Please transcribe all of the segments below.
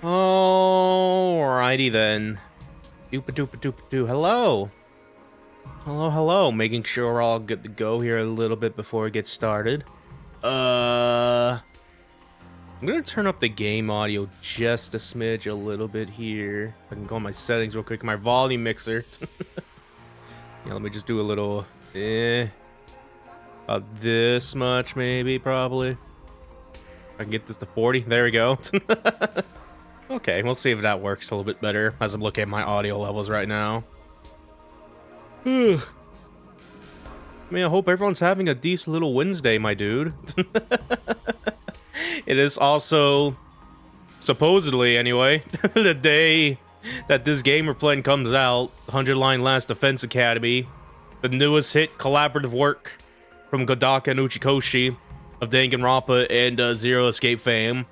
Alrighty then. Doopa doopa doopa doo. Hello. Hello. Making sure we're all good to go here a little bit before we get started. I'm gonna turn up the game audio just a smidge a little bit here. I can go in my settings real quick. My volume mixer. Yeah, let me just do a little about this much maybe, probably. I can get this to 40. There we go. Okay, we'll see if that works a little bit better as I'm looking at my audio levels right now. I mean, I hope everyone's having a decent little Wednesday, my dude. It is also, supposedly anyway, the day that this game we're playing comes out, 100 Line Last Defense Academy, the newest hit collaborative work from Godaka and Uchikoshi of Danganronpa and Zero Escape fame.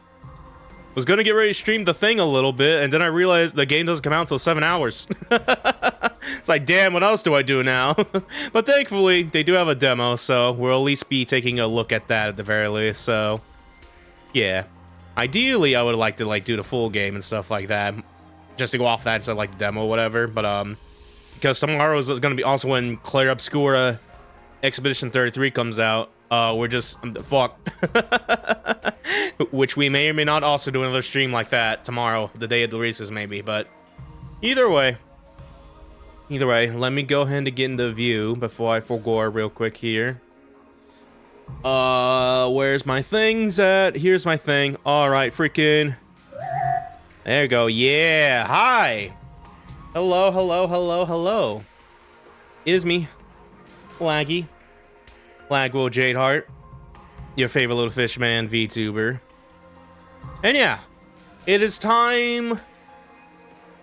Was gonna get ready to stream the thing a little bit, and then I realized the game doesn't come out until 7 hours. It's like, damn, what else do I do now? But thankfully, they do have a demo, so we'll at least be taking a look at that at the very least, so... yeah. Ideally, I would like to, do the full game and stuff like that. Just to go off that instead of, the demo or whatever, but, because tomorrow is gonna be also when Claire Obscura Expedition 33 comes out. We're just... fuck. Which we may or may not also do another stream like that tomorrow, the day of the releases maybe, but... Either way, let me go ahead and get into view before I forgo real quick here. Where's my things at? Here's my thing. Alright, freaking... there you go, yeah! Hi! Hello. It is me, Laguo Jadeheart, your favorite little fishman VTuber. And yeah, it is time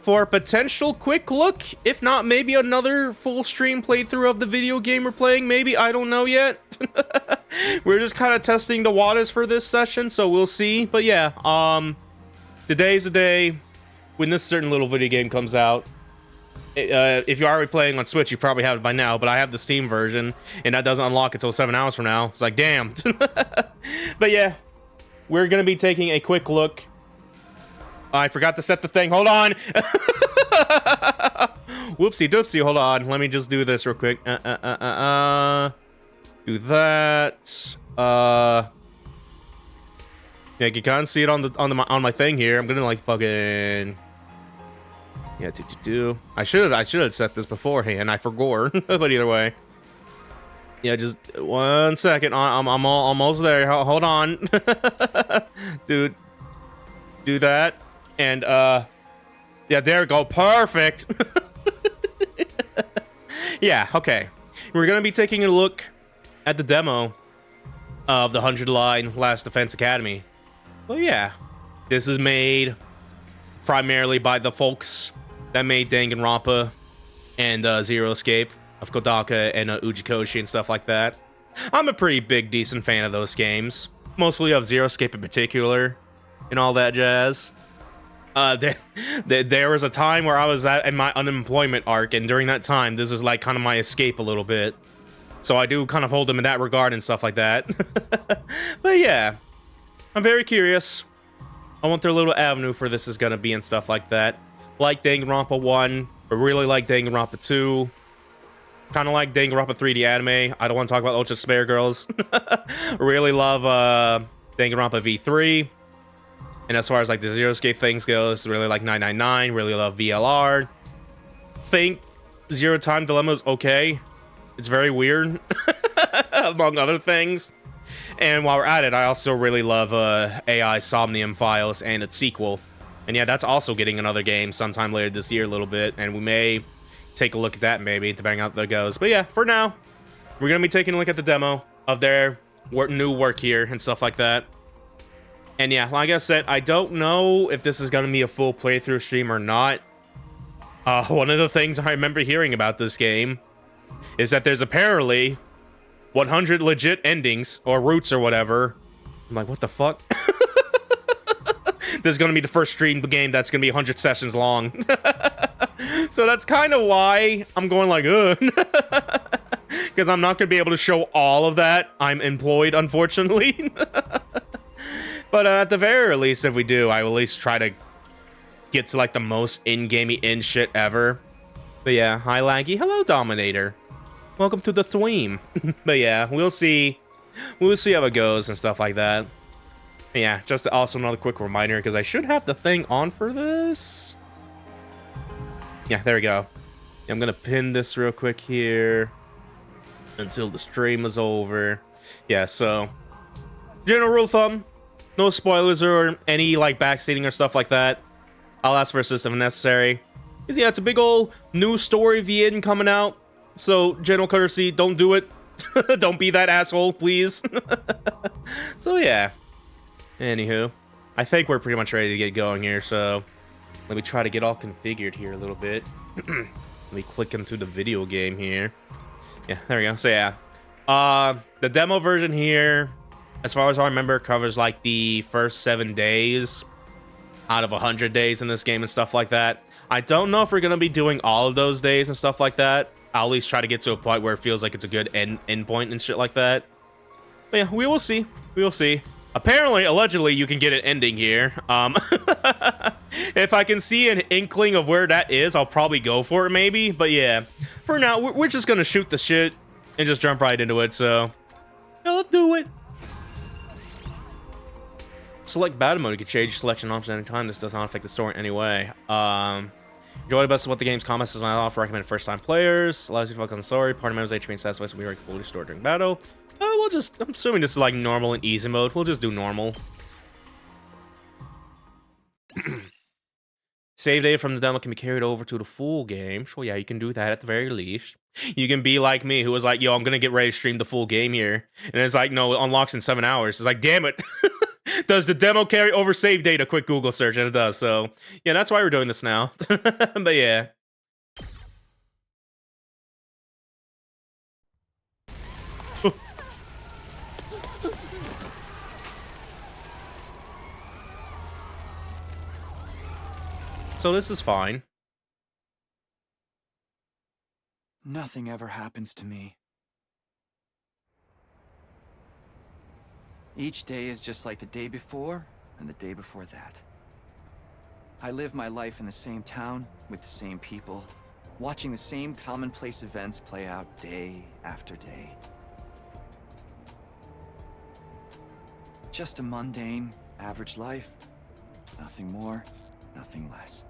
for a potential quick look, if not maybe another full stream playthrough of the video game we're playing, maybe, I don't know yet. We're just kind of testing the waters for this session, so we'll see. But yeah, today's the day when this certain little video game comes out. If you're already playing on Switch, you probably have it by now, but I have the Steam version, and that doesn't unlock until 7 hours from now. It's like, damn. But yeah, we're gonna be taking a quick look. I forgot to set the thing. Hold on. Whoopsie doopsie. Hold on. Let me just do this real quick. Do that. Yeah, you can't see it on my thing here. I'm gonna fucking. Yeah, I should have set this beforehand. I forgot. But either way, yeah, just 1 second. I'm almost there. Hold on, dude. Do that, and yeah, there we go. Perfect. Yeah, okay. We're gonna be taking a look at the demo of the 100 Line Last Defense Academy. Well, yeah, this is made primarily by the folks that made Danganronpa and Zero Escape of Kodaka and Uchikoshi and stuff like that. I'm a pretty big, decent fan of those games. Mostly of Zero Escape in particular and all that jazz. There was a time where I was in my unemployment arc, and during that time, this is kind of my escape a little bit. So I do kind of hold them in that regard and stuff like that. But yeah, I'm very curious. I want their little avenue for this is gonna be and stuff like that. Like Danganronpa 1, but really like Danganronpa 2. Kind of like Danganronpa 3D anime. I don't want to talk about Ultra Spare Girls. Really love Danganronpa V3. And as far as the Zero Escape things goes, really like 999. Really love VLR. Think Zero Time Dilemma is okay. It's very weird, among other things. And while we're at it, I also really love AI Somnium Files and its sequel. And yeah, that's also getting another game sometime later this year a little bit, and we may take a look at that maybe, depending on how that goes. But yeah, for now, we're going to be taking a look at the demo of their new work here and stuff like that. And yeah, like I said, I don't know if this is going to be a full playthrough stream or not. One of the things I remember hearing about this game is that there's apparently 100 legit endings, or routes or whatever. I'm like, what the fuck? This is going to be the first stream game that's going to be 100 sessions long. So that's kind of why I'm going ugh. Because I'm not going to be able to show all of that. I'm employed, unfortunately. But at the very least, if we do, I will at least try to get to like the most in-gamey in shit ever. But yeah, hi Laggy. Hello, Dominator. Welcome to the thweem. But yeah, we'll see how it goes and stuff like that. But yeah, just also another quick reminder, because I should have the thing on for this. Yeah, there we go. I'm gonna pin this real quick here until the stream is over. Yeah, so general rule of thumb, no spoilers or any like backseating or stuff like that. I'll ask for assist if necessary. Because yeah, it's a big old new story VN coming out. So general courtesy, don't do it. Don't be that asshole, please. So yeah. Anywho, I think we're pretty much ready to get going here. So let me try to get all configured here a little bit. Let me click into the video game here. Yeah, there we go. So yeah, the demo version here, as far as I remember, covers like the first 7 days out of 100 days in this game and stuff like that. I don't know if we're gonna be doing all of those days and stuff like that. I'll at least try to get to a point where it feels like it's a good end point and shit like that. But yeah, we will see. We will see. Apparently, allegedly, you can get an ending here. If I can see an inkling of where that is, I'll probably go for it, maybe. But yeah, for now, we're just gonna shoot the shit and just jump right into it. So, yeah, let's do it. Select battle mode. You can change your selection options at any time. This does not affect the story in any way. Enjoy the best of what the game's comments is my off. Recommended first-time players. Allows you to focus on the story. Party members HP and satisfied will be fully restored during battle. We'll just. I'm assuming this is like normal and easy mode. We'll just do normal. Save data from the demo can be carried over to the full game. So yeah, you can do that at the very least. You can be like me, who was like, "Yo, I'm gonna get ready to stream the full game here," and it's like, "No, it unlocks in 7 hours." It's like, damn it. Does the demo carry over save data? Quick Google search, and it does. So yeah, that's why we're doing this now. But yeah. So this is fine. Nothing ever happens to me. Each day is just like the day before and the day before that. I live my life in the same town with the same people, watching the same commonplace events play out day after day. Just a mundane, average life. Nothing more, nothing less.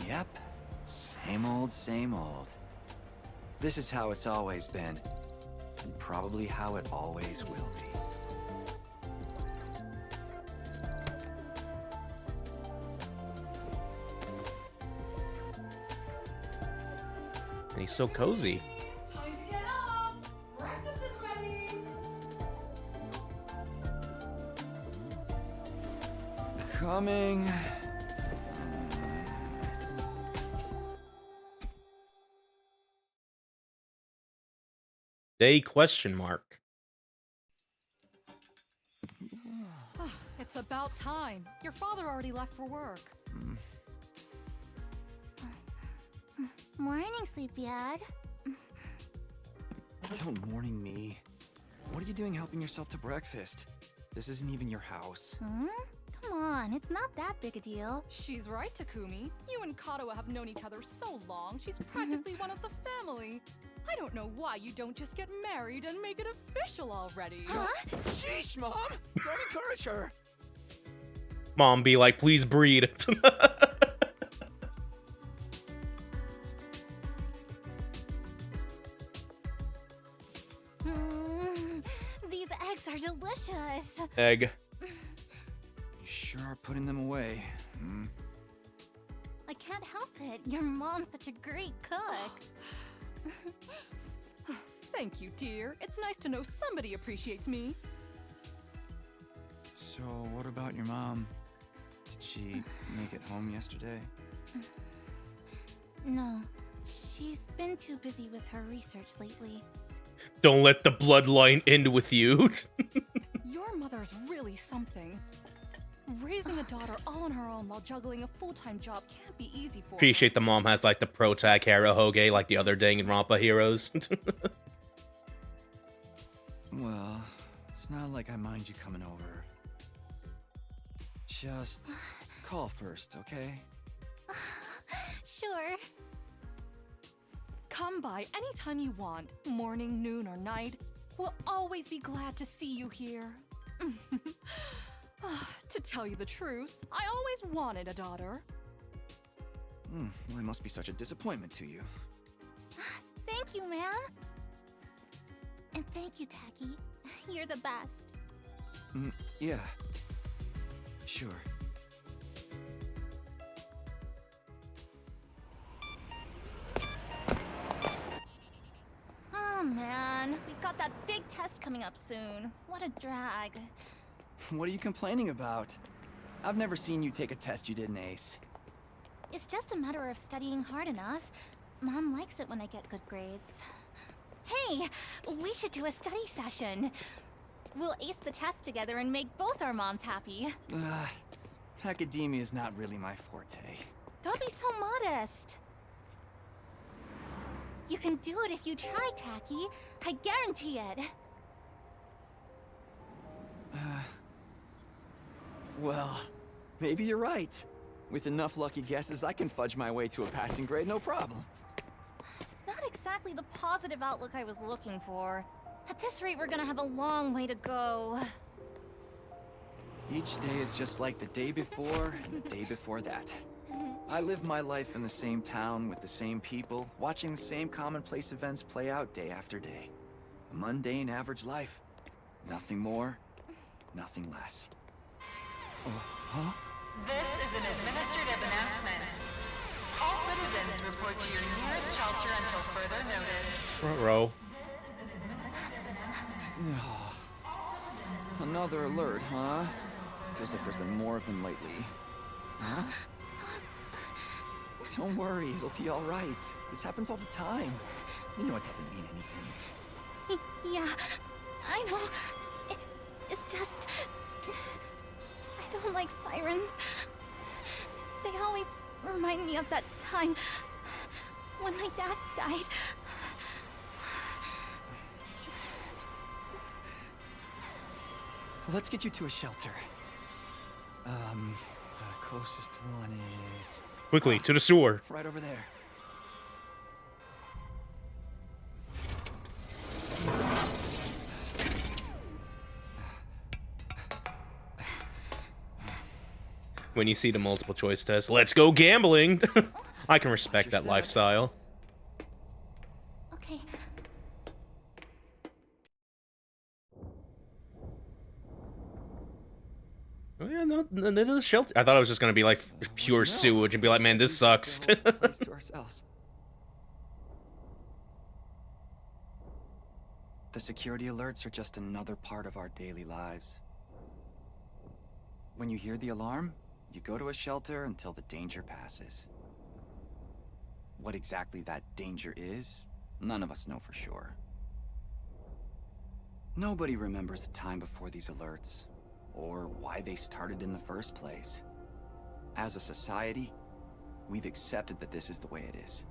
Yep, same old. This is how it's always been, and probably how it always will be. And he's so cozy. Time to get up! Breakfast is ready! Coming. Day question mark. It's about time. Your father already left for work. Morning, sleepyhead. Don't morning me. What are you doing helping yourself to breakfast? This isn't even your house. Come on, it's not that big a deal. She's right, Takumi. You and Kato have known each other so long, she's practically one of the family. I don't know why you don't just get married and make it official already. Huh? Sheesh, Mom! Don't encourage her! Mom be like, please breed. These eggs are delicious. Egg. You sure are putting them away. I can't help it. Your mom's such a great cook. Thank you, dear. It's nice to know somebody appreciates me. So, what about your mom? Did she make it home yesterday? No, she's been too busy with her research lately. Don't let the bloodline end with you. Your mother's really something. Raising a daughter all on her own while juggling a full-time job can't be easy for her. Appreciate the mom has like the pro tag hero Hoge like the other Danganronpa heroes. Well, it's not like I mind you coming over. Just call first, okay? Sure. Come by anytime you want, morning, noon, or night. We'll always be glad to see you here. To tell you the truth, I always wanted a daughter. Well, I must be such a disappointment to you. Thank you, ma'am. And thank you, Tacky. You're the best. Yeah. Sure. Oh, man. We've got that big test coming up soon. What a drag. What are you complaining about? I've never seen you take a test you didn't ace. It's just a matter of studying hard enough. Mom likes it when I get good grades. Hey, we should do a study session. We'll ace the test together and make both our moms happy. Academia is not really my forte. Don't be so modest. You can do it if you try, Tacky. I guarantee it. Well, maybe you're right. With enough lucky guesses, I can fudge my way to a passing grade, no problem. It's not exactly the positive outlook I was looking for. At this rate, we're gonna have a long way to go. Each day is just like the day before and the day before that. I live my life in the same town with the same people, watching the same commonplace events play out day after day. A mundane, average life. Nothing more, nothing less. Huh? This is an administrative announcement. All citizens report to your nearest shelter until further notice. Ruh-roh. Another alert, huh? Feels like there's been more of them lately. Huh? Don't worry, it'll be all right. This happens all the time. You know it doesn't mean anything. Yeah, I know. It's just... I don't like sirens. They always remind me of that time when my dad died. Let's get you to a shelter. The closest one is... Quickly, to the sewer. right over there. When you see the multiple choice test, let's go gambling! I can respect that step. lifestyle. Okay. Oh yeah, no, the shelter. I thought it was just gonna be like pure sewage and be like, man, this sucks. The whole place to ourselves. The security alerts are just another part of our daily lives. When you hear the alarm, you go to a shelter until the danger passes. What exactly that danger is, none of us know for sure. Nobody remembers a time before these alerts, or why they started in the first place. As a society, we've accepted that this is the way it is,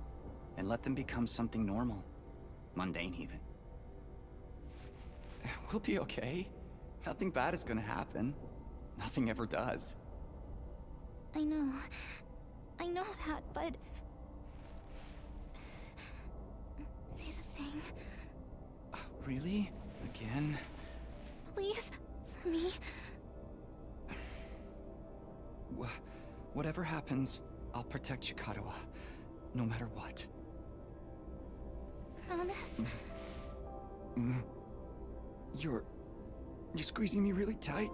and let them become something normal, mundane even. We'll be okay. Nothing bad is gonna happen. Nothing ever does. I know that, but... Say the thing. Really? Again? Please, for me. Whatever happens, I'll protect Chikarawa, no matter what. Promise? You're squeezing me really tight.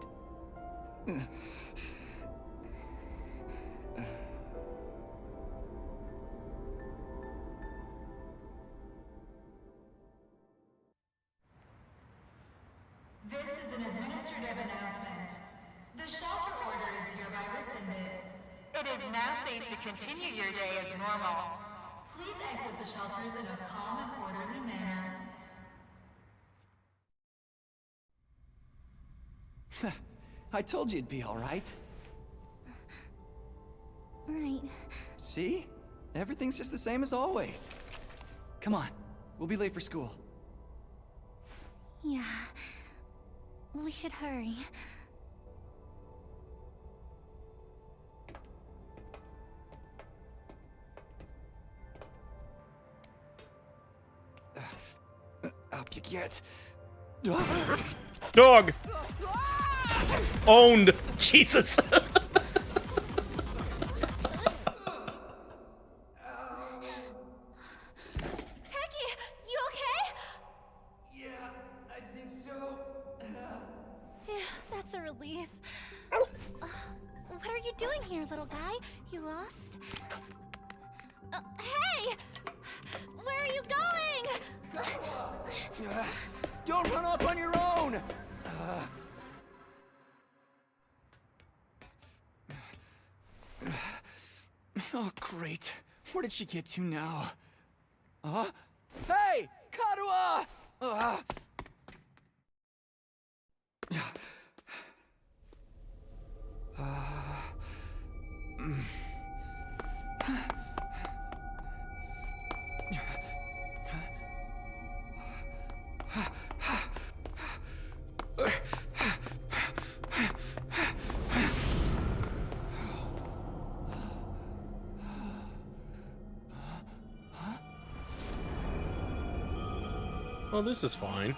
This is an administrative announcement. The shelter order is hereby rescinded. It is now safe to continue your day as normal. Please exit the shelters in a calm and orderly manner. I told you it'd be all right. Right. See? Everything's just the same as always. Come on, we'll be late for school. Yeah. We should hurry. Up you get. Dog! Owned! Jesus! You okay? Yeah, I think so. Yeah, that's a relief. What are you doing here, little guy? You lost? Hey! Where are you going? Don't run off on your own! Oh, great. Where did she get to now? Hey! Karuha! Well, this is fine.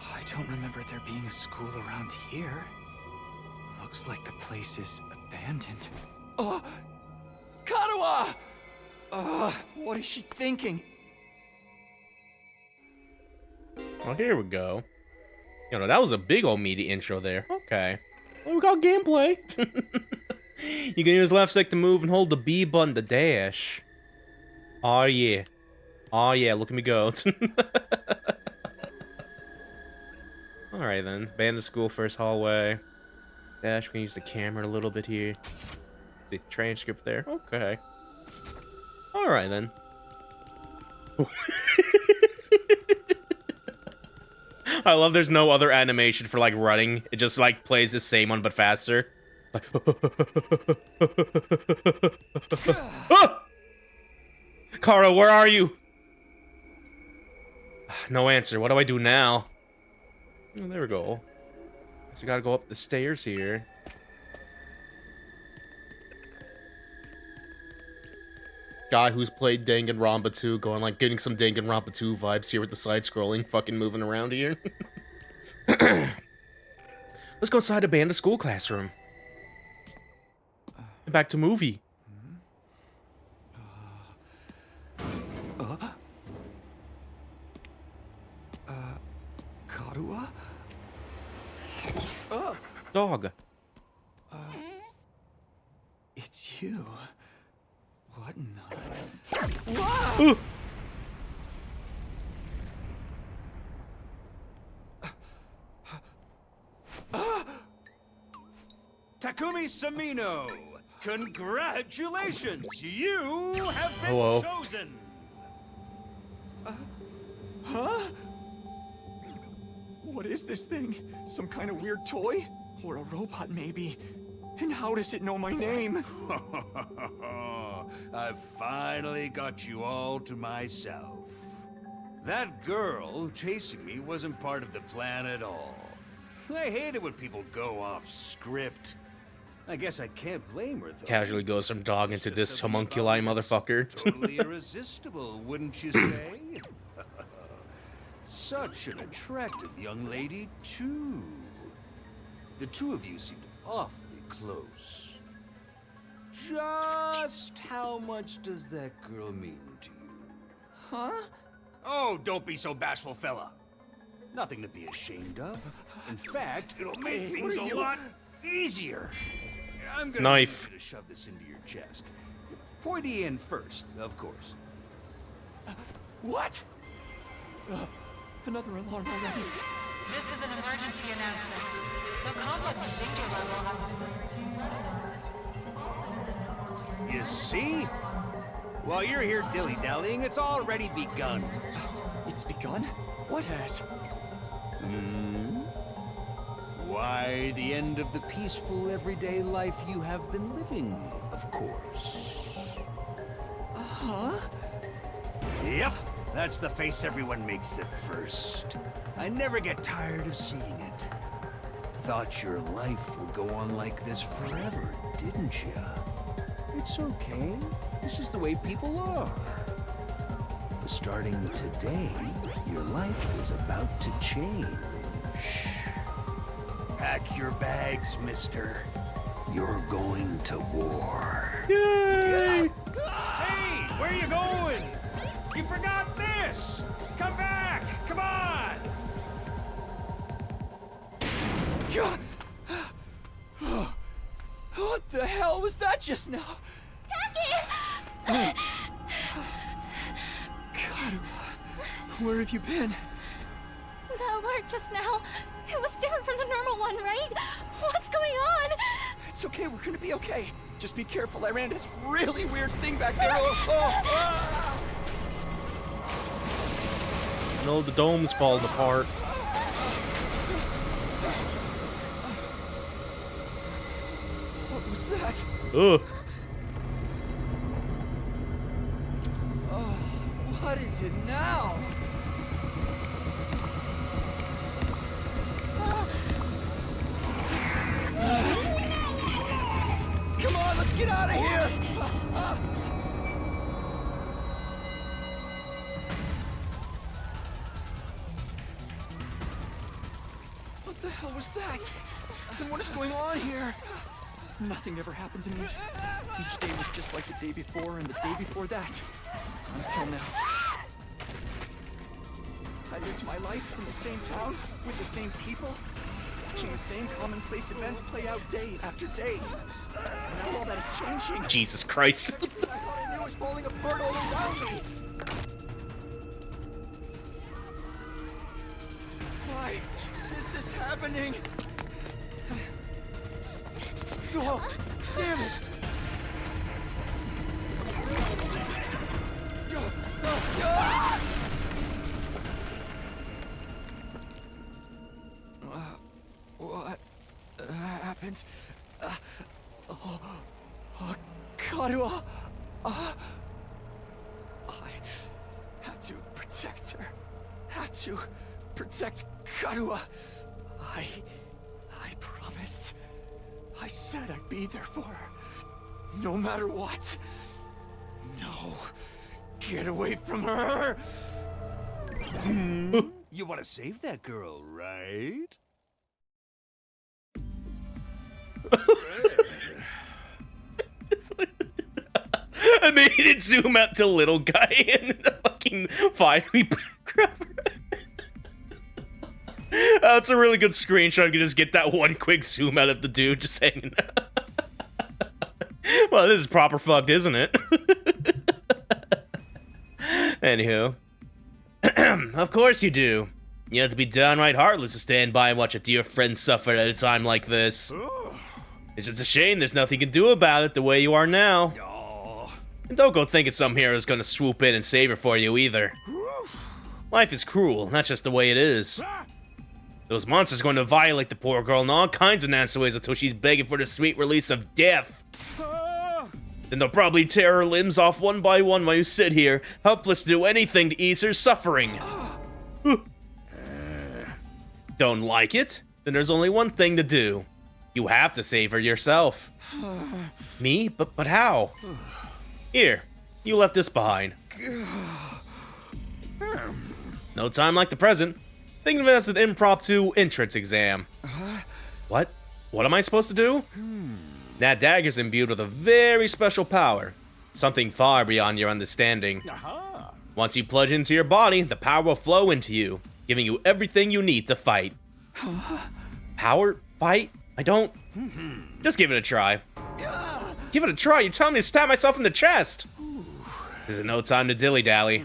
I don't remember there being a school around here. Looks like the place is abandoned. Karuha! What is she thinking? Oh, here we go. You know, that was a big old meaty intro there. Okay. Well, we got gameplay. You can use left stick to move and hold the B button to dash. Oh, yeah. Oh, yeah, look at me go. Alright, then. Ban the school first hallway. Dash, we can use the camera a little bit here. The transcript there. Okay. Alright, then. I love there's no other animation for, like, running. It just, like, plays the same one, but faster. Like, ah! Kara, where are you? No answer. What do I do now? Oh, there we go. So we gotta go up the stairs here. Guy who's played Danganronpa 2 going like getting some Danganronpa 2 vibes here with the side scrolling fucking moving around here. Let's go inside abandoned school classroom. And back to movie. Karuha? Dog. It's you. What in the... Wow! Takumi Samino, congratulations! You have been Hello. chosen! Huh? What is this thing? Some kind of weird toy? Or a robot, maybe? And how does it know my name? I've finally got you all to myself. That girl chasing me wasn't part of the plan at all. I hate it when people go off script. I guess I can't blame her, though. Casually goes from dog into Just this something homunculi about it's motherfucker. Totally irresistible, wouldn't you say? Such an attractive young lady, too. The two of you seemed awfully close. Just how much does that girl mean to you? Huh? Oh, don't be so bashful, fella. Nothing to be ashamed of. In fact, it'll make Hey, things what are a you- lot easier. I'm gonna Knife. need you to shove this into your chest. Pointy end first, of course. What? Another alarm already. This is an emergency announcement. The complex's danger level has been raised to... You see? While you're here dilly-dallying, it's already begun. It's begun? What has? Why, the end of the peaceful, everyday life you have been living, of course. Huh? Yep, that's the face everyone makes at first. I never get tired of seeing it. Thought your life would go on like this forever, didn't you? It's okay. This is the way people are. Starting today, your life is about to change. Pack your bags, mister. You're going to war. Yay! Hey, where are you going? You forgot this! Come back! Come on! What the hell was that just now? Taki! God, where have you been? The alert just now. It was different from the normal one, right? What's going on? It's okay, we're gonna be okay. Just be careful, I ran into this really weird thing back there. Oh. No, the dome's falling apart. What was that? Ugh. Oh, what is it now? Come on, let's get out of here! What the hell was that? And what is going on here? Nothing ever happened to me. Each day was just like the day before and the day before that. Until now. I lived my life in the same town, with the same people, watching the same commonplace events play out day after day. Now all that is changing. Jesus Christ. Everything I thought I knew is falling apart all around me. Why is this happening? Oh, damn it! What happened? Karua! I have to protect her. Have to protect Karua. I promised. I said I'd be there for her. No matter what. No. Get away from her! You want to save that girl, right? I made it zoom out to little guy in the fucking fiery background. That's a really good screenshot. You can just get that one quick zoom out of the dude just hanging out. Well, this is proper fucked, isn't it? Anywho. Of course you do. You have to be downright heartless to stand by and watch a dear friend suffer at a time like this. It's just a shame there's nothing you can do about it the way you are now. And don't go thinking some hero's gonna swoop in and save her for you either. Life is cruel, that's just the way it is. Those monsters are going to violate the poor girl in all kinds of nasty ways until she's begging for the sweet release of death. Then they'll probably tear her limbs off one by one while you sit here, helpless to do anything to ease her suffering. Don't like it? Then there's only one thing to do. You have to save her yourself. Me? But how? Here, you left this behind. No time like the present. Think of it as an impromptu entrance exam. What? What am I supposed to do? That dagger's imbued with a very special power. Something far beyond your understanding. Once you plunge into your body, the power will flow into you, giving you everything you need to fight. Power? Fight? I don't... Just give it a try. Give it a try? You're telling me to stab myself in the chest? There's no time to dilly-dally.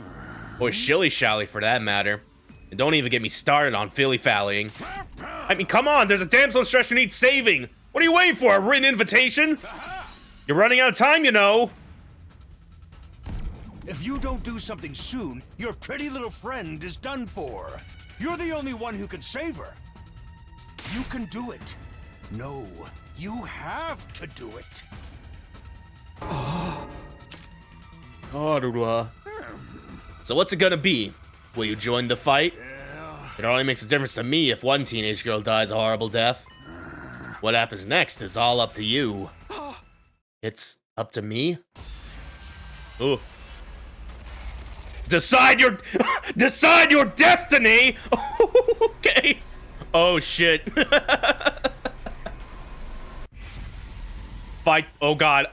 Or shilly-shally, for that matter. And don't even get me started on filly-fallying. I mean, come on, there's a damsel in distress who needs saving. What are you waiting for, a written invitation? You're running out of time, you know. If you don't do something soon, your pretty little friend is done for. You're the only one who can save her. You can do it. No, you have to do it. So what's it gonna be? Will you join the fight? It only makes a difference to me if one teenage girl dies a horrible death. What happens next is all up to you. It's up to me? Ooh. Decide your destiny. Okay. Oh shit. Fight. Oh god.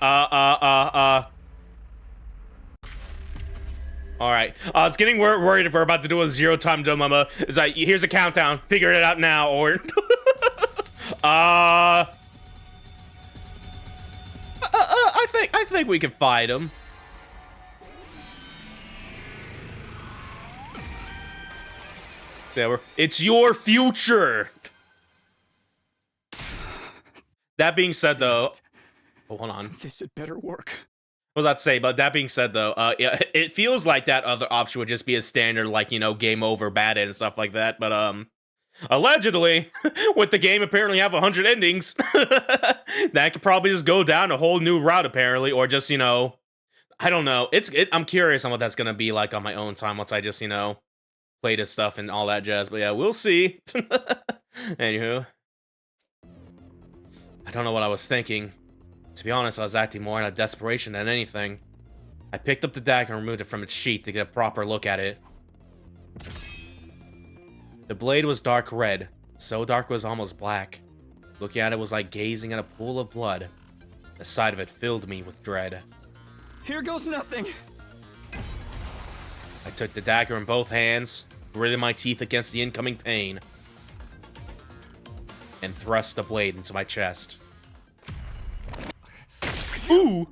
All right. I was getting worried if we're about to do a zero-time dilemma. Is like, here's a countdown. Figure it out now, or I think we can fight him. There, it's your future. That being said, though, oh, hold on. This had better work. What was I to say? But that being said, though, yeah, it feels like that other option would just be a standard, like, you know, game over, bad end and stuff like that. But allegedly, with the game apparently have 100 endings, that could probably just go down a whole new route apparently, or just, you know, I don't know. I'm curious on what that's gonna be like on my own time once I just, you know, play this stuff and all that jazz. But yeah, we'll see. Anywho, I don't know what I was thinking. To be honest, I was acting more out of desperation than anything. I picked up the dagger and removed it from its sheath to get a proper look at it. The blade was dark red, so dark it was almost black. Looking at it was like gazing at a pool of blood. The sight of it filled me with dread. Here goes nothing. I took the dagger in both hands, gritted my teeth against the incoming pain, and thrust the blade into my chest. Ooh!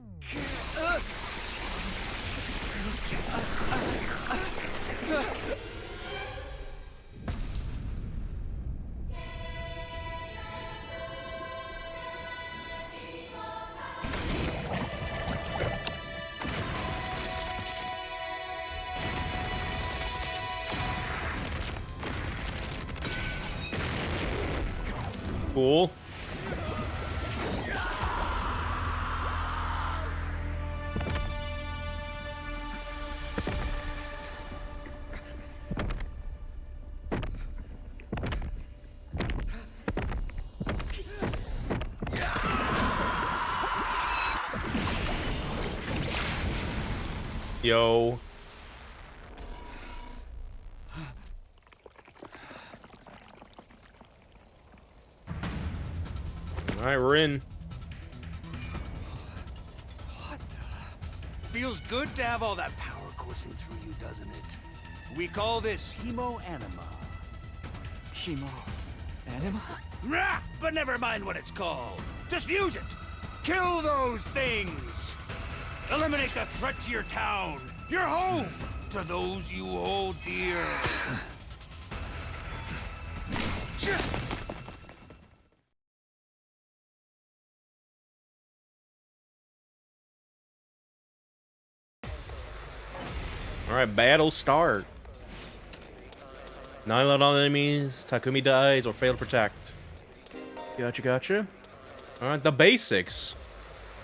Cool. Yo. Alright, we're in. What the? Feels good to have all that power coursing through you, doesn't it? We call this hemo-anima. Hemo-anima? Rah! But never mind what it's called. Just use it. Kill those things. Eliminate the threat to your town, your home, to those you hold dear. Alright, battle start. Annihilate all enemies, Takumi dies, or fail to protect. Gotcha. Alright, the basics.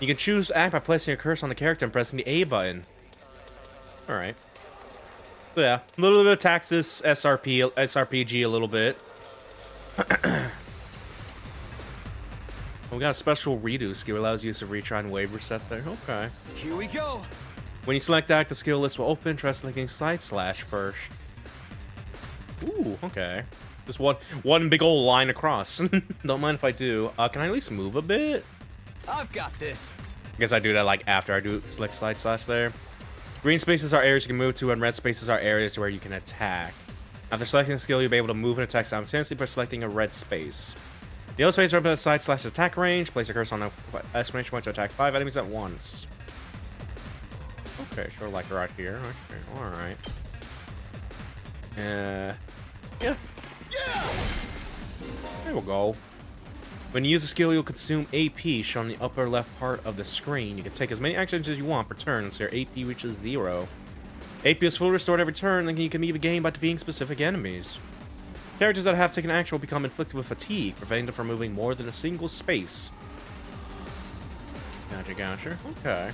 You can choose to act by placing a cursor on the character and pressing the A button. Alright. So yeah, a little bit of Taxis, SRPG a little bit. We got a special redo skill, allows use of retry and wave reset there. Okay. Here we go. When you select act, the skill list will open. Try selecting side slash first. Ooh, okay. Just one big old line across. Don't mind if I do. Can I at least move a bit? I've got this. I guess I do that like after I do select side slash there. Green spaces are areas you can move to, and red spaces are areas where you can attack. After selecting a skill, you'll be able to move and attack simultaneously by selecting a red space. The yellow space represents side slash attack range. Place a cursor on the exclamation point to attack 5 enemies at once. Okay, sure, like right here. Okay, alright. Yeah. There we go. When you use a skill, you'll consume AP, shown in the upper left part of the screen. You can take as many actions as you want per turn until your AP reaches 0. AP is fully restored every turn, and you can leave a game by defeating specific enemies. Characters that have taken action will become inflicted with fatigue, preventing them from moving more than a single space. Gotcha. Okay.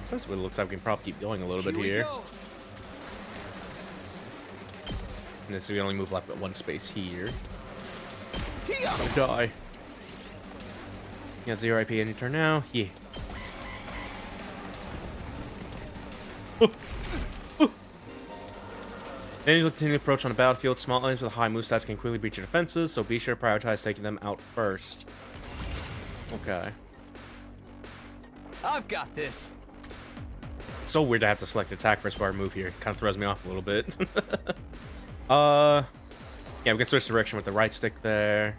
So this looks like we can probably keep going a little bit here. And this we only move like one space here. Don't die. You got 0 IP any turn now? Yeah. Then you continue to approach on the battlefield. Small enemies with high movestats can quickly breach your defenses, so be sure to prioritize taking them out first. Okay. I've got this. It's so weird to have to select attack first bar move here. Kind of throws me off a little bit. Yeah, we can switch direction with the right stick there.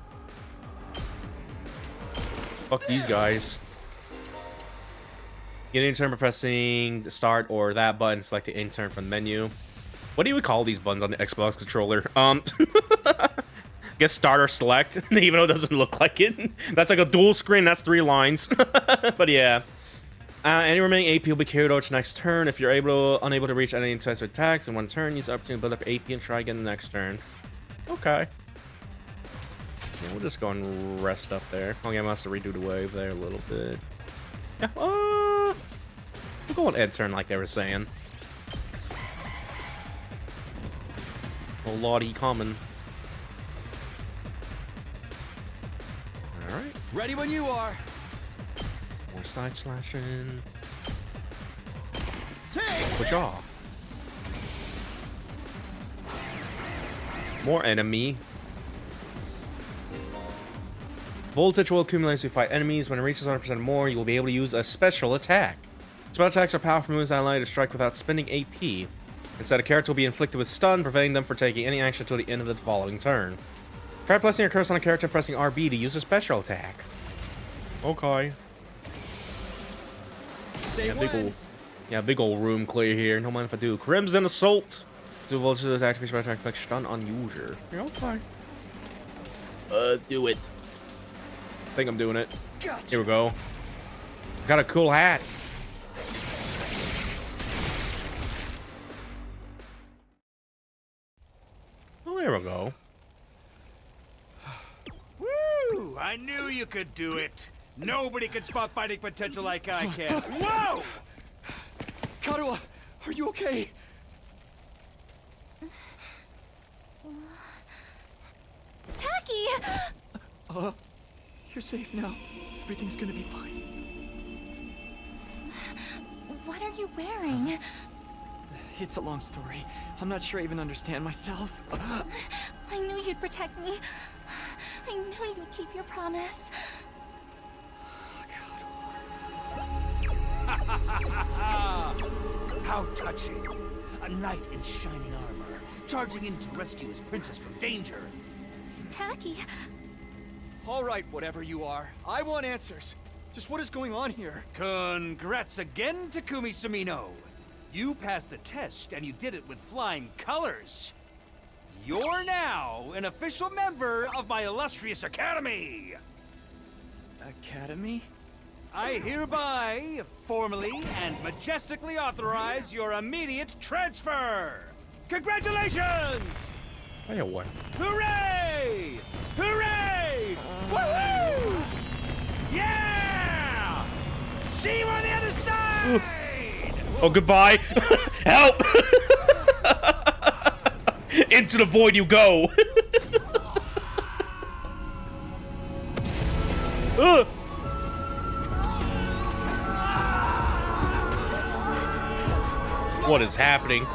Fuck these guys. Get an turn by pressing the start or that button, select the turn from the menu. What do you call these buttons on the Xbox controller? I guess start or select, even though it doesn't look like it. That's like a dual screen, that's 3 lines. But yeah. Any remaining AP will be carried over to next turn. If you're unable to reach any types of attacks in one turn, use the opportunity to build up AP and try again the next turn. Okay. Yeah, we'll just go and rest up there. Oh yeah, I must have redo the wave there a little bit. Yeah, we'll go on end turn like they were saying. Oh lordy, common. Alright. Ready when you are. More side slashing. Good job. More enemy. Voltage will accumulate as you fight enemies. When it reaches 100% or more, you will be able to use a special attack. Special attacks are powerful moves that allow you to strike without spending AP. Instead, a character will be inflicted with stun, preventing them from taking any action until the end of the following turn. Try placing your curse on a character and pressing RB to use a special attack. Okay. Big old room clear here. No mind if I do. Crimson Assault. Do vultures activate special attack inflict stun on user. Yeah, okay. Do it. I think I'm doing it. Gotcha. Here we go. Got a cool hat. Oh, there we go. Woo! I knew you could do it. Nobody can spot fighting potential like I can. Whoa! Karuha, are you okay? Tacky! You're safe now. Everything's gonna be fine. What are you wearing? It's a long story. I'm not sure I even understand myself. I knew you'd protect me. I knew you'd keep your promise. How touching. A knight in shining armor, charging in to rescue his princess from danger. Tacky, All right, whatever you are. I want answers. Just what is going on here? Congrats again, Takumi Sumino. You passed the test, and you did it with flying colors. You're now an official member of my illustrious academy. Academy? I hereby, formally and majestically authorize your immediate transfer. Congratulations! Hey, what? Hooray! Hooray! Woohoo! Yeah! See you on the other side! Oh, goodbye. Help! Into the void you go. What is happening?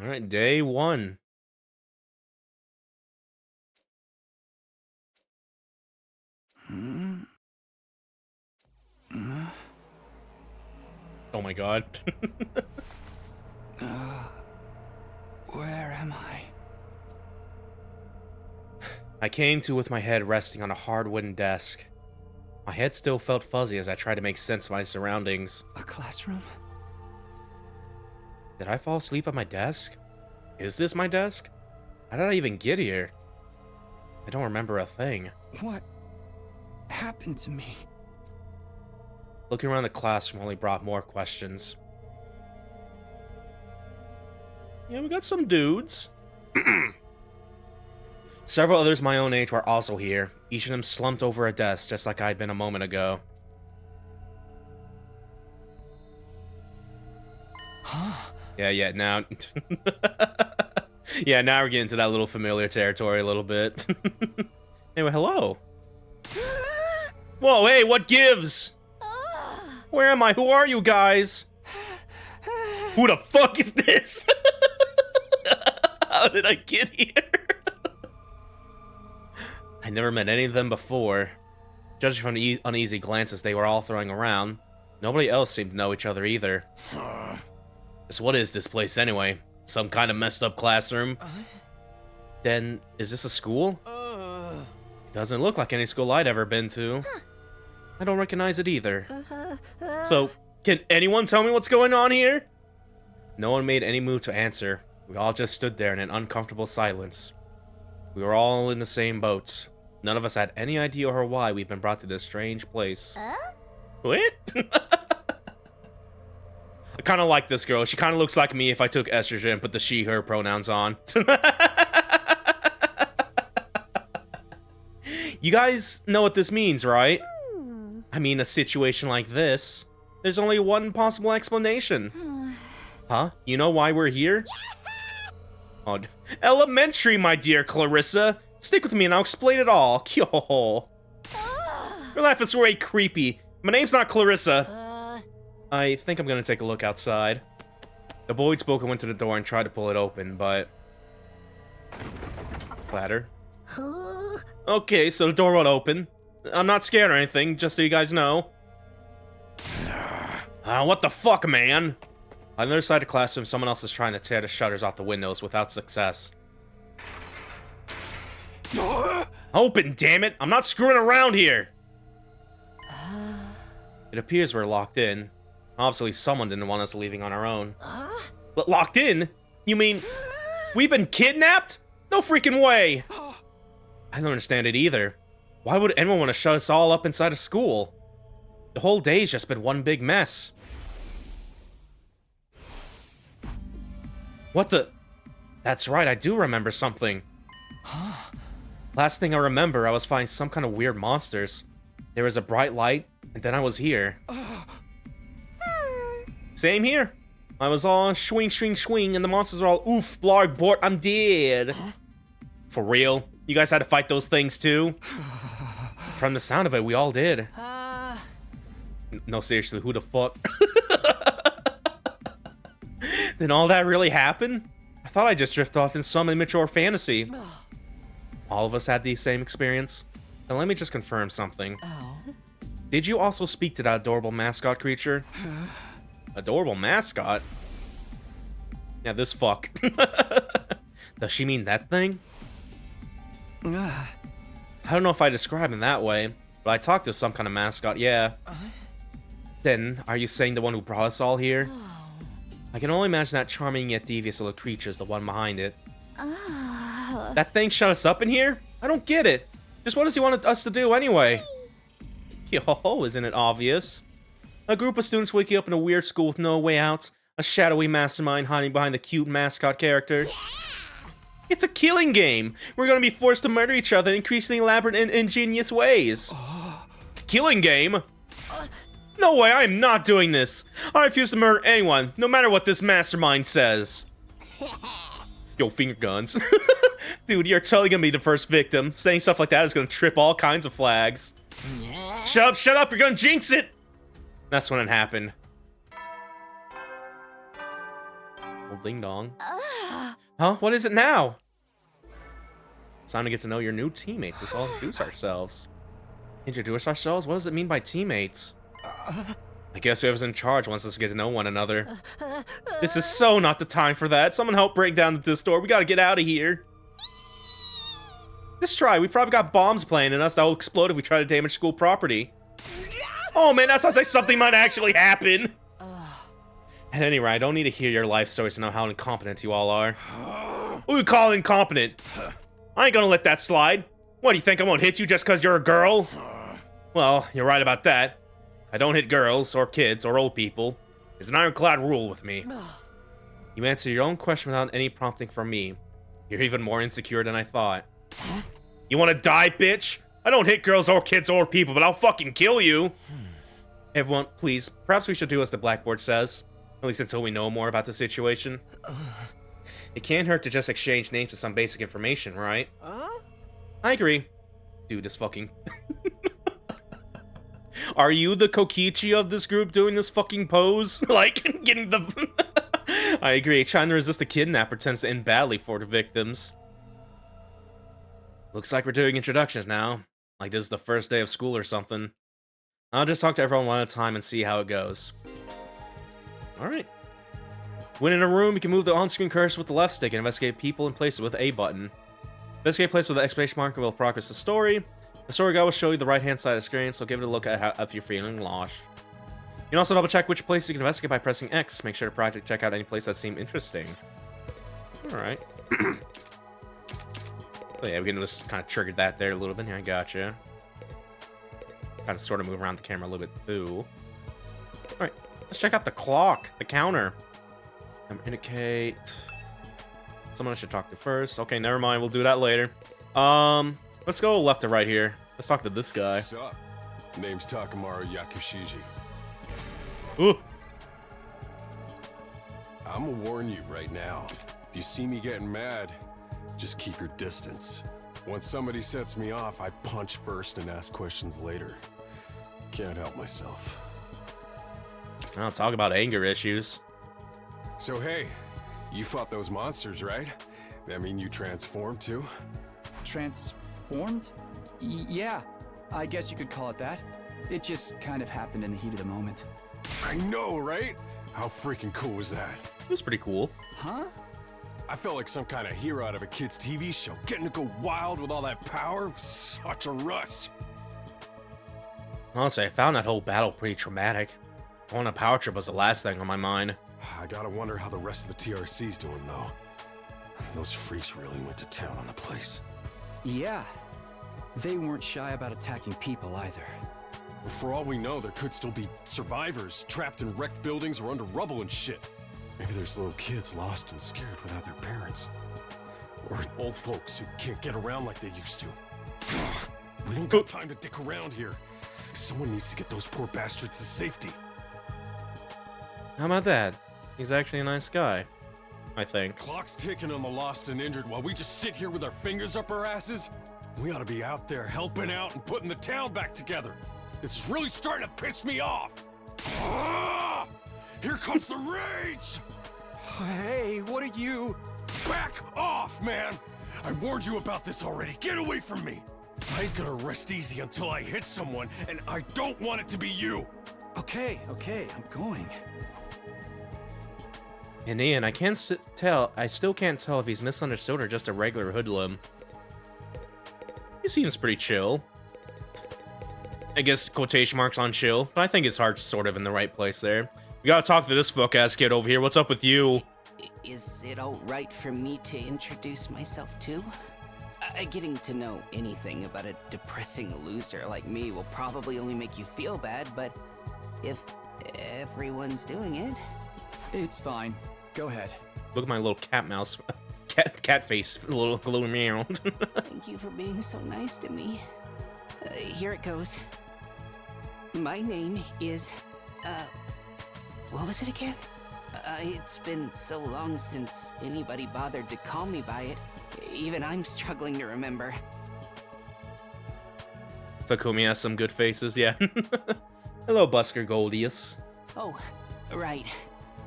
All right, day 1. Oh my god. Where am I? I came to with my head resting on a hard wooden desk. My head still felt fuzzy as I tried to make sense of my surroundings. A classroom? Did I fall asleep at my desk? Is this my desk? How did I even get here? I don't remember a thing. What happened to me? Looking around the classroom only brought more questions. Yeah, we got some dudes. Several others my own age were also here, each of them slumped over a desk just like I had been a moment ago. Huh? Yeah, now... yeah, now we're getting to that little familiar territory a little bit. Anyway, hello. Whoa, hey, what gives? Where am I? Who are you guys? Who the fuck is this? How did I get here? I never met any of them before. Judging from the uneasy glances they were all throwing around, nobody else seemed to know each other either. So what is this place anyway? Some kind of messed up classroom? Then, is this a school? It doesn't look like any school I'd ever been to. I don't recognize it either. So, can anyone tell me what's going on here? No one made any move to answer. We all just stood there in an uncomfortable silence. We were all in the same boat. None of us had any idea or why we'd been brought to this strange place. What? I kind of like this girl. She kind of looks like me if I took estrogen and put the she, her pronouns on. You guys know what this means, right? I mean, a situation like this, there's only one possible explanation. Huh? You know why we're here? Oh, elementary, my dear Clarissa. Stick with me and I'll explain it all. Yo. Your laugh is way creepy. My name's not Clarissa. I think I'm gonna take a look outside. The boy spoke and went to the door and tried to pull it open, but... Clatter. Okay, so the door won't open. I'm not scared or anything, just so you guys know. What the fuck, man? On the other side of the classroom, someone else is trying to tear the shutters off the windows without success. Open, damn it! I'm not screwing around here! It appears we're locked in. Obviously, someone didn't want us leaving on our own. But locked in? You mean we've been kidnapped? No freaking way! I don't understand it either. Why would anyone want to shut us all up inside a school? The whole day's just been one big mess. What the? That's right, I do remember something. Last thing I remember, I was fighting some kind of weird monsters. There was a bright light, and then I was here. Same here. I was all swing, swing, swing, and the monsters were all oof, blarg, bort, I'm dead. For real? You guys had to fight those things too? From the sound of it, we all did. No, seriously, who the fuck? Did all that really happen? I thought I just drifted off in some immature fantasy. All of us had the same experience. Now let me just confirm something. Did you also speak to that adorable mascot creature? Adorable mascot? Yeah, this fuck. Does she mean that thing? I don't know if I describe him that way, but I talked to some kind of mascot, yeah. Then, are you saying the one who brought us all here? I can only imagine that charming yet devious little creature is the one behind it. That thing shut us up in here? I don't get it. Just what does he want us to do anyway? Yo, isn't it obvious? A group of students waking up in a weird school with no way out. A shadowy mastermind hiding behind the cute mascot character. It's a killing game. We're gonna be forced to murder each other in increasingly elaborate and ingenious ways. Killing game? No way, I am not doing this. I refuse to murder anyone, no matter what this mastermind says. Yo, finger guns. Dude, you're totally gonna be the first victim. Saying stuff like that is gonna trip all kinds of flags. Shut up, you're gonna jinx it! That's when it happened. Well, ding dong. Huh? What is it now? It's time to get to know your new teammates. Let's all introduce ourselves. Introduce ourselves? What does it mean by teammates? I guess whoever's in charge wants us to get to know one another. This is so not the time for that. Someone help break down this door. We gotta get out of here. Let's try. We probably got bombs playing in us that will explode if we try to damage school property. Oh man, that sounds like something might actually happen. At any rate, I don't need to hear your life stories to know how incompetent you all are. What do we call incompetent? I ain't gonna let that slide. What, do you think I won't hit you just because you're a girl? Well, you're right about that. I don't hit girls, or kids, or old people. It's an ironclad rule with me. You answer your own question without any prompting from me. You're even more insecure than I thought. You wanna die, bitch? I don't hit girls or kids or people, but I'll fucking kill you. Everyone, please, perhaps we should do as the blackboard says. At least until we know more about the situation. It can't hurt to just exchange names with some basic information, right? I agree. Dude, this fucking... Are you the Kokichi of this group doing this fucking pose? Like, getting the... I agree. Trying to resist a kidnapper tends to end badly for the victims. Looks like we're doing introductions now. Like this is the first day of school or something. I'll just talk to everyone one at a time and see how it goes. Alright. When in a room, you can move the on-screen cursor with the left stick and investigate people and places with A button. Investigate places with the exclamation mark will progress the story. The story guide will show you the right-hand side of the screen, so give it a look at how, if you're feeling lost. You can also double-check which place you can investigate by pressing X. Make sure to practically check out any place that seems interesting. Alright. So yeah, we can just kind of trigger that there a little bit. Yeah, I gotcha. Kind of sort of move around the camera a little bit too. Alright, let's check out the clock, the counter. Indicate... Someone I should talk to first. Okay, never mind, we'll do that later. Let's go left to right here. Let's talk to this guy. What's up? Name's Takamaru Yakushiji. Ooh. I'm gonna warn you right now. If you see me getting mad, just keep your distance. Once somebody sets me off, I punch first and ask questions later. Can't help myself. I'll talk about anger issues. So hey, you fought those monsters, right? That mean you transformed too? Transformed? Yeah, I guess you could call it that. It just kind of happened in the heat of the moment. I know, right? How freaking cool was that? It was pretty cool. Huh? I felt like some kind of hero out of a kid's TV show. Getting to go wild with all that power was such a rush. Honestly, I found that whole battle pretty traumatic. Going on a power trip was the last thing on my mind. I gotta wonder how the rest of the TRC's doing, though. Those freaks really went to town on the place. Yeah. They weren't shy about attacking people either. For all we know, there could still be survivors trapped in wrecked buildings or under rubble and shit. Maybe there's little kids lost and scared without their parents. Or old folks who can't get around like they used to. We don't got time to dick around here. Someone needs to get those poor bastards to safety. How about that? He's actually a nice guy, I think. Clock's ticking on the lost and injured while we just sit here with our fingers up our asses. We ought to be out there helping out and putting the town back together. This is really starting to piss me off. Ah! Here comes the rage! Hey, what are you? Back off, man! I warned you about this already. Get away from me! I ain't gonna rest easy until I hit someone, and I don't want it to be you! Okay, I'm going. And Ian, I still can't tell if he's misunderstood or just a regular hoodlum. He seems pretty chill. I guess quotation marks on chill, but I think his heart's sort of in the right place there. We gotta talk to this fuck-ass kid over here. What's up with you? Is it alright for me to introduce myself too? Getting to know anything about a depressing loser like me will probably only make you feel bad, but if everyone's doing it... It's fine. Go ahead. Look at my little cat mouse. Cat face. Little meow. Thank you for being so nice to me. Here it goes. My name is... what was it again? It's been so long since anybody bothered to call me by it. Even I'm struggling to remember. Takumi has some good faces, yeah. Hello, Busker Goldius. Oh, right.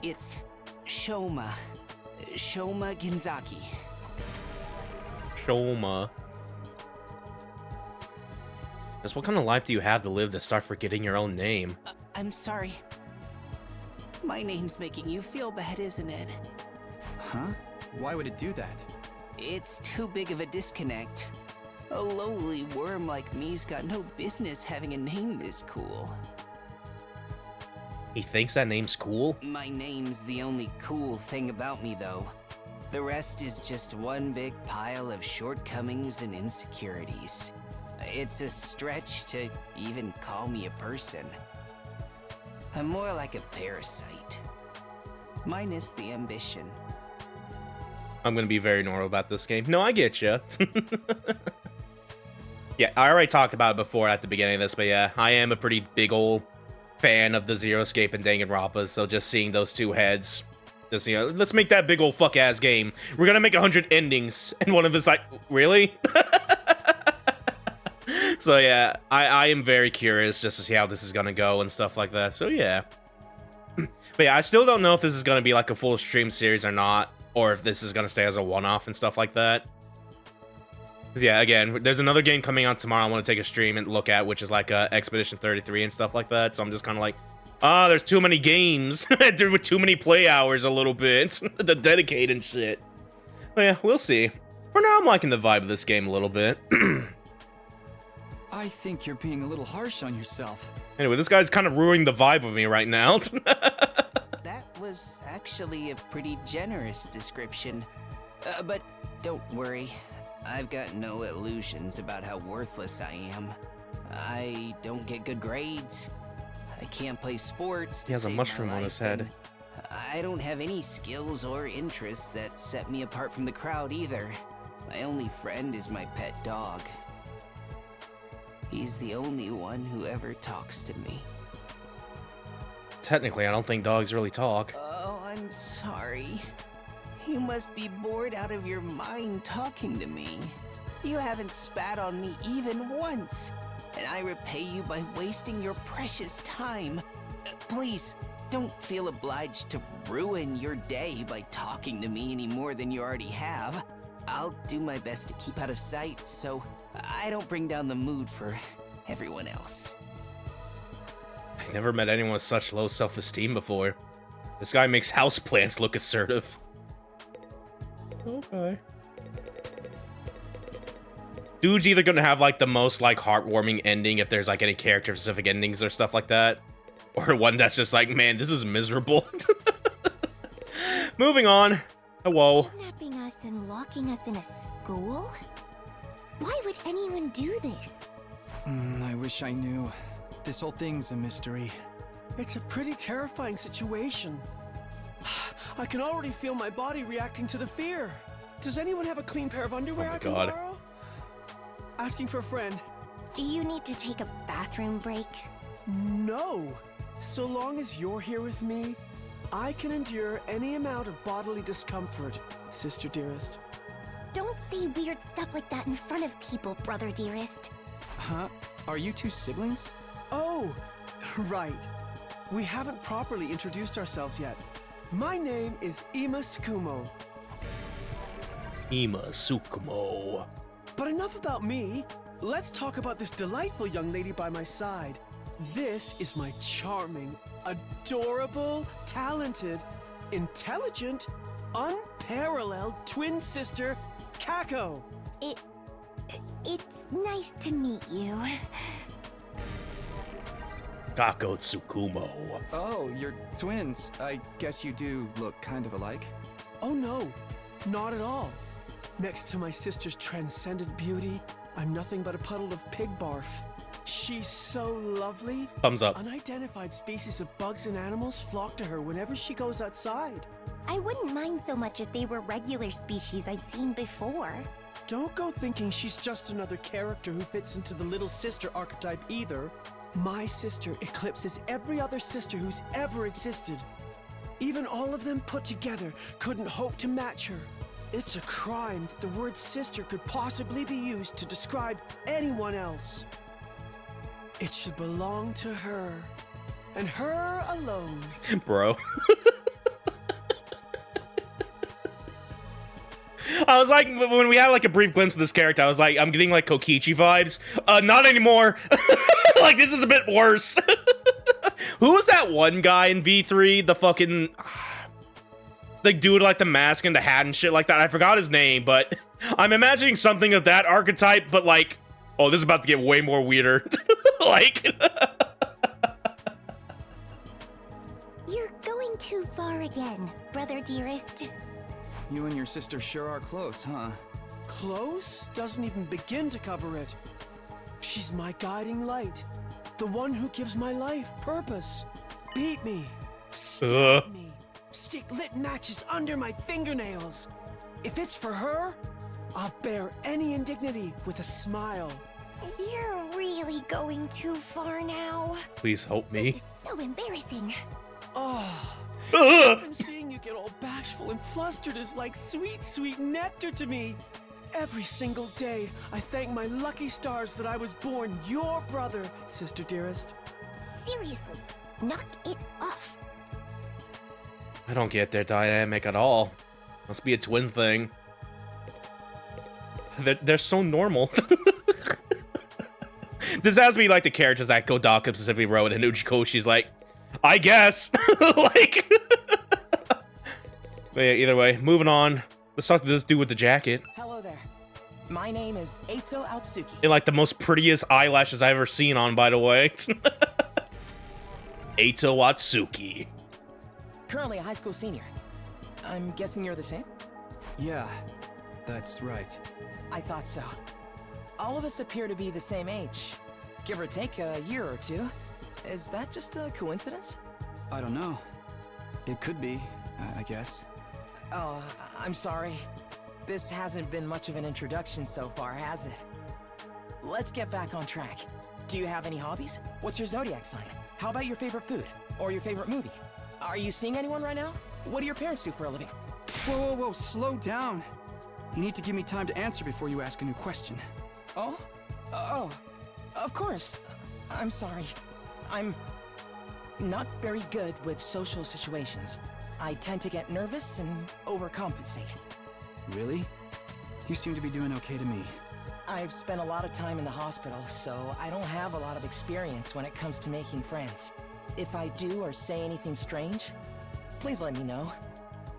It's Shoma. Shoma Ginzaki. Shoma. Just what kind of life do you have to live to start forgetting your own name? I'm sorry. My name's making you feel bad, isn't it? Huh? Why would it do that? It's too big of a disconnect. A lowly worm like me's got no business having a name this cool. He thinks that name's cool? My name's the only cool thing about me, though. The rest is just one big pile of shortcomings and insecurities. It's a stretch to even call me a person. I'm more like a parasite. Minus the ambition. I'm gonna be very normal about this game. No, I get you. Yeah, I already talked about it before at the beginning of this, but yeah, I am a pretty big old fan of the Zero Escape and Danganronpa, so just seeing those two heads, just, you know, let's make that big old fuck-ass game. We're gonna make 100 endings, and one of us like, really? So yeah, I am very curious just to see how this is gonna go and stuff like that, so yeah. But yeah, I still don't know if this is gonna be like a full stream series or not, or if this is gonna stay as a one-off and stuff like that. Yeah, again, there's another game coming out tomorrow I want to take a stream and look at, which is like Expedition 33 and stuff like that. So I'm just kind of like, there's too many games with too many play hours a little bit to dedicate and shit. But yeah, we'll see. For now, I'm liking the vibe of this game a little bit. I think you're being a little harsh on yourself. Anyway, this guy's kind of ruining the vibe of me right now. That was actually a pretty generous description. But don't worry. I've got no illusions about how worthless I am. I don't get good grades. I can't play sports. He has a mushroom on his head. I don't have any skills or interests that set me apart from the crowd either. My only friend is my pet dog. He's the only one who ever talks to me. Technically, I don't think dogs really talk. Oh, I'm sorry. You must be bored out of your mind talking to me. You haven't spat on me even once, and I repay you by wasting your precious time. Please, don't feel obliged to ruin your day by talking to me any more than you already have. I'll do my best to keep out of sight so I don't bring down the mood for everyone else. I've never met anyone with such low self-esteem before. This guy makes houseplants look assertive. Okay. Dude's either gonna have like the most like heartwarming ending if there's like any character specific endings or stuff like that, or one that's just like, man, this is miserable. Moving on. Whoa. Kidnapping us and locking us in a school? Why would anyone do this? I wish I knew. This whole thing's a mystery. It's a pretty terrifying situation. I can already feel my body reacting to the fear. Does anyone have a clean pair of underwear I can borrow? Asking for a friend. Do you need to take a bathroom break? No. So long as you're here with me, I can endure any amount of bodily discomfort, sister dearest. Don't say weird stuff like that in front of people, brother dearest. Huh? Are you two siblings? Oh, right. We haven't properly introduced ourselves yet. My name is Ima Tsukumo. Ima Tsukumo. But enough about me. Let's talk about this delightful young lady by my side. This is my charming, adorable, talented, intelligent, unparalleled twin sister, Kako. It's nice to meet you. Kako Tsukumo. Oh, you're twins. I guess you do look kind of alike. Oh no, not at all. Next to my sister's transcendent beauty, I'm nothing but a puddle of pig barf. She's so lovely. Thumbs up. Unidentified species of bugs and animals flock to her whenever she goes outside. I wouldn't mind so much if they were regular species I'd seen before. Don't go thinking she's just another character who fits into the little sister archetype either. My sister eclipses every other sister who's ever existed. Even all of them put together couldn't hope to match her. It's a crime that the word sister could possibly be used to describe anyone else. It should belong to her, and her alone. Bro. I was like, when we had like a brief glimpse of this character, I was like, I'm getting like Kokichi vibes. Not anymore. Like, this is a bit worse. Who was that one guy in V3? The fucking... like, dude, like, the mask and the hat and shit like that. I forgot his name, but I'm imagining something of that archetype, but like, oh, this is about to get way more weirder. Like, You're going too far again, brother dearest. You and your sister sure are close, huh? Close doesn't even begin to cover it. She's my guiding light. The one who gives my life purpose. Beat me. Stab me. Stick lit matches under my fingernails. If it's for her, I'll bear any indignity with a smile. You're really going too far now. please help me. This is so embarrassing. Oh, Ugh. and seeing you get all bashful and flustered is like sweet, sweet nectar to me. Every single day, I thank my lucky stars that I was born your brother, sister dearest. Seriously, knock it off. I don't get their dynamic at all. Must be a twin thing. They're so normal. This has to be like the characters that Kodaka specifically wrote, and Uchikoshi's like, I guess. Like, but yeah, either way, moving on. Let's talk to this dude with the jacket. Hello there. My name is Eito Aotsuki. And like the most prettiest eyelashes I've ever seen on, by the way. Eito Atsuki. Currently a high school senior. I'm guessing you're the same? Yeah, that's right. I thought so. All of us appear to be the same age. Give or take a year or two. Is that just a coincidence? I don't know. It could be, I guess. Oh, I'm sorry. This hasn't been much of an introduction so far, has it? Let's get back on track. Do you have any hobbies? What's your zodiac sign? How about your favorite food? Or your favorite movie? Are you seeing anyone right now? What do your parents do for a living? Whoa, whoa, whoa, slow down. You need to give me time to answer before you ask a new question. Oh? Oh, of course. I'm sorry. I'm not very good with social situations. I tend to get nervous and overcompensate. Really? You seem to be doing okay to me. I've spent a lot of time in the hospital, so I don't have a lot of experience when it comes to making friends. If I do or say anything strange, please let me know.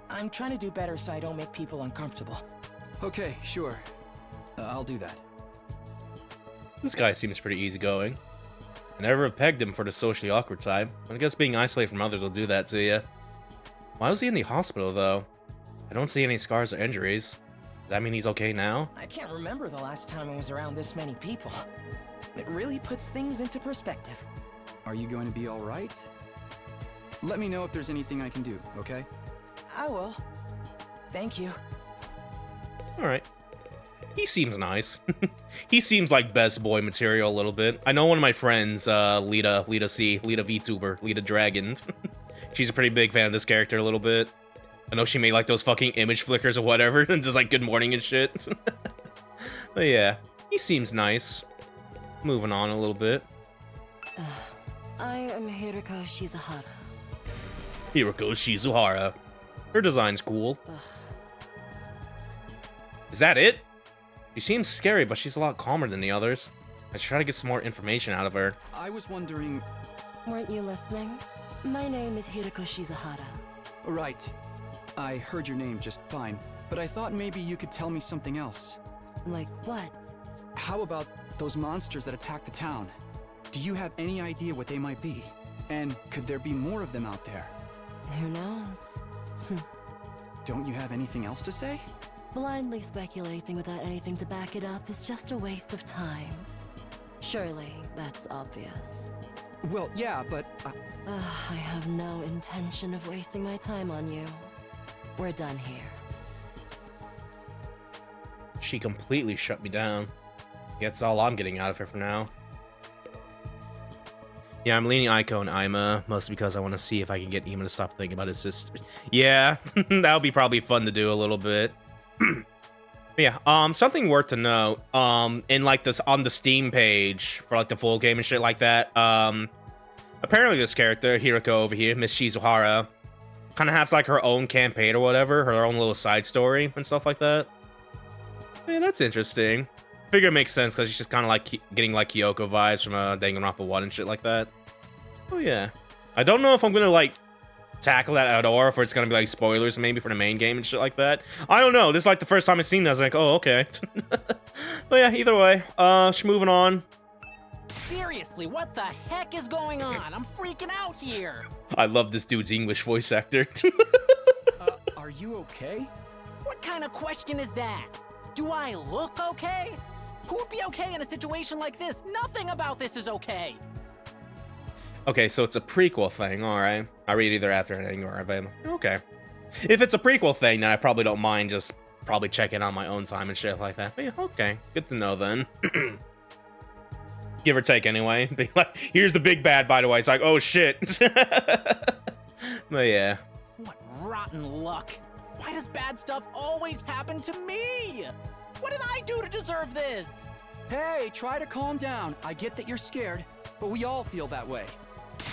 I'm trying to do better so I don't make people uncomfortable. Okay, sure. I'll do that. This guy seems pretty easygoing. I never have pegged him for the socially awkward type. I guess being isolated from others will do that to you. Why was he in the hospital, though? I don't see any scars or injuries. Does that mean he's okay now? I can't remember the last time I was around this many people. It really puts things into perspective. Are you going to be all right? Let me know if there's anything I can do, okay? I will. Thank you. Alright. He seems nice. He seems like best boy material a little bit. I know one of my friends, Lita VTuber, Lita Dragon. She's a pretty big fan of this character a little bit. I know she made like those fucking image flickers or whatever, and just like good morning and shit. But yeah, he seems nice. Moving on a little bit. I am Hiroko Shizuhara. Hiroko Shizuhara. Her design's cool. Is that it? She seems scary, but she's a lot calmer than the others. I should try to get some more information out of her. I was wondering... Weren't you listening? My name is Hiroko Shizuhara. Right. I heard your name just fine, but I thought maybe you could tell me something else. Like what? How about those monsters that attacked the town? Do you have any idea what they might be? And could there be more of them out there? Who knows? Don't you have anything else to say? Blindly speculating without anything to back it up is just a waste of time. Surely, that's obvious. Well, yeah, but... I have no intention of wasting my time on you. We're done here. She completely shut me down. That's all I'm getting out of her for now. Yeah, I'm leaning Aiko and Ima, mostly because I want to see if I can get Ima to stop thinking about his sister. Yeah, that would be probably fun to do a little bit. Yeah, something worth to note, in like this, on the Steam page for like the full game and shit like that, apparently this character, Hiroko over here, Miss Shizuhara, kind of has like her own campaign or whatever, her own little side story and stuff like that. Yeah, that's interesting. Figure it makes sense because she's just kind of like getting like Kyoko vibes from Danganronpa 1 and shit like that. Oh yeah. I don't know if I'm gonna like tackle that at all, or if it's gonna be like spoilers maybe for the main game and shit like that. I don't know. This is like the first time I've seen that. I was like, oh, okay. But yeah, either way, moving on. Seriously, what the heck is going on? I'm freaking out here. I love this dude's English voice actor. Are you okay? What kind of question is that? Do I look okay? Who would be okay in a situation like this? Nothing about this is okay. Okay, so it's a prequel thing, alright. I read either after ending or available. Okay. If it's a prequel thing, then I probably don't mind just probably checking on my own time and shit like that. But yeah, okay. Good to know then. Give or take anyway. Be like, here's the big bad, by the way. It's like, oh shit. But yeah. What rotten luck. Why does bad stuff always happen to me? What did I do to deserve this? Hey, try to calm down. I get that you're scared, but we all feel that way.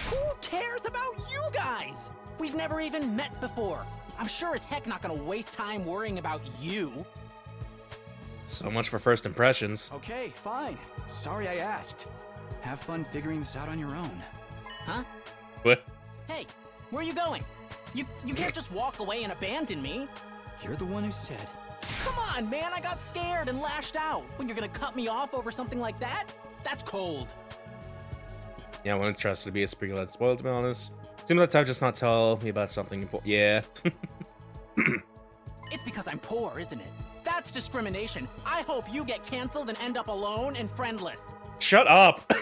Who cares about you guys? We've never even met before. I'm sure as heck not gonna waste time worrying about you. So much for first impressions. Okay, fine. Sorry I asked. Have fun figuring this out on your own. Huh? What? Hey, where are you going? You can't just walk away and abandon me. You're the one who said. Come on, man, I got scared and lashed out. When you're gonna cut me off over something like that? That's cold. Yeah, I wasn't trusted to be a speaker that's spoiled, to be honest. Seems like type just not tell me about something important. Yeah. It's because I'm poor, isn't it? That's discrimination. I hope you get canceled and end up alone and friendless. Shut up.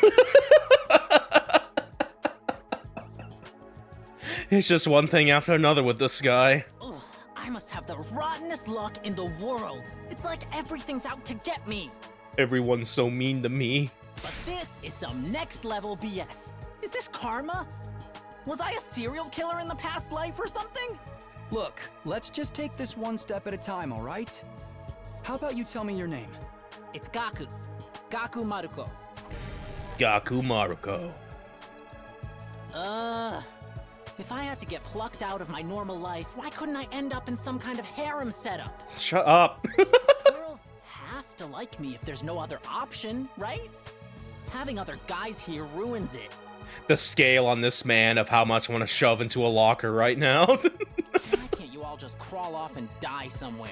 It's just one thing after another with this guy. Ugh, I must have the rottenest luck in the world. It's like everything's out to get me. Everyone's so mean to me. But this is some next level BS. Is this karma? Was I a serial killer in the past life or something? Look, let's just take this one step at a time, all right? How about you tell me your name? It's Gaku. Gaku Maruko. Gaku Maruko. If I had to get plucked out of my normal life, why couldn't I end up in some kind of harem setup? Shut up. Girls have to like me if there's no other option, right? Having other guys here ruins it. The scale on this man of how much I want to shove into a locker right now. Why can't you all just crawl off and die somewhere?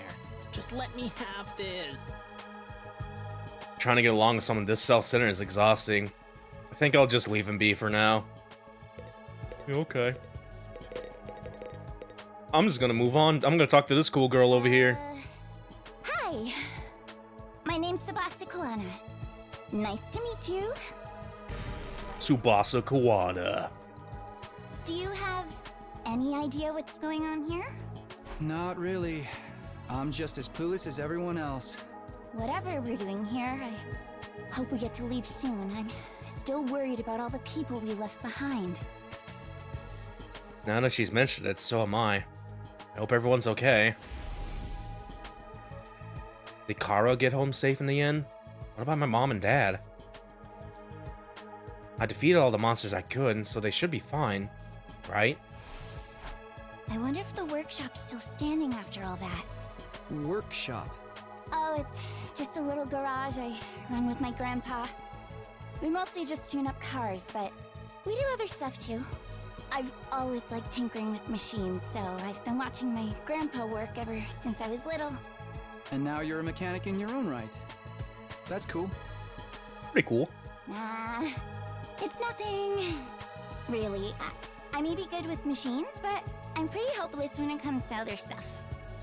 Just let me have this. Trying to get along with someone this self-centered is exhausting. I think I'll just leave him be for now. Okay. I'm just gonna move on. I'm gonna talk to this cool girl over here. Hi. My name's Tsubasa Kawana. Nice to meet you. Tsubasa Kawana. Do you have any idea what's going on here? Not really. I'm just as clueless as everyone else. Whatever we're doing here, I hope we get to leave soon. I'm still worried about all the people we left behind. Now that she's mentioned it, so am I. I hope everyone's okay. Did Kara get home safe in the end? What about my mom and dad? I defeated all the monsters I could, so they should be fine, right? I wonder if the workshop's still standing after all that. Workshop. Oh, it's just a little garage I run with my grandpa. We mostly just tune up cars, but we do other stuff too. I've always liked tinkering with machines, so I've been watching my grandpa work ever since I was little. And now you're a mechanic in your own right. That's cool. Pretty cool. Nah, it's nothing. Really, I may be good with machines, but I'm pretty hopeless when it comes to other stuff.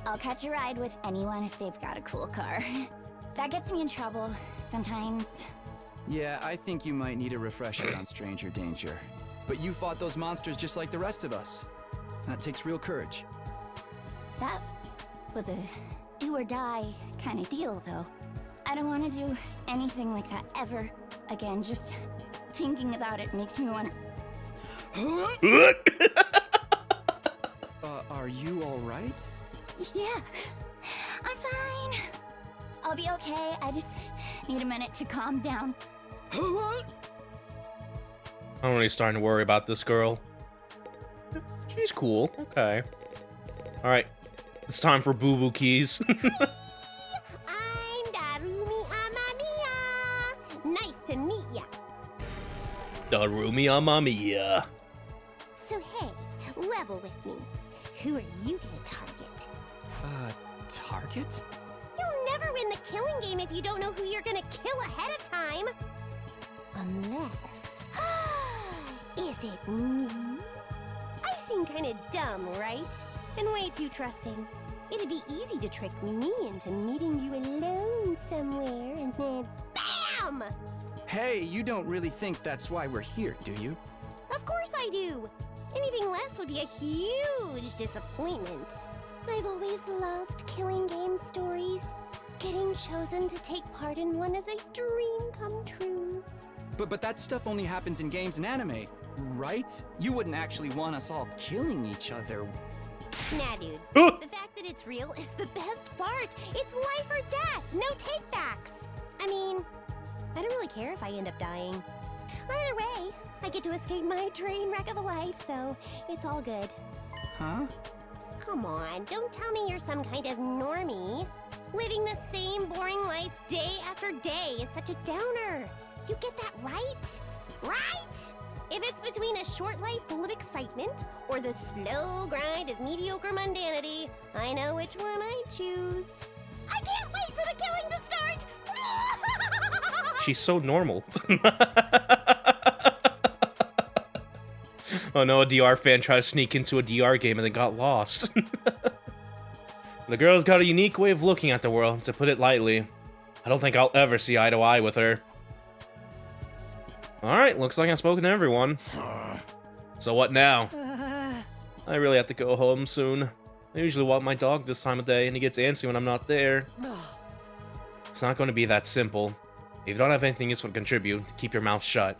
I'll catch a ride with anyone if they've got a cool car. That gets me in trouble sometimes. Yeah, I think you might need a refresher on stranger danger. But you fought those monsters just like the rest of us. That takes real courage. That was a do-or-die kind of deal, though. I don't want to do anything like that ever again. Just thinking about it makes me want to... Are you all right? Yeah, I'm fine. I'll be okay. I just need a minute to calm down. I'm already starting to worry about this girl. She's cool. Okay. Alright. It's time for Boo Boo Keys. I'm Darumi Amamiya. Nice to meet ya. Darumi Amamiya. So hey, level with me. Who are you gonna target? Target? You'll never win the killing game if you don't know who you're gonna kill ahead of time. Unless... Is it me? I seem kinda dumb, right? And way too trusting. It'd be easy to trick me into meeting you alone somewhere and then BAM! Hey, you don't really think that's why we're here, do you? Of course I do. Anything less would be a huge disappointment. I've always loved killing game stories. Getting chosen to take part in one is a dream come true. But that stuff only happens in games and anime, right? You wouldn't actually want us all killing each other. Nah, dude. The fact that it's real is the best part. It's life or death, no takebacks. I mean, I don't really care if I end up dying. Either way, I get to escape my train wreck of a life, so it's all good. Huh? Come on, don't tell me you're some kind of normie. Living the same boring life day after day is such a downer. You get that right? Right? If it's between a short life full of excitement or the slow grind of mediocre mundanity, I know which one I choose. I can't wait for the killing to start! She's so normal. Oh no, a DR fan tried to sneak into a DR game and then got lost. The girl's got a unique way of looking at the world, to put it lightly. I don't think I'll ever see eye to eye with her. Alright, looks like I've spoken to everyone. So what now? I really have to go home soon. I usually walk my dog this time of day, and he gets antsy when I'm not there. It's not going to be that simple. If you don't have anything useful to contribute, keep your mouth shut.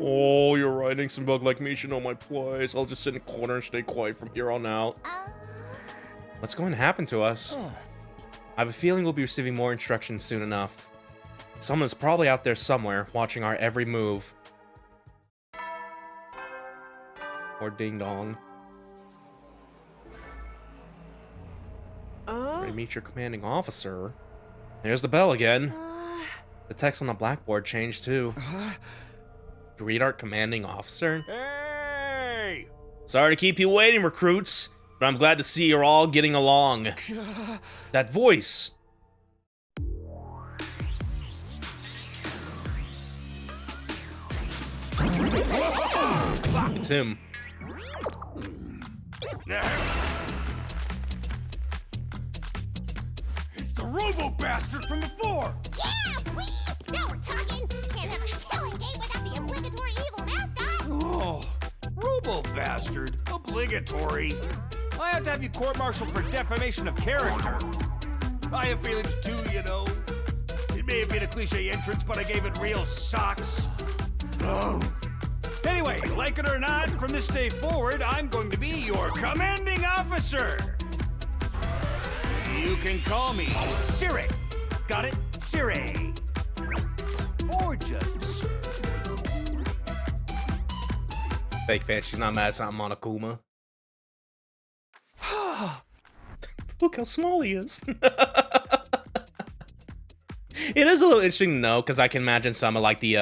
Oh, you're writing some bug like me should know my place. I'll just sit in a corner and stay quiet from here on out. What's going to happen to us? I have a feeling we'll be receiving more instructions soon enough. Someone's probably out there somewhere, watching our every move. Or ding dong. Ready to meet your commanding officer. There's the bell again. The text on the blackboard changed too. Read our commanding officer? Hey! Sorry to keep you waiting, recruits, but I'm glad to see you're all getting along. That voice. It's him. It's the robo-bastard from before! Yeah, wee! Now we're talking! Can't have a killing game without the obligatory evil mascot! Oh, robo-bastard? Obligatory? I have to have you court-martialed for defamation of character. I have feelings too, you know. It may have been a cliche entrance, but I gave it real socks. Oh. Anyway, like it or not, from this day forward, I'm going to be your commanding officer. You can call me Siri. Got it? Siri. Or just Sir. Fake fan, she's not mad at something Monokuma. Look how small he is. It is a little interesting to know, because I can imagine some of like the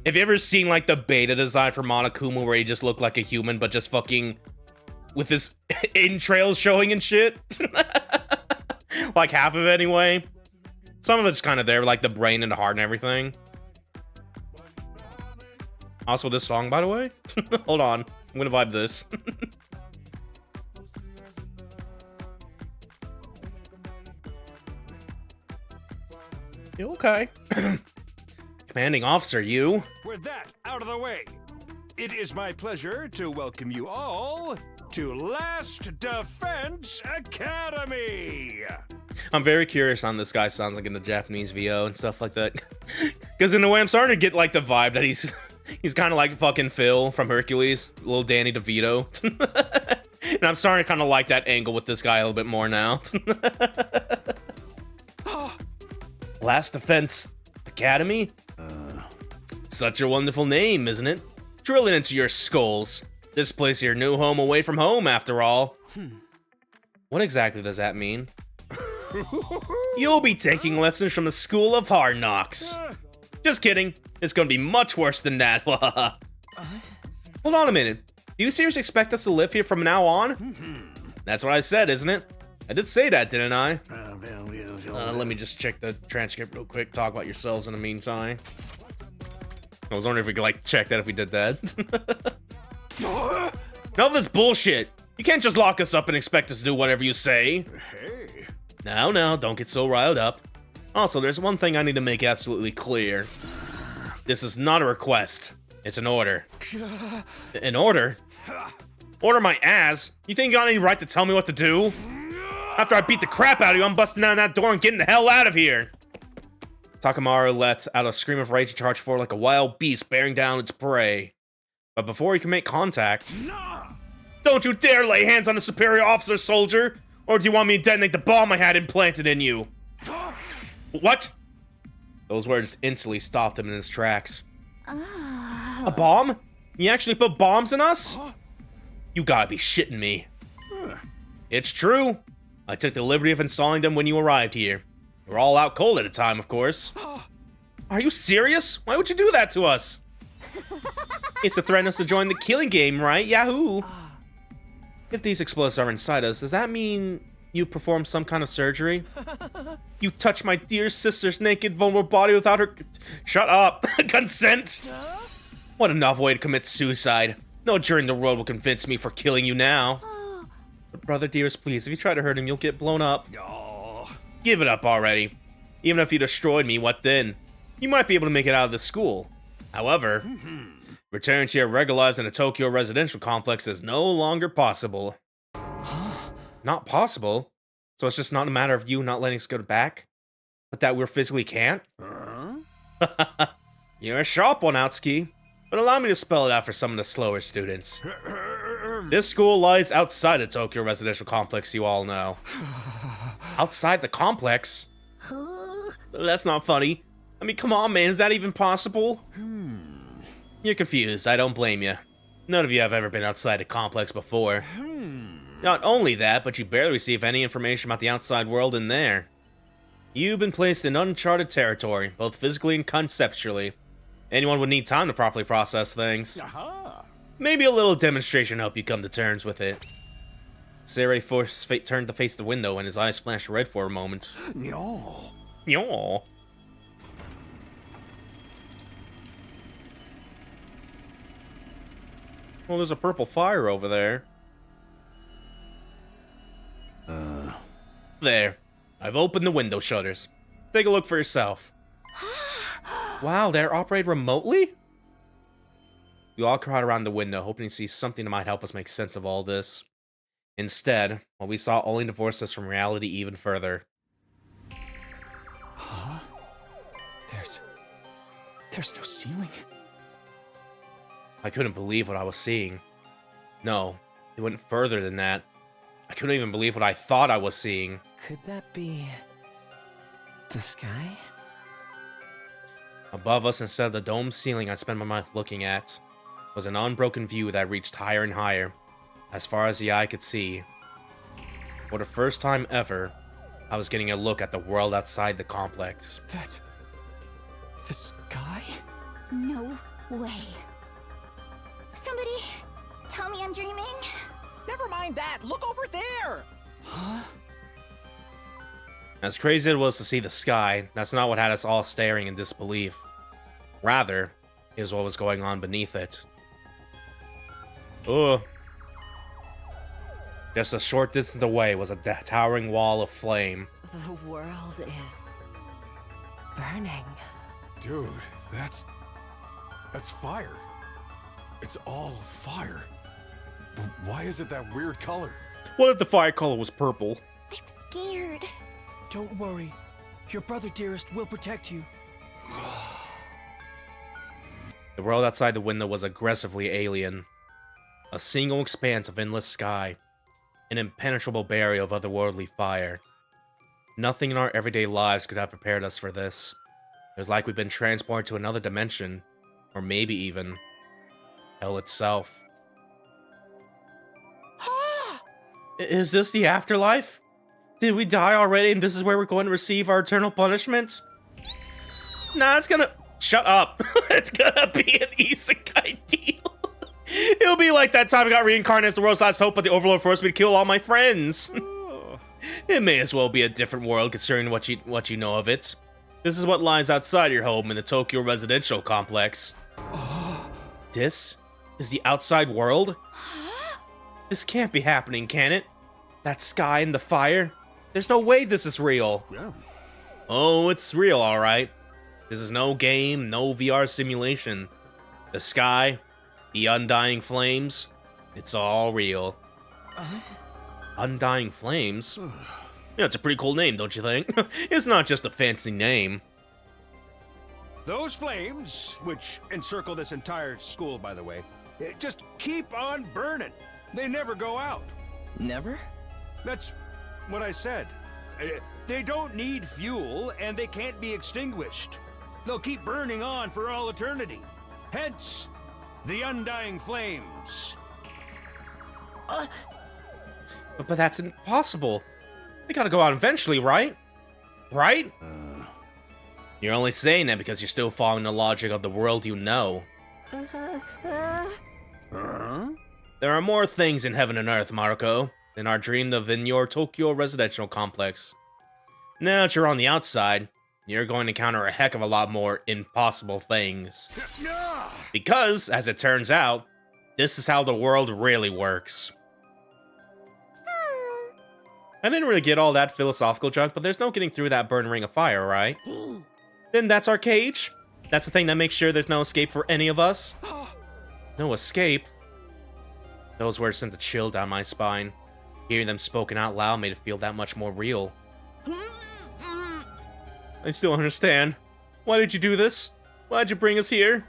have you ever seen like the beta design for Monokuma where he just looked like a human but just fucking with his entrails showing and shit? Like half of it anyway. Some of it's kind of there, like the brain and the heart and everything. Also this song, by the way. Hold on, I'm gonna vibe this. You okay? Commanding officer, you? With that out of the way, it is my pleasure to welcome you all to Last Defense Academy. I'm very curious on this guy sounds like in the Japanese VO and stuff like that. Because in a way, I'm starting to get like the vibe that he's kind of like fucking Phil from Hercules, little Danny DeVito. And I'm starting to kind of like that angle with this guy a little bit more now. Last Defense Academy? Such a wonderful name, isn't it? Drill it into your skulls. This place your new home away from home, after all. What exactly does that mean? You'll be taking lessons from the School of Hard Knocks. Just kidding. It's gonna be much worse than that. Hold on a minute. Do you seriously expect us to live here from now on? That's what I said, isn't it? I did say that, didn't I? Let me just check the transcript real quick. Talk about yourselves in the meantime. I was wondering if we could, like, check that if we did that. Enough of this bullshit. You can't just lock us up and expect us to do whatever you say. Hey. Now, don't get so riled up. Also, there's one thing I need to make absolutely clear. This is not a request. It's an order. An order? Order my ass? You think you got any right to tell me what to do? After I beat the crap out of you, I'm busting down that door and getting the hell out of here. Takamaru lets out a scream of rage and charge forward like a wild beast bearing down its prey. But before he can make contact... Don't you dare lay hands on a superior officer, soldier! Or do you want me to detonate the bomb I had implanted in you? What? Those words instantly stopped him in his tracks. A bomb? You actually put bombs in us? You gotta be shitting me. It's true. I took the liberty of installing them when you arrived here. We were all out cold at the time, of course. Are you serious? Why would you do that to us? It's to threaten us to join the killing game, right? Yahoo! If these explosives are inside us, does that mean you performed some kind of surgery? You touched my dear sister's naked, vulnerable body without her... Shut up! Consent! What a novel way to commit suicide. No jury in the world will convince me for killing you now. But brother dearest, please, if you try to hurt him, you'll get blown up. Give it up already. Even if you destroyed me, what then? You might be able to make it out of the school. However, returning to your regular lives in a Tokyo residential complex is no longer possible. Not possible? So it's just not a matter of you not letting us go back? But that we physically can't? You're a sharp one, Atsuki. But allow me to spell it out for some of the slower students. This school lies outside the Tokyo residential complex, you all know. Outside the complex? That's not funny. I mean, come on, man, is that even possible? You're confused, I don't blame you. None of you have ever been outside a complex before. Not only that, but you barely receive any information about the outside world in there. You've been placed in uncharted territory, both physically and conceptually. Anyone would need time to properly process things. Maybe a little demonstration help you come to terms with it. Sere turned to face the window and his eyes flashed red for a moment. No. Yo. Well, there's a purple fire over there. There. I've opened the window shutters. Take a look for yourself. Wow, they're operated remotely? We all crowd around the window, hoping to see something that might help us make sense of all this. Instead, what we saw only divorced us from reality even further. Huh? There's no ceiling. I couldn't believe what I was seeing. No, it went further than that. I couldn't even believe what I thought I was seeing. Could that be... the sky? Above us, instead of the dome ceiling I spent my month looking at, was an unbroken view that reached higher and higher, as far as the eye could see. For the first time ever, I was getting a look at the world outside the complex. That's... the sky? No way. Somebody, tell me I'm dreaming. Never mind that. Look over there. Huh? As crazy as it was to see the sky, that's not what had us all staring in disbelief. Rather, it was what was going on beneath it. Ugh. Just a short distance away was a towering wall of flame. The world is... burning. Dude, that's fire. It's all fire. Why is it that weird color? What if the fire color was purple? I'm scared. Don't worry. Your brother dearest will protect you. The world outside the window was aggressively alien. A single expanse of endless sky. An impenetrable barrier of otherworldly fire. Nothing in our everyday lives could have prepared us for this. It was like we'd been transported to another dimension. Or maybe even... hell itself. Is this the afterlife? Did we die already and this is where we're going to receive our eternal punishment? Nah, it's gonna... Shut up. It's gonna be an isekai deal. It'll be like that time I got reincarnated as the world's last hope, but the Overlord forced me to kill all my friends. It may as well be a different world considering what you know of it. This is what lies outside your home in the Tokyo residential complex. This is the outside world? This can't be happening, can it? That sky and the fire? There's no way this is real. Yeah. Oh, it's real, alright. This is no game, no VR simulation. The sky, the undying flames, it's all real. Undying Flames? Yeah, it's a pretty cool name, don't you think? It's not just a fancy name. Those flames, which encircle this entire school, by the way, just keep on burning. They never go out. Never? That's what I said. They don't need fuel, and they can't be extinguished. They'll keep burning on for all eternity. Hence, the undying flames. But that's impossible. They gotta go out eventually, right? Right? You're only saying that because you're still following the logic of the world you know. There are more things in heaven and earth, Marco, than are dreamed of in your Tokyo residential complex. Now that you're on the outside, you're going to encounter a heck of a lot more impossible things. Because, as it turns out, this is how the world really works. I didn't really get all that philosophical junk, but there's no getting through that burning ring of fire, right? Then that's our cage? That's the thing that makes sure there's no escape for any of us? No escape? Those words sent a chill down my spine. Hearing them spoken out loud made it feel that much more real. I still understand. Why did you do this? Why'd you bring us here?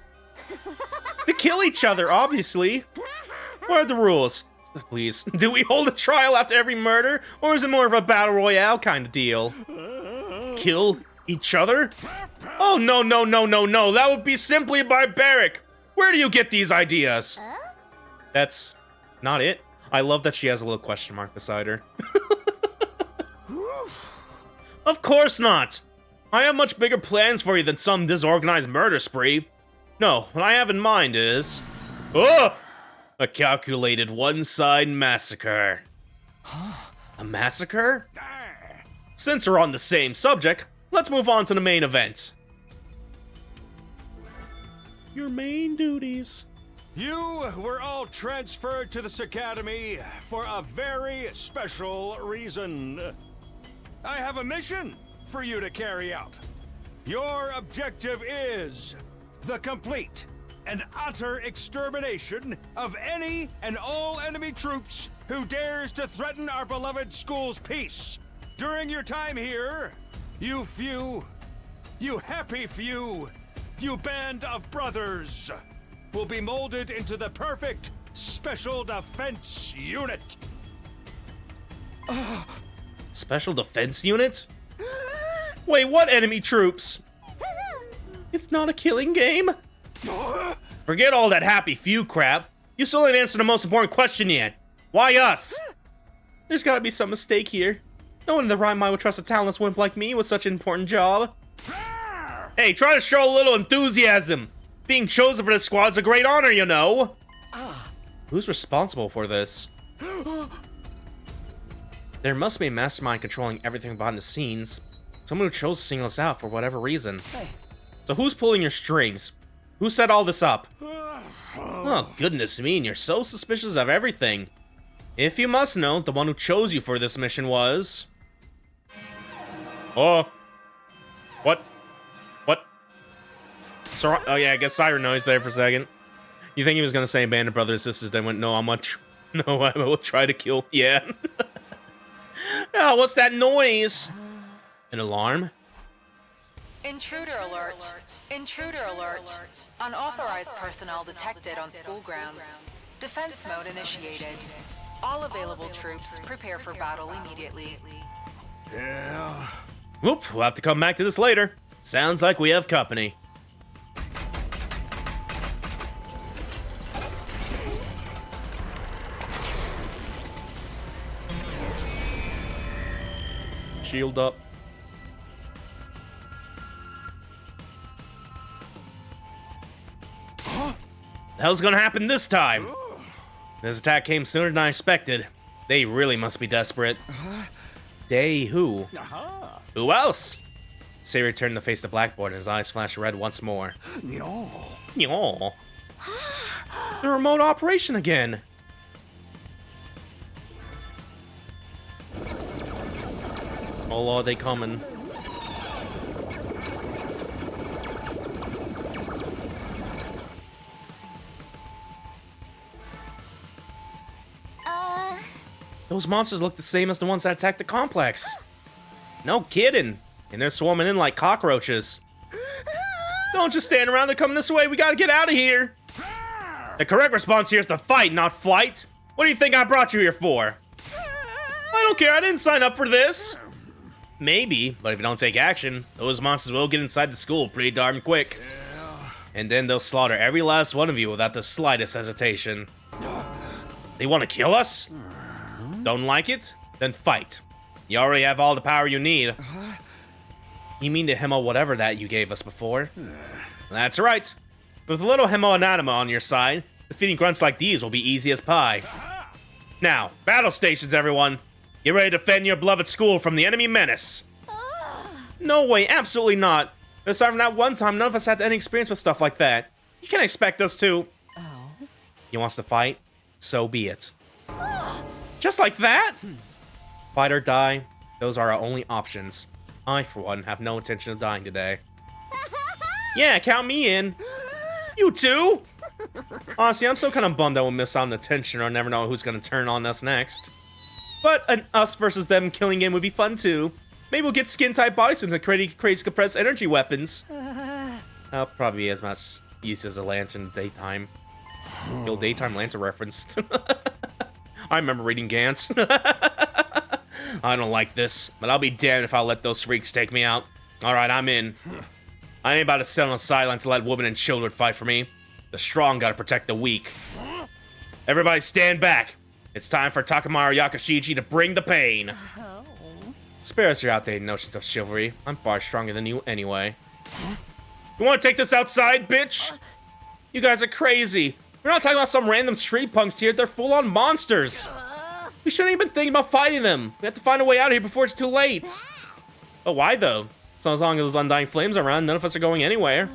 To kill each other, obviously. What are the rules? Please, do we hold a trial after every murder? Or is it more of a battle royale kind of deal? Kill each other? Oh, no, no, no, no, no. That would be simply barbaric. Where do you get these ideas? That's not it. I love that she has a little question mark beside her. Of course not. I have much bigger plans for you than some disorganized murder spree. No, what I have in mind is... a calculated one-side massacre. A massacre? Since we're on the same subject, let's move on to the main event. Your main duties. You were all transferred to this academy for a very special reason. I have a mission for you to carry out. Your objective is the complete and utter extermination of any and all enemy troops who dares to threaten our beloved school's peace. During your time here, you happy few, you band of brothers, will be molded into the perfect Special Defense Unit. Special Defense Unit? Wait, what enemy troops? It's not a killing game? Forget all that happy few crap. You still didn't answer the most important question yet. Why us? There's gotta be some mistake here. No one in the right mind would trust a talentless wimp like me with such an important job. Hey, try to show a little enthusiasm. Being chosen for this squad's a great honor, you know. Who's responsible for this? There must be a mastermind controlling everything behind the scenes. Someone who chose to single us out for whatever reason. So who's pulling your strings? Who set all this up? Oh, goodness me, and you're so suspicious of everything. If you must know, the one who chose you for this mission was... Oh. What? So, oh yeah, I guess Siren noise there for a second. You think he was gonna say band of brothers and sisters, then went, no, no, I will try to kill, yeah. Oh, what's that noise? An alarm? Intruder alert. Intruder alert. Unauthorized personnel detected on school grounds. Defense mode initiated. All available troops prepare for battle immediately. Yeah. Whoop, we'll have to come back to this later. Sounds like we have company. Shield up. hell's gonna happen this time? This attack came sooner than I expected. They really must be desperate. They who? Who else? Siri turned to face the blackboard and his eyes flashed red once more. No. Yo. The remote operation again. Oh lord, they coming. Those monsters look the same as the ones that attacked the complex. No kidding. And they're swarming in like cockroaches. Don't just stand around, they're coming this way. We gotta get out of here. The correct response here is to fight, not flight. What do you think I brought you here for? I don't care, I didn't sign up for this. Maybe, but if you don't take action, those monsters will get inside the school pretty darn quick. And then they'll slaughter every last one of you without the slightest hesitation. They want to kill us? Don't like it? Then fight. You already have all the power you need. You mean the hemo whatever that you gave us before? That's right. With a little hemo anatomy on your side, defeating grunts like these will be easy as pie. Now, battle stations, everyone. Get ready to defend your beloved school from the enemy menace. No way, absolutely not. Aside from that one time, none of us had any experience with stuff like that. You can't expect us to. You want us to fight? So be it. Just like that? Fight or die, those are our only options. I, for one, have no intention of dying today. Yeah, count me in. You too? Honestly, I'm still kind of bummed that we'll miss out on the tension or never know who's gonna turn on us next. But an us versus them killing game would be fun too. Maybe we'll get skin-tight bodysuits and crazy compressed energy weapons. That'll probably be as much use as a lantern in the daytime. The old daytime lantern reference. I remember reading Gantz. I don't like this, but I'll be damned if I'll let those freaks take me out. Alright, I'm in. I ain't about to sit on the sidelines to let women and children fight for me. The strong gotta protect the weak. Everybody stand back. It's time for Takamaru Yakashichi to bring the pain. Spare us your outdated notions of chivalry. I'm far stronger than you anyway. You wanna take this outside, bitch? You guys are crazy. We're not talking about some random street punks here. They're full-on monsters. We shouldn't even think about fighting them. We have to find a way out of here before it's too late. But why, though? So as long as those undying flames are around, none of us are going anywhere.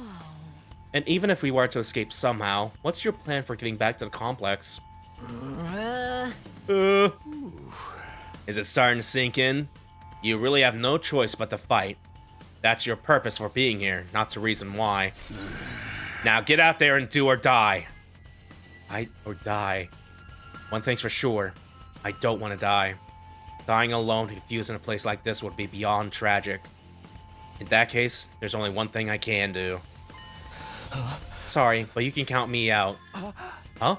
And even if we were to escape somehow, what's your plan for getting back to the complex? Is it starting to sink in? You really have no choice but to fight. That's your purpose for being here, not the reason why. Now get out there and do or die. Fight or die. One thing's for sure. I don't want to die. Dying alone and confused in a place like this would be beyond tragic. In that case, there's only one thing I can do. Sorry, but you can count me out. Huh?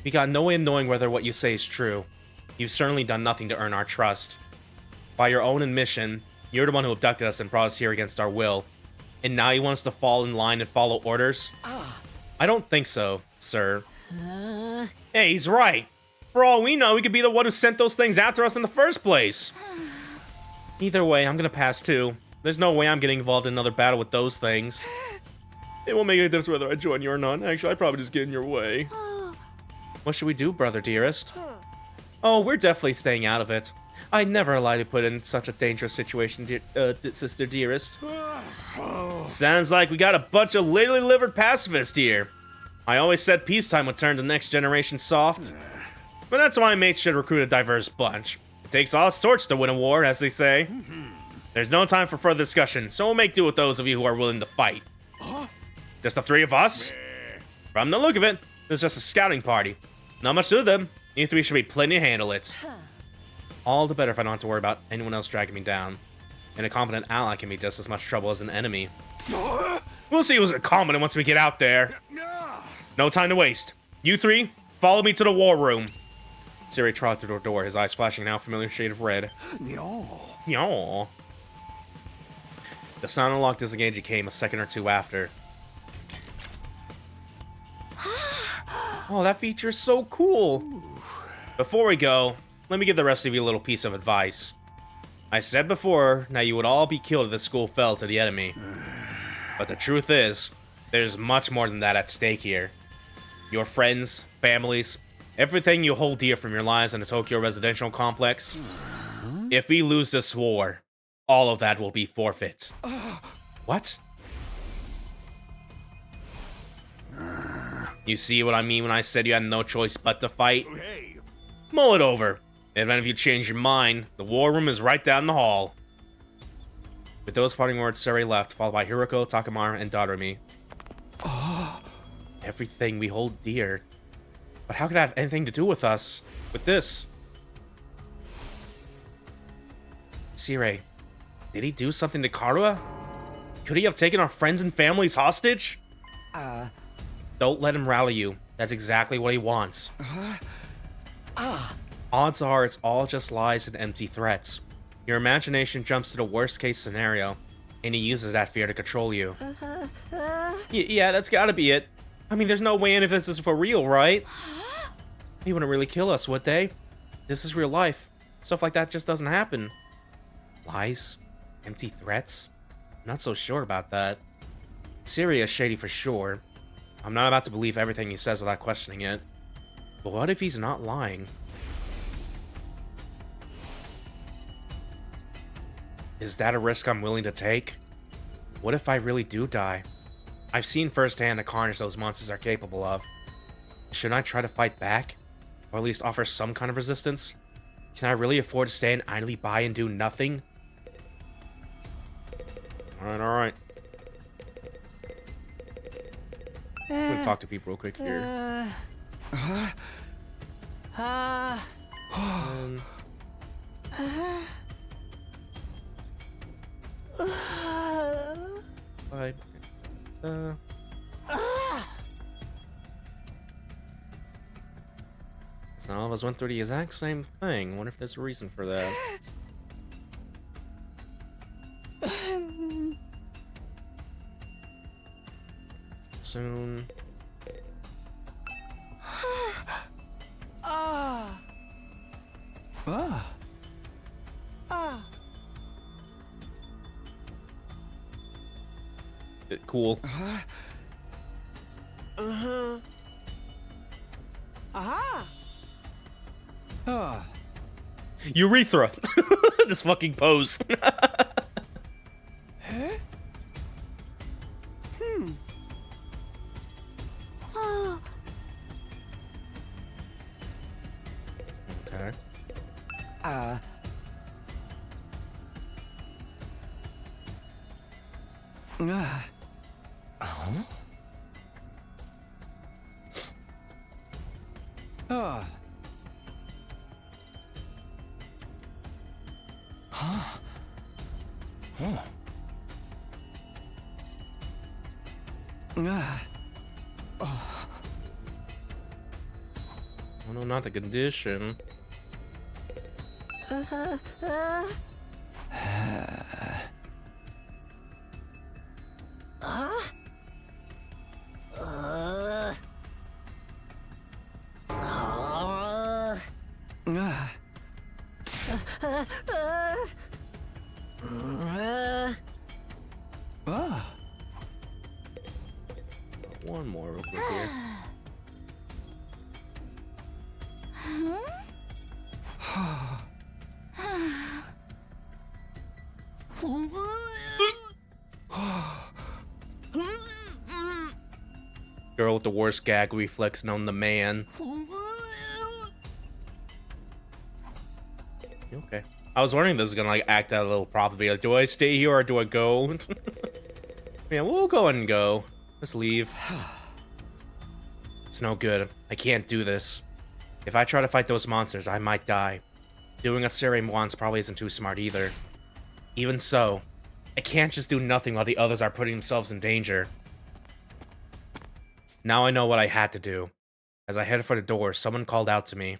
We got no way of knowing whether what you say is true. You've certainly done nothing to earn our trust. By your own admission, you're the one who abducted us and brought us here against our will. And now you want us to fall in line and follow orders? I don't think so, sir. Hey, he's right. For all we know, we could be the one who sent those things after us in the first place. Either way, I'm gonna pass too. There's no way I'm getting involved in another battle with those things. It won't make any difference whether I join you or not. Actually, I'd probably just get in your way. What should we do, brother dearest? Oh, we're definitely staying out of it. I'd never allow you to put in such a dangerous situation, sister dearest. Sounds like we got a bunch of lily-livered pacifists here. I always said peacetime would turn the next generation soft. But that's why mates should recruit a diverse bunch. It takes all sorts to win a war, as they say. There's no time for further discussion, so we'll make do with those of you who are willing to fight. Just the three of us? From the look of it, this is just a scouting party. Not much to them. You three should be plenty to handle it. All the better if I don't have to worry about anyone else dragging me down. And a competent ally can be just as much trouble as an enemy. We'll see who's competent once we get out there. No time to waste. You three, follow me to the war room. Siri trotted through the door, his eyes flashing an now familiar shade of red. Yaw. The sound of lock disengaging came a second or two after. Oh, that feature is so cool. Before we go, let me give the rest of you a little piece of advice. I said before, now you would all be killed if the school fell to the enemy. But the truth is, there's much more than that at stake here. your friends, families, everything you hold dear from your lives in the Tokyo residential complex. If we lose this war, all of that will be forfeit. What? You see what I mean when I said you had no choice but to fight? Hey, Mull it over. And then if you change your mind, the war room is right down the hall. With those parting words, Suri left, followed by Hiroko, Takamura, and Darumi. Everything we hold dear. But how could that have anything to do with us? With this? Siri, did he do something to Karua? Could he have taken our friends and families hostage? Don't let him rally you. That's exactly what he wants. Odds are it's all just lies and empty threats. Your imagination jumps to the worst case scenario, and he uses that fear to control you. Yeah, that's gotta be it. I mean, there's no way any of this is for real, right? They wouldn't really kill us, would they? This is real life. Stuff like that just doesn't happen. Lies? Empty threats? I'm not so sure about that. Siri is shady for sure. I'm not about to believe everything he says without questioning it. But what if he's not lying? Is that a risk I'm willing to take? What if I really do die? I've seen firsthand the carnage those monsters are capable of. Should I try to fight back? Or at least offer some kind of resistance? Can I really afford to stand idly by and do nothing? Alright. I'm gonna talk to people real quick here. Fine. So all of us went through the exact same thing. Wonder if there's a reason for that. Soon. Cool. Urethra. This fucking pose. Okay. Oh no, not the condition. One more real quick here. Girl with the worst gag reflex known to man. Okay. I was wondering if this is gonna like act out a little properly. Like, do I stay here or do I go? Yeah, we'll go and go. Let's leave. It's no good. I can't do this. If I try to fight those monsters, I might die. Doing a serum once probably isn't too smart either. Even so, I can't just do nothing while the others are putting themselves in danger. Now I know what I had to do. As I headed for the door, someone called out to me.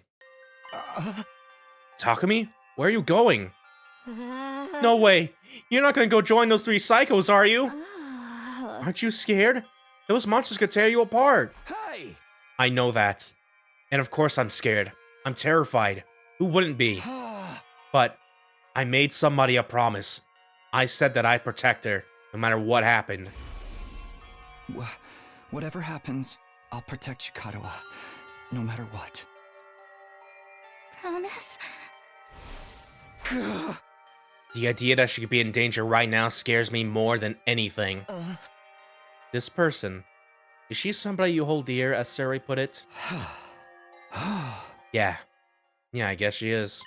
Takumi? Where are you going? No way. You're not gonna go join those three psychos, are you? Aren't you scared? Those monsters could tear you apart. Hey! I know that. And of course I'm scared. I'm terrified. Who wouldn't be? But I made somebody a promise. I said that I'd protect her, no matter what happened. Whatever happens, I'll protect you, Katawa, no matter what. Promise? The idea that she could be in danger right now scares me more than anything. This person, is she somebody you hold dear, as Sarai put it? Yeah, I guess she is.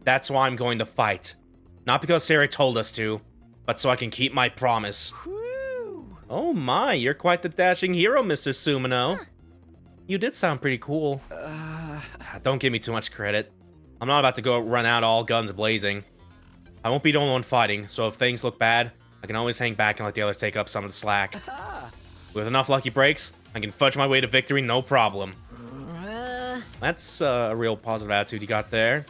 That's why I'm going to fight. Not because Sarai told us to, but so I can keep my promise. Oh my, you're quite the dashing hero, Mr. Sumino. You did sound pretty cool. Don't give me too much credit. I'm not about to go run out all guns blazing. I won't be the only one fighting, so if things look bad, I can always hang back and let the others take up some of the slack. With enough lucky breaks, I can fudge my way to victory no problem. That's a real positive attitude you got there.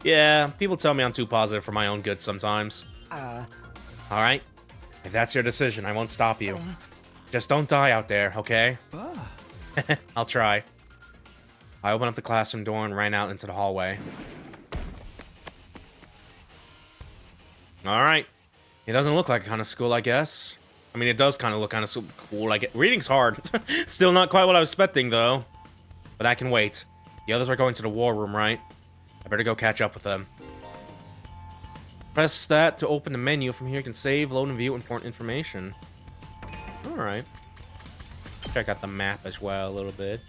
Yeah, people tell me I'm too positive for my own good sometimes. Alright, if that's your decision, I won't stop you. Just don't die out there, okay? I'll try. I opened up the classroom door and ran out into the hallway. Alright. It doesn't look like a kind of school, I guess. I mean, it does kind of look kind of cool. Reading's hard. Still not quite what I was expecting, though. But I can wait. The others are going to the war room, right? I better go catch up with them. Press that to open the menu. From here, you can save, load, and view important information. Alright. Check out the map as well a little bit.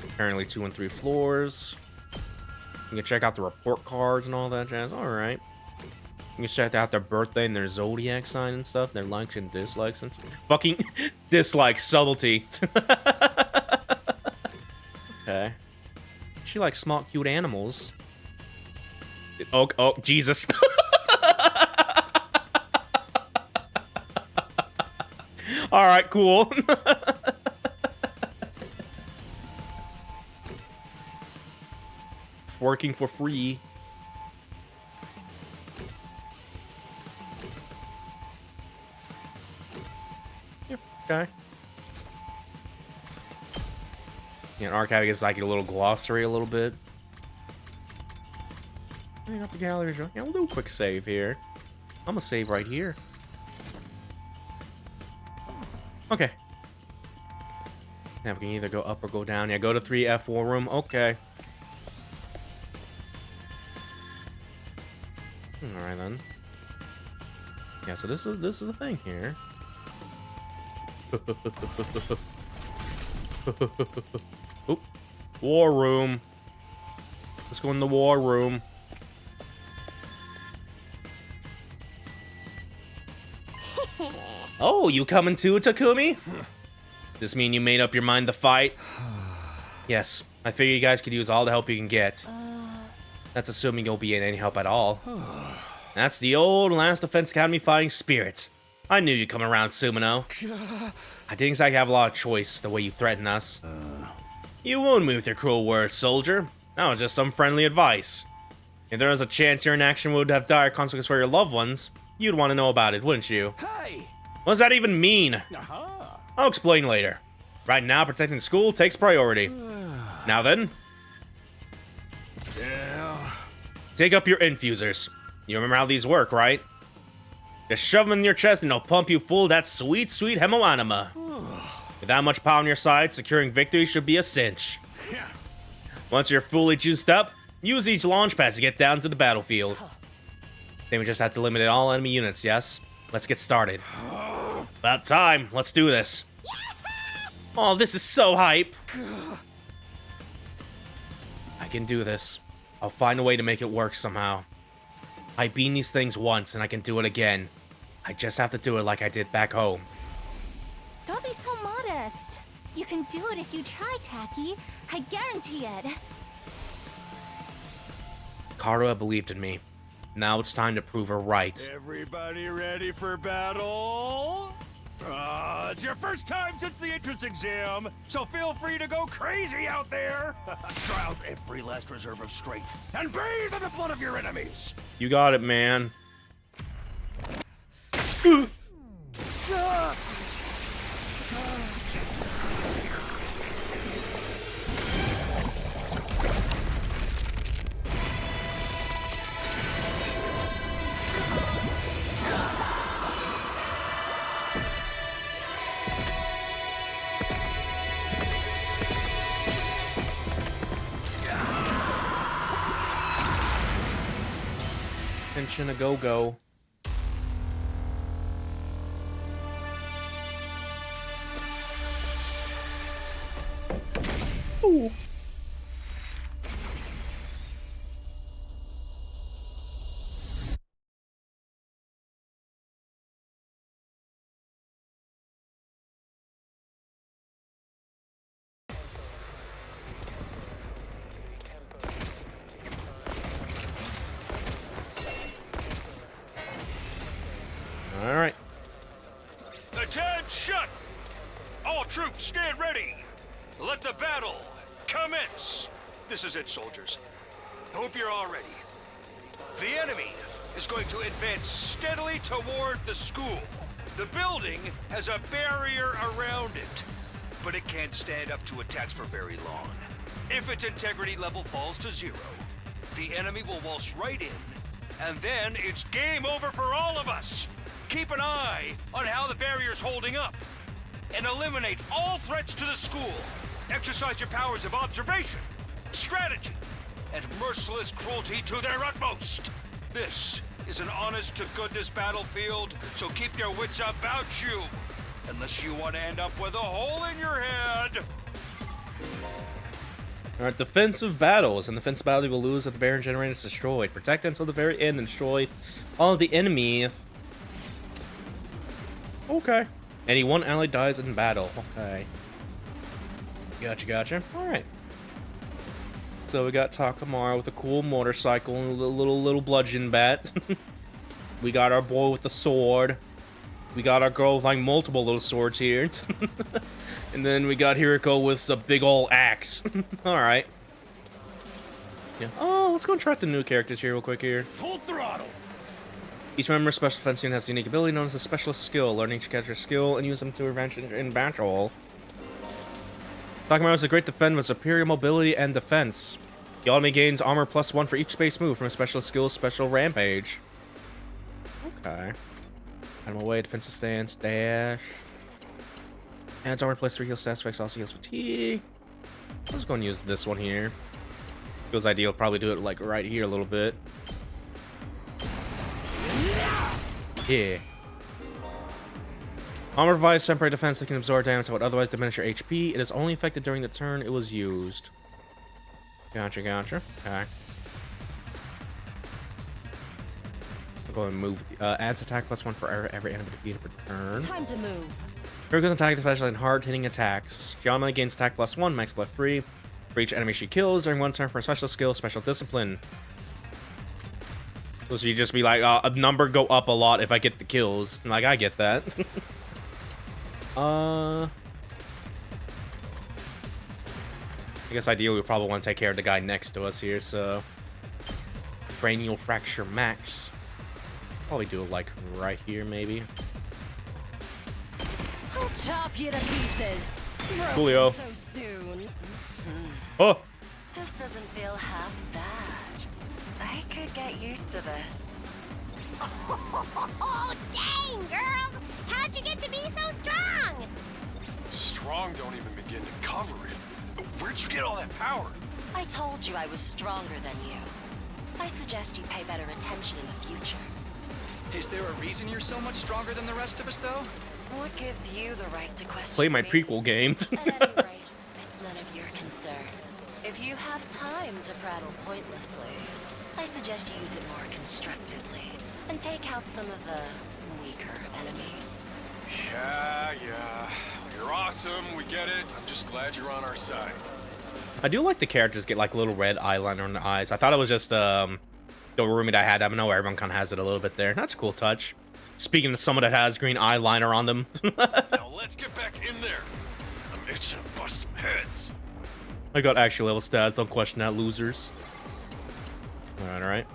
Apparently 2 and 3 floors. You can check out the report cards and all that jazz. Alright. You can check out their birthday and their zodiac sign and stuff. Their likes and dislikes and fucking dislikes. Subtlety. Okay. She likes smart, cute animals. Oh, Jesus. Alright, cool. Working for free. Yep, okay. Yeah, an archive is like a little glossary a little bit. Clean up the gallery. Yeah, we'll do a quick save here. I'm gonna save right here. Okay. Now we can either go up or go down. Yeah, go to 3F4 room. Okay. Alright then. Yeah, so this is the thing here. Oop. War room. Let's go in the war room. Oh, you coming too, Takumi? This mean you made up your mind to fight? Yes, I figure you guys could use all the help you can get. That's assuming you'll be in any help at all. That's the old Last Defense Academy fighting spirit. I knew you'd come around, Sumino. I didn't exactly have a lot of choice the way you threaten us. You wound me with your cruel words, soldier. That was just some friendly advice. If there was a chance your inaction would have dire consequences for your loved ones, you'd want to know about it, wouldn't you? Hey! What does that even mean? I'll explain later. Right now, protecting the school takes priority. Now then. Yeah. Take up your infusers. You remember how these work, right? Just shove them in your chest and they'll pump you full of that sweet, sweet hemoanima. With that much power on your side, securing victory should be a cinch. Once you're fully juiced up, use each launch pad to get down to the battlefield. Then we just have to eliminate all enemy units, yes? Let's get started. About time. Let's do this. Oh, this is so hype. I can do this. I'll find a way to make it work somehow. I beat these things once and I can do it again. I just have to do it like I did back home. Don't be so modest. You can do it if you try, Taki. I guarantee it. Karua believed in me. Now it's time to prove her right. Everybody ready for battle? It's your first time since the entrance exam, so feel free to go crazy out there. Try out every last reserve of strength and bathe in the blood of your enemies. You got it, man. Tension a go-go. Ooh. All right. Attention! All troops stand ready. Let the battle commence. This is it, soldiers. Hope you're all ready. The enemy is going to advance steadily toward the school. The building has a barrier around it, but it can't stand up to attacks for very long. If its integrity level falls to 0, the enemy will waltz right in, and then it's game over for all of us. Keep an eye on how the barrier's holding up, and eliminate all threats to the school. Exercise your powers of observation, strategy, and merciless cruelty to their utmost. This is an honest-to-goodness battlefield, so keep your wits about you, unless you want to end up with a hole in your head. Alright, defensive battles. In defensive battle, you will lose if the barrier generator is destroyed. Protect until the very end and destroy all of the enemy. Okay. Any one ally dies in battle. Okay. Gotcha. Alright. So we got Takamara with a cool motorcycle and a little bludgeon bat. We got our boy with the sword. We got our girl with like multiple little swords here. And then we got Hiriko with a big ol' axe. Alright. Yeah. Oh, let's go and try out the new characters here real quick here. Full throttle. Each member's special defense unit has a unique ability known as a specialist skill. Learning to catch your skill and use them to advantage in battle. Takamara is a great defender with superior mobility and defense. The enemy gains armor +1 for each space move from a specialist skill special rampage. Okay. Item away, defensive stance, dash. Adds armor +3 heal stats effects, also heals fatigue. I'm just going to use this one here. Feels ideal, probably do it like right here a little bit. Yeah. Armor provides temporary defense that can absorb damage that would otherwise diminish your HP. It is only affected during the turn it was used. Gotcha. Okay. I'll go and move. Adds attack +1 for every enemy defeated per turn. Time to move. Hiriko's attack is special in hard-hitting attacks. Yama gains attack +1, max +3 for each enemy she kills during one turn for a special skill, special discipline. So you just be like, a number go up a lot if I get the kills. Like, I get that. I guess ideally we probably want to take care of the guy next to us here, so... Cranial fracture max. Probably do it like right here, maybe. I'll chop you to pieces. Coolio. So soon. Oh! This doesn't feel half bad. I could get used to this. Oh, dang, girl! How'd you get to be so strong? Strong don't even begin to cover it. Where'd you get all that power? I told you I was stronger than you. I suggest you pay better attention in the future. Is there a reason you're so much stronger than the rest of us, though? What gives you the right to question Play my me? prequel game. At any rate, it's none of your concern. If you have time to prattle pointlessly, I suggest you use it more constructively and take out some of the weaker enemies. Yeah. You're awesome, we get it. I'm just glad you're on our side. I do like the characters get like little red eyeliner on their eyes. I thought it was just the roommate I had. I know everyone kind of has it a little bit there. That's a cool touch. Speaking of someone that has green eyeliner on them. Now let's get back in there. I'm itching to bust some heads. I got actual level stats. Don't question that, losers. Alright.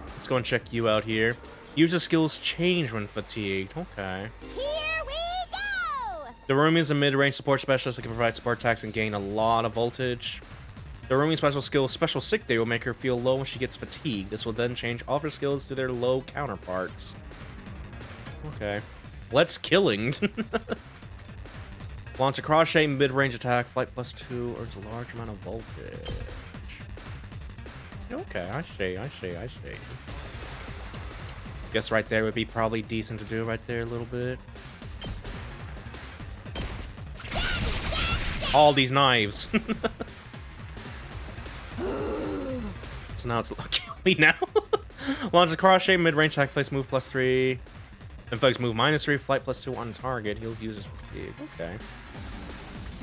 Let's go and check you out here. User skills change when fatigued. Okay. Here we go! The Rumi is a mid-range support specialist that can provide support attacks and gain a lot of voltage. The Rumi's special skill, Special Sick Day, will make her feel low when she gets fatigued. This will then change all of her skills to their low counterparts. Okay. Let's killing. Launch a crochet mid-range attack. Flight +2 earns a large amount of voltage. Okay, I see. Guess right there would be probably decent to do right there a little bit. All these knives. So now it's kill me now. Launch the cross shape mid-range attack, place move +3. Inflicts move -3, flight +2 on target. Heals users fatigue. Okay.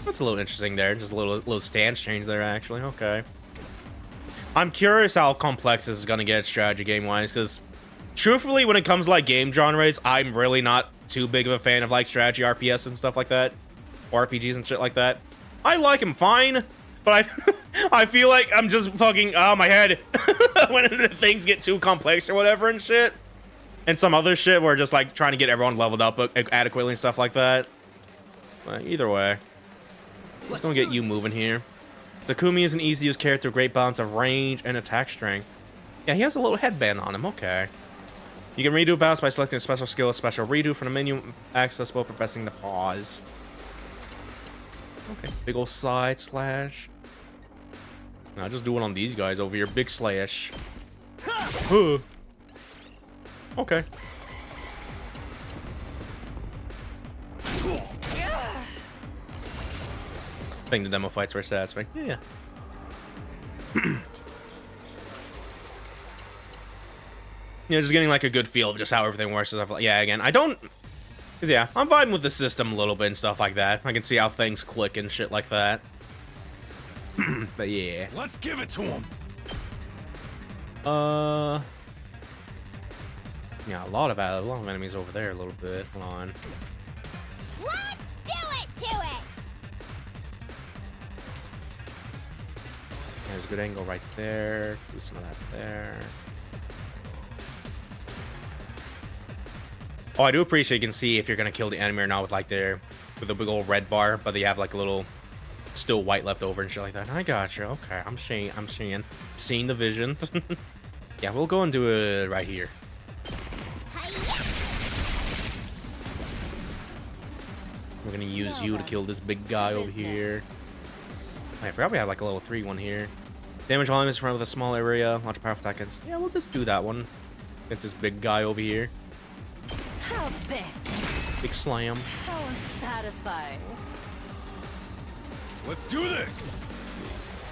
That's a little interesting there. Just a little stance change there, actually. Okay. I'm curious how complex this is gonna get strategy game-wise, because truthfully, when it comes to like game genres, I'm really not too big of a fan of like strategy RPS and stuff like that. Or RPGs and shit like that. I like them fine, but I feel like I'm just fucking my head when things get too complex or whatever and shit. And some other shit where just like trying to get everyone leveled up adequately and stuff like that. But either way, let's go get you moving here. Takumi is an easy to use character with great balance of range and attack strength. Yeah, he has a little headband on him. Okay. You can redo bounce by selecting a special skill, special redo from the menu accessible by pressing the pause. Okay, big ol' side slash. I'll just do it on these guys over here. Big slash. Okay. I think the demo fights were satisfying. Yeah. You know, just getting like a good feel of just how everything works and stuff like. Yeah, again, I don't. Yeah, I'm vibing with the system a little bit and stuff like that. I can see how things click and shit like that. But yeah. Let's give it to him. Yeah, a lot of enemies over there a little bit. Hold on. Let's do it to it! There's a good angle right there. Do some of that there. Oh, I do appreciate you can see if you're gonna kill the enemy or not with like with a big old red bar, but they have like a little still white left over and shit like that. I gotcha. Okay, I'm seeing the vision. Yeah, we'll go and do it right here. We're gonna use you to kill this big guy over here. I forgot we have like a level 3 one here. Damage all enemies from with a small area. Launch a powerful attack. Yeah, we'll just do that one. It's this big guy over here. How's this? Big slam. How unsatisfying. Let's do this.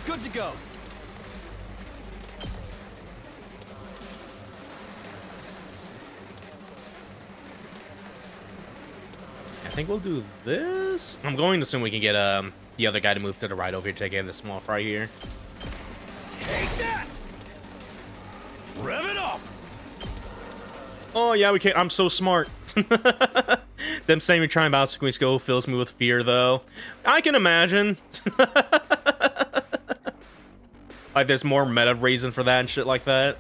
Good to go. I think we'll do this. I'm going to assume we can get the other guy to move to the right over here to take care of the small fry here. Take that! Rev it up! Oh yeah, we can't. I'm so smart. Them saying we try and bounce squeeze skill fills me with fear, though. I can imagine. Like, there's more meta reason for that and shit like that.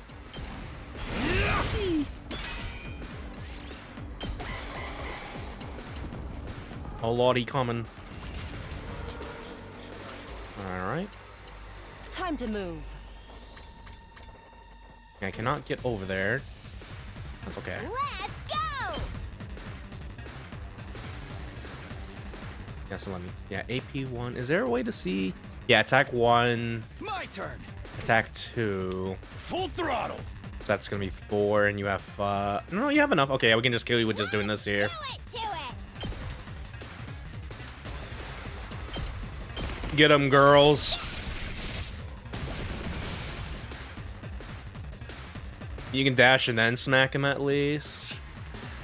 Oh lordy, coming. All right. Time to move. I cannot get over there. That's okay. Let's go! Yeah, so let me. Yeah, AP1. Is there a way to see? Yeah, attack 1. My turn. Attack 2. Full throttle. So that's gonna be 4, and you have. No, you have enough. Okay, yeah, we can just kill you with just doing this here. Do it to it! Get them, girls. You can dash and then smack him at least.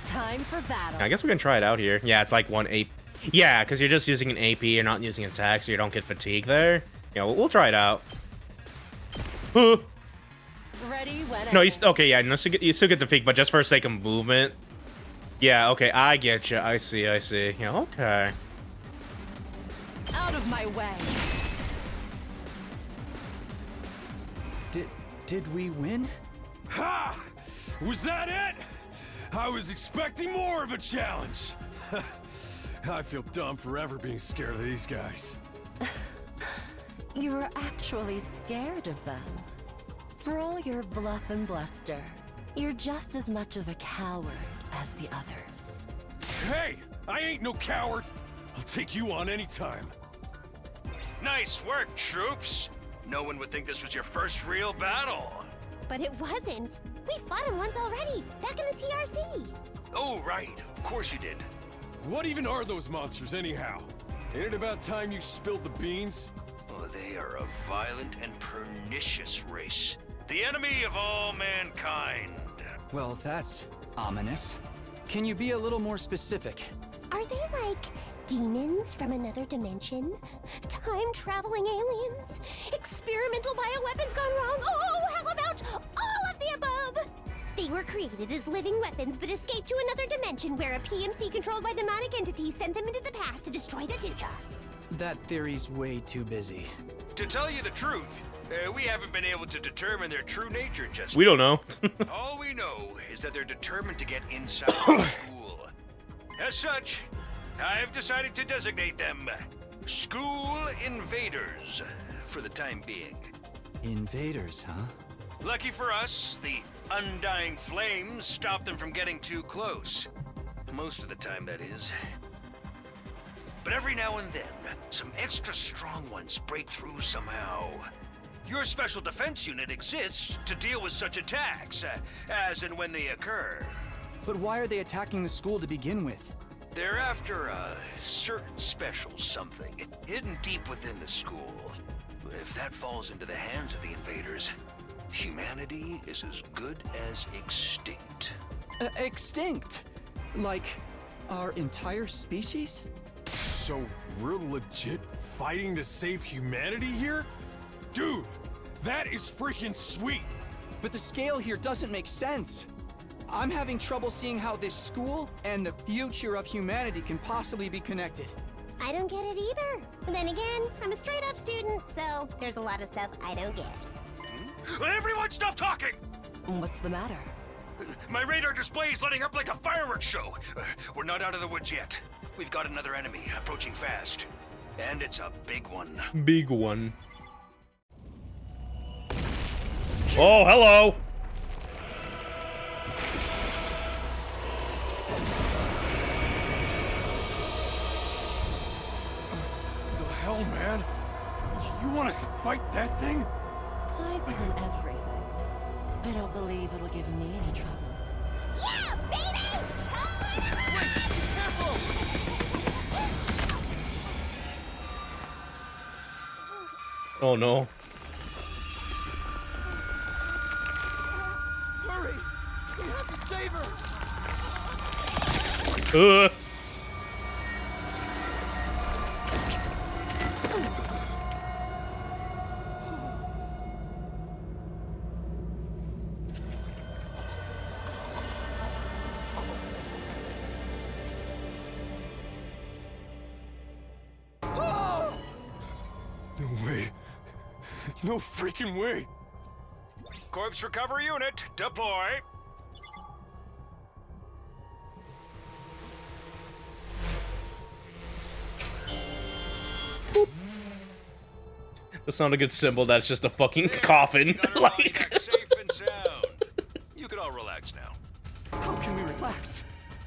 Time for battle. I guess we can try it out here. Yeah, it's like 1 AP. Yeah, because you're just using an AP, you're not using an attack, so you don't get fatigue there. Yeah, we'll try it out. Ready when No, okay, yeah, no, you still get the fatigue, but just for sake of movement. Yeah, okay, I get you. I see. Yeah, okay. Out of my way. Did we win? Ha! Was that it? I was expecting more of a challenge. I feel dumb forever being scared of these guys. You were actually scared of them. For all your bluff and bluster, you're just as much of a coward as the others. Hey, I ain't no coward. I'll take you on anytime. Nice work, troops. No one would think this was your first real battle. But it wasn't. We fought him once already, back in the TRC. Oh, right. Of course you did. What even are those monsters, anyhow? Ain't it about time you spilled the beans? Oh, they are a violent and pernicious race. The enemy of all mankind. Well, that's ominous. Can you be a little more specific? Are they like demons from another dimension? Time-traveling aliens? Experimental bioweapons gone wrong? Oh, how about all of the above? They were created as living weapons but escaped to another dimension where a PMC controlled by demonic entities sent them into the past to destroy the future. That theory's way too busy. To tell you the truth, we haven't been able to determine their true nature just We don't know. All we know is that they're determined to get inside the school. As such, I've decided to designate them School Invaders for the time being. Invaders, huh? Lucky for us, the undying flames stop them from getting too close. Most of the time, that is. But every now and then, some extra strong ones break through somehow. Your special defense unit exists to deal with such attacks, as and when they occur. But why are they attacking the school to begin with? They're after a certain special something, hidden deep within the school. If that falls into the hands of the invaders, humanity is as good as extinct. Extinct? Like our entire species? So we're legit fighting to save humanity here? Dude, that is freaking sweet! But the scale here doesn't make sense. I'm having trouble seeing how this school and the future of humanity can possibly be connected. I don't get it either. But then again, I'm a straight-up student, so there's a lot of stuff I don't get. Everyone stop talking! What's the matter? My radar display is lighting up like a fireworks show. We're not out of the woods yet. We've got another enemy approaching fast. And it's a big one. Big one. Oh, hello! The hell, man? You want us to fight that thing? Size isn't everything. I don't believe it'll give me any trouble. Yeah, baby! Careful! Oh no. Hurry! We have to save her! No way. No freaking way. Corpse recovery unit, deploy. That's not a good symbol. That's just a fucking coffin. Like. Safe and sound. You can all relax now. How can we relax?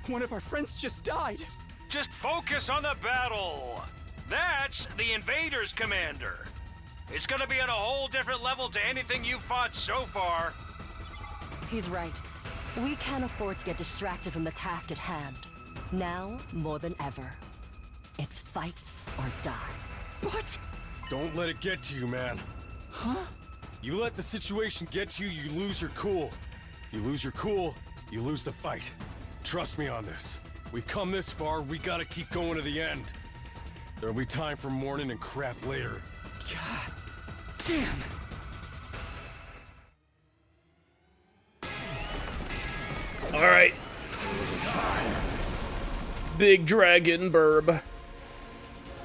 One of our friends just died. Just focus on the battle. That's the invaders, Commander. It's gonna be on a whole different level to anything you've fought so far. He's right. We can't afford to get distracted from the task at hand. Now, more than ever. It's fight or die. But... Don't let it get to you, man. Huh? You let the situation get to you, you lose your cool. You lose your cool, you lose the fight. Trust me on this. We've come this far, we gotta keep going to the end. There'll be time for mourning and crap later. God damn. All right. Big dragon burb.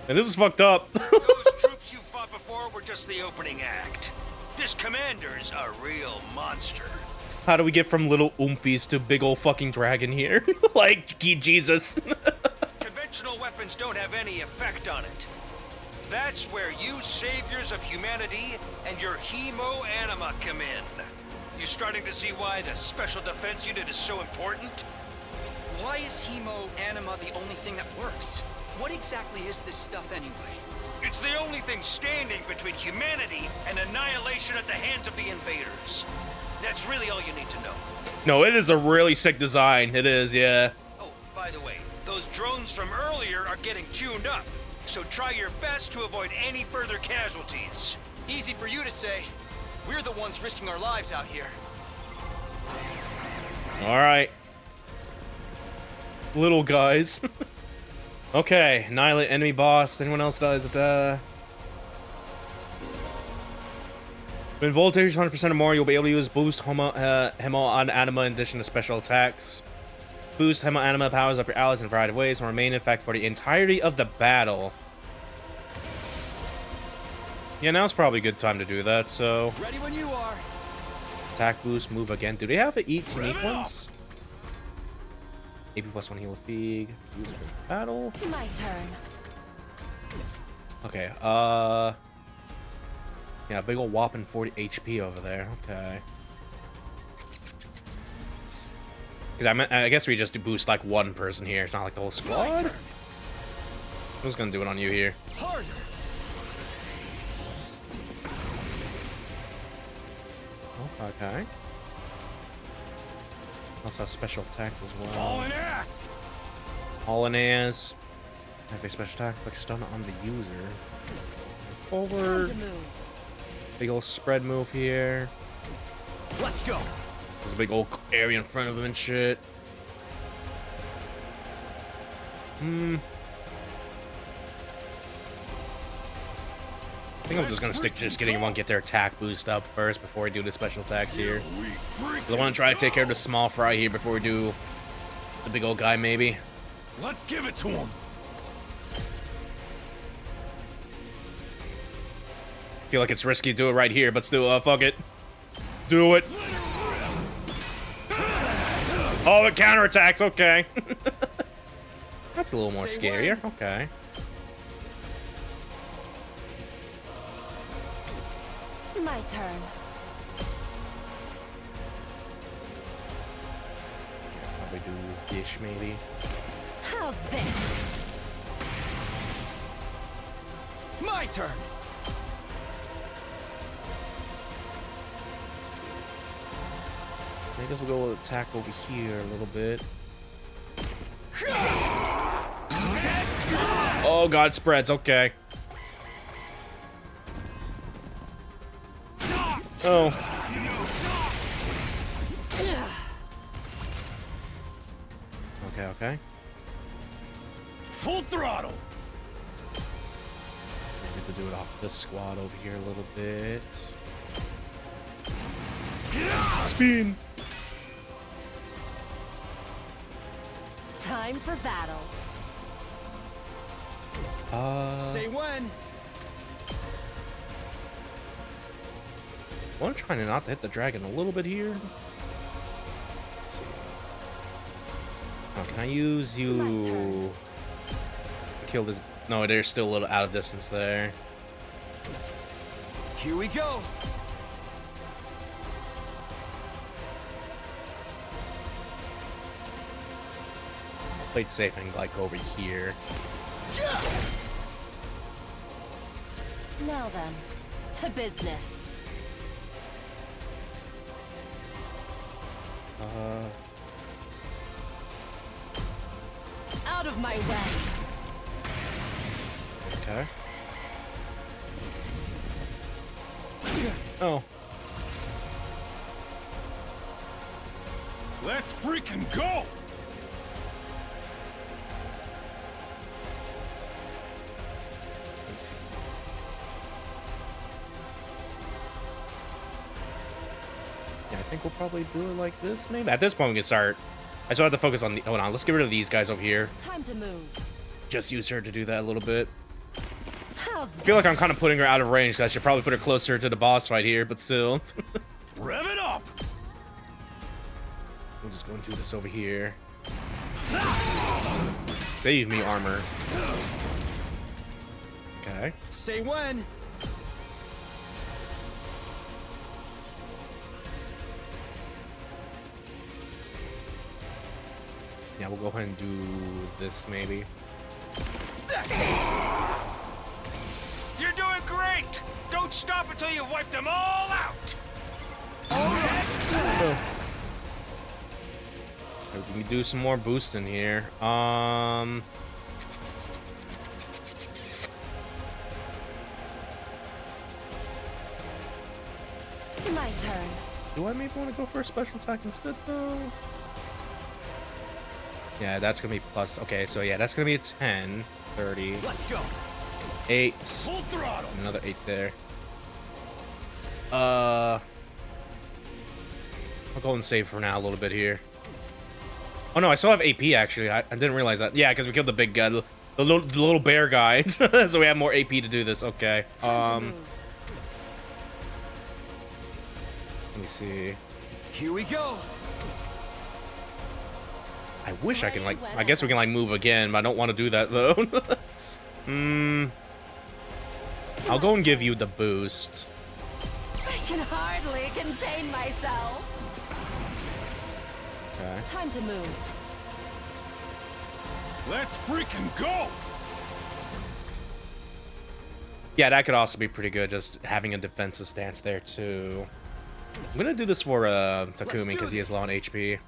And this is fucked up. Those troops you fought before were just the opening act. This commander's a real monster. How do we get from little oomfies to big ol' fucking dragon here? Like, Jesus. Conventional weapons don't have any effect on it. That's where you saviors of humanity and your hemo-anima come in. You starting to see why the Special Defense Unit is so important? Why is hemo-anima the only thing that works? What exactly is this stuff anyway? It's the only thing standing between humanity and annihilation at the hands of the invaders. That's really all you need to know. No, it is a really sick design. It is, yeah. Oh, by the way, those drones from earlier are getting tuned up, so try your best to avoid any further casualties. Easy for you to say. We're the ones risking our lives out here. All right. Little guys. Okay, annihilate enemy boss. Anyone else dies at when voltage 100% or more, you'll be able to use boost hemo anima in addition to special attacks. Boost hemo anima powers up your allies in a variety of ways and remain in effect for the entirety of the battle. Yeah, now's probably a good time to do that, so... Ready when you are. Attack boost, move again. Do they have each unique ones? AP plus 1 heal of Feeg. Use it for battle. My turn. Okay, yeah, big ol' whopping 40 HP over there. Okay. Because I guess we just do boost like one person here. It's not like the whole squad. Who's gonna do it on you here? Harder. Oh, okay. Also has special attacks as well. Hauling ass. Hauling ass. Have a special attack like stun on the user. Forward. Big old spread move here. Let's go. There's a big old area in front of him and shit. I think I'm just gonna stick to just getting everyone get their attack boost up first before we do the special attacks here. I want to try to take care of the small fry here before we do the big old guy, maybe. Let's give it to him. I feel like it's risky to do it right here, but still, fuck it. Do it. Oh, it counterattacks. Okay. That's a little more scarier. Okay. My turn. Probably do Gish, maybe. How's this? My turn. I guess we'll go with attack over here a little bit. Oh god, spreads. Okay. Oh. Okay, okay. Full throttle. Maybe to do it off this squad over here a little bit. Spin. Time for battle. Say when. I'm trying not to hit the dragon a little bit here. Let's see. Oh, can I use you to kill this? No, they're still a little out of distance there. Here we go. Played safe and like over here. Now then, to business. Out of my way. Okay. Oh. Let's freaking go. Let's see. Yeah, I think we'll probably do it like this, maybe. At this point, we can start. I still have to focus on the. Hold on, let's get rid of these guys over here. Time to move. Just use her to do that a little bit. How's I feel like I'm kind of putting her out of range, because I should probably put her closer to the boss fight here, but still. Rev it up. We'll just go and do this over here. Save me, armor. Okay. Say when. Yeah, we'll go ahead and do this maybe. That's it. You're doing great. Don't stop until you've wiped them all out. We can do some more boosting here. My turn. Do I maybe want to go for a special attack instead, though? Yeah, that's gonna be plus. Okay, so yeah, that's gonna be a 10, 30. Let's go. 8. Full throttle. Another 8 there. I'll go and save for now a little bit here. Oh no, I still have AP actually. I didn't realize that. Yeah, because we killed the big guy, the little bear guy. So we have more AP to do this. Okay. Let me see. Here we go. I wish I can like. I guess we can like move again, but I don't want to do that though. I'll go and give you the boost. I can hardly contain myself. Okay. Time to move. Let's freaking go! Yeah, that could also be pretty good, just having a defensive stance there too. I'm gonna do this for Takumi because he has low on HP.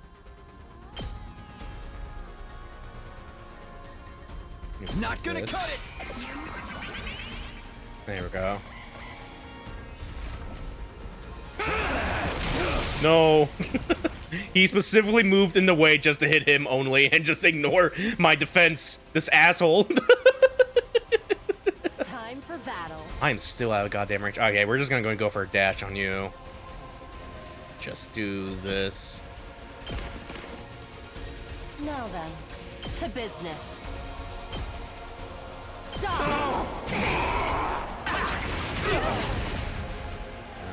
Not gonna cut it. There we go. No. He specifically moved in the way just to hit him only and just ignore my defense. This asshole. Time for battle. I am still out of goddamn range. Okay, we're just gonna go for a dash on you. Just do this. Now then, to business.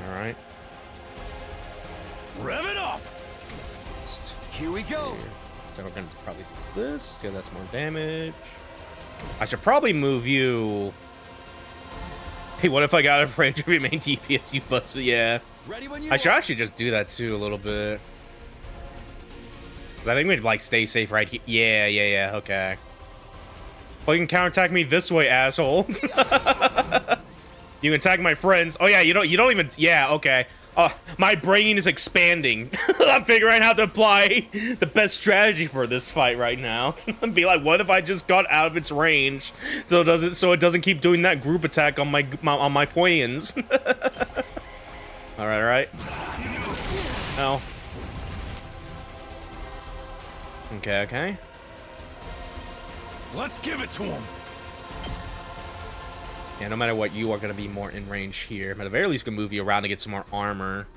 Alright. Rev it up. Here we go. So we're gonna probably do this. Yeah, that's more damage. I should probably move you. Hey, what if I got a range of your main DPS? You bust me. Yeah. Ready when you I should actually just do that too a little bit. Cause I think we'd like stay safe right here. Yeah. Okay. Well, you can counterattack me this way, asshole. You can attack my friends. Oh yeah, you don't even. Yeah, okay. My brain is expanding. I'm figuring out how to apply the best strategy for this fight right now. Be like, what if I just got out of its range, so it doesn't keep doing that group attack on my Foyans. All right. Oh. Okay. Let's give it to him. Yeah, no matter what, you are going to be more in range here. But at the very least, we can move you around to get some more armor.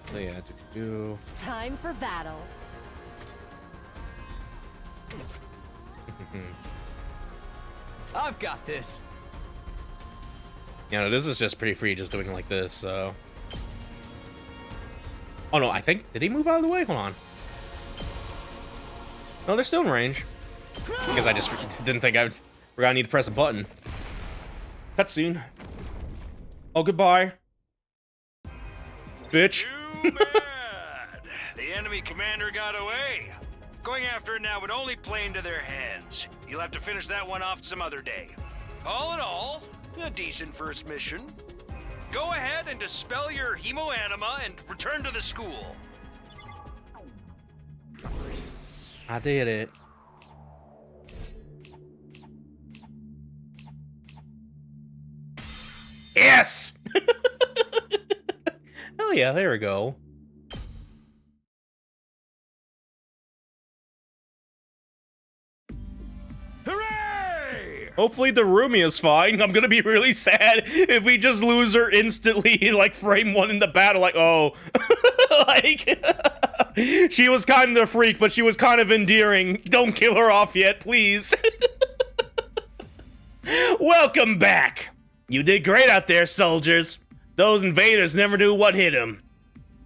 So yeah, Time for battle. I've got this. Yeah, no, this is just pretty free, just doing it like this, so... Oh no, I think... Did he move out of the way? Hold on. No, they're still in range. Because I just didn't think I forgot I need to press a button. Cutscene. Oh, goodbye. Bitch. Too bad. The enemy commander got away. Going after it now would only play into their hands. You'll have to finish that one off some other day. All in all, a decent first mission. Go ahead and dispel your hemoanima and return to the school. I did it. Yes! Oh yeah, there we go. Hooray! Hopefully the roomie is fine. I'm gonna be really sad if we just lose her instantly, like frame 1 in the battle. Like, oh, like she was kind of a freak, but she was kind of endearing. Don't kill her off yet, please. Welcome back. You did great out there, soldiers. Those invaders never knew what hit them.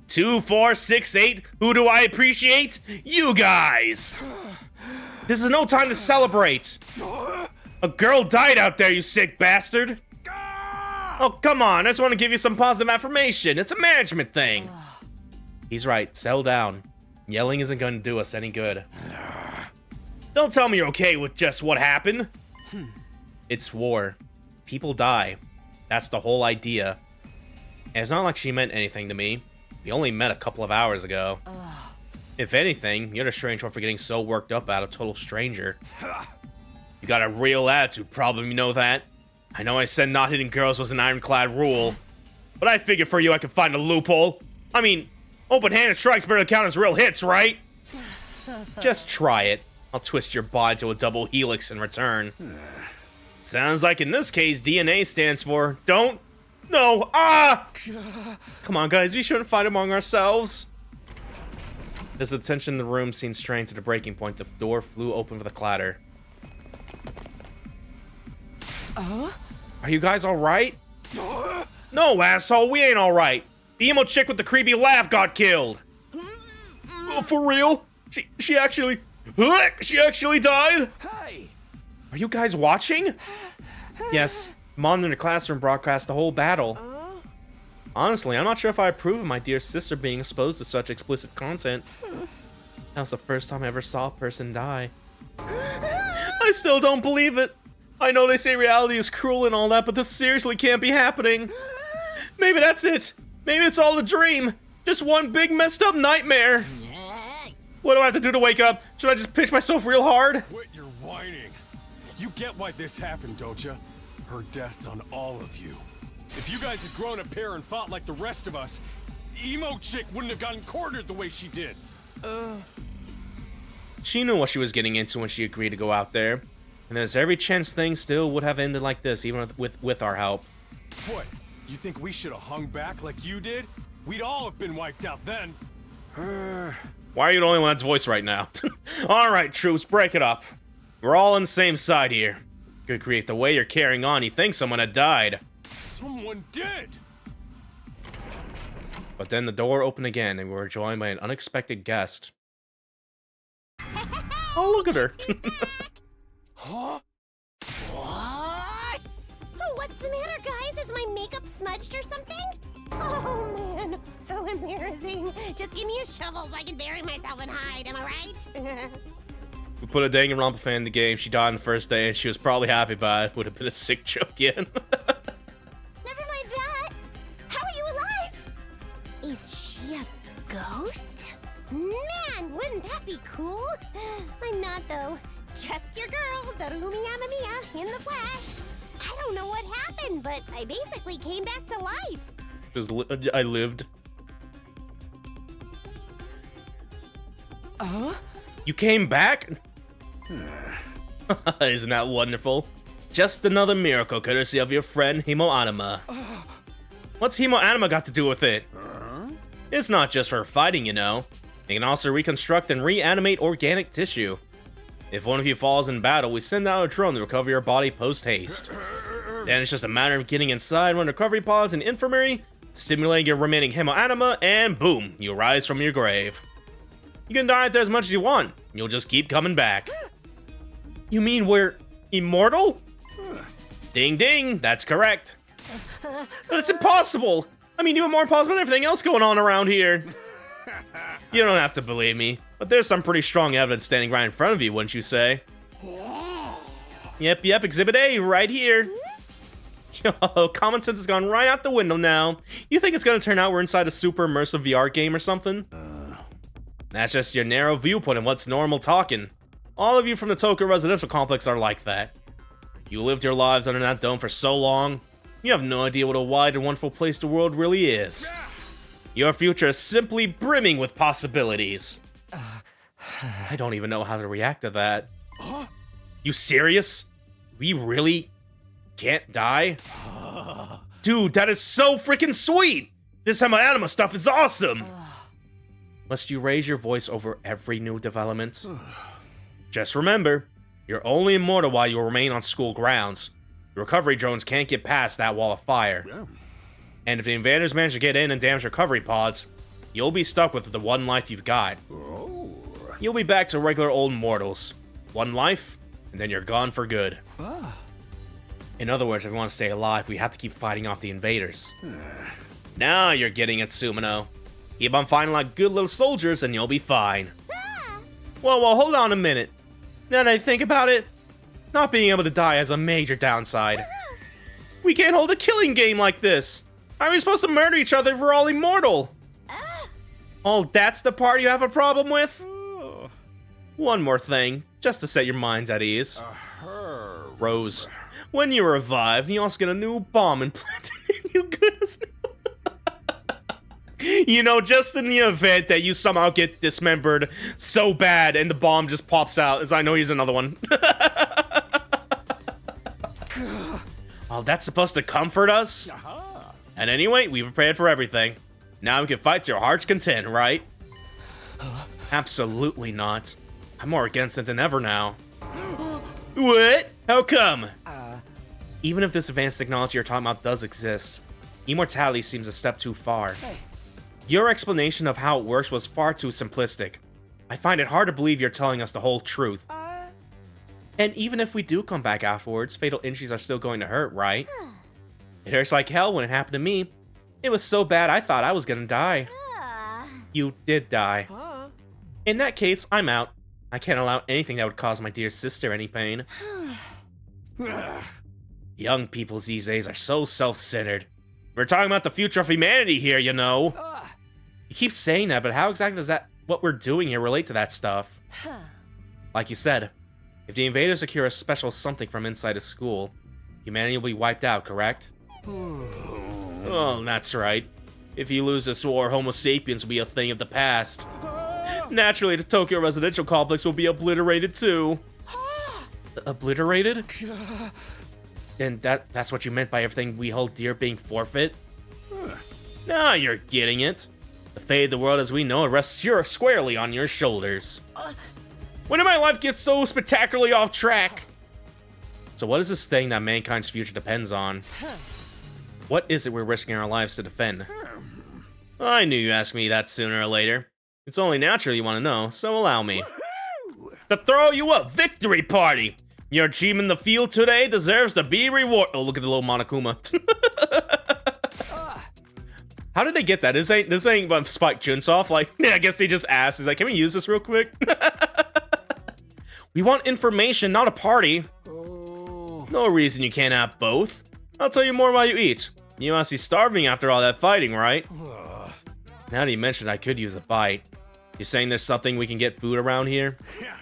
2, 4, 6, 8. Who do I appreciate? You guys. This is no time to celebrate. A girl died out there, you sick bastard. Oh, come on. I just want to give you some positive affirmation. It's a management thing. He's right. Settle down. Yelling isn't going to do us any good. Don't tell me you're okay with just what happened. It's war. People die. That's the whole idea. And it's not like she meant anything to me. We only met a couple of hours ago. If anything, you're the strange one for getting so worked up about a total stranger. You got a real attitude problem, you know that? I know I said not hitting girls was an ironclad rule, but I figured for you I could find a loophole. I mean, open-handed strikes barely count as real hits, right? Just try it. I'll twist your body to a double helix in return. Sounds like in this case, DNA stands for don't. No. Ah! Come on, guys. We shouldn't fight among ourselves. As the tension in the room seemed strained to the breaking point, the door flew open with a clatter. Are you guys alright? No, asshole. We ain't alright. The emo chick with the creepy laugh got killed. For real? She actually died? Hey! Are you guys watching? Yes. Mom in the classroom broadcast the whole battle. Honestly, I'm not sure if I approve of my dear sister being exposed to such explicit content. That was the first time I ever saw a person die. I still don't believe it. I know they say reality is cruel and all that, but this seriously can't be happening. Maybe that's it. Maybe it's all a dream. Just one big messed up nightmare. What do I have to do to wake up? Should I just pitch myself real hard? Quit your whining. You get why this happened, don't you? Her death's on all of you. If you guys had grown a pair and fought like the rest of us, the emo chick wouldn't have gotten cornered the way she did. She knew what she was getting into when she agreed to go out there. And there's every chance things still would have ended like this, even with our help. What? You think we should have hung back like you did? We'd all have been wiped out then. Why are you the only one that's voiced right now? Alright, troops, break it up. We're all on the same side here. Good grief, the way you're carrying on, you think someone had died. Someone did! But then the door opened again, and we were joined by an unexpected guest. Oh, look at her. Huh? What? Oh, what's the matter, guys? Is my makeup smudged or something? Oh, man. How embarrassing. Just give me a shovel so I can bury myself and hide, am I right? We put a Danganronpa fan in the game. She died on the first day, and she was probably happy about it. Would have been a sick joke again. Never mind that. How are you alive? Is she a ghost? Man, wouldn't that be cool? I'm not, though. Just your girl, Darumi Yamamiya, in the flesh. I don't know what happened, but I basically came back to life. I lived. You came back? Isn't that wonderful? Just another miracle courtesy of your friend Himo Anima. What's Himo Anima got to do with it? It's not just for fighting, you know. It can also reconstruct and reanimate organic tissue. If one of you falls in battle, we send out a drone to recover your body post-haste. Then it's just a matter of getting inside one of the recovery pods in the infirmary, stimulating your remaining Himo Anima, and boom, you rise from your grave. You can die out there as much as you want. You'll just keep coming back. You mean we're immortal? Ding ding, that's correct. But it's impossible. I mean, even more impossible than everything else going on around here. You don't have to believe me, but there's some pretty strong evidence standing right in front of you, wouldn't you say? Yep, Exhibit A, right here. Yo, common sense has gone right out the window now. You think it's gonna turn out we're inside a super immersive VR game or something? That's just your narrow viewpoint of what's normal talking. All of you from the Tokyo residential complex are like that. You lived your lives under that dome for so long, you have no idea what a wide and wonderful place the world really is. Your future is simply brimming with possibilities. I don't even know how to react to that. You serious? We really can't die? Dude, that is so freaking sweet! This Himo Anima stuff is awesome! Must you raise your voice over every new development? Just remember, you're only immortal while you remain on school grounds. The recovery drones can't get past that wall of fire. And if the invaders manage to get in and damage recovery pods, you'll be stuck with the one life you've got. You'll be back to regular old mortals. One life, and then you're gone for good. In other words, if we want to stay alive, we have to keep fighting off the invaders. Now you're getting it, Sumino. Keep on fighting like good little soldiers and you'll be fine. Well, hold on a minute. Now that I think about it, not being able to die has a major downside. We can't hold a killing game like this. How are we supposed to murder each other if we're all immortal? Oh, that's the part you have a problem with? One more thing, just to set your minds at ease. Rose, when you revived, you also get a new bomb implanted in you. Goodness. You know, just in the event that you somehow get dismembered so bad and the bomb just pops out, as I know he's another one. Oh, that's supposed to comfort us? And anyway, we prepared for everything. Now we can fight to your heart's content, right? Absolutely not. I'm more against it than ever now. What? How come? Even if this advanced technology you're talking about does exist, immortality seems a step too far. Your explanation of how it works was far too simplistic. I find it hard to believe you're telling us the whole truth. And even if we do come back afterwards, fatal injuries are still going to hurt, right? It hurts like hell when it happened to me. It was so bad I thought I was gonna die. You did die. In that case, I'm out. I can't allow anything that would cause my dear sister any pain. Young people these days are so self-centered. We're talking about the future of humanity here, you know. You keep saying that, but how exactly does what we're doing here relate to that stuff? Like you said, if the invaders secure a special something from inside a school, humanity will be wiped out, correct? Well, that's right. If you lose this war, Homo sapiens will be a thing of the past. Naturally, the Tokyo residential complex will be obliterated too. Obliterated? And that's what you meant by everything we hold dear being forfeit? Now you're getting it. The fate of the world as we know it rests squarely on your shoulders. When did my life get so spectacularly off track? So what is this thing that mankind's future depends on? What is it we're risking our lives to defend? I knew you'd ask me that sooner or later. It's only natural you want to know, so allow me. To throw you a victory party! Your team in the field today deserves to be rewarded. Oh, look at the little Monokuma. How did they get that? This ain't Spike Chunsoft. Like, yeah, I guess they just asked. He's like, can we use this real quick? We want information, not a party. No reason you can't have both. I'll tell you more while you eat. You must be starving after all that fighting, right? Now that you mentioned I could use a bite. You're saying there's something we can get food around here? Yeah.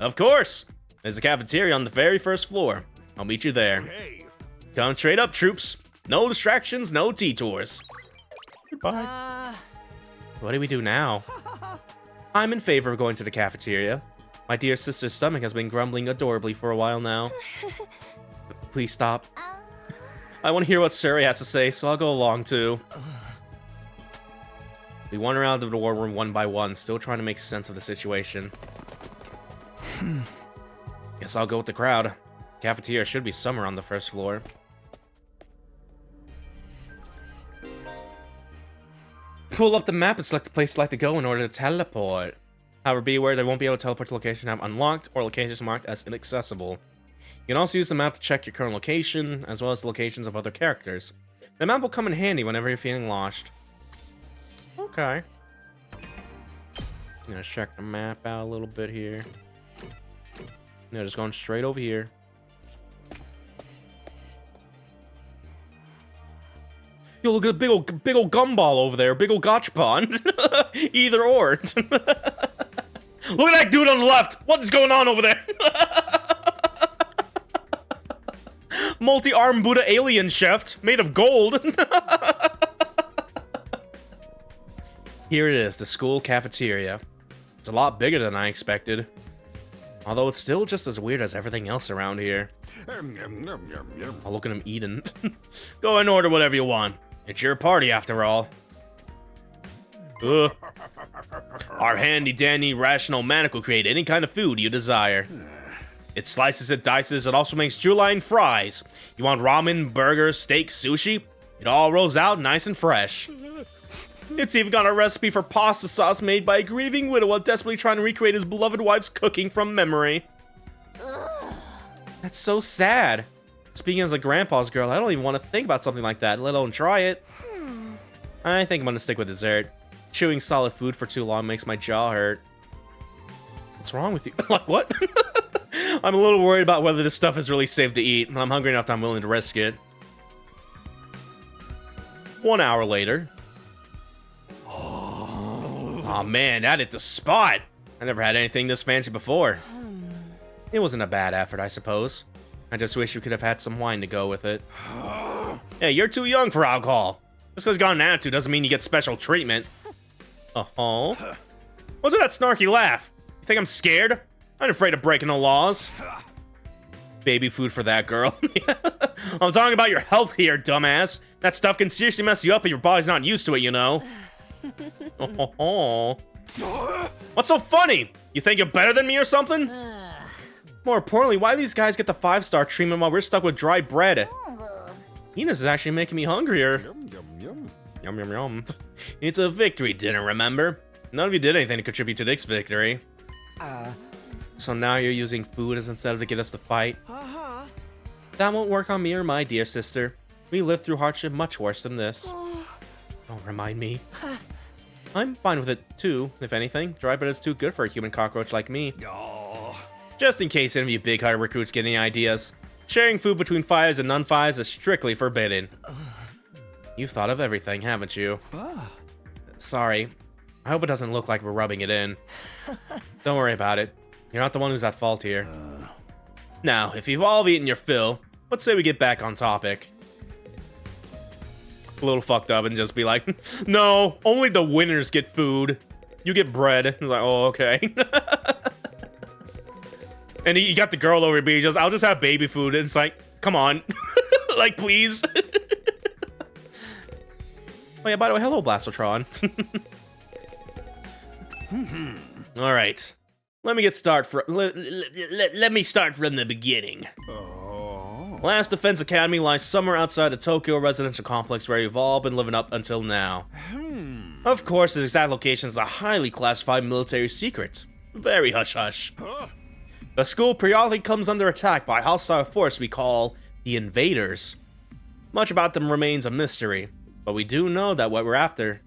Of course! There's a cafeteria on the very first floor. I'll meet you there. Hey. Come straight up, troops. No distractions, no detours. Goodbye. What do we do now? I'm in favor of going to the cafeteria. My dear sister's stomach has been grumbling adorably for a while now. Please stop. I want to hear what Suri has to say, so I'll go along too. We wander around the war room one by one, still trying to make sense of the situation. Guess I'll go with the crowd. Cafeteria should be somewhere on the first floor. Pull up the map and select the place you'd like to go in order to teleport. However, be aware they won't be able to teleport to location have unlocked or locations marked as inaccessible. You can also use the map to check your current location, as well as the locations of other characters. The map will come in handy whenever you're feeling lost. Okay. Let's check the map out a little bit here. No, just going straight over here. Yo, look at the big old gumball over there, big old gachapon. Either or. Look at that dude on the left. What is going on over there? Multi-arm Buddha alien chef made of gold. Here it is, the school cafeteria. It's a lot bigger than I expected. Although it's still just as weird as everything else around here. I'll look at him eating. Go and order whatever you want. It's your party after all. Our handy-dandy rational manic will create any kind of food you desire. It slices and dices, it also makes Juline fries. You want ramen, burgers, steak, sushi? It all rolls out nice and fresh. It's even got a recipe for pasta sauce made by a grieving widow while desperately trying to recreate his beloved wife's cooking from memory. That's so sad. Speaking as a grandpa's girl, I don't even want to think about something like that, let alone try it. I think I'm gonna stick with dessert. Chewing solid food for too long makes my jaw hurt. What's wrong with you? Like, what? I'm a little worried about whether this stuff is really safe to eat, and I'm hungry enough that I'm willing to risk it. 1 hour later. Oh man, that hit the spot. I never had anything this fancy before. It wasn't a bad effort, I suppose. I just wish you could have had some wine to go with it. Hey, you're too young for alcohol. Just because you got an attitude doesn't mean you get special treatment. Uh-huh. What's with that snarky laugh? You think I'm scared? I'm not afraid of breaking the laws. Baby food for that girl. I'm talking about your health here, dumbass. That stuff can seriously mess you up if your body's not used to it, you know. Oh. What's so funny? You think you're better than me or something? More importantly, why do these guys get the 5-star treatment while we're stuck with dry bread? Enos is actually making me hungrier. Yum, yum, yum. Yum, yum, yum. It's a victory dinner, remember? None of you did anything to contribute to this victory. So now you're using food as incentive to get us to fight? That won't work on me or my dear sister. We lived through hardship much worse than this. Don't remind me. I'm fine with it too, if anything. Dry bread is too good for a human cockroach like me. Just in case any of you big-hearted recruits get any ideas, sharing food between fires and non-fires is strictly forbidden. You've thought of everything, haven't you? Sorry. I hope it doesn't look like we're rubbing it in. Don't worry about it. You're not the one who's at fault here. Now, if you've all eaten your fill, let's say we get back on topic. A little fucked up and just be like, no, only the winners get food. You get bread. It's like, oh, okay. And you got the girl over being just, I'll just have baby food. And it's like, come on. Like, please. Oh yeah, by the way, hello, Blastotron. All right. Let me start from the beginning. Last Defense Academy lies somewhere outside the Tokyo residential complex where you've all been living up until now. Of course, its exact location is a highly classified military secret. Very hush-hush. The school periodically comes under attack by a hostile force we call the Invaders. Much about them remains a mystery, but we do know that what we're after,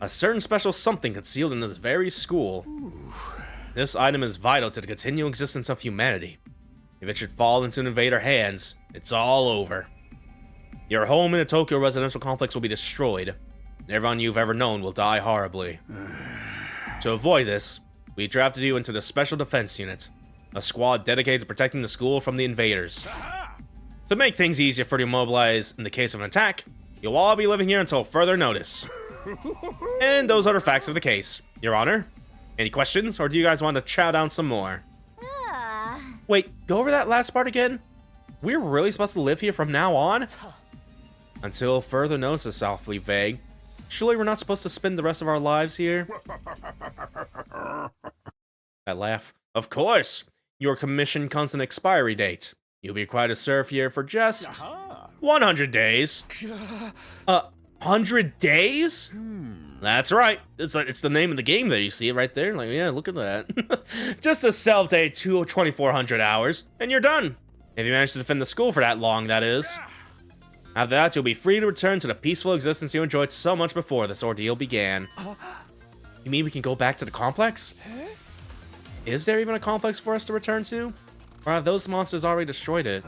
a certain special something concealed in this very school. This item is vital to the continued existence of humanity. If it should fall into an invader hands, it's all over. Your home in the Tokyo residential complex will be destroyed, and everyone you've ever known will die horribly. To avoid this, we drafted you into the Special Defense Unit, a squad dedicated to protecting the school from the invaders. To make things easier for you to mobilize in the case of an attack, you'll all be living here until further notice. And those are the facts of the case, Your Honor. Any questions, or do you guys want to chow down some more? Wait, go over that last part again? We're really supposed to live here from now on? Until further notice is awfully vague. Surely we're not supposed to spend the rest of our lives here? That laugh. Of course! Your commission comes an expiry date. You'll be required to serve here for just 100 days. 100 days? That's right. It's the name of the game there. You see it right there? Like, yeah, look at that. Just a self-day 2,400 hours, and you're done. If you manage to defend the school for that long, that is. After that, you'll be free to return to the peaceful existence you enjoyed so much before this ordeal began. You mean we can go back to the complex? Is there even a complex for us to return to? Or have those monsters already destroyed it?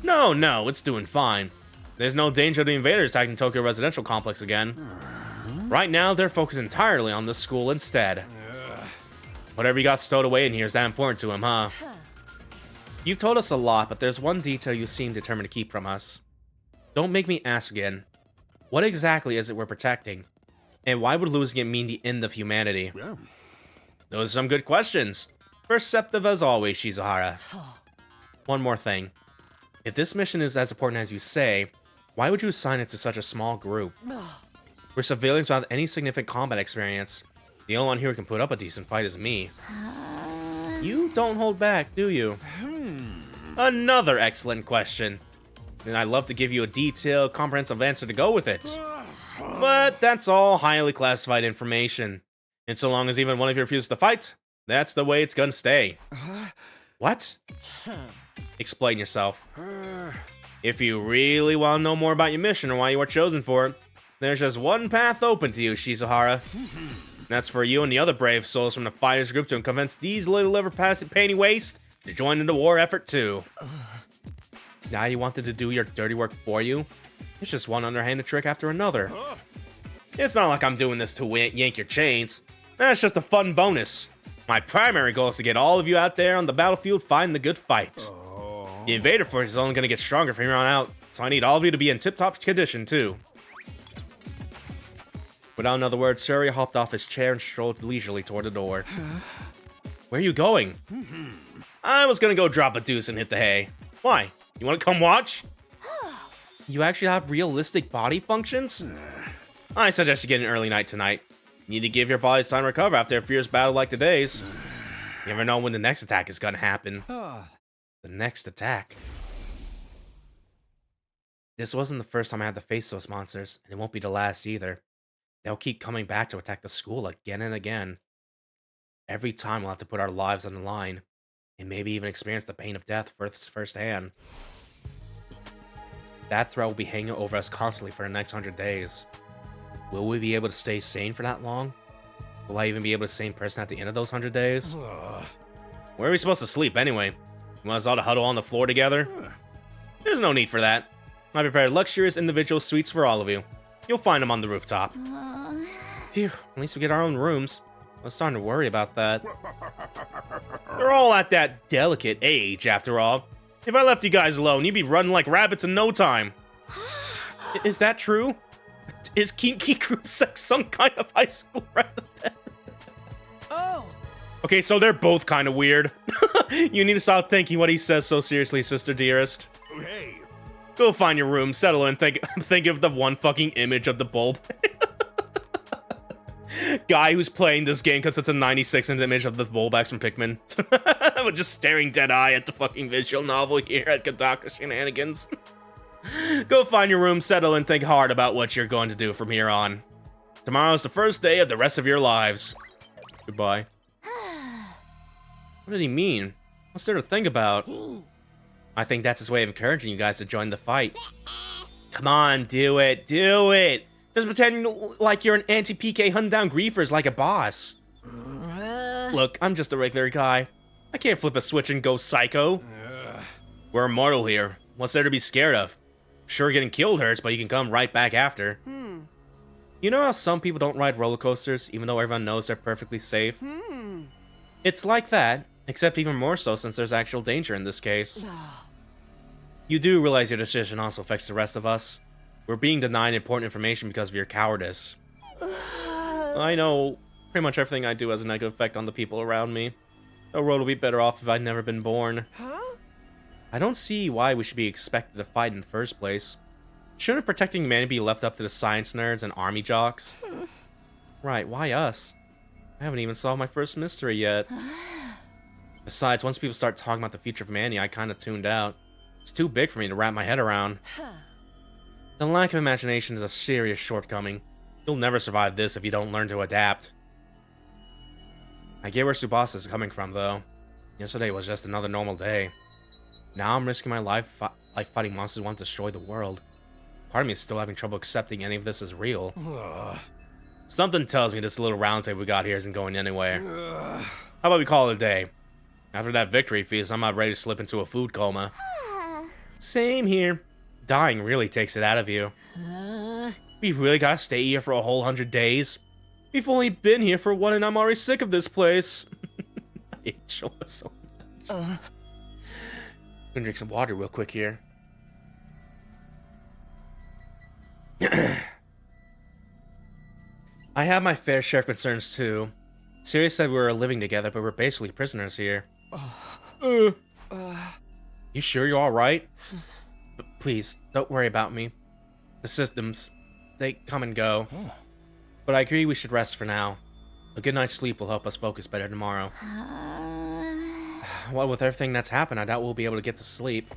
No, it's doing fine. There's no danger of the invaders attacking Tokyo residential complex again. Right now, they're focused entirely on this school instead. Whatever you got stowed away in here is that important to him, huh? You've told us a lot, but there's one detail you seem determined to keep from us. Don't make me ask again. What exactly is it we're protecting? And why would losing it mean the end of humanity? Those are some good questions. Perceptive as always, Shizuhara. One more thing. If this mission is as important as you say, why would you assign it to such a small group? We're civilians without any significant combat experience. The only one here who can put up a decent fight is me. You don't hold back, do you? Another excellent question. And I'd love to give you a detailed, comprehensive answer to go with it. But that's all highly classified information. And so long as even one of you refuses to fight, that's the way it's gonna stay. What? Explain yourself. If you really want to know more about your mission or why you were chosen for it, there's just one path open to you, Shizuhara. That's for you and the other brave souls from the fighters group to convince these little liver-painty waste to join in the war effort too. Now you wanted to do your dirty work for you? It's just one underhanded trick after another. It's not like I'm doing this to yank your chains. That's just a fun bonus. My primary goal is to get all of you out there on the battlefield fighting the good fight. The invader force is only going to get stronger from here on out, so I need all of you to be in tip-top condition, too. Without another word, Surya hopped off his chair and strolled leisurely toward the door. Where are you going? I was going to go drop a deuce and hit the hay. Why? You want to come watch? You actually have realistic body functions? I suggest you get an early night tonight. You need to give your bodies time to recover after a fierce battle like today's. You never know when the next attack is gonna happen. The next attack. This wasn't the first time I had to face those monsters, and it won't be the last either. They'll keep coming back to attack the school again and again. Every time we'll have to put our lives on the line, and maybe even experience the pain of death firsthand. That threat will be hanging over us constantly for the next 100 days. Will we be able to stay sane for that long? Will I even be able to stay in person at the end of those 100 days? Where are we supposed to sleep anyway? You want us all to huddle on the floor together? There's no need for that. I prepared luxurious individual suites for all of you. You'll find them on the rooftop. Phew, at least we get our own rooms. I was starting to worry about that. You're all at that delicate age, after all. If I left you guys alone, you'd be running like rabbits in no time. Is that true? Is kinky group sex some kind of high school rather than... Oh! Okay, so they're both kind of weird. You need to stop thinking what he says so seriously, sister dearest. Hey. Go find your room, settle in, think of the one fucking image of the bulb. Guy who's playing this game because it's a 96-inch image of the Bulbax from Pikmin. With just staring dead-eye at the fucking visual novel here at Kadaka Shenanigans. Go find your room, settle, and think hard about what you're going to do from here on. Tomorrow's the first day of the rest of your lives. Goodbye. What did he mean? What's there to think about? I think that's his way of encouraging you guys to join the fight. Come on, do it, do it! Just pretend like you're an anti-PK hunting down griefers like a boss. Look, I'm just a regular guy. I can't flip a switch and go psycho. We're immortal here. What's there to be scared of? Sure, getting killed hurts, but you can come right back after. You know how some people don't ride roller coasters, even though everyone knows they're perfectly safe? It's like that, except even more so since there's actual danger in this case. You do realize your decision also affects the rest of us. We're being denied important information because of your cowardice. I know pretty much everything I do has a negative effect on the people around me. The world would be better off if I'd never been born. I don't see why we should be expected to fight in the first place. Shouldn't protecting humanity be left up to the science nerds and army jocks? Right, why us? I haven't even solved my first mystery yet. Besides, once people start talking about the future of humanity, I kinda tuned out. It's too big for me to wrap my head around. The lack of imagination is a serious shortcoming. You'll never survive this if you don't learn to adapt. I get where Tsubasa is coming from, though. Yesterday was just another normal day. Now I'm risking my life fighting monsters who want to destroy the world. Part of me is still having trouble accepting any of this is real. Something tells me this little round table we got here isn't going anywhere. How about we call it a day? After that victory feast, I'm not ready to slip into a food coma. Same here. Dying really takes it out of you. We really gotta stay here for a whole 100 days? We've only been here for one and I'm already sick of this place. I hate Showa so much. I'm gonna drink some water real quick here. I have my fair share of concerns too. Sirius said we were living together, but we're basically prisoners here. You sure you're alright? But please, don't worry about me. The systems, they come and go. But I agree we should rest for now. A good night's sleep will help us focus better tomorrow. Well, with everything that's happened, I doubt we'll be able to get to sleep.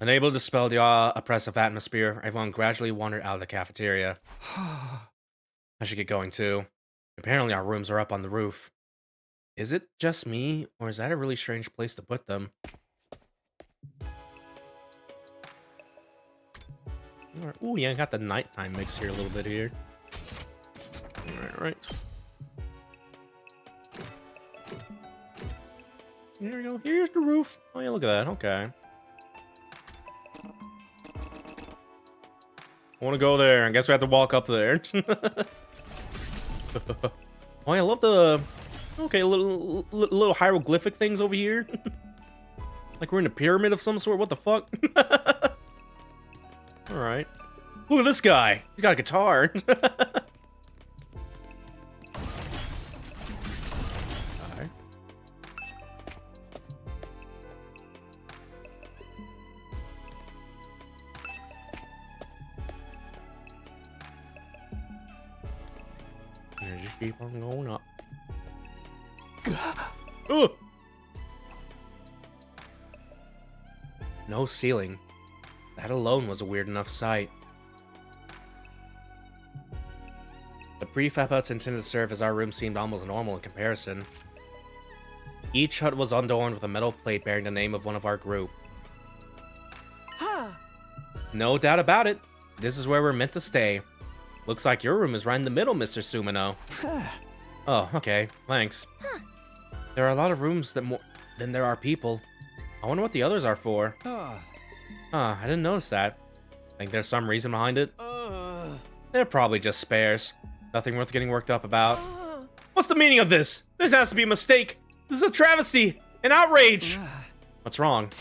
Unable to dispel the oppressive atmosphere, everyone gradually wandered out of the cafeteria. I should get going too. Apparently our rooms are up on the roof. Is it just me, or is that a really strange place to put them? Ooh, yeah, I got the nighttime mix here a little bit here. Alright. Here we go. Here's the roof. Oh yeah, look at that. Okay. I want to go there. I guess we have to walk up there. Oh, I love the... Okay, little hieroglyphic things over here. Like we're in a pyramid of some sort. What the fuck? Alright. Look at this guy. He's got a guitar. Alright. Just keep on going up. Ugh. No ceiling. That alone was a weird enough sight. The prefab huts intended to serve as our room seemed almost normal in comparison. Each hut was adorned with a metal plate bearing the name of one of our group. Huh. No doubt about it. This is where we're meant to stay. Looks like your room is right in the middle, Mr. Sumino. Oh, okay. Thanks. There are a lot of rooms than there are people. I wonder what the others are for. Huh, I didn't notice that. Think there's some reason behind it? They're probably just spares. Nothing worth getting worked up about. What's the meaning of this? This has to be a mistake. This is a travesty. An outrage. What's wrong?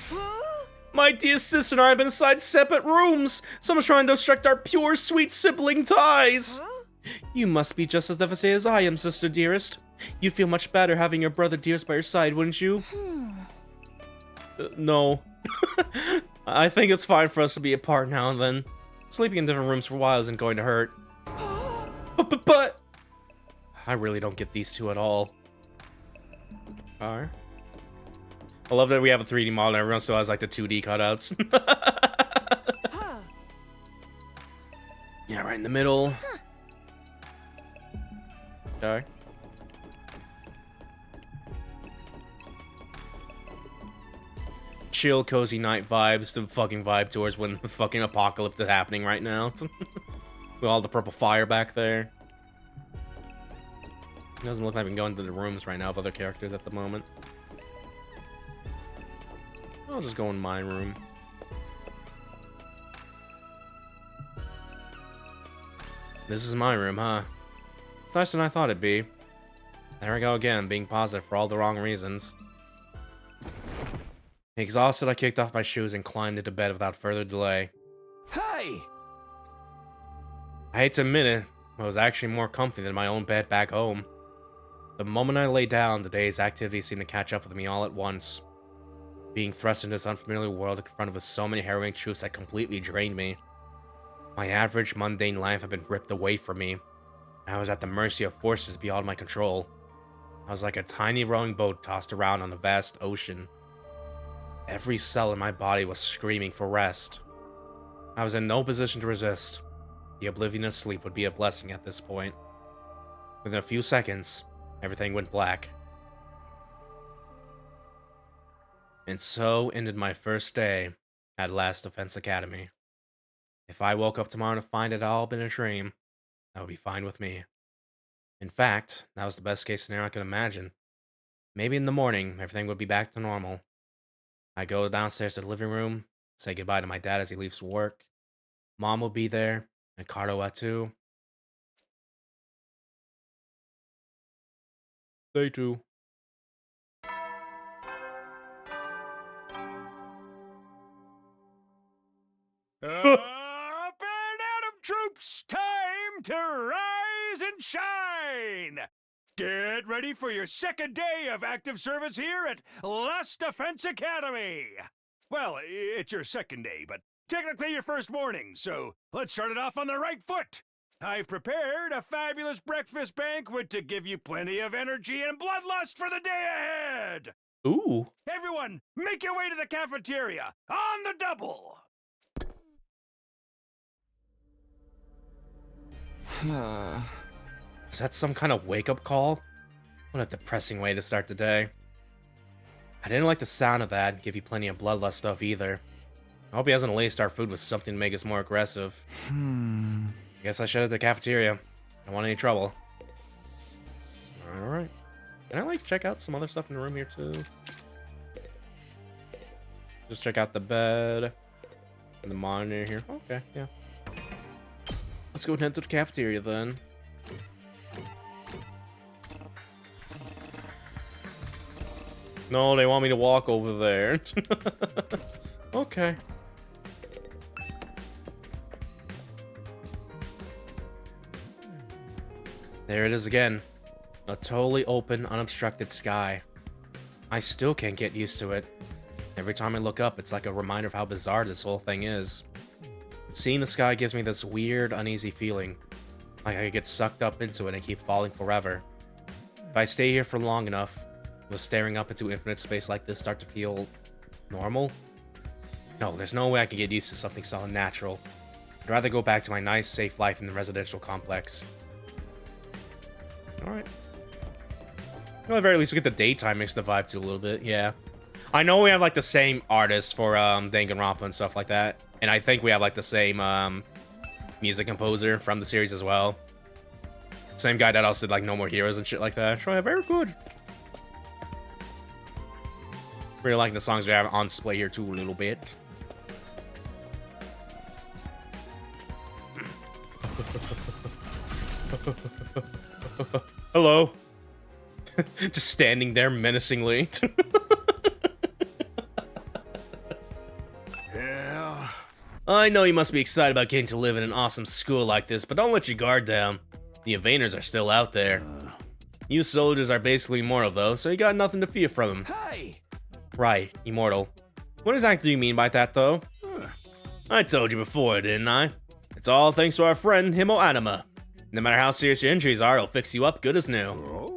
My dear sister and I have been inside separate rooms. Someone's trying to obstruct our pure, sweet sibling ties. You must be just as devastated as I am, sister dearest. You'd feel much better having your brother dearest by your side, wouldn't you? No. I think it's fine for us to be apart now and then. Sleeping in different rooms for a while isn't going to hurt. But... I really don't get these two at all. Alright. I love that we have a 3D model and everyone still has like the 2D cutouts. Yeah, right in the middle. Okay. Chill, cozy night vibes. The fucking vibe towards when the fucking apocalypse is happening right now. With all the purple fire back there. It doesn't look like we can go into the rooms right now of other characters at the moment. I'll just go in my room. This is my room, huh? It's nicer than I thought it'd be. There I go again, being positive for all the wrong reasons. Exhausted, I kicked off my shoes and climbed into bed without further delay. Hey! I hate to admit it, I was actually more comfy than my own bed back home. The moment I lay down, the day's activities seemed to catch up with me all at once. Being thrust into this unfamiliar world in front of so many harrowing truths that completely drained me. My average, mundane life had been ripped away from me, and I was at the mercy of forces beyond my control. I was like a tiny rowing boat tossed around on a vast ocean. Every cell in my body was screaming for rest. I was in no position to resist. The oblivion of sleep would be a blessing at this point. Within a few seconds, everything went black. And so ended my first day at Last Defense Academy. If I woke up tomorrow to find it all been a dream, that would be fine with me. In fact, that was the best case scenario I could imagine. Maybe in the morning, everything would be back to normal. I go downstairs to the living room, say goodbye to my dad as he leaves for work. Mom will be there, and Cardo too. They too. Up and Atom troops, time to rise and shine! Get ready for your second day of active service here at Last Defense Academy! Well, it's your second day, but technically your first morning, so let's start it off on the right foot! I've prepared a fabulous breakfast banquet to give you plenty of energy and bloodlust for the day ahead! Ooh. Everyone, make your way to the cafeteria, on the double! Is that some kind of wake-up call? What a depressing way to start the day. I didn't like the sound of that, give you plenty of bloodlust stuff either. I hope he hasn't laced our food with something to make us more aggressive. Guess I should head to the cafeteria. I don't want any trouble. Alright. Can I, like, check out some other stuff in the room here, too? Just check out the bed. And the monitor here. Okay, yeah. Let's go head to the cafeteria then. No, they want me to walk over there. Okay. There it is again. A totally open, unobstructed sky. I still can't get used to it. Every time I look up, it's like a reminder of how bizarre this whole thing is. Seeing the sky gives me this weird, uneasy feeling. Like I could get sucked up into it and keep falling forever. If I stay here for long enough, will staring up into infinite space like this start to feel normal? No, there's no way I can get used to something so unnatural. I'd rather go back to my nice, safe life in the residential complex. Alright. Well, at the very least, we get the daytime mix the vibe to a little bit, yeah. I know we have, like, the same artist for, Danganronpa and stuff like that. And I think we have, like, the same, music composer from the series as well. Same guy that also did, like, No More Heroes and shit like that. So, yeah, very good. Really liking the songs we have on display here, too, a little bit. Hello. Just standing there menacingly. Yeah. I know you must be excited about getting to live in an awesome school like this, but don't let your guard down. The invaders are still out there. You soldiers are basically immortal though, so you got nothing to fear from them. Hey. Right, immortal. What exactly do you mean by that though? I told you before, didn't I? It's all thanks to our friend Himo Anima. No matter how serious your injuries are, he'll fix you up good as new. Oh.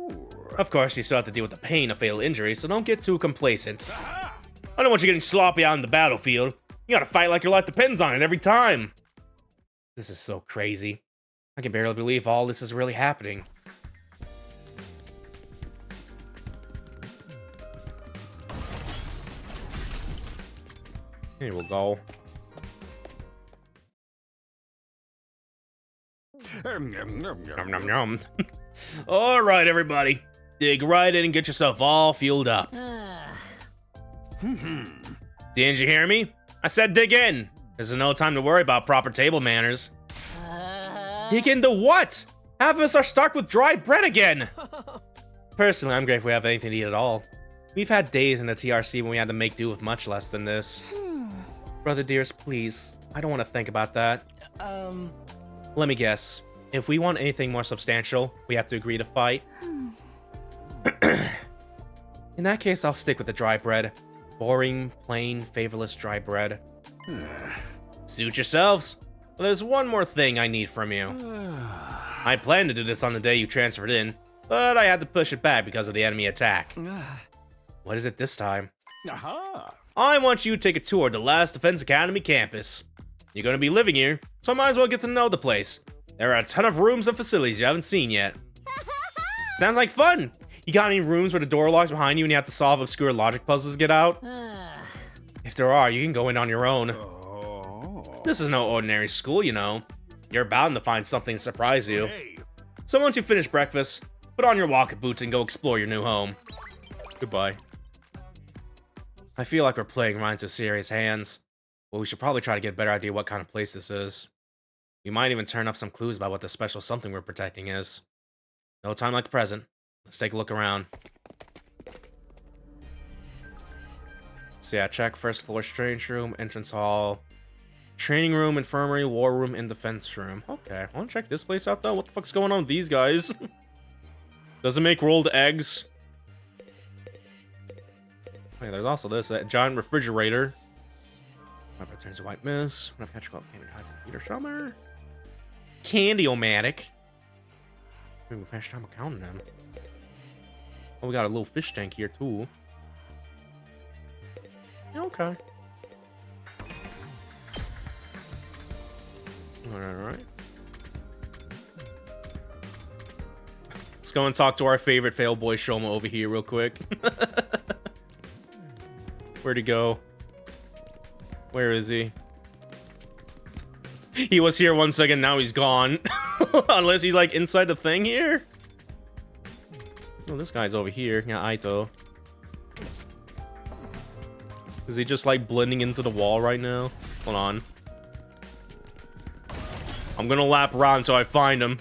Of course, you still have to deal with the pain of fatal injury, so don't get too complacent. I don't want you getting sloppy out on the battlefield. You gotta fight like your life depends on it every time. This is so crazy. I can barely believe all this is really happening. Here we'll go. Nom, nom, nom. All right, everybody. Dig right in and get yourself all fueled up. Didn't you hear me? I said dig in. This is no time to worry about proper table manners. Dig into what? Half of us are stuck with dry bread again. Personally, I'm grateful we have anything to eat at all. We've had days in the TRC when we had to make do with much less than this. Brother dearest, please. I don't want to think about that. Let me guess. If we want anything more substantial, we have to agree to fight. In that case, I'll stick with the dry bread. Boring, plain, flavorless dry bread. Suit yourselves. Well, there's one more thing I need from you. I planned to do this on the day you transferred in, but I had to push it back because of the enemy attack. What is it this time? I want you to take a tour of the last Defense Academy campus. You're going to be living here, so I might as well get to know the place. There are a ton of rooms and facilities you haven't seen yet. Sounds like fun! You got any rooms where the door locks behind you and you have to solve obscure logic puzzles to get out? If there are, you can go in on your own. This is no ordinary school, you know. You're bound to find something to surprise you. So once you finish breakfast, put on your walking boots and go explore your new home. Goodbye. I feel like we're playing right into serious hands, but we should probably try to get a better idea what kind of place this is. We might even turn up some clues about what the special something we're protecting is. No time like the present. Let's take a look around. So yeah, check first floor strange room, entrance hall, training room, infirmary, war room, and defense room. Okay, I want to check this place out though. What the fuck's going on with these guys? Does it make rolled eggs? Hey, there's also this giant refrigerator. If it turns to white mist, when I've catch up candy hide from Peter Summer. Candy-o-matic. Maybe we can time counting them. Oh, we got a little fish tank here too. Okay. Alright. Let's go and talk to our favorite fail boy Shoma over here real quick. Where'd he go? Where is he? He was here 1 second, now he's gone. Unless he's like inside the thing here. Oh, this guy's over here. Yeah, Aito. Is he just like blending into the wall right now? Hold on. I'm gonna lap around until I find him.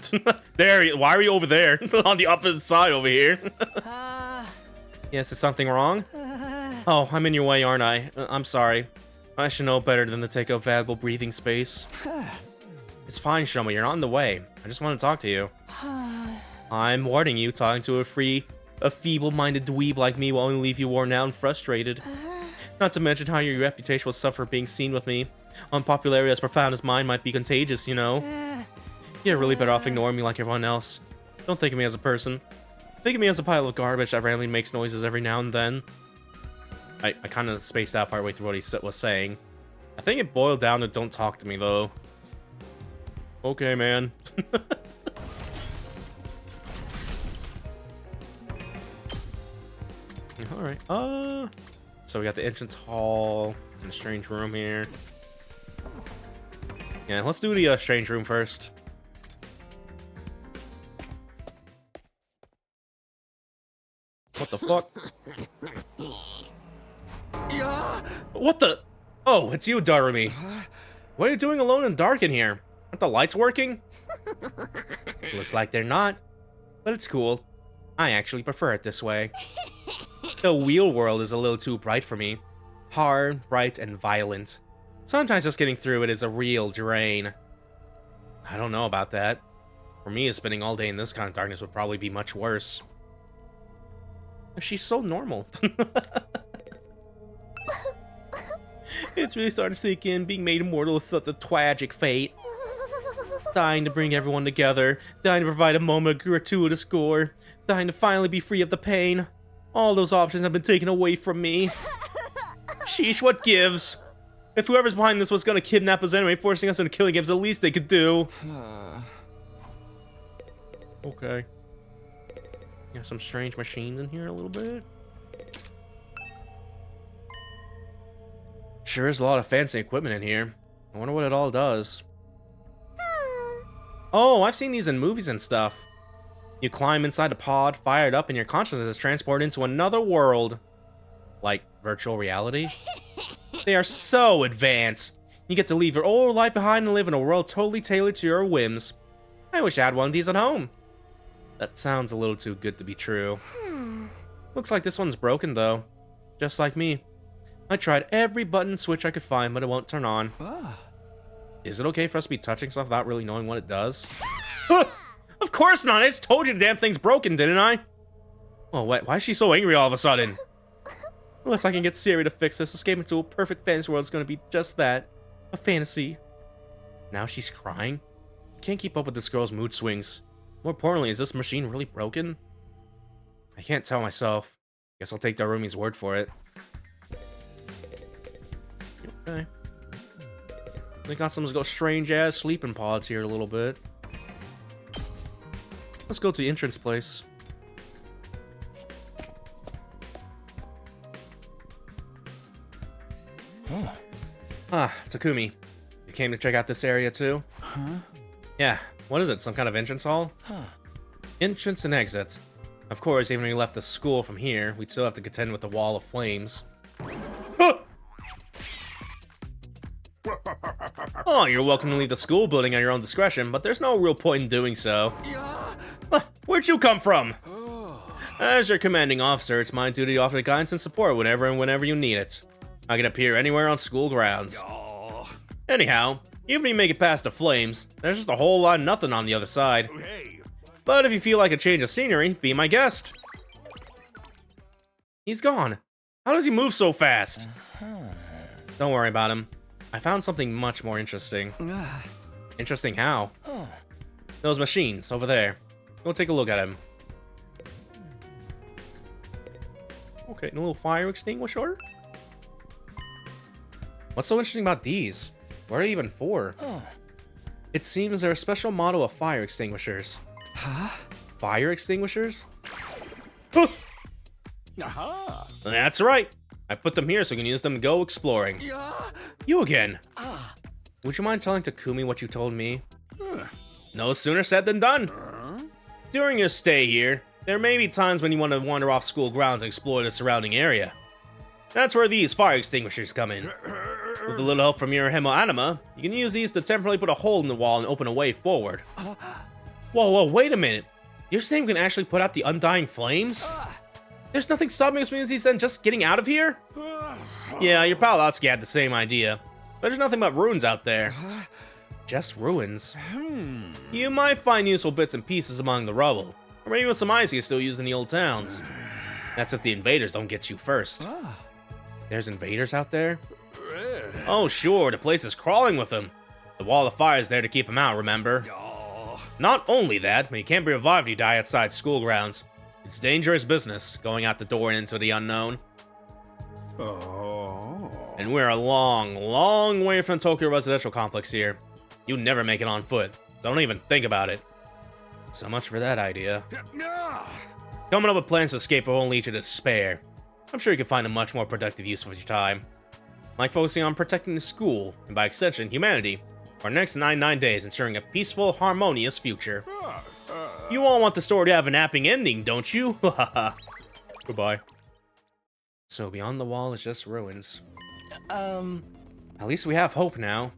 Why are you over there? On the opposite side over here. Yes, is something wrong? Oh, I'm in your way, aren't I? I'm sorry. I should know better than to take up valuable breathing space. It's fine, Shoma, you're on the way. I just want to talk to you. I'm warning you, talking to a feeble-minded dweeb like me will only leave you worn out and frustrated. Not to mention how your reputation will suffer being seen with me. Unpopularity as profound as mine might be contagious, you know? You're really better off ignoring me like everyone else. Don't think of me as a person. Think of me as a pile of garbage that randomly makes noises every now and then. I kind of spaced out partway through what he was saying. I think it boiled down to don't talk to me, though. Okay, man. Alright, so we got the entrance hall and the strange room here. Yeah, let's do the strange room first. What the fuck? What the? Oh, it's you, Darumi. What are you doing alone and dark in here? Aren't the lights working? Looks like they're not, but it's cool. I actually prefer it this way. The wheel world is a little too bright for me. Hard, bright, and violent. Sometimes just getting through it is a real drain. I don't know about that. For me, spending all day in this kind of darkness would probably be much worse. She's so normal. It's really starting to sink in. Being made immortal is such a tragic fate. Dying to bring everyone together. Dying to provide a moment of gratuitous gore. Dying to finally be free of the pain. All those options have been taken away from me. Sheesh, what gives? If whoever's behind this was gonna kidnap us anyway, forcing us into killing games, the least they could do. Okay. Got some strange machines in here a little bit. Sure is a lot of fancy equipment in here. I wonder what it all does. Oh, I've seen these in movies and stuff. You climb inside a pod, fire it up, and your consciousness is transported into another world. Like virtual reality? They are so advanced. You get to leave your old life behind and live in a world totally tailored to your whims. I wish I had one of these at home. That sounds a little too good to be true. Looks like this one's broken, though. Just like me. I tried every button and switch I could find, but it won't turn on. Is it okay for us to be touching stuff without really knowing what it does? Of course not! I just told you the damn thing's broken, didn't I? Oh, wait, why is she so angry all of a sudden? Unless I can get Siri to fix this, escape into a perfect fantasy world is going to be just that. A fantasy. Now she's crying? I can't keep up with this girl's mood swings. More importantly, is this machine really broken? I can't tell myself. Guess I'll take Darumi's word for it. Okay. They got some strange-ass sleeping pods here a little bit. Let's go to the entrance place. Ah, Takumi. You came to check out this area too? Huh? Yeah, what is it? Some kind of entrance hall? Entrance and exit. Of course, even when we left the school from here, we'd still have to contend with the wall of flames. Oh, you're welcome to leave the school building at your own discretion, but there's no real point in doing so. Where'd you come from? As your commanding officer, it's my duty to offer guidance and support whenever you need it. I can appear anywhere on school grounds. Anyhow, even if you make it past the flames, there's just a whole lot of nothing on the other side. But if you feel like a change of scenery, be my guest. He's gone. How does he move so fast? Don't worry about him. I found something much more interesting. Interesting how? Those machines over there. Go take a look at him. Okay, a little fire extinguisher. What's so interesting about these? What are they even for? It seems they're a special model of fire extinguishers. Huh? Fire extinguishers? That's right. I put them here so we can use them to go exploring. You again. Would you mind telling Takumi what you told me? No sooner said than done. During your stay here, there may be times when you want to wander off school grounds and explore the surrounding area. That's where these fire extinguishers come in. With a little help from your hemoanima, you can use these to temporarily put a hole in the wall and open a way forward. Whoa, wait a minute. You're saying we can actually put out the undying flames? There's nothing stopping us from using these and just getting out of here? Yeah, your pal Atsuki had the same idea. But there's nothing but ruins out there. Just ruins. You might find useful bits and pieces among the rubble. Or maybe some ice you still use in the old towns. That's if the invaders don't get you first. There's invaders out there? Oh sure, the place is crawling with them. The wall of fire is there to keep them out, remember? Not only that, but you can't be revived if you die outside school grounds. It's dangerous business, going out the door and into the unknown. And we're a long way from Tokyo residential complex here. You'd never make it on foot. Don't even think about it. So much for that idea. Coming up with plans to escape won't lead you to despair. I'm sure you can find a much more productive use of your time. Like focusing on protecting the school, and by extension, humanity, for the next 99 days, ensuring a peaceful, harmonious future. You all want the story to have an happy ending, don't you? Goodbye. So beyond the wall is just ruins. At least we have hope now.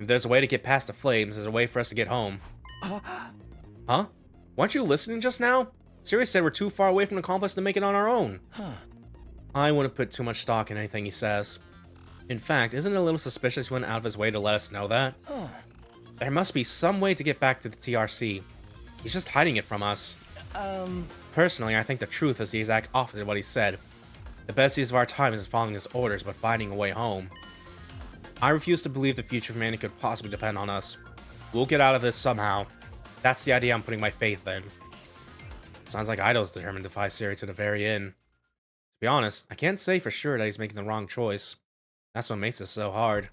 If there's a way to get past the flames, there's a way for us to get home. Huh? Weren't you listening just now? Sirius said we're too far away from the complex to make it on our own. I wouldn't put too much stock in anything he says. In fact, isn't it a little suspicious he went out of his way to let us know that? There must be some way to get back to the TRC. He's just hiding it from us. Personally, I think the truth is the exact opposite of what he said. The best use of our time isn't following his orders, but finding a way home. I refuse to believe the future of humanity could possibly depend on us. We'll get out of this somehow. That's the idea I'm putting my faith in. Sounds like Ido's determined to fight Siri to the very end. To be honest, I can't say for sure that he's making the wrong choice. That's what makes this so hard.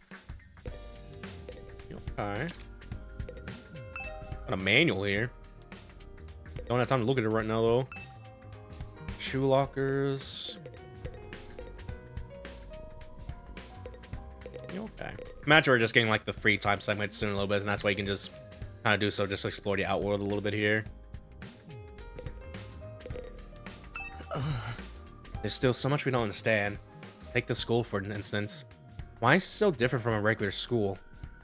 Okay. Got a manual here. Don't have time to look at it right now, though. Shoe lockers. Okay. Imagine we're just getting like the free time segment soon a little bit, and that's why you can just kind of do so, just to explore the outworld a little bit here. There's still so much we don't understand. Take the school for an instance. Why is it so different from a regular school?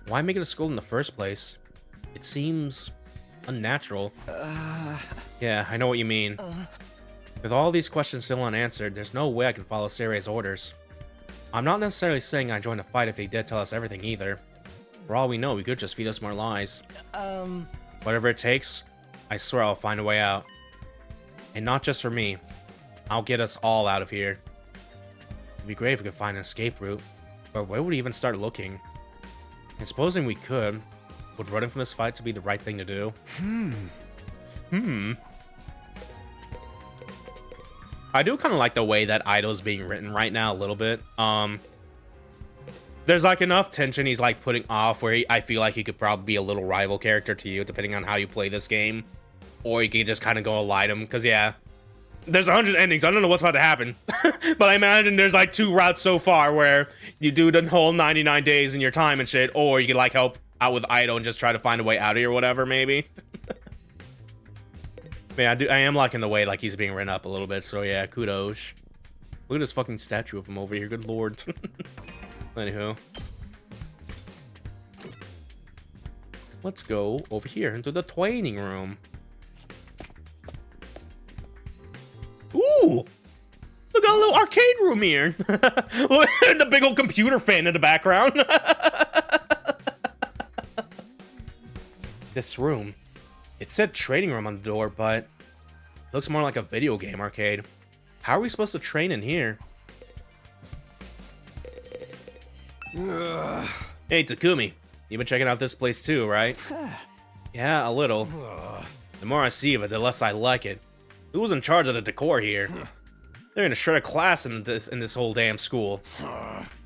Why make it a school in the first place? It seems unnatural. Yeah, I know what you mean. With all these questions still unanswered, there's no way I can follow Seirei's orders. I'm not necessarily saying I join a fight if he did tell us everything either. For all we know, he could just feed us more lies. Whatever it takes, I swear I'll find a way out. And not just for me. I'll get us all out of here. It'd be great if we could find an escape route, but where would we even start looking? And supposing we could, would running from this fight to be the right thing to do? I do kind of like the way that Ido's being written right now a little bit. There's like enough tension he's like putting off where I feel like he could probably be a little rival character to you, depending on how you play this game. Or you could just kind of go alight him, because yeah. There's 100 endings. I don't know what's about to happen. But I imagine there's like 2 routes so far where you do the whole 99 days in your time and shit, or you could like help out with Ido and just try to find a way out of here or whatever, maybe. Man, I am liking the way like he's being written up a little bit, so yeah, kudos. Look at this fucking statue of him over here, good lord. Anywho. Let's go over here into the training room. Ooh! Look at a little arcade room here. Look at the big old computer fan in the background. This room. It said training room on the door, but it looks more like a video game arcade. How are we supposed to train in here? Hey, Takumi. You've been checking out this place too, right? Yeah, a little. The more I see of it, the less I like it. Who's in charge of the decor here? They're in a shred of class in this whole damn school.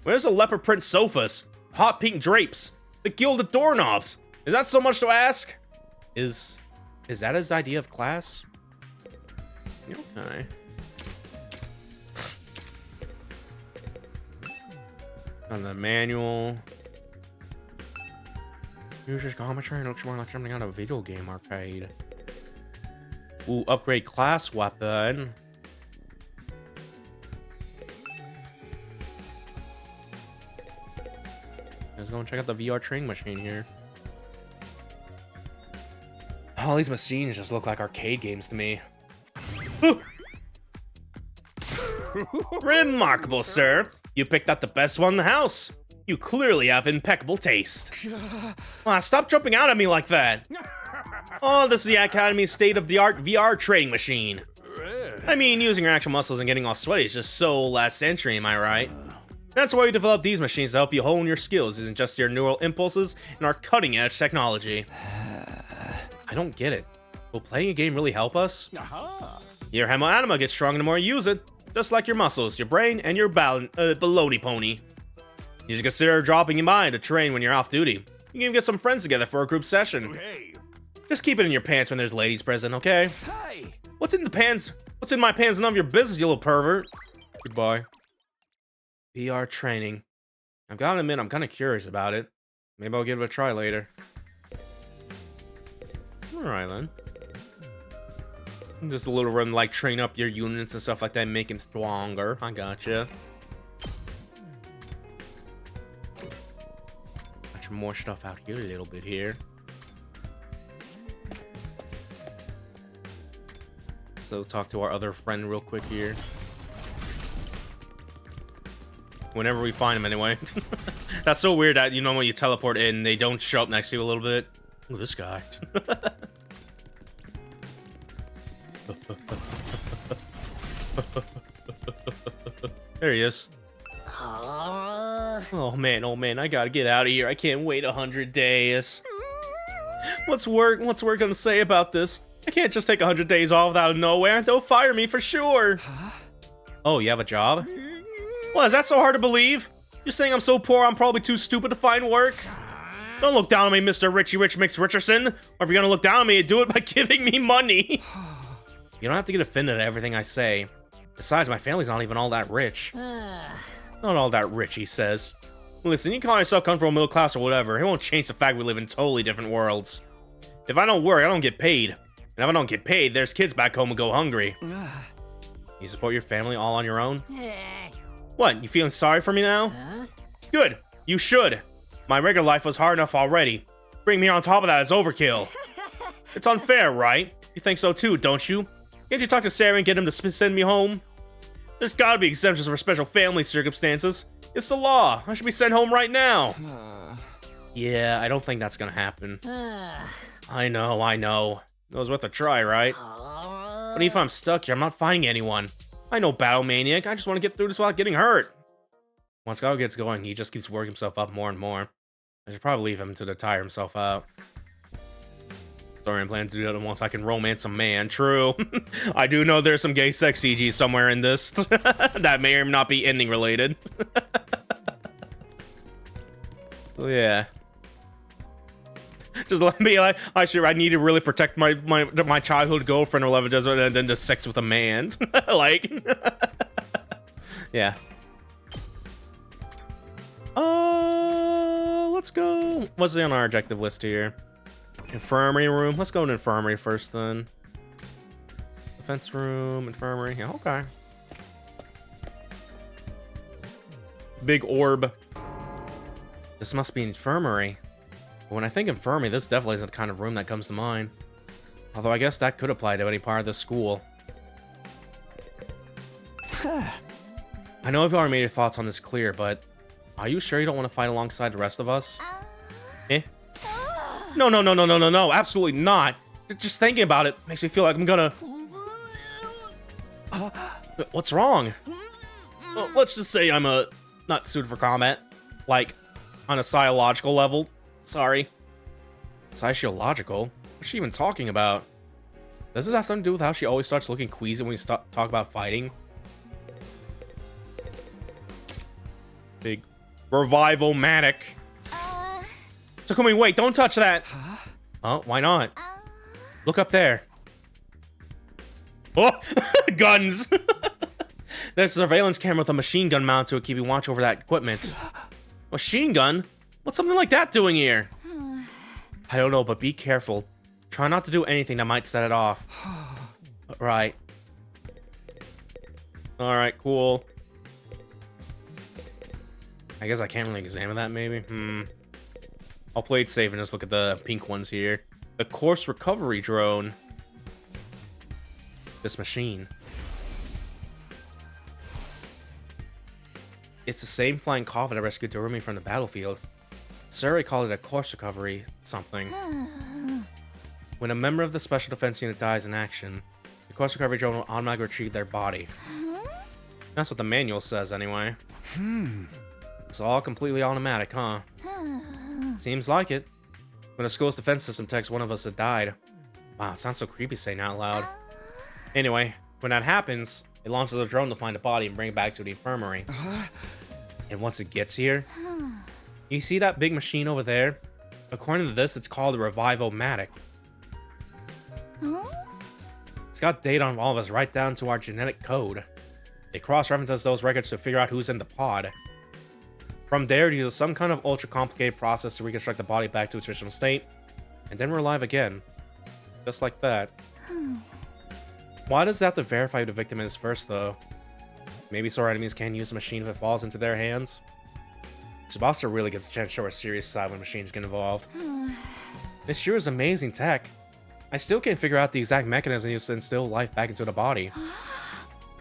Where's the leopard print sofas? Hot pink drapes? The gilded doorknobs? Is that so much to ask? Is that his idea of class? Okay. On the manual. User's commentary looks more like something out of a video game arcade. Ooh, upgrade class weapon. Let's go and check out the VR training machine here. All these machines just look like arcade games to me. Remarkable, sir. You picked out the best one in the house. You clearly have impeccable taste. Stop jumping out at me like that. Oh, this is the Academy's state-of-the-art VR training machine. I mean, using your actual muscles and getting all sweaty is just so last century, am I right? That's why we developed these machines to help you hone your skills using just your neural impulses and our cutting-edge technology. I don't get it. Will playing a game really help us? Your hemo-anima gets stronger the more you use it, just like your muscles, your brain, and your baloney pony. You should consider dropping in by to train when you're off duty. You can even get some friends together for a group session. Just keep it in your pants when there's ladies present, okay? What's in the pants? What's in my pants is none of your business, you little pervert. Goodbye. VR training. I've got to admit, I'm kind of curious about it. Maybe I'll give it a try later. Alright then. Just a little run, like train up your units and stuff like that, make them stronger. I gotcha. Got some more stuff out here a little bit here. So talk to our other friend real quick here. Whenever we find him, anyway. That's so weird that, you know, when you teleport in, they don't show up next to you a little bit. Look at this guy. There he is. Oh man, I gotta get out of here. I can't wait 100 days. What's work gonna say about this? I can't just take 100 days off out of nowhere. They'll fire me for sure. Oh, you have a job? What, is that so hard to believe? You're saying I'm so poor I'm probably too stupid to find work? Don't look down on me, Mr. Richie Rich Mix Richardson. Or if you're gonna look down on me, do it by giving me money. You don't have to get offended at everything I say. Besides, my family's not even all that rich. Not all that rich, he says. Listen, you call yourself coming from a middle class or whatever. It won't change the fact we live in totally different worlds. If I don't work, I don't get paid. And if I don't get paid, there's kids back home who go hungry. You support your family all on your own? What, you feeling sorry for me now? Good, you should. My regular life was hard enough already. Bring me on top of that is overkill. It's unfair, right? You think so too, don't you? Can't you talk to Sarah and get him to send me home? There's gotta be exemptions for special family circumstances. It's the law. I should be sent home right now. Yeah, I don't think that's gonna happen. I know. It was worth a try, right? But if I'm stuck here, I'm not finding anyone. I know Battle Maniac. I just want to get through this without getting hurt. Once Laguo gets going, he just keeps working himself up more and more. I should probably leave him to tire himself out. Sorry, I'm planning to do that once I can romance a man. True. I do know there's some gay sex CG somewhere in this. That may or may not be ending related. Oh, yeah. Just let me like I need to really protect my childhood girlfriend or whatever does it, and then just sex with a man. Like yeah. Let's go. What's on our objective list here? Infirmary room. Let's go to infirmary first then. Defense room, infirmary. Yeah, okay. Big orb. This must be infirmary. When I think infirmary, this definitely isn't the kind of room that comes to mind. Although I guess that could apply to any part of this school. I know I've already made your thoughts on this clear, but are you sure you don't want to fight alongside the rest of us? Eh? No, absolutely not. Just thinking about it makes me feel like I'm gonna... What's wrong? Well, let's just say I'm not suited for combat. Like, on a psychological level. Sorry. Psychological? What's she even talking about? Does this have something to do with how she always starts looking queasy when we talk about fighting? Big revival-matic. So come on, wait, don't touch that. Oh, why not? Look up there. Oh, guns. There's a surveillance camera with a machine gun mounted to it, keeping watch over that equipment. Machine gun? What's something like that doing here? I don't know, but be careful. Try not to do anything that might set it off. Right. Alright, cool. I guess I can't really examine that, maybe. I'll play it safe and just look at the pink ones here. The corpse recovery drone. This machine. It's the same flying coffin that rescued Dorumi from the battlefield. Surrey called it a corpse recovery something. When a member of the special defense unit dies in action, the corpse recovery drone will automatically retrieve their body. That's what the manual says, anyway. It's all completely automatic, huh? Seems like it. When a school's defense system detects one of us that died. Wow, it sounds so creepy saying out loud. Anyway, when that happens, it launches a drone to find a body and bring it back to the infirmary. And once it gets here, you see that big machine over there? According to this, it's called a Revivo-matic. It's got data on all of us right down to our genetic code. It cross-references those records to figure out who's in the pod. From there, it uses some kind of ultra-complicated process to reconstruct the body back to its original state, and then we're alive again. Just like that. Why does it have to verify who the victim is first, though? Maybe so our enemies can't use the machine if it falls into their hands? Tsubasa really gets a chance to show her serious side when machines get involved. This sure is amazing tech. I still can't figure out the exact mechanism used to instill life back into the body.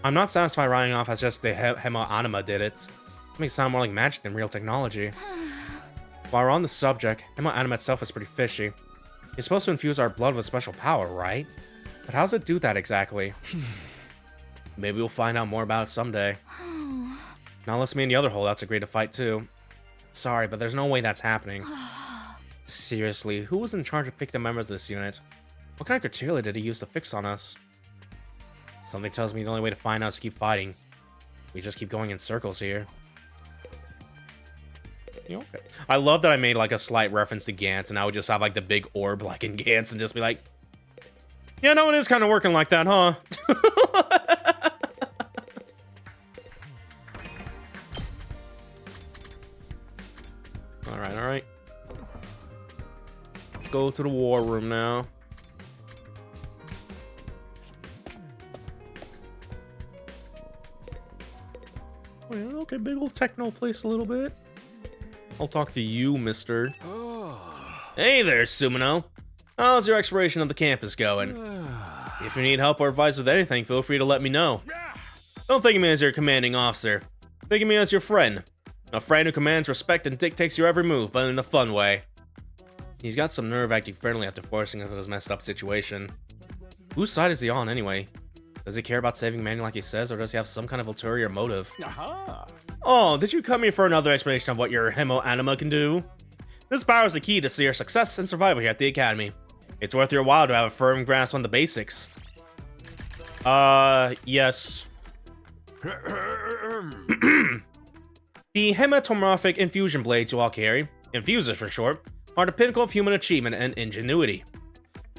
I'm not satisfied writing off as just the Hemo Anima did it. It makes it sound more like magic than real technology. While we're on the subject, Hemo Anima itself is pretty fishy. It's supposed to infuse our blood with a special power, right? But how does it do that exactly? Maybe we'll find out more about it someday. Now let's me and the other holdouts agree to fight too. Sorry, but there's no way that's happening. Seriously, who was in charge of picking the members of this unit? What kind of criteria did he use to fix on us? Something tells me the only way to find out is to keep fighting. We just keep going in circles here. Okay. I love that I made like a slight reference to Gantz, and I would just have like the big orb like in Gantz and just be like, yeah, no, it is kind of working like that, huh? Alright. Let's go to the war room now. Okay, big old techno place a little bit. I'll talk to you, mister. Hey there, Sumino. How's your exploration of the campus going? If you need help or advice with anything, feel free to let me know. Don't think of me as your commanding officer. Think of me as your friend. A friend who commands respect and dictates your every move, but in a fun way. He's got some nerve acting friendly after forcing us in this messed up situation. Whose side is he on, anyway? Does he care about saving Manny like he says, or does he have some kind of ulterior motive? Oh, did you come here for another explanation of what your Hemo Anima can do? This power is the key to your success and survival here at the Academy. It's worth your while to have a firm grasp on the basics. Yes. The hematomorphic infusion blades you all carry, infusers for short, are the pinnacle of human achievement and ingenuity.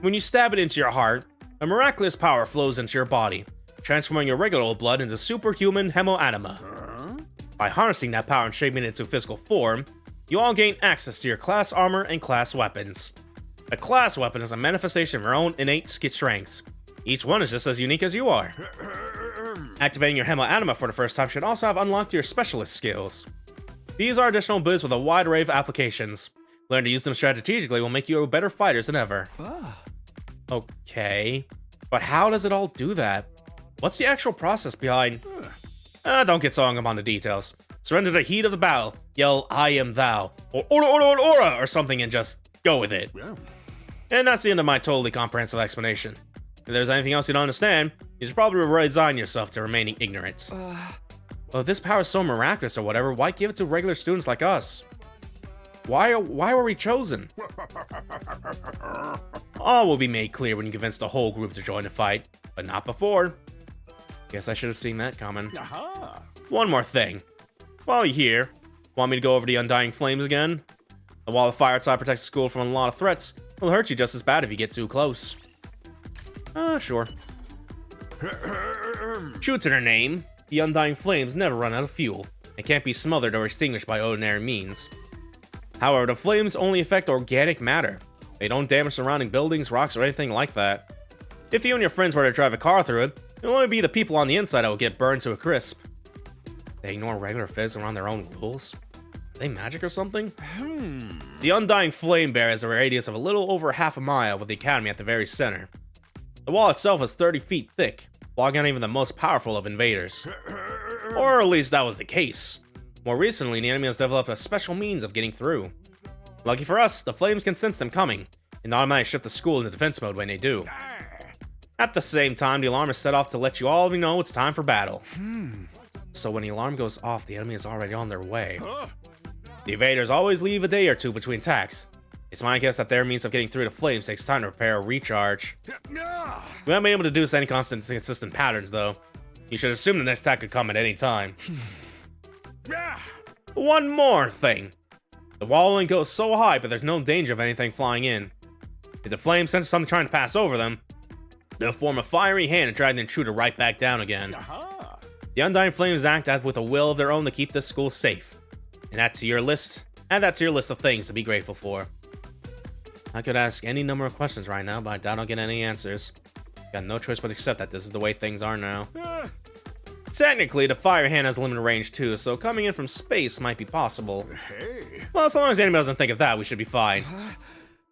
When you stab it into your heart, a miraculous power flows into your body, transforming your regular old blood into superhuman Hemo Anima. By harnessing that power and shaping it into physical form, you all gain access to your class armor and class weapons. A class weapon is a manifestation of your own innate strengths. Each one is just as unique as you are. Activating your Hemo Anima for the first time should also have unlocked your specialist skills. These are additional abilities with a wide array of applications. Learn to use them strategically will make you better fighters than ever. Okay, but how does it all do that? What's the actual process behind... don't get so hung up on the details. Surrender to the heat of the battle, yell, I am thou, or ora, or something, and just go with it. And that's the end of my totally comprehensive explanation. If there's anything else you don't understand, you should probably resign yourself to remaining ignorant. Well, if this power is so miraculous or whatever, why give it to regular students like us? Why were we chosen? All will be made clear when you convince the whole group to join the fight, but not before. Guess I should have seen that coming. One more thing. While you're here, want me to go over the Undying Flames again? The wall of fire outside protects the school from a lot of threats. It'll hurt you just as bad if you get too close. Sure. True to their name, the Undying Flames never run out of fuel, and can't be smothered or extinguished by ordinary means. However, the flames only affect organic matter. They don't damage surrounding buildings, rocks, or anything like that. If you and your friends were to drive a car through it, it'll only be the people on the inside that will get burned to a crisp. They ignore regular physics around their own rules. they magic or something? The Undying Flame Bear has a radius of a little over half a mile, with the academy at the very center. The wall itself is 30 feet thick, blocking out even the most powerful of invaders. Or at least that was the case. More recently, the enemy has developed a special means of getting through. Lucky for us, the flames can sense them coming, and automatically shift the school into defense mode when they do. At the same time, the alarm is set off to let you all know it's time for battle. So when the alarm goes off, the enemy is already on their way. The invaders always leave a day or two between attacks. It's my guess that their means of getting through the flames takes time to repair or recharge. We haven't been able to deduce any consistent patterns, though. You should assume the next attack could come at any time. One more thing. The wall link goes so high, but there's no danger of anything flying in. If the flames sense something trying to pass over them, they'll form a fiery hand and drag the intruder right back down again. The Undying Flames act as with a will of their own to keep this school safe. And that's your list. Add that to your list of things to be grateful for. I could ask any number of questions right now, but I doubt I'll get any answers. Got no choice but to accept that this is the way things are now. Technically, the fire hand has limited range too, so coming in from space might be possible. Well, as long as anybody doesn't think of that, we should be fine.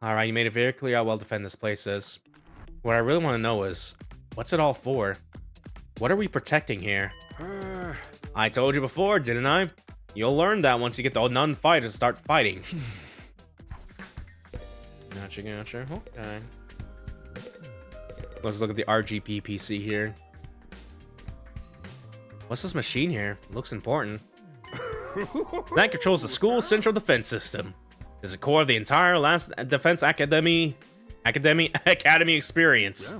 Alright, you made it very clear how well defended this place is. What I really want to know is, what's it all for? What are we protecting here? I told you before, didn't I? You'll learn that once you get the non-fighters to start fighting. Gotcha. Okay. Let's look at the RGP PC here. What's this machine here? It looks important. That controls the school's central defense system. It's the core of the entire last defense academy experience. Yeah.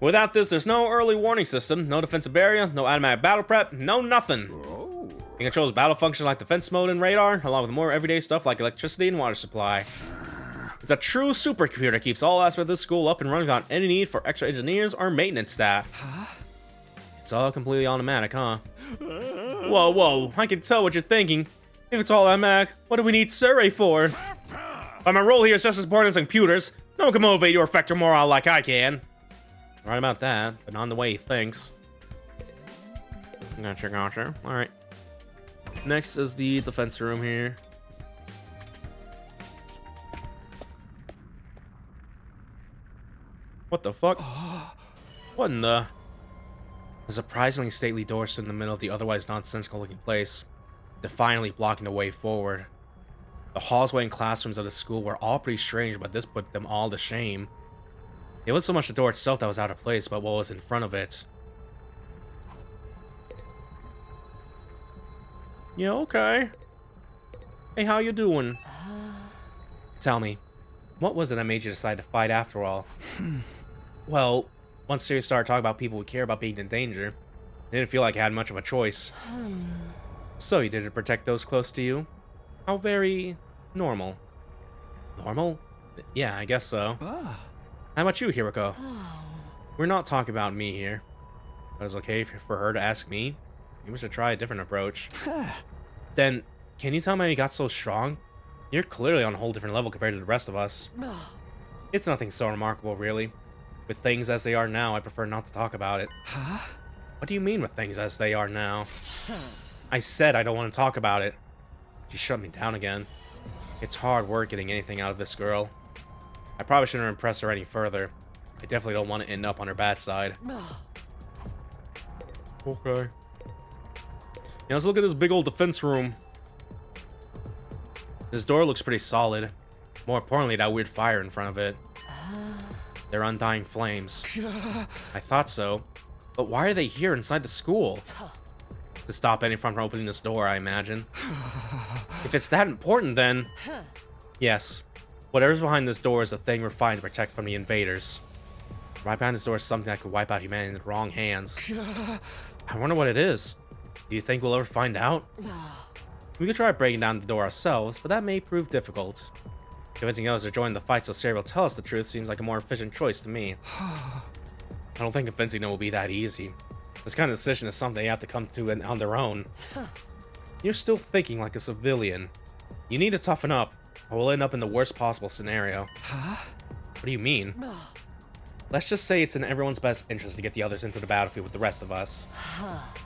Without this, there's no early warning system, no defensive barrier, no automatic battle prep, no nothing. It controls battle functions like defense mode and radar, along with more everyday stuff like electricity and water supply. It's a true supercomputer that keeps all aspects of this school up and running without any need for extra engineers or maintenance staff. It's all completely automatic, huh? Whoa, I can tell what you're thinking. If it's all automatic, what do we need Surrey for? But my role here is just as important as computers. No one can motivate you or affect your morale like I can. Right about that, but not the way he thinks. Gotcha. Alright. Next is the defense room here. What the fuck? What in the... A surprisingly stately door stood in the middle of the otherwise nonsensical looking place, defiantly blocking the way forward. The hallway and classrooms of the school were all pretty strange, but this put them all to shame. It wasn't so much the door itself that was out of place, but what was in front of it. Yeah, okay. Hey, how you doing? Tell me, what was it that made you decide to fight after all? Well, once Sirius started talking about people who care about being in danger, I didn't feel like I had much of a choice. So you did it to protect those close to you? How very normal. Normal? Yeah, I guess so. How about you, Hiroko? We're not talking about me here. But it's okay for her to ask me. Maybe we should try a different approach. Then, can you tell me how you got so strong? You're clearly on a whole different level compared to the rest of us. It's nothing so remarkable, really. With things as they are now, I prefer not to talk about it. What do you mean with things as they are now? I said I don't want to talk about it. She shut me down again. It's hard work getting anything out of this girl. I probably shouldn't impress her any further. I definitely don't want to end up on her bad side. Okay. Now let's look at this big old defense room. This door looks pretty solid. More importantly, that weird fire in front of it. They're undying flames. I thought so. But why are they here inside the school? To stop anyone from opening this door, I imagine. If it's that important, then... Yes. Whatever's behind this door is the thing we're fighting to protect from the invaders. Right behind this door is something that could wipe out humanity in the wrong hands. I wonder what it is. Do you think we'll ever find out? We could try breaking down the door ourselves, but that may prove difficult. Convincing others to join the fight so Sarah will tell us the truth seems like a more efficient choice to me. I don't think convincing them will be that easy. This kind of decision is something they have to come to on their own. You're still thinking like a civilian. You need to toughen up, or we'll end up in the worst possible scenario. What do you mean? Let's just say it's in everyone's best interest to get the others into the battlefield with the rest of us.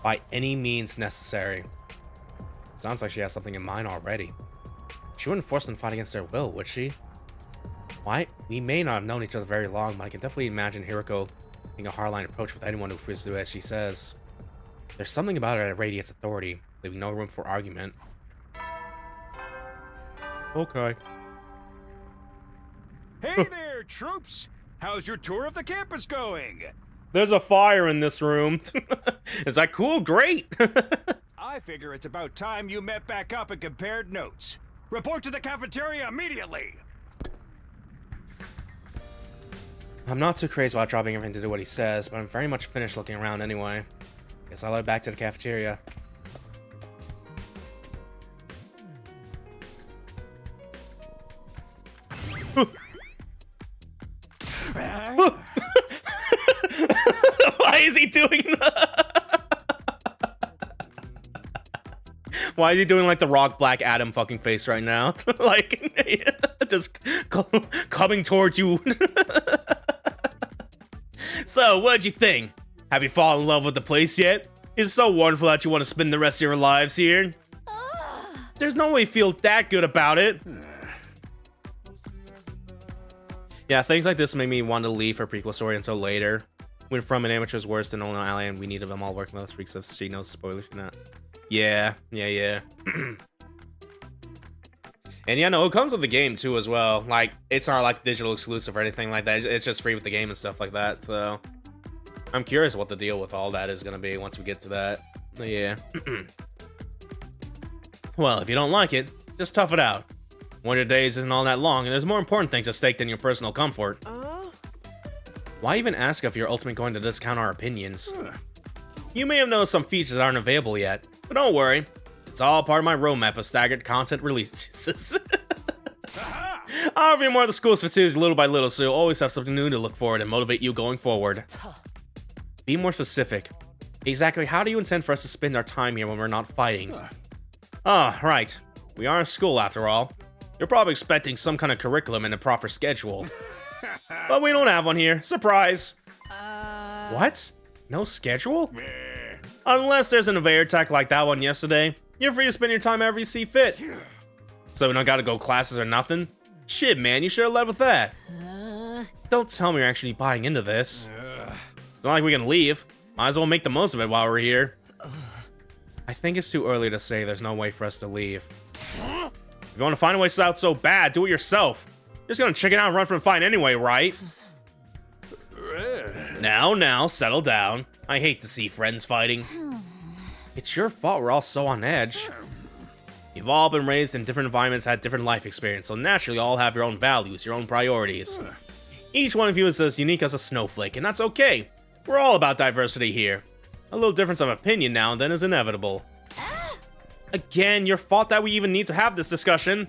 By any means necessary. Sounds like she has something in mind already. She wouldn't force them to fight against their will, would she? Why? We may not have known each other very long, but I can definitely imagine Hiriko taking a hardline approach with anyone who refuses to do as she says. There's something about her that radiates authority, leaving no room for argument. Okay. Hey there, troops! How's your tour of the campus going? There's a fire in this room. Is that cool? Great. I figure it's about time you met back up and compared notes. Report to the cafeteria immediately! I'm not too crazy about dropping everything to do what he says, but I'm very much finished looking around anyway. Guess I'll head back to the cafeteria. Why is he doing Why is he doing like the Rock Black Adam fucking face right now? Like, just coming towards you. So, what'd you think? Have you fallen in love with the place yet? It's so wonderful that you want to spend the rest of your lives here. There's no way you feel that good about it. Yeah, things like this make me want to leave her prequel story until later. Went from an amateur's worst to no ally, and we need them all working with us freaks if she knows spoilers or not. Yeah. And yeah, no, it comes with the game too as well. Like, it's not like digital exclusive or anything like that. It's just free with the game and stuff like that. So I'm curious what the deal with all that is gonna be once we get to that. Yeah. Well, if you don't like it, just tough it out. One of your days isn't all that long, and there's more important things at stake than your personal comfort. Why even ask if you're ultimately going to discount our opinions? You may have noticed some features that aren't available yet, but don't worry. It's all part of my roadmap of staggered content releases. I'll review more of the school's facilities little by little, so you'll always have something new to look forward and motivate you going forward. Be more specific. Exactly how do you intend for us to spend our time here when we're not fighting? Right. We are in school after all. You're probably expecting some kind of curriculum and a proper schedule. But we don't have one here. Surprise! What? No schedule? Unless there's an invader attack like that one yesterday, you're free to spend your time however you see fit. So we don't gotta go classes or nothing? Shit, man, you should have led with that. Don't tell me you're actually buying into this. It's not like we can leave. Might as well make the most of it while we're here. I think it's too early to say there's no way for us to leave. If you want to find a way out so bad, do it yourself. You're just gonna chicken out and run from the fight anyway, right? Now, settle down. I hate to see friends fighting. It's your fault we're all so on edge. You've all been raised in different environments, had different life experience, so naturally you all have your own values, your own priorities. Each one of you is as unique as a snowflake, and that's okay. We're all about diversity here. A little difference of opinion now and then is inevitable. Again, your fault that we even need to have this discussion.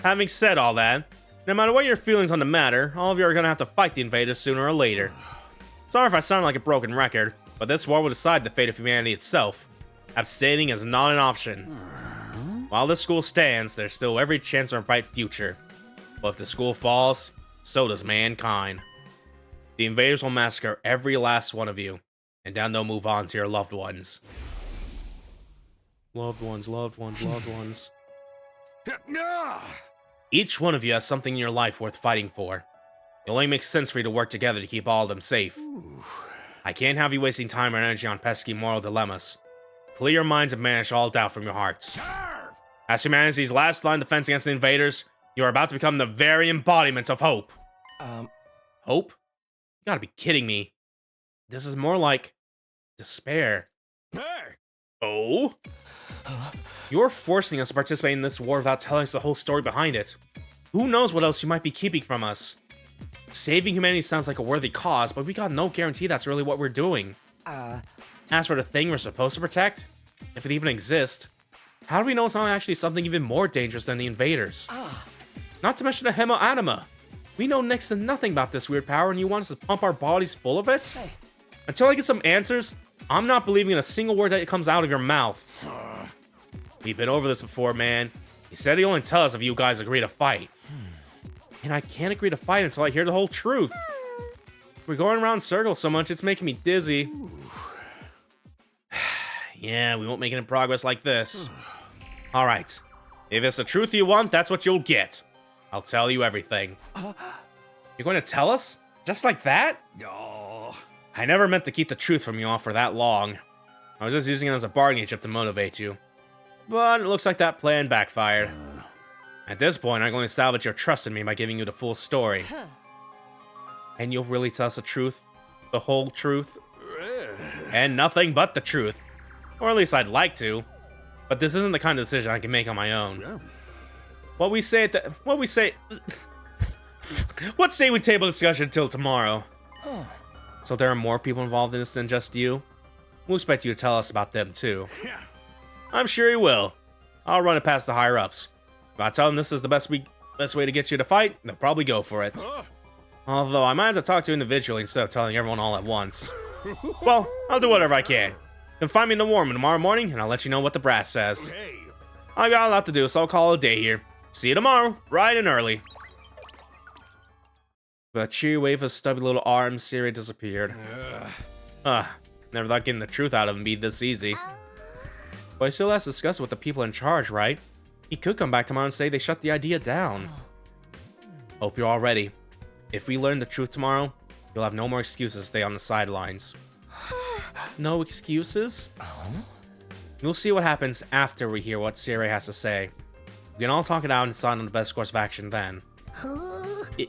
Having said all that, no matter what your feelings on the matter, all of you are gonna have to fight the invaders sooner or later. Sorry if I sound like a broken record, but this war will decide the fate of humanity itself. Abstaining is not an option. While this school stands, there's still every chance of a bright future. But if the school falls, so does mankind. The invaders will massacre every last one of you, and then they'll move on to your loved ones. Loved ones. Each one of you has something in your life worth fighting for. It only makes sense for you to work together to keep all of them safe. I can't have you wasting time and energy on pesky moral dilemmas. Clear your minds and banish all doubt from your hearts. As humanity's last line of defense against the invaders, you are about to become the very embodiment of hope. Hope? You gotta be kidding me. This is more like despair. Oh? You're forcing us to participate in this war without telling us the whole story behind it. Who knows what else you might be keeping from us? Saving humanity sounds like a worthy cause, but we got no guarantee that's really what we're doing. As for the thing we're supposed to protect, if it even exists, how do we know it's not actually something even more dangerous than the invaders? Not to mention the hemoanima. We know next to nothing about this weird power, and you want us to pump our bodies full of it? Until I get some answers, I'm not believing in a single word that comes out of your mouth. We've been over this before, man. He said he'd only tell us if you guys agree to fight. And I can't agree to fight until I hear the whole truth. We're going around in circles so much, it's making me dizzy. Yeah, we won't make any progress like this. Alright. If it's the truth you want, that's what you'll get. I'll tell you everything. You're going to tell us? Just like that? Oh. I never meant to keep the truth from you all for that long. I was just using it as a bargaining chip to motivate you. But it looks like that plan backfired. At this point, I'm going to salvage your trust in me by giving you the full story. And you'll really tell us the truth? The whole truth? And nothing but the truth. Or at least I'd like to. But this isn't the kind of decision I can make on my own. What say we table discussion until tomorrow? So there are more people involved in this than just you? We'll expect you to tell us about them too. I'm sure you will. I'll run it past the higher-ups. If I tell them this is the best way to get you to fight, they'll probably go for it. Although I might have to talk to you individually instead of telling everyone all at once. Well, I'll do whatever I can. Then find me in the war room tomorrow morning, and I'll let you know what the brass says. I got a lot to do, so I'll call it a day here. See you tomorrow, bright and early. With a cheery wave of stubby little arms, Siri disappeared. Never thought getting the truth out of him be this easy. But he still has to discuss it with the people in charge, right? He could come back tomorrow and say they shut the idea down. Hope you're all ready. If we learn the truth tomorrow, you'll have no more excuses to stay on the sidelines. No excuses? We'll see what happens after we hear what Siri has to say. We can all talk it out and decide on the best course of action then.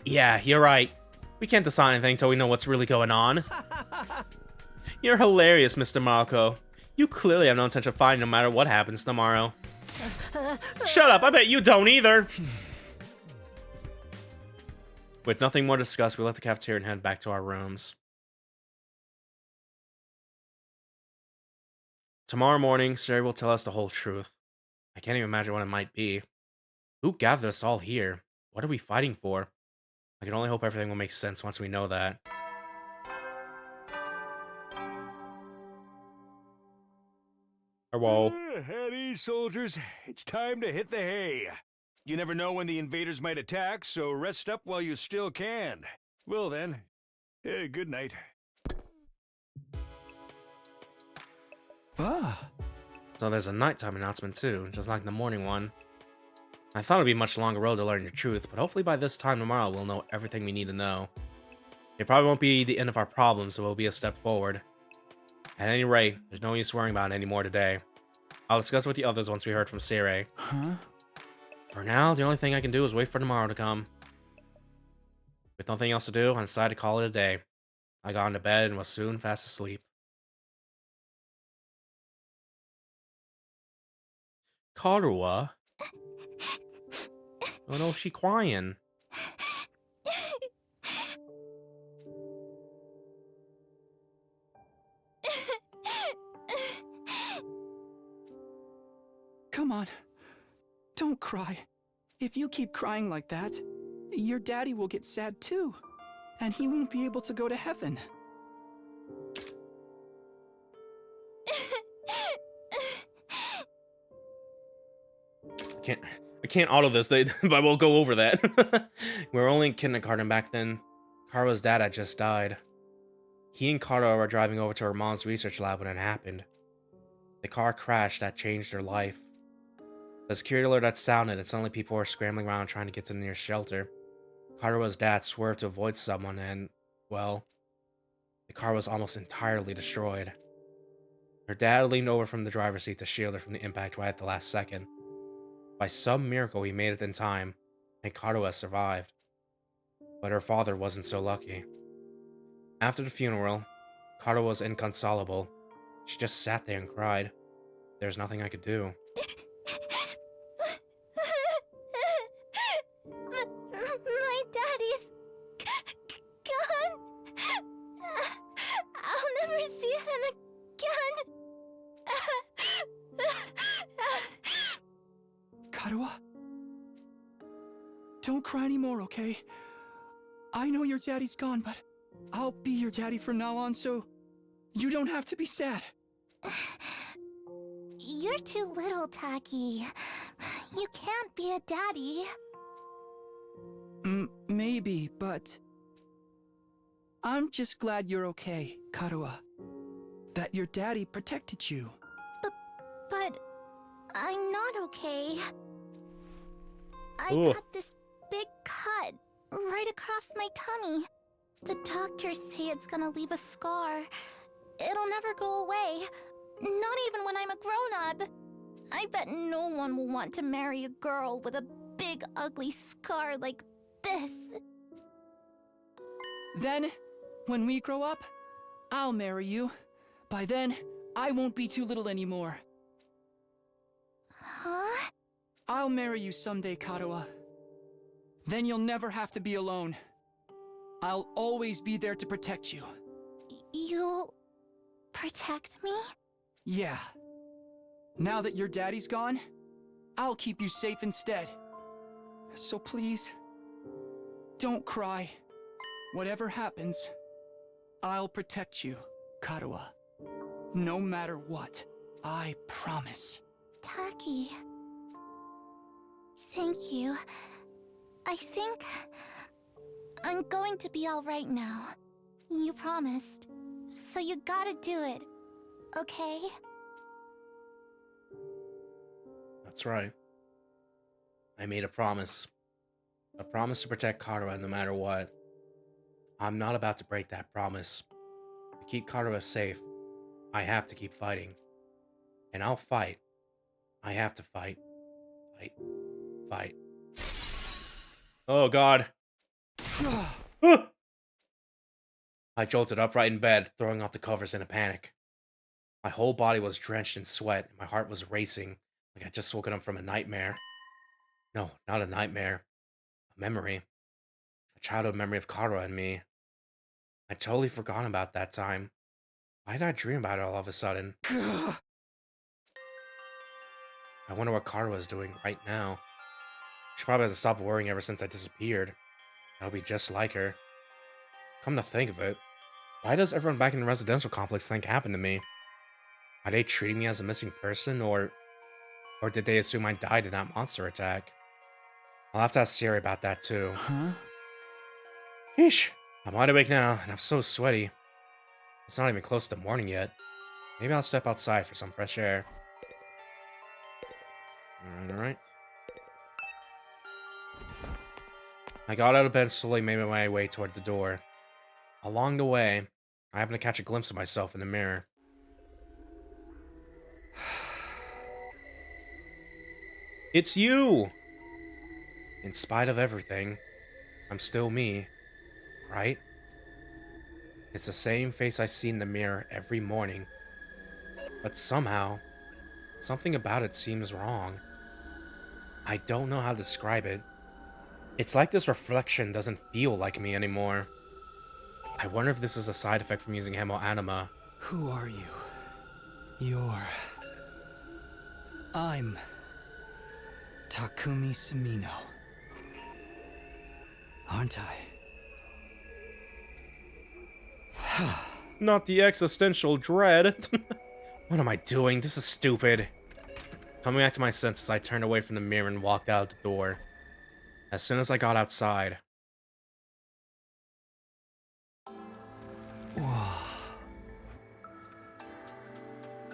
Yeah, you're right. We can't decide anything until we know what's really going on. You're hilarious, Mr. Marco. You clearly have no intention of fighting no matter what happens tomorrow. Shut up, I bet you don't either. With nothing more to discuss, we left the cafeteria and head back to our rooms. Tomorrow morning, Siri will tell us the whole truth. I can't even imagine what it might be. Who gathered us all here? What are we fighting for? I can only hope everything will make sense once we know that. Hello. At ease, soldiers. It's time to hit the hay. You never know when the invaders might attack, so rest up while you still can. Well then, good night. So there's a nighttime announcement too, just like the morning one. I thought it'd be a much longer road to learn the truth, but hopefully by this time tomorrow we'll know everything we need to know. It probably won't be the end of our problems, so it'll be a step forward. At any rate, there's no use worrying about it anymore today. I'll discuss with the others once we heard from Siri. For now, the only thing I can do is wait for tomorrow to come. With nothing else to do, I decided to call it a day. I got into bed and was soon fast asleep. Karua? Oh no, she crying. Come on. Don't cry. If you keep crying like that, your daddy will get sad too. And he won't be able to go to heaven. I can't auto this, but I will go over that. We were only in kindergarten back then. Karua's dad had just died. He and Karua were driving over to her mom's research lab when it happened. The car crashed that changed her life. The security alert had sounded and suddenly people were scrambling around trying to get to the nearest shelter. Karua's dad swerved to avoid someone and, well, the car was almost entirely destroyed. Her dad leaned over from the driver's seat to shield her from the impact right at the last second. By some miracle, he made it in time, and Karua survived. But her father wasn't so lucky. After the funeral, Karua was inconsolable. She just sat there and cried. There was nothing I could do. My daddy's gone. I'll never see him again. Karua? Don't cry anymore, okay? I know your daddy's gone, but I'll be your daddy from now on, so you don't have to be sad. You're too little, Taki. You can't be a daddy. Maybe, but I'm just glad you're okay, Karua. That your daddy protected you. But I'm not okay. I Ooh. got this big cut right across my tummy. The doctors say it's gonna leave a scar. It'll never go away. Not even when I'm a grown-up. I bet no one will want to marry a girl with a big ugly scar like this. Then, when we grow up, I'll marry you. By then, I won't be too little anymore. Huh? I'll marry you someday, Kadoa. Then you'll never have to be alone. I'll always be there to protect you. You'll protect me? Yeah. Now that your daddy's gone, I'll keep you safe instead. So please, don't cry. Whatever happens, I'll protect you, Kadoa. No matter what, I promise. Taki. Thank you. I think I'm going to be all right now. You promised. So you gotta do it. Okay? That's right. I made a promise. A promise to protect Kadoa no matter what. I'm not about to break that promise. To keep Kadoa safe, I have to keep fighting. And I'll fight. I have to fight. Fight. Fight. Oh god. I jolted upright in bed, throwing off the covers in a panic. My whole body was drenched in sweat, and my heart was racing, like I'd just woken up from a nightmare. No, not a nightmare. A memory. A childhood memory of Kadoa and me. I'd totally forgotten about that time. Why did I dream about it all of a sudden? I wonder what Kadoa is doing right now. She probably hasn't stopped worrying ever since I disappeared. That would be just like her. Come to think of it, why does everyone back in the residential complex think happened to me? Are they treating me as a missing person, or did they assume I died in that monster attack? I'll have to ask Siri about that too. Huh? Yeesh, I'm wide awake now, and I'm so sweaty. It's not even close to morning yet. Maybe I'll step outside for some fresh air. Alright. I got out of bed and slowly made my way toward the door. Along the way, I happened to catch a glimpse of myself in the mirror. It's you! In spite of everything, I'm still me, right? It's the same face I see in the mirror every morning. But somehow, something about it seems wrong. I don't know how to describe it. It's like this reflection doesn't feel like me anymore. I wonder if this is a side effect from using Hemo Anima. Who are you? I'm Takumi Sumino. Aren't I? Not the existential dread. What am I doing? This is stupid. Coming back to my senses, I turned away from the mirror and walked out the door. As soon as I got outside...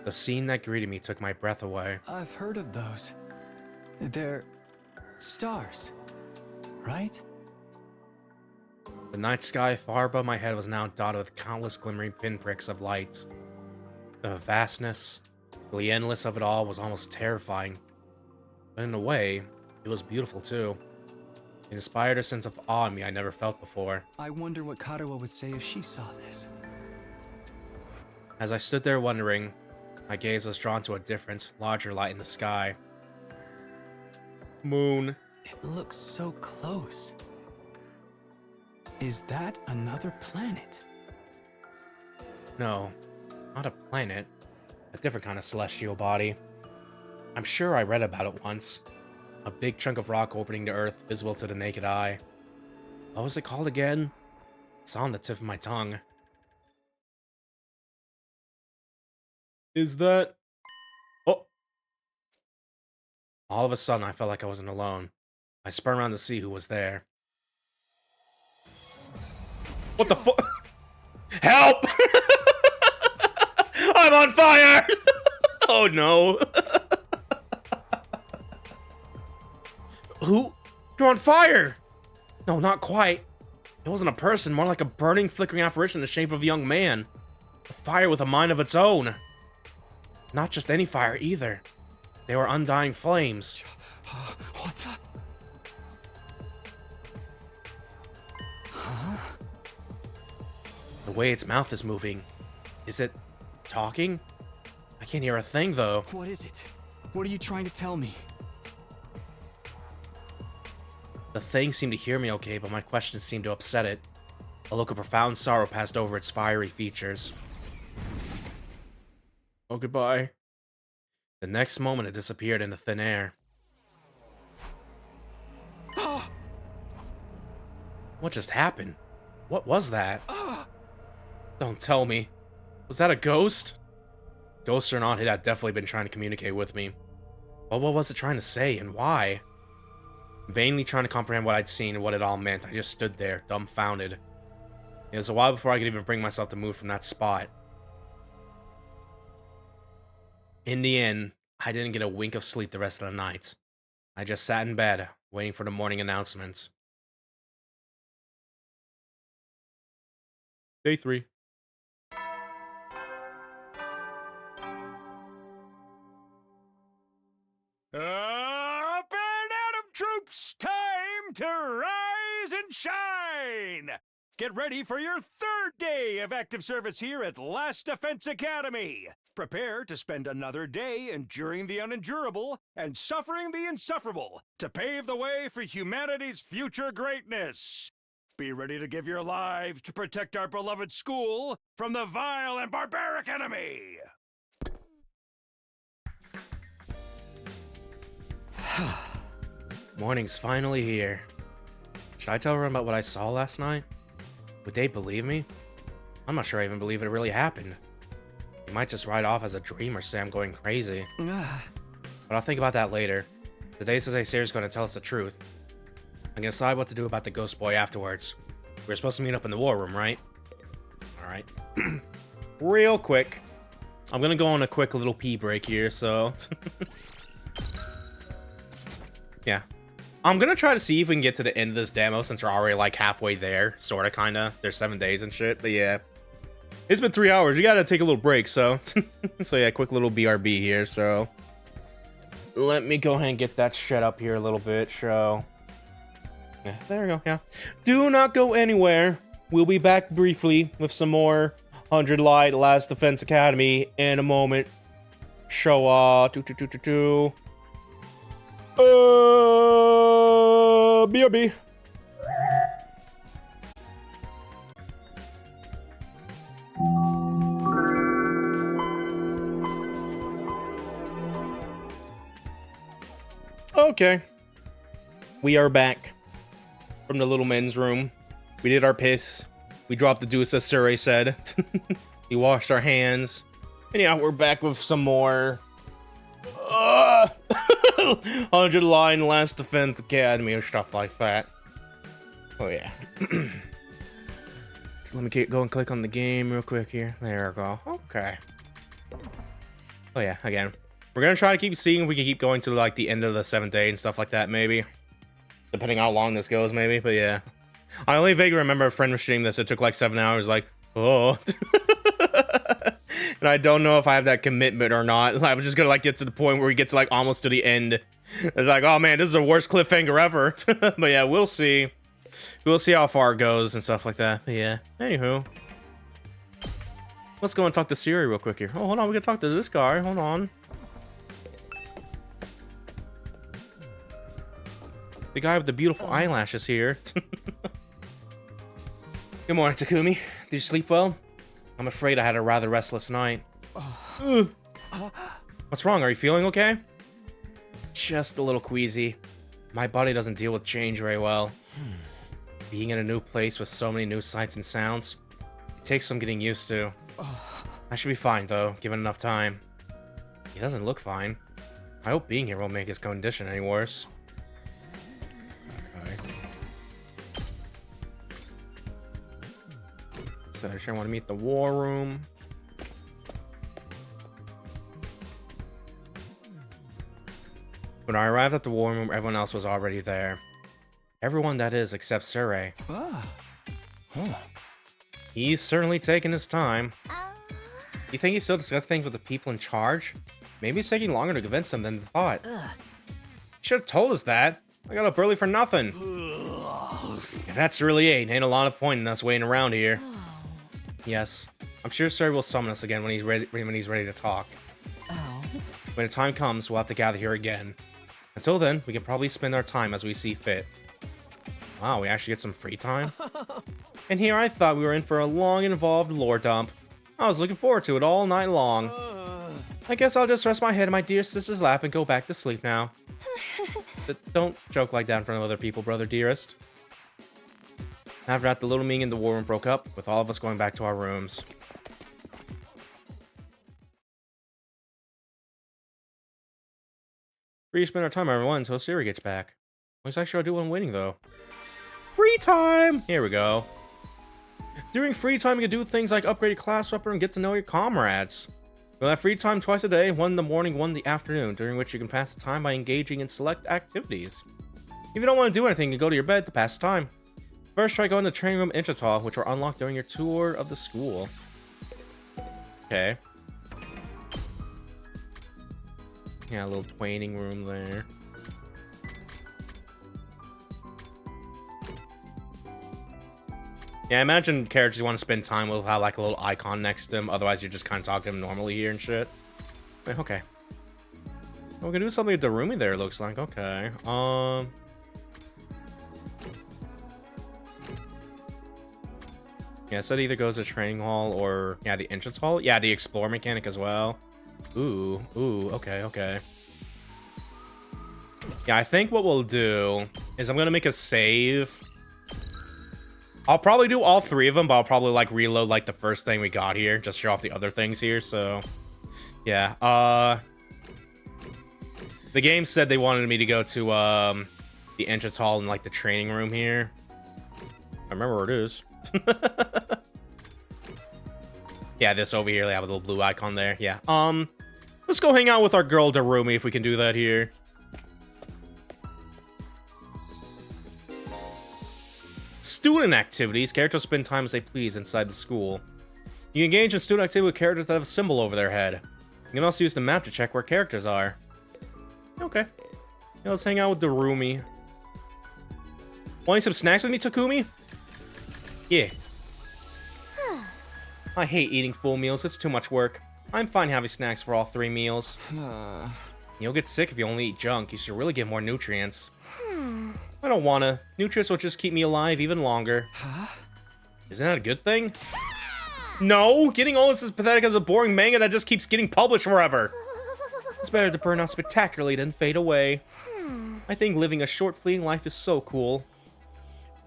The scene that greeted me took my breath away. I've heard of those. They're stars, right? The night sky far above my head was now dotted with countless glimmering pinpricks of light. The vastness, the endless of it all was almost terrifying. But in a way, it was beautiful too. It inspired a sense of awe in me I never felt before. I wonder what Kadoa would say if she saw this. As I stood there wondering, my gaze was drawn to a different, larger light in the sky. Moon. It looks so close. Is that another planet? No, not a planet. A different kind of celestial body. I'm sure I read about it once. A big chunk of rock orbiting the Earth, visible to the naked eye. What was it called again? It's on the tip of my tongue. Is that... Oh! All of a sudden, I felt like I wasn't alone. I spun around to see who was there. What the fuck? Help! I'm on fire! Oh no. Who? You're on fire! No, not quite. It wasn't a person, more like a burning, flickering apparition in the shape of a young man. A fire with a mind of its own. Not just any fire, either. They were undying flames. What the? Huh? The way its mouth is moving. Is it talking? I can't hear a thing, though. What is it? What are you trying to tell me? The thing seemed to hear me okay, but my questions seemed to upset it. A look of profound sorrow passed over its fiery features. Oh, goodbye. The next moment, it disappeared into thin air. What just happened? What was that? Don't tell me. Was that a ghost? Ghost or not, it had definitely been trying to communicate with me. But what was it trying to say, and why? Vainly trying to comprehend what I'd seen and what it all meant, I just stood there, dumbfounded. It was a while before I could even bring myself to move from that spot. In the end, I didn't get a wink of sleep the rest of the night. I just sat in bed, waiting for the morning announcements. Day 3. Up and at 'em, troops! Time to rise and shine! Get ready for your third day of active service here at Last Defense Academy. Prepare to spend another day enduring the unendurable and suffering the insufferable to pave the way for humanity's future greatness. Be ready to give your lives to protect our beloved school from the vile and barbaric enemy. Morning's finally here. Should I tell everyone about what I saw last night? Would they believe me? I'm not sure I even believe it really happened. They might just write off as a dream or say I'm going crazy. But I'll think about that later. The Day Says series is going to tell us the truth. I'm going to decide what to do about the ghost boy afterwards. We're supposed to meet up in the war room, right? Alright. Real quick. I'm going to go on a quick little pee break here, so... yeah. I'm gonna try to see if we can get to the end of this demo since we're already like halfway there. Sorta, kinda. There's 7 days and shit, but yeah. It's been 3 hours. You gotta take a little break, so... so yeah, quick little BRB here, so... Let me go ahead and get that shit up here a little bit, so... yeah, there we go, yeah. Do not go anywhere. We'll be back briefly with some more 100 Light Last Defense Academy in a moment. Show, BRB. Okay. We are back from the little men's room. We did our piss. We dropped the deuce, as Surrey said. We washed our hands. And yeah, we're back with some more 100 Line Last Defense Academy or stuff like that. Oh yeah. Let me go and click on the game real quick here. There we go. Okay. Oh yeah, again. We're gonna try to keep seeing if we can keep going to like the end of the 7th day and stuff like that, maybe. Depending on how long this goes, maybe, but yeah. I only vaguely remember a friend was streaming this. It took like 7 hours, like, oh. And I don't know if I have that commitment or not. I was just gonna like get to the point where we get to like almost to the end. It's like, oh man, this is the worst cliffhanger ever. But yeah, we'll see. We'll see how far it goes and stuff like that. But yeah, anywho. Let's go and talk to Siri real quick here. Oh, hold on, we can talk to this guy. Hold on. The guy with the beautiful eyelashes here. Good morning, Takumi. Did you sleep well? I'm afraid I had a rather restless night. What's wrong? Are you feeling okay? Just a little queasy. My body doesn't deal with change very well. Being in a new place with so many new sights and sounds, it takes some getting used to. I should be fine, though, given enough time. He doesn't look fine. I hope being here won't make his condition any worse. So I sure want to meet the war room. When I arrived at the war room, everyone else was already there. Everyone, that is, except Surrey. Ah. Huh. He's certainly taking his time. You think he still discussed things with the people in charge? Maybe it's taking longer to convince them than they thought. You should have told us that. I got up early for nothing. If that's really it, ain't a lot of point in us waiting around here. Yes, I'm sure Surrey will summon us again when he's ready to talk. When the time comes, we'll have to gather here again. Until then, we can probably spend our time as we see fit. Wow, we actually get some free time? And here I thought we were in for a long, involved lore dump. I was looking forward to it all night long. I guess I'll just rest my head in my dear sister's lap and go back to sleep now. But don't joke like that in front of other people, brother dearest. After that, the little meeting in the war room broke up, with all of us going back to our rooms. Free to spend our time, everyone, until Siri gets back. What's actually I do when I'm waiting, though? Free time! Here we go. During free time, you can do things like upgrade your class weapon and get to know your comrades. You'll have free time twice a day, one in the morning, one in the afternoon, during which you can pass the time by engaging in select activities. If you don't want to do anything, you can go to your bed to pass the time. First, try going to the training room entrance hall, which are unlocked during your tour of the school. Okay. Yeah, a little twaining room there. Yeah, I imagine characters you want to spend time with have like a little icon next to them. Otherwise, you're just kind of talking to them normally here and shit. Wait, okay. Well, we can do something with the roomie there, it looks like. Okay. Yeah, so it either goes to training hall or, yeah, the entrance hall. Yeah, the explore mechanic as well. Ooh, okay. Yeah, I think what we'll do is I'm gonna make a save. I'll probably do all three of them, but I'll probably like reload like the first thing we got here, just show off the other things here. So, yeah. The game said they wanted me to go to the entrance hall and like the training room here. I remember where it is. Yeah, this over here, they have a little blue icon there. Yeah. Let's go hang out with our girl Darumi if we can do that here. Student activities. Characters spend time as they please inside the school. You engage in student activity with characters that have a symbol over their head. You can also use the map to check where characters are. Okay. Yeah, let's hang out with Darumi. Want some snacks with me, Takumi? Yeah. I hate eating full meals. It's too much work. I'm fine having snacks for all 3 meals. You'll get sick if you only eat junk. You should really get more nutrients. I don't wanna. Nutrients will just keep me alive even longer. Isn't that a good thing? No! Getting all this is pathetic as a boring manga that just keeps getting published forever. It's better to burn out spectacularly than fade away. I think living a short, fleeting life is so cool.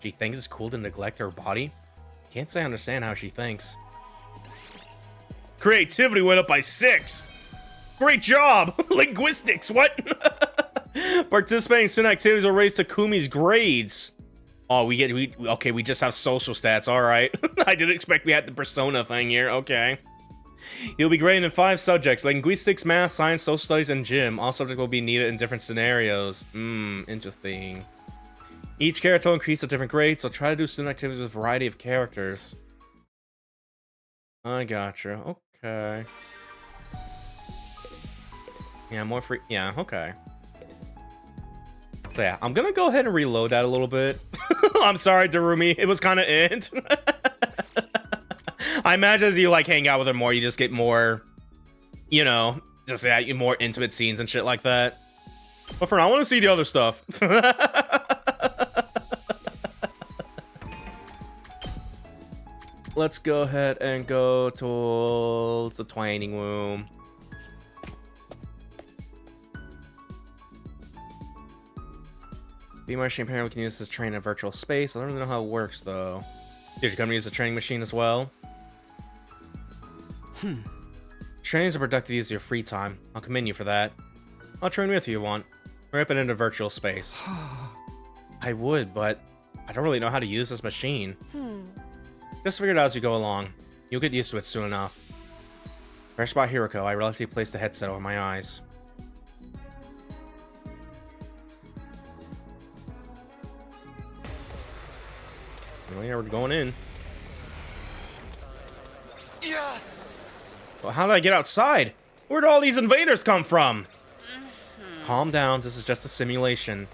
She thinks it's cool to neglect her body? Can't say I understand how she thinks. Creativity went up by 6! Great job! Linguistics, what? Participating in student activities will raise Takumi's grades. Oh, we just have social stats, alright. I didn't expect we had the persona thing here, okay. You'll be graded in 5 subjects: linguistics, math, science, social studies, and gym. All subjects will be needed in different scenarios. Interesting. Each character will increase at different grades, so try to do student activities with a variety of characters. I gotcha. Okay. Yeah, more free. Yeah, okay. So yeah, I'm gonna go ahead and reload that a little bit. I'm sorry, Darumi. It was kind of it. I imagine as you like hang out with her more, you just get more, you know, just yeah, more intimate scenes and shit like that. But for now, I want to see the other stuff. Let's go ahead and go towards the twaining room. Be my machine parent, we can use this train in a virtual space. I don't really know how it works though. Did you come to use the training machine as well? Training is a productive use of your free time. I'll commend you for that. I'll train with you if you want. We're up into virtual space. I would, but I don't really know how to use this machine. Just figure it out as you go along. You'll get used to it soon enough. Fresh by Hiroko, I reluctantly placed the headset over my eyes. Oh, yeah, we're going in. Yeah. Well, how did I get outside? Where'd all these invaders come from? Calm down, this is just a simulation.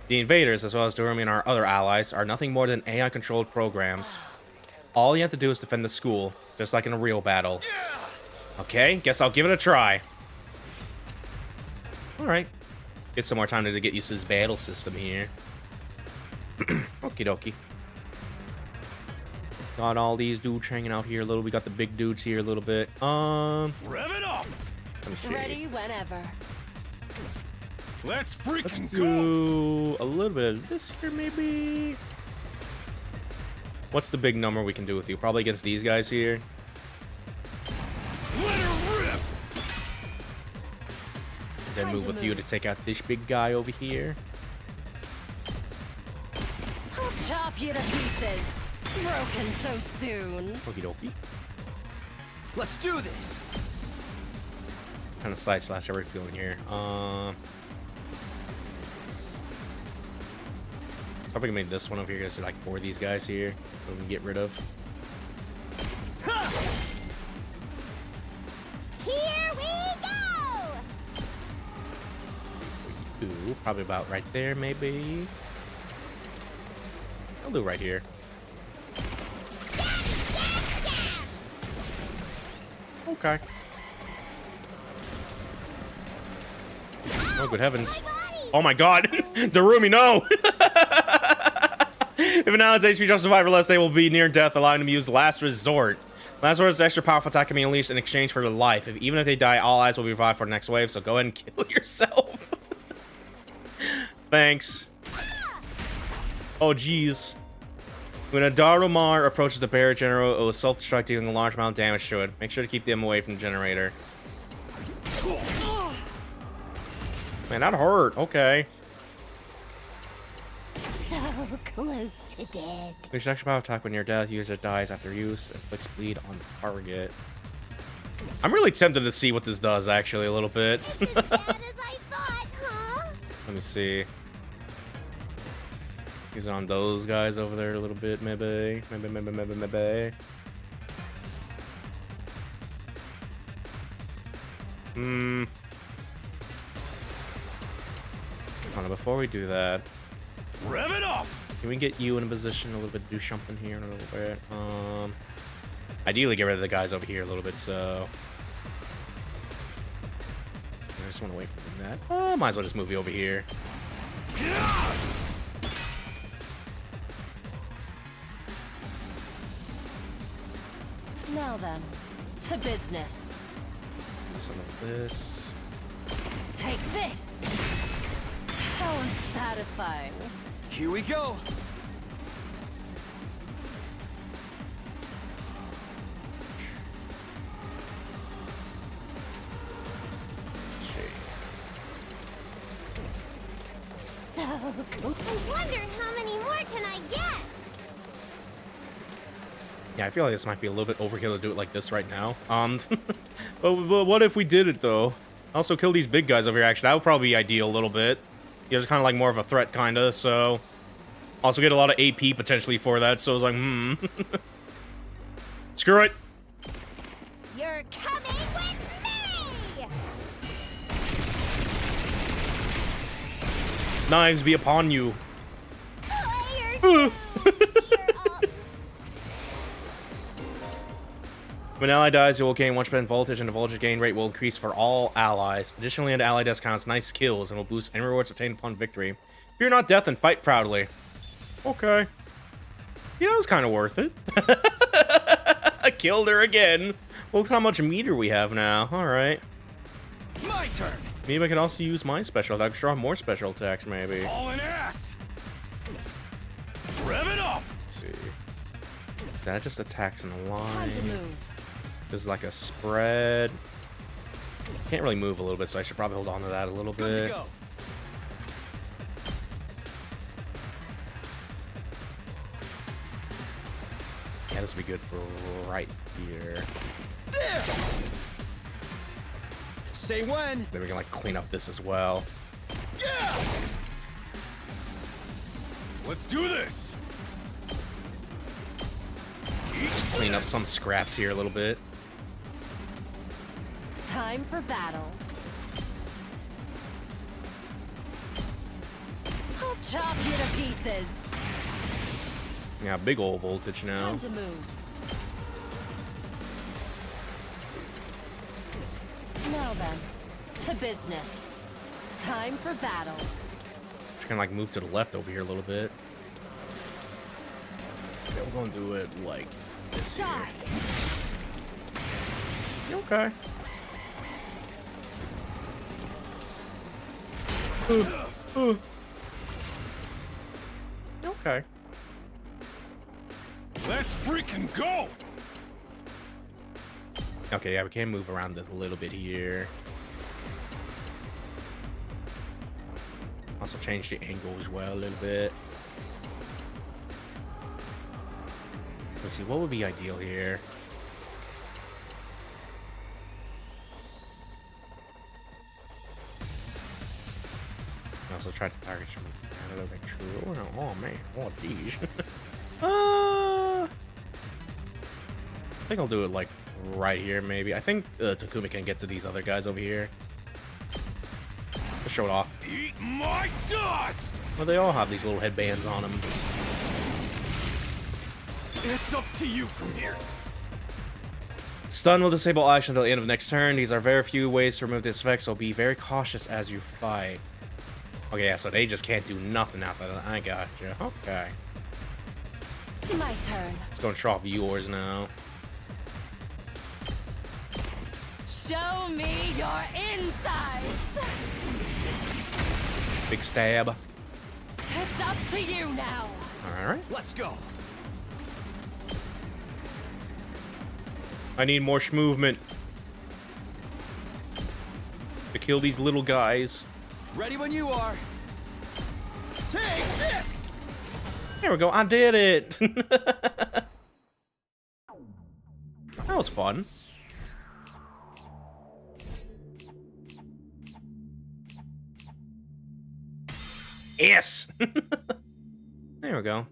The invaders, as well as Durham and our other allies, are nothing more than AI-controlled programs. All you have to do is defend the school, just like in a real battle. Okay, guess I'll give it a try. Alright. Get some more time to get used to this battle system here. Okie dokie. Got all these dudes hanging out here a little. We got the big dudes here a little bit. Rev it up! Let me see. Ready whenever. Let's Let's do a little bit of this here, maybe. What's the big number we can do with you? Probably against these guys here. Let her rip! Then move with you to take out this big guy over here. I'll chop you to pieces. Broken so soon. Okie dokie. Let's do this. Kind of side slash every feeling here. Probably gonna make this one over here. So like 4 of these guys here. That we can get rid of. Here we go! Ooh, probably about right there, maybe. I'll do right here. Okay. Oh, good heavens. Oh my god! Darumi, no! If an ally's HP just survive or less, they will be near death, allowing them to use Last Resort. Last Resort is an extra powerful attack can be unleashed in exchange for their life. Even if they die, all allies will be revived for the next wave, so go ahead and kill yourself. Thanks. Oh, jeez. When a Darumar approaches the barrier generator, it will self-destruct, dealing a large amount of damage to it. Make sure to keep them away from the generator. Man, that hurt. Okay. So close to dead. There's an extra power attack when near death. User dies after use. Inflicts bleed on target. I'm really tempted to see what this does, actually, a little bit. As bad as I thought, huh? Let me see. Use it on those guys over there a little bit, maybe. Maybe. Hold on, before we do that, Rev it up! can we get you in a position a little bit to do something here in a little bit? Ideally get rid of the guys over here a little bit, so I just want to wait for that. Oh, might as well just move you over here. Now then, to business. Some of this. Take this. How unsatisfying. Here we go. So cool. I wonder how many more can I get? Yeah, I feel like this might be a little bit overkill to do it like this right now. But what if we did it though? Also kill these big guys over here. Actually, that would probably be ideal a little bit. You guys are kind of like more of a threat, kind of. So also get a lot of AP potentially for that. So it's like, Screw it. You're coming with me! Knives be upon you. Player When an ally dies, it will gain 1% voltage, and the voltage gain rate will increase for all allies. Additionally, an ally death counts nice kills and will boost any rewards obtained upon victory. Fear not death and fight proudly. Okay. Yeah, that was kind of worth it. I killed her again. Look how much meter we have now. All right. My turn. Maybe I can also use my special attacks. Draw more special attacks, maybe. All in ass! Rev it up! Let's see. That just attacks in a line. Time to move. This is like a spread. Can't really move a little bit, so I should probably hold on to that a little bit. Go. Yeah, this would be good for right here. There. Say when. Then we can like clean up this as well. Yeah! Let's do this! Clean up some scraps here a little bit. Time for battle. I'll chop you to pieces. Yeah, big old voltage now. Time to move. Now then, to business. Time for battle. Just gonna like move to the left over here a little bit. Yeah, we're gonna do it like this here. Okay. Okay. Let's freaking go! Okay, yeah, we can move around this a little bit here. Also change the angle as well a little bit. Let's see, what would be ideal here? Also try to target some a little bit true. Oh man, oh geez. I think I'll do it like right here, maybe. I think Takumi can get to these other guys over here. Just show it off. Eat my dust! Well, they all have these little headbands on them. It's up to you from here. Stun will disable action until the end of the next turn. These are very few ways to remove this effect, so be very cautious as you fight. Okay, yeah, so they just can't do nothing after that. I gotcha. Okay. My turn. Let's go and show off yours now. Show me your insides. Big stab. It's up to you now. All right. Let's go. I need more movement to kill these little guys. Ready when you are. Take this. There we go. I did it. That was fun. Yes. There we go.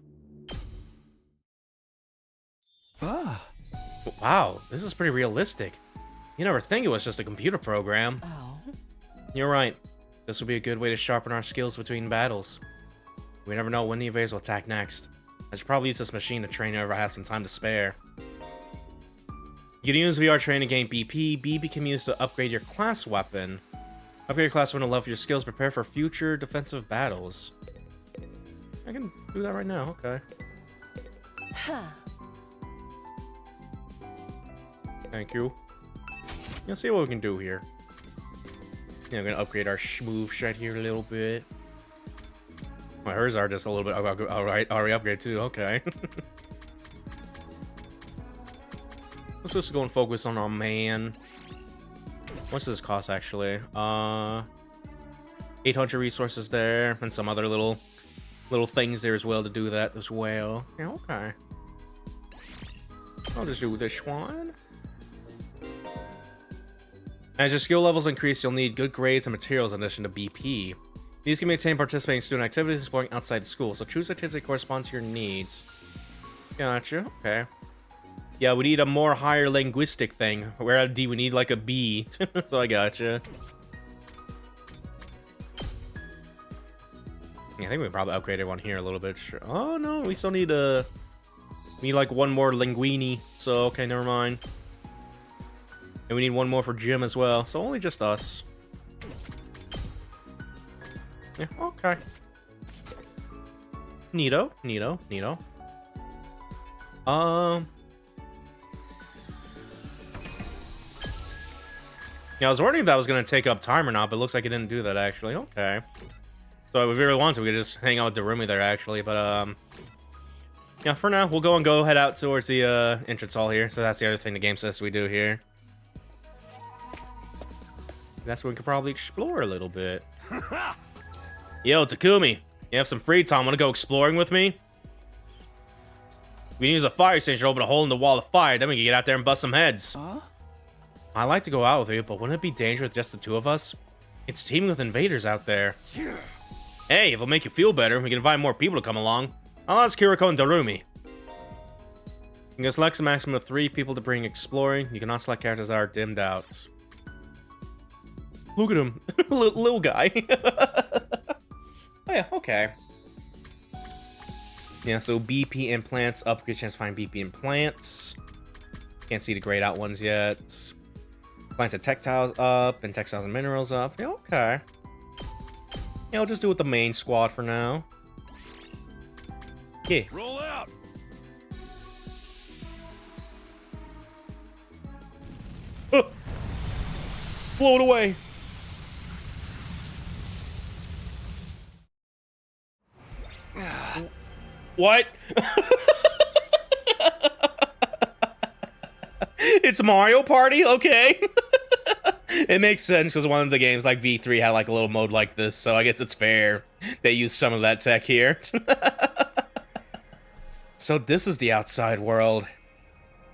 Ah. Wow, this is pretty realistic. You never think it was just a computer program. Oh. You're right. This will be a good way to sharpen our skills between battles. We never know when the invaders will attack next. I should probably use this machine to train whoever has some time to spare. You can use VR training to gain BP. BP can be used to upgrade your class weapon. Upgrade your class weapon to level your skills. Prepare for future defensive battles. I can do that right now. Okay. Huh. Thank you. Let's see what we can do here. Yeah, we're gonna upgrade our move shot here a little bit. Well, hers are just a little bit already upgrade too. Okay. Let's just go and focus on our man. What's this cost actually? 800 resources there, and some other little things there as well to do that as well. Yeah, okay. I'll just do this one. As your skill levels increase, you'll need good grades and materials in addition to BP. These can maintain participating in student activities exploring outside the school, so choose activities that correspond to your needs. Gotcha, okay. Yeah, we need a more higher linguistic thing. Where at D, we need like a B. So I gotcha. Yeah, I think we probably upgraded one here a little bit. Sure. Oh no, we still need like one more linguini. So okay, never mind. And we need one more for Jim as well. So only just us. Yeah, okay. Neato, neato, neato. Yeah, I was wondering if that was going to take up time or not, but it looks like it didn't do that, actually. Okay. So if we really want to, we could just hang out with Darumi there, actually. But, yeah, for now, we'll head out towards the entrance hall here. So that's the other thing the game says we do here. That's where we could probably explore a little bit. Yo, Takumi, you have some free time. Want to go exploring with me? We can use a fire extinguisher to open a hole in the wall of fire. Then we can get out there and bust some heads. Huh? I'd like to go out with you, but wouldn't it be dangerous with just the two of us? It's teeming with invaders out there. Hey, if it'll make you feel better, we can invite more people to come along. I'll ask Kiriko and Darumi. You can select a maximum of 3 people to bring exploring. You cannot select characters that are dimmed out. Look at him. Little guy. Oh yeah, okay. Yeah, so BP implants up. Good chance to find BP implants. Can't see the grayed out ones yet. Plants and textiles up, and textiles and minerals up. Yeah, okay. Yeah, I'll just do it with the main squad for now. Yeah. Roll out. Blow it away. What? It's Mario Party? Okay. It makes sense because one of the games like V3 had like a little mode like this, so I guess it's fair they use some of that tech here. So this is the outside world.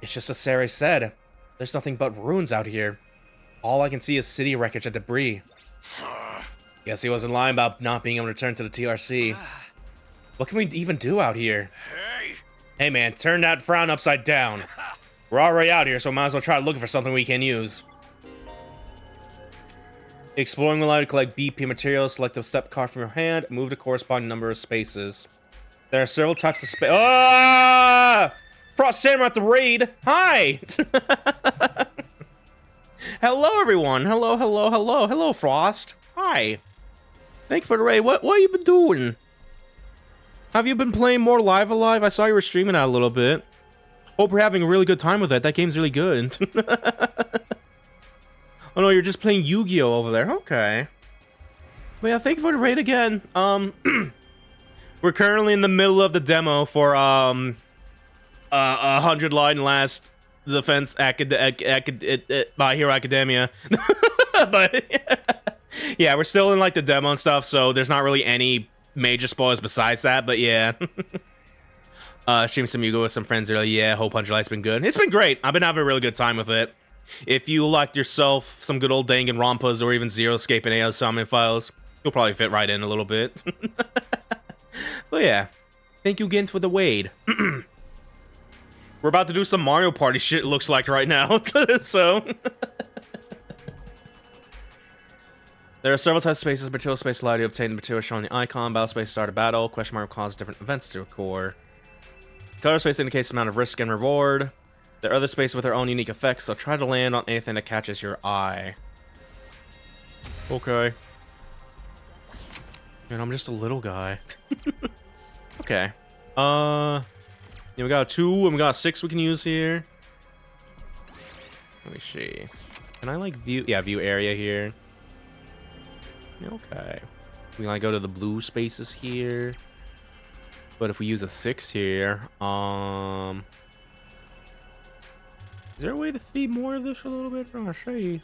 It's just as Sarah said. There's nothing but ruins out here. All I can see is city wreckage and debris. Guess he wasn't lying about not being able to return to the TRC. What can we even do out here? Hey man, turn that frown upside down. We're already out here, so might as well try looking for something we can use. Exploring will allow you to collect BP materials. Select a step card from your hand. Move the corresponding number of spaces. There are several types of space. Ah! Frost Samurai at the raid. Hi. Hello, everyone. Hello, hello, hello, hello, Frost. Hi. Thank you for the raid. What you been doing? Have you been playing more Live Alive? I saw you were streaming that a little bit. Hope you're having a really good time with it. That game's really good. Oh no, you're just playing Yu-Gi-Oh over there. Okay. But yeah, thank you for the raid again. We're currently in the middle of the demo for 100 line last defense My Hero Academia. But yeah, we're still in like the demo and stuff, so there's not really any major spoilers besides that. But yeah. Streamed some Yu-Gi-Oh with some friends earlier. Yeah, hope 100 Light's been good. It's been great. I've been having a really good time with it. If you liked yourself some good old Danganronpas or even Zero Escape and AO Summon Files, you'll probably fit right in a little bit. So yeah, thank you again for the Wade. We're about to do some Mario Party shit, looks like right now. So there are several types of spaces. Material space allow you to obtain the material shown on the icon. Battle space start a battle. Question mark cause different events to occur. Color space indicates the amount of risk and reward. There are other spaces with their own unique effects, so try to land on anything that catches your eye. Okay. Man, I'm just a little guy. Okay. Yeah, we got a 2 and we got a 6 we can use here. Let me see. Can I like view? Yeah, view area here. Okay. We can like go to the blue spaces here. But if we use a 6 here, is there a way to see more of this a little bit? Oh, I'll show you.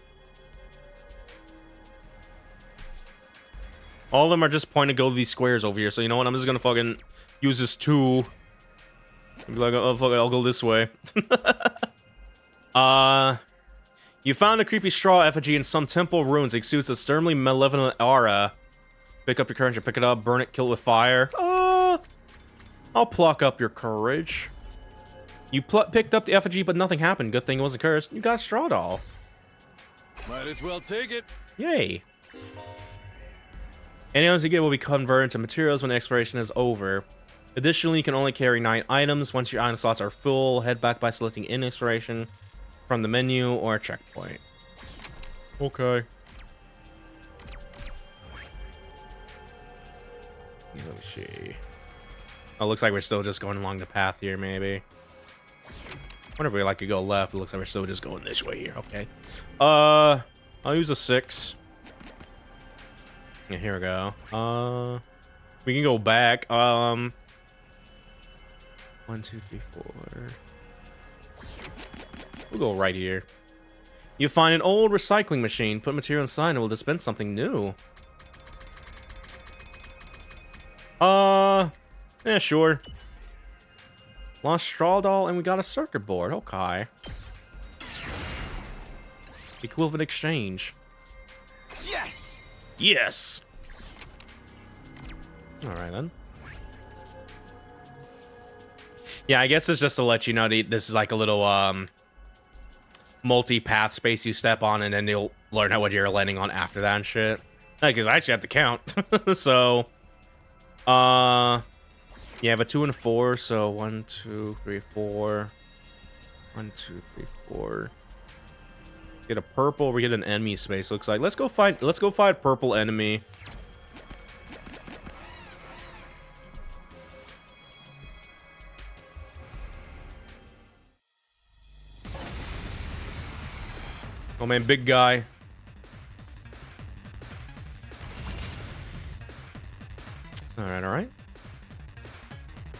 All of them are just pointing to go to these squares over here. So you know what? I'm just gonna fucking use this 2. Be like, oh fuck it, I'll go this way. You found a creepy straw effigy in some temple ruins. It exudes a sternly malevolent aura. Pick up your courage and pick it up. Burn it. Kill it with fire. I'll pluck up your courage. You picked up the effigy, but nothing happened. Good thing it wasn't cursed. You got a straw doll. Might as well take it. Yay. Any items you get will be converted into materials when the exploration is over. Additionally, you can only carry 9 items. Once your item slots are full, head back by selecting in exploration from the menu or a checkpoint. Okay. Let me see. Oh, looks like we're still just going along the path here, maybe. Whenever we like to go left, it looks like we're still just going this way here. Okay. I'll use a 6. Yeah, here we go. We can go back. 1, 2, 3, 4. We'll go right here. You find an old recycling machine. Put material inside and it will dispense something new. Yeah, sure. Lost straw doll and we got a circuit board. Okay. Equivalent exchange. Yes! Yes! Alright then. Yeah, I guess it's just to let you know that this is like a little multi-path space you step on, and then you'll learn what you're landing on after that and shit. Because I actually have to count. So, yeah, but 2 and 4. So 1, 2, 3, 4. 1, 2, 3, 4. Get a purple. We get an enemy space. Looks like. Let's go find purple enemy. Oh man, big guy. All right.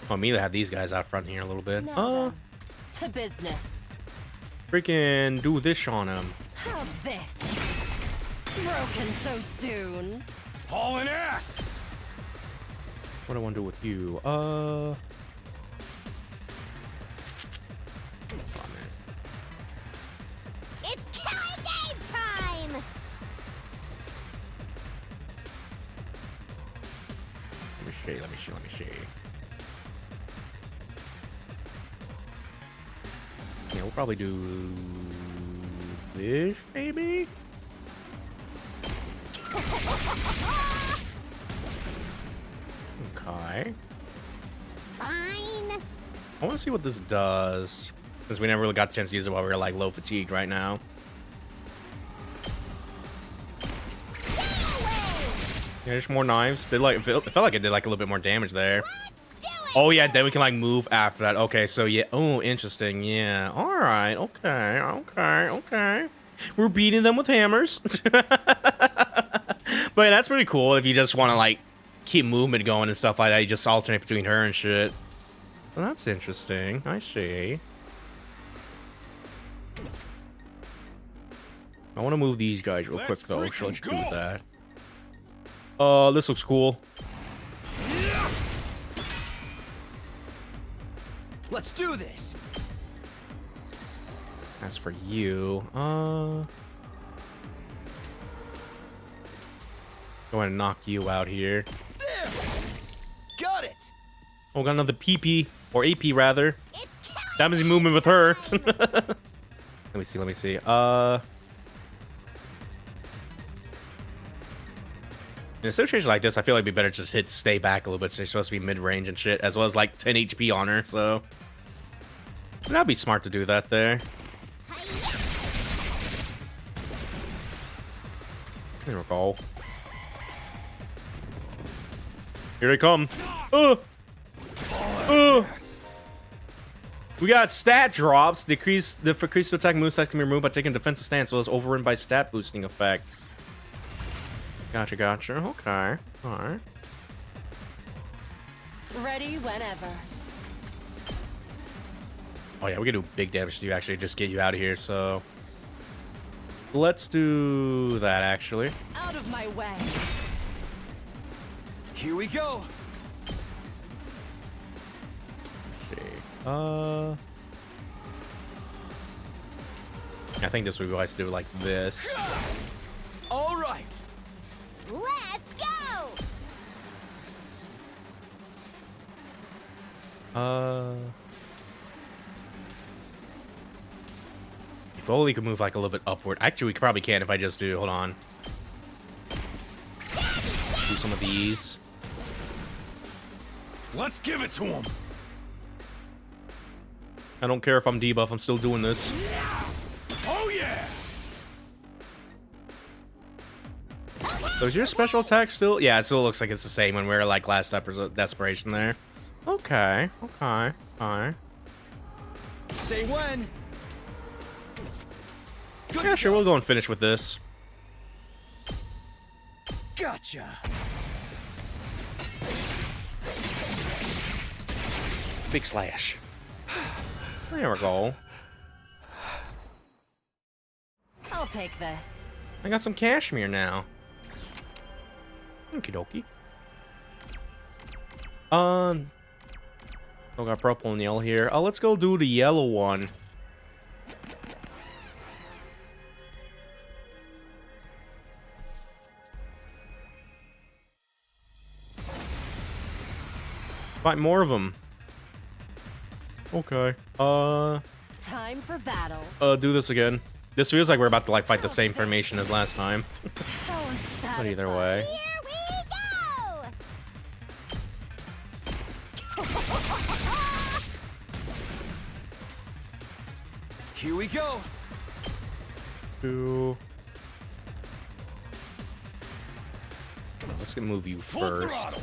Want me to have these guys out front here a little bit. Now to business. Freaking do this on him. How's this? Broken so soon. Hauling ass! What do I want to do with you? It's killing game time! Let me see. Yeah, we'll probably do this, maybe? Okay. Fine. I want to see what this does, since we never really got the chance to use it while we were like low fatigued right now. Yeah, there's more knives. Did like it felt like it did like a little bit more damage there. Oh yeah, then we can like move after that. Okay, so yeah. Oh, interesting. Yeah. All right. Okay. We're beating them with hammers. But that's pretty cool if you just want to like keep movement going and stuff like that. You just alternate between her and shit. Well, that's interesting. I see. I want to move these guys real quick though. So let's do that. This looks cool. Let's do this. As for you, go ahead and knock you out here. There. Got it. Oh, got another PP or AP rather. That was movement with her. Let me see. In a situation like this, I feel like it'd be better to just hit stay back a little bit. So you're supposed to be mid-range and shit, as well as like 10 HP on her. So that'd be smart to do that there. There we go. Here they come. We got stat drops. Decrease the increase to attack movesets can be removed by taking defensive stance, as well as overrun by stat boosting effects. Gotcha. Okay. Alright. Ready whenever. Oh yeah, we can do big damage to you actually, just get you out of here, so let's do that actually. Out of my way. Here we go. Okay. I think this would be wise to do it like this. All right. Let's go. If only we could move like a little bit upward. Actually, we probably can if I just do. Hold on. Do some of these. Let's give it to him. I don't care if I'm debuff. I'm still doing this. Oh yeah. So is your special attack still? Yeah, it still looks like it's the same when we were like last episode desperation there. Okay. Say when. Yeah, sure. We'll go and finish with this. Gotcha. Big slash. There we go. I'll take this. I got some cashmere now. Okie dokie. We got purple and yellow here. Let's go do the yellow one. Find more of them. Okay. Time for battle. Do this again. This feels like we're about to like fight the same formation as last time. But either way. Here we go. Two. Let's get move you first.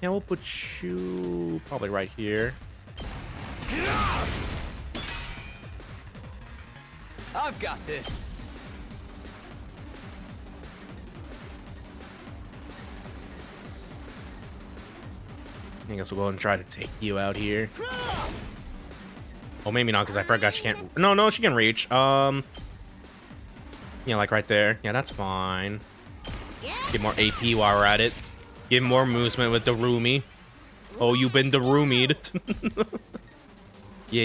Yeah, we'll put you probably right here. I've got this. I guess we'll go and try to take you out here. Oh, maybe not, because I forgot she can't. No, she can reach. Yeah, like right there. Yeah, that's fine. Get more AP while we're at it. Get more movement with the Rumi. Oh, you've been the Rumied. Yeah.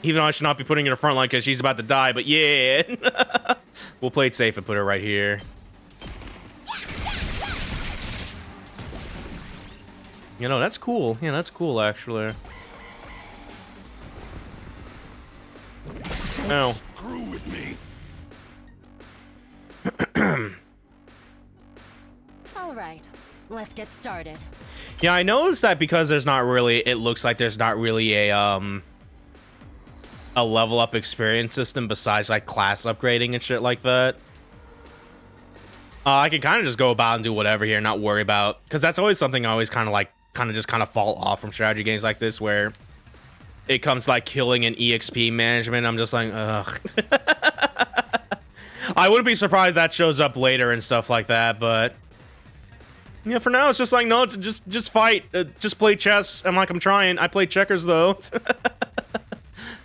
Even though I should not be putting her in the front line because she's about to die, but yeah. We'll play it safe and put her right here. You know, that's cool. Yeah, that's cool, actually. Oh. Screw with me. All right, let's get started. Yeah, I noticed that because there's not really, it looks like there's not really a level up experience system besides like class upgrading and shit like that. I can kind of just go about and do whatever here, not worry about, because that's always something I always kind of fall off from strategy games like this, where it comes to, like, killing and EXP management. I'm just like, ugh. I wouldn't be surprised that shows up later and stuff like that, but yeah, for now it's just like, no, just fight, just play chess. I'm like, I'm trying. I play checkers though.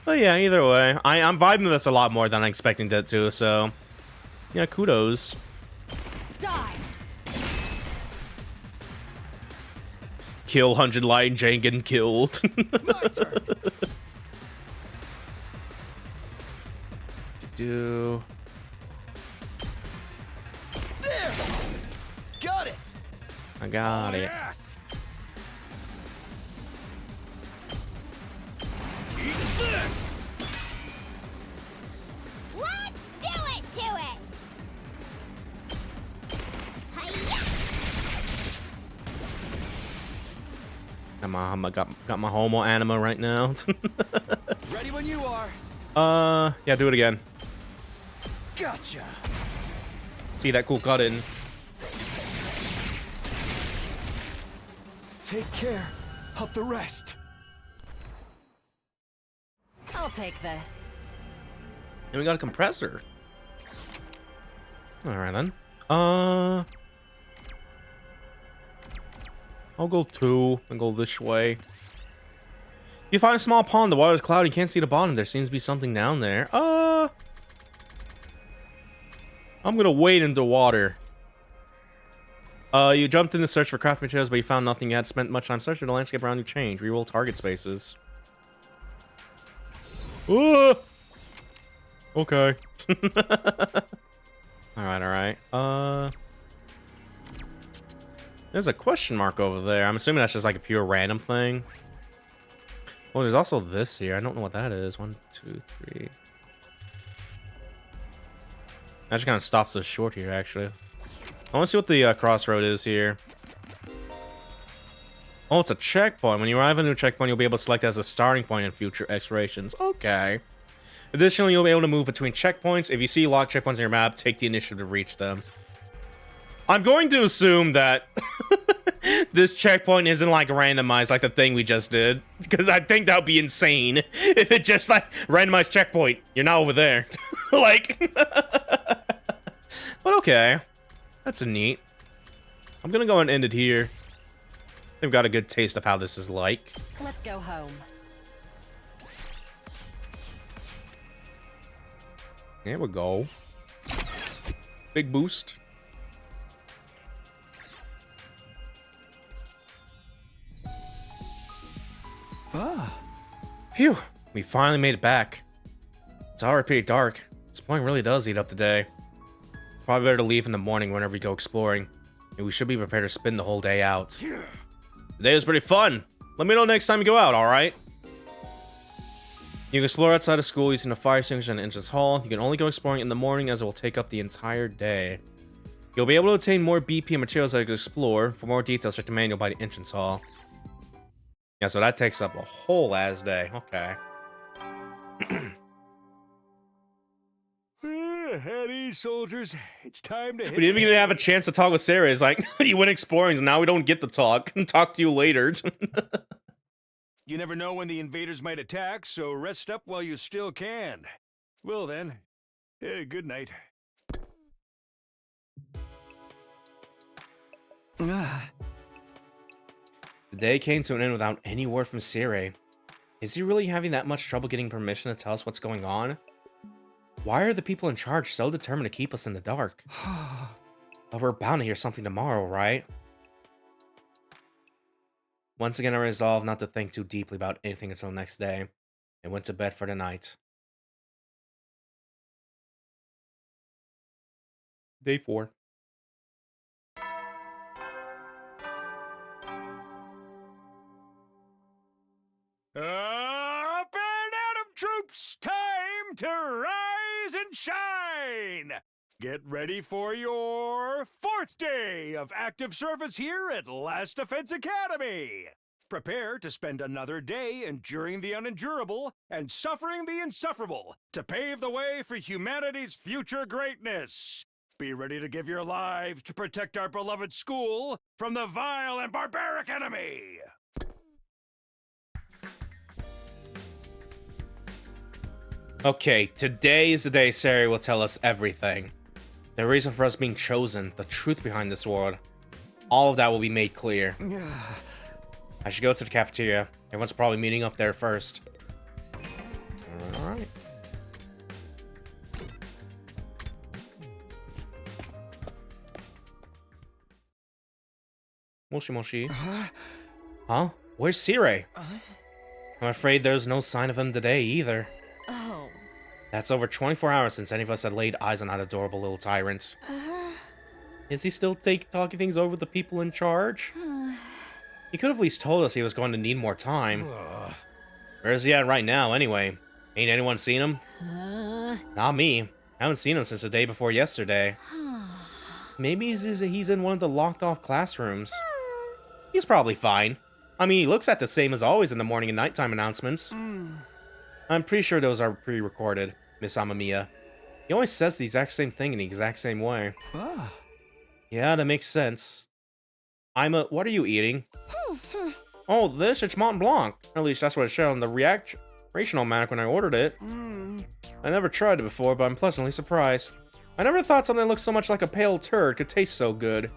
But yeah, either way, I'm vibing with this a lot more than I'm expecting that to. So yeah, kudos. Die. Kill 100 Light Jangan killed. Do. There. Got it. I got it. Yes. Eat this. Let's do it to it. Hi-ya. Got my homo anima right now. Ready when you are. Yeah, do it again. Gotcha. See that cool cut in. Take care of the rest. I'll take this. And we got a compressor. Alright then. I'll go 2 and go this way. You find a small pond, the water is cloudy, you can't see the bottom. There seems to be something down there. I'm gonna wade into water. You jumped in to search for craft materials, but you found nothing yet. Spent much time searching the landscape around you. Change. Reroll target spaces. Okay. Alright. There's a question mark over there. I'm assuming that's just like a pure random thing. Oh, there's also this here. I don't know what that is. 1, 2, 3. That just kind of stops us short here, actually. I want to see what the crossroad is here. Oh, it's a checkpoint. When you arrive at a new checkpoint, you'll be able to select it as a starting point in future explorations. Okay. Additionally, you'll be able to move between checkpoints. If you see locked checkpoints on your map, take the initiative to reach them. I'm going to assume that this checkpoint isn't like randomized like the thing we just did, because I think that would be insane if it just like randomized checkpoint. You're not over there. Like, but okay. That's a neat. I'm gonna go and end it here. They've got a good taste of how this is like. Let's go home. There we go. Big boost. Phew. We finally made it back. It's already pretty dark. This point really does eat up the day. probably better to leave in the morning whenever we go exploring. And we should be prepared to spend the whole day out. The day was pretty fun. Let me know next time you go out, alright? You can explore outside of school using the fire extinguisher in the entrance hall. You can only go exploring in the morning as it will take up the entire day. You'll be able to obtain more BP and materials as you explore. For more details, check the manual by the entrance hall. Yeah, so that takes up a whole ass day. Okay. At ease, soldiers. It's time to hit. We didn't even have a chance to talk with Sarah. It's like, you went exploring, so now we don't get to talk. Talk to you later. You never know when the invaders might attack, so rest up while you still can. Well then, good night. The day came to an end without any word from Sire. Is he really having that much trouble getting permission to tell us what's going on? Why are the people in charge so determined to keep us in the dark? But we're bound to hear something tomorrow, right? Once again, I resolved not to think too deeply about anything until the next day, and went to bed for the night. Day 4. Up and at 'em, troops! Time to rise and shine! Get ready for your 4th day of active service here at Last Defense Academy! Prepare to spend another day enduring the unendurable and suffering the insufferable to pave the way for humanity's future greatness! Be ready to give your lives to protect our beloved school from the vile and barbaric enemy! Okay, today is the day Sari will tell us everything. The reason for us being chosen, the truth behind this world. All of that will be made clear. I should go to the cafeteria. Everyone's probably meeting up there first. Alright. Moshi Moshi. Huh? Where's Sire? I'm afraid there's no sign of him today either. Oh. That's over 24 hours since any of us had laid eyes on that adorable little tyrant. Is he still talking things over with the people in charge? He could have at least told us he was going to need more time. Where is he at right now, anyway? Ain't anyone seen him? Not me. I haven't seen him since the day before yesterday. Maybe he's in one of the locked-off classrooms. He's probably fine. I mean, he looks at the same as always in the morning and nighttime announcements. I'm pretty sure those are pre-recorded, Miss Amamiya. He always says the exact same thing in the exact same way. Yeah, that makes sense. What are you eating? Oh, this? It's Mont Blanc. At least that's what it showed on the reaction almanac when I ordered it. I never tried it before, but I'm pleasantly surprised. I never thought something that looked so much like a pale turd could taste so good.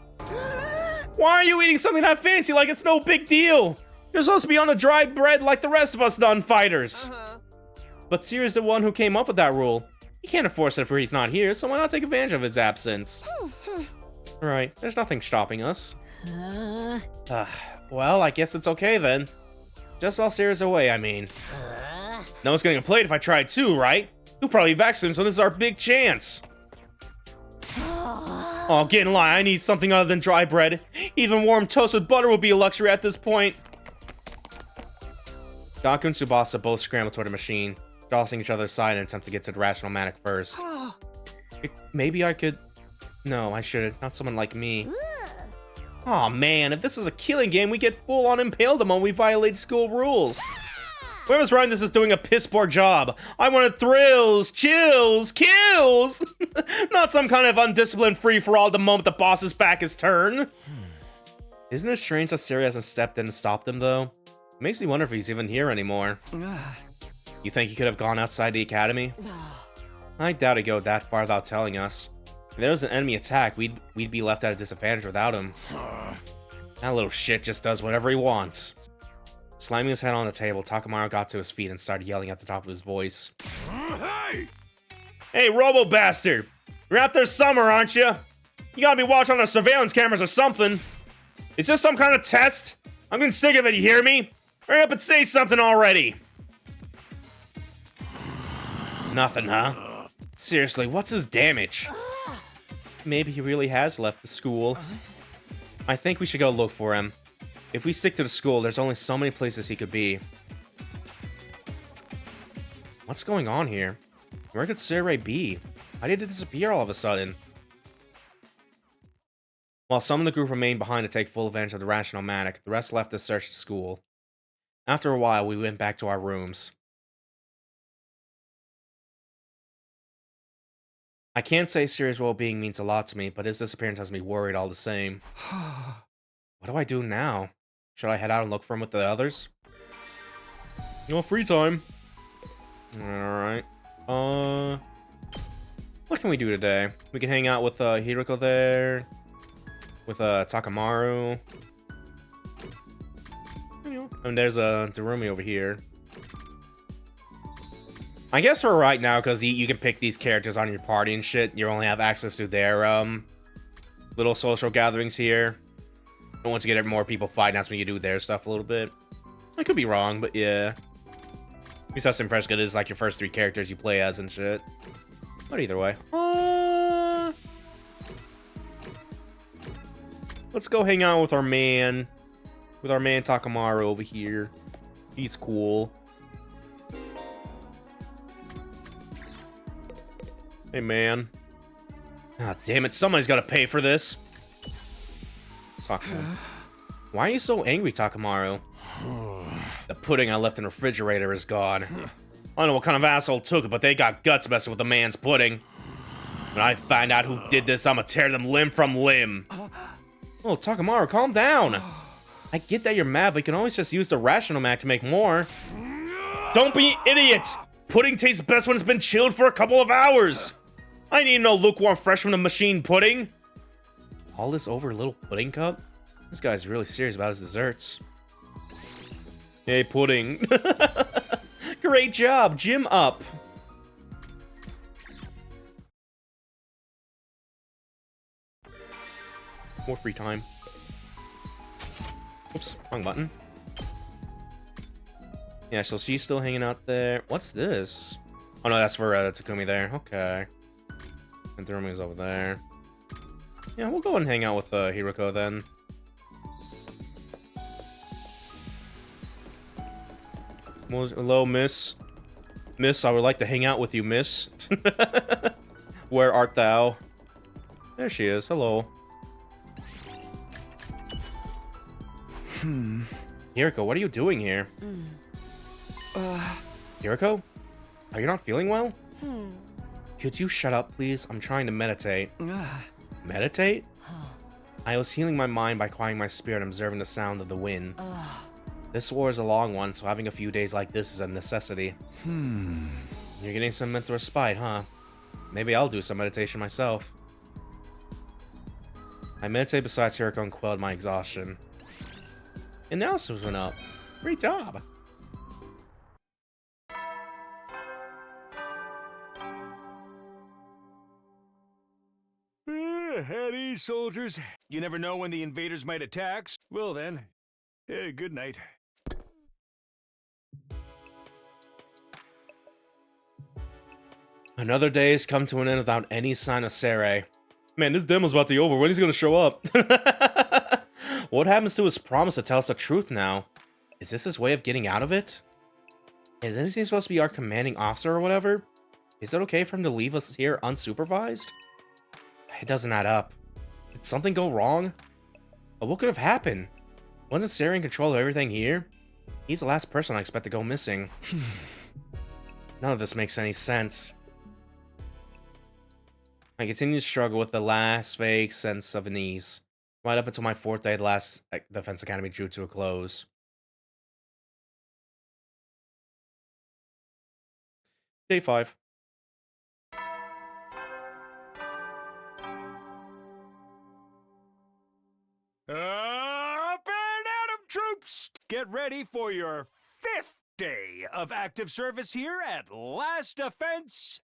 Why are you eating something that fancy like it's no big deal? You're supposed to be on the dry bread like the rest of us non-fighters. But Siri's the one who came up with that rule. He can't enforce it if he's not here, so why not take advantage of his absence? Right, there's nothing stopping us. Well, I guess it's okay then. Just while Siri's away, I mean. No one's getting a plate if I tried too, right? He'll probably be back soon, so this is our big chance. Oh, get in line. I need something other than dry bread. Even warm toast with butter will be a luxury at this point. Gaku and Tsubasa both scramble toward the machine, jostling each other aside in an attempt to get to the rational manic first. Maybe I could... No, I shouldn't. Not someone like me. Aw, man. If this was a killing game, we get full-on impaled the moment we violate school rules. Whoever's writing this is doing a piss-poor job. I wanted thrills, chills, kills! Not some kind of undisciplined free-for-all the moment the boss's back is turned. Isn't it strange that Siri hasn't stepped in to stop them, though? It makes me wonder if he's even here anymore. You think he could have gone outside the academy? I doubt he'd go that far without telling us. If there was an enemy attack, we'd be left at a disadvantage without him. That little shit just does whatever he wants. Slamming his head on the table, Takamaru got to his feet and started yelling at the top of his voice. Hey, Robo Bastard! You're out there somewhere, aren't you? You gotta be watching on the surveillance cameras or something. Is this some kind of test? I'm getting sick of it, you hear me? Hurry up and say something already! Nothing, huh? Seriously, what's his damage? maybe he really has left the school. I think we should go look for him. If we stick to the school, there's only so many places he could be. What's going on here? Where could Sarai be? How did it disappear all of a sudden? While some of the group remained behind to take full advantage of the rational manic, the rest left to search the school. After a while, we went back to our rooms. I can't say Siri's well-being means a lot to me, but his disappearance has me worried all the same. What do I do now? Should I head out and look for him with the others? No free time. Alright. What can we do today? We can hang out with Hiroko there. With Takamaru. And there's Darumi over here. I guess for right now, because you can pick these characters on your party and shit, you only have access to their little social gatherings here. And once you get more people fighting, that's when you do their stuff a little bit. I could be wrong, but yeah. At least that's the impression, it's like your first 3 characters you play as and shit. But either way. Let's go hang out with our man. With our man Takamaru over here. He's cool. Hey, man. Ah, damn it. Somebody's got to pay for this. Takamaru. Why are you so angry, Takamaru? The pudding I left in the refrigerator is gone. I don't know what kind of asshole took it, but they got guts messing with the man's pudding. When I find out who did this, I'm gonna tear them limb from limb. Oh, Takamaru, calm down. I get that you're mad, but you can always just use the rational mac to make more. Don't be an idiot! Pudding tastes best when it's been chilled for a couple of hours. I need no lukewarm fresh from the machine pudding. All this over a little pudding cup? This guy's really serious about his desserts. Hey, pudding. Great job, gym up. More free time. Oops, wrong button. Yeah, so she's still hanging out there. What's this? Oh no, that's for Takumi there. Okay. And Thermi's over there. Yeah, we'll go and hang out with Hiroko then. Hello, miss. Miss, I would like to hang out with you, miss. Where art thou? There she is. Hello. Hiroko, what are you doing here? Hiroko? Are you not feeling well? Could you shut up, please? I'm trying to meditate. Meditate? I was healing my mind by quieting my spirit and observing the sound of the wind. This war is a long one, so having a few days like this is a necessity. You're getting some mental respite, huh? Maybe I'll do some meditation myself. I meditated besides Hiroko and quelled my exhaustion. And now Susan went up. Great job. At ease, soldiers. You never know when the invaders might attack. Well then, good night. Another day has come to an end without any sign of Sarai. Man, this demo's about to be over. When is he gonna show up? What happens to his promise to tell us the truth now? Is this his way of getting out of it? Is he supposed to be our commanding officer or whatever? Is it okay for him to leave us here unsupervised? It doesn't add up. Did something go wrong? But what could have happened? Wasn't Sarai in control of everything here? He's the last person I expect to go missing. None of this makes any sense. I continue to struggle with the last vague sense of unease. Right up until my 4th day, the last Defense Academy drew to a close. Day 5. Up and Adam troops! Get ready for your 5th day of active service here at Last Defense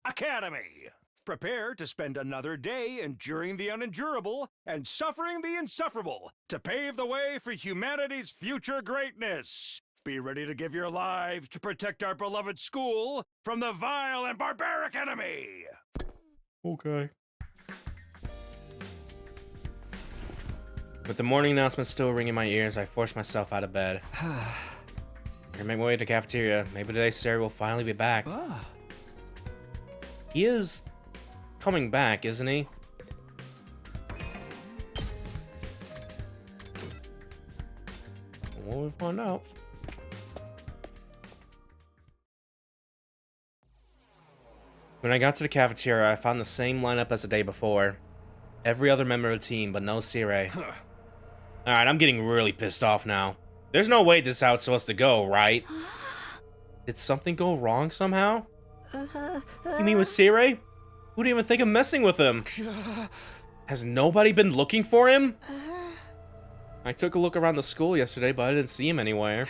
Academy. Prepare to spend another day enduring the unendurable and suffering the insufferable to pave the way for humanity's future greatness. Be ready to give your lives to protect our beloved school from the vile and barbaric enemy. Okay. With the morning announcement still ringing in my ears, I forced myself out of bed. I make my way to the cafeteria. Maybe today Sarah will finally be back. He is coming back, isn't he? We'll find out. When I got to the cafeteria, I found the same lineup as the day before. Every other member of the team, but no Sire. Alright, I'm getting really pissed off now. There's no way this is how it's supposed to go, right? Did something go wrong somehow? You mean with Sire? Who didn't even think of messing with him? Has nobody been looking for him? I took a look around the school yesterday, but I didn't see him anywhere.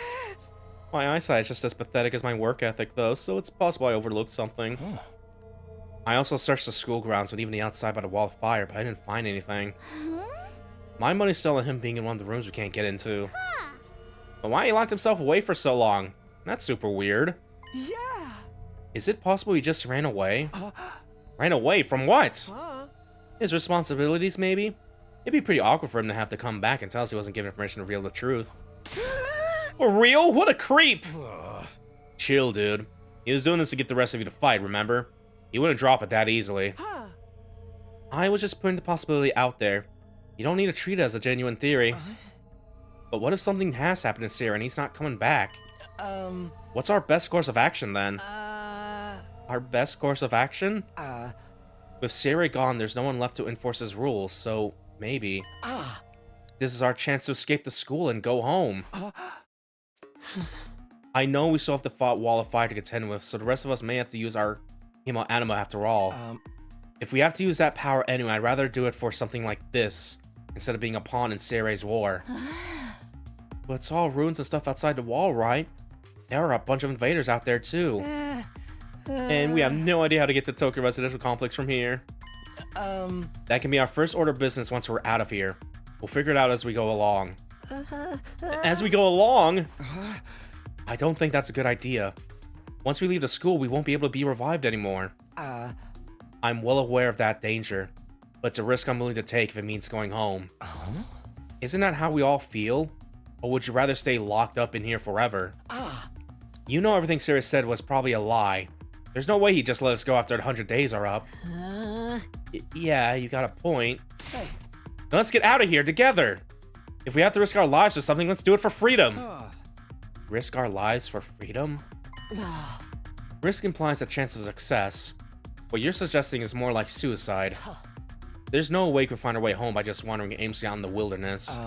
My eyesight is just as pathetic as my work ethic, though, so it's possible I overlooked something. I also searched the school grounds and even the outside by the wall of fire, but I didn't find anything. My money's still on him being in one of the rooms we can't get into. But why he locked himself away for so long? That's super weird. Yeah. Is it possible he just ran away? Ran away from what? His responsibilities, maybe? It'd be pretty awkward for him to have to come back and tell us he wasn't given permission to reveal the truth. For real? What a creep! Chill, dude. He was doing this to get the rest of you to fight, remember? He wouldn't drop it that easily. I was just putting the possibility out there. You don't need to treat it as a genuine theory. But what if something has happened to Sarah and he's not coming back? What's our best course of action then? Our best course of action? With Sarah gone, there's no one left to enforce his rules, so maybe. This is our chance to escape the school and go home. I know we still have the wall of fire to contend with, so the rest of us may have to use our Hemo Anima after all. If we have to use that power anyway, I'd rather do it for something like this, instead of being a pawn in Seirei's war. But it's all ruins and stuff outside the wall, right? There are a bunch of invaders out there too. And we have no idea how to get to Tokyo Residential Complex from here. That can be our first order of business once we're out of here. We'll figure it out as we go along. As we go along? I don't think that's a good idea. Once we leave the school, we won't be able to be revived anymore. I'm well aware of that danger, but it's a risk I'm willing to take if it means going home. Isn't that how we all feel? Or would you rather stay locked up in here forever? You know everything Sirius said was probably a lie. There's no way he'd just let us go after 100 days are up. Yeah, you got a point. Now let's get out of here together. If we have to risk our lives for something, let's do it for freedom. Risk our lives for freedom? Risk implies a chance of success. What you're suggesting is more like suicide. There's no way we can find our way home by just wandering aimlessly out in the wilderness.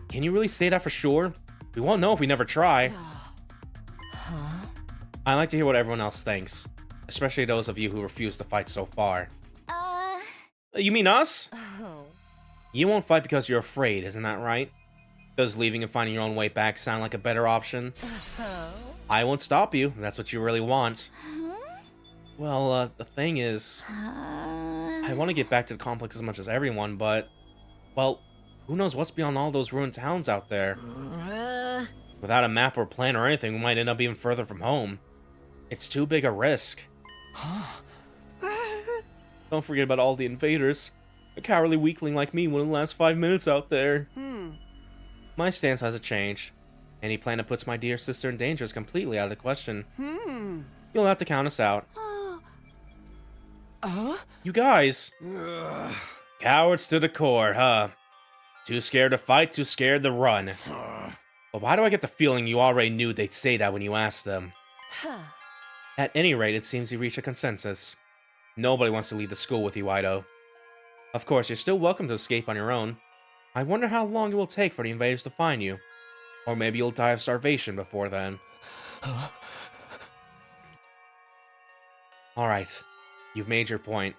Can you really say that for sure? We won't know if we never try. I like to hear what everyone else thinks, especially those of you who refuse to fight so far. You mean us? You won't fight because you're afraid, isn't that right? Does leaving and finding your own way back sound like a better option? I won't stop you, if that's what you really want. Well, the thing is, I want to get back to the complex as much as everyone, but, well, who knows what's beyond all those ruined towns out there? Without a map or plan or anything, we might end up even further from home. It's too big a risk. Don't forget about all the invaders. A cowardly weakling like me wouldn't last 5 minutes out there. My stance hasn't changed. Any plan that puts my dear sister in danger is completely out of the question. You'll have to count us out. You guys. Cowards to the core, huh? Too scared to fight, too scared to run. But why do I get the feeling you already knew they'd say that when you asked them? At any rate, it seems you reached a consensus. Nobody wants to leave the school with you, Ido. Of course, you're still welcome to escape on your own. I wonder how long it will take for the invaders to find you. Or maybe you'll die of starvation before then. Alright, you've made your point.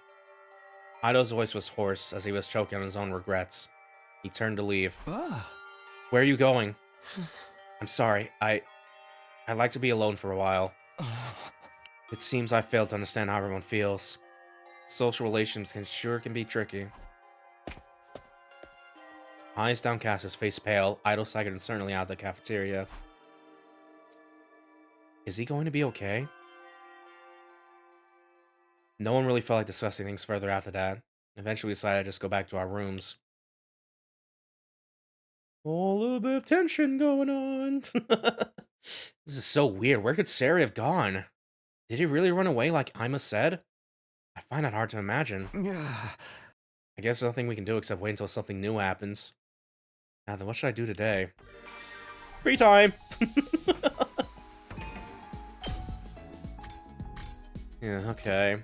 Ido's voice was hoarse as he was choking on his own regrets. He turned to leave. Where are you going? I'm sorry, I'd like to be alone for a while. It seems I failed to understand how everyone feels. Social relations can be tricky. Eyes downcast, his face pale, Ido staggered uncertainly out of the cafeteria. Is he going to be okay? No one really felt like discussing things further after that. Eventually we decided to just go back to our rooms. A little bit of tension going on. This is so weird. Where could Sari have gone? Did he really run away like Ima said? I find that hard to imagine. Yeah. I guess there's nothing we can do except wait until something new happens. Now then, what should I do today? Free time! Yeah, okay.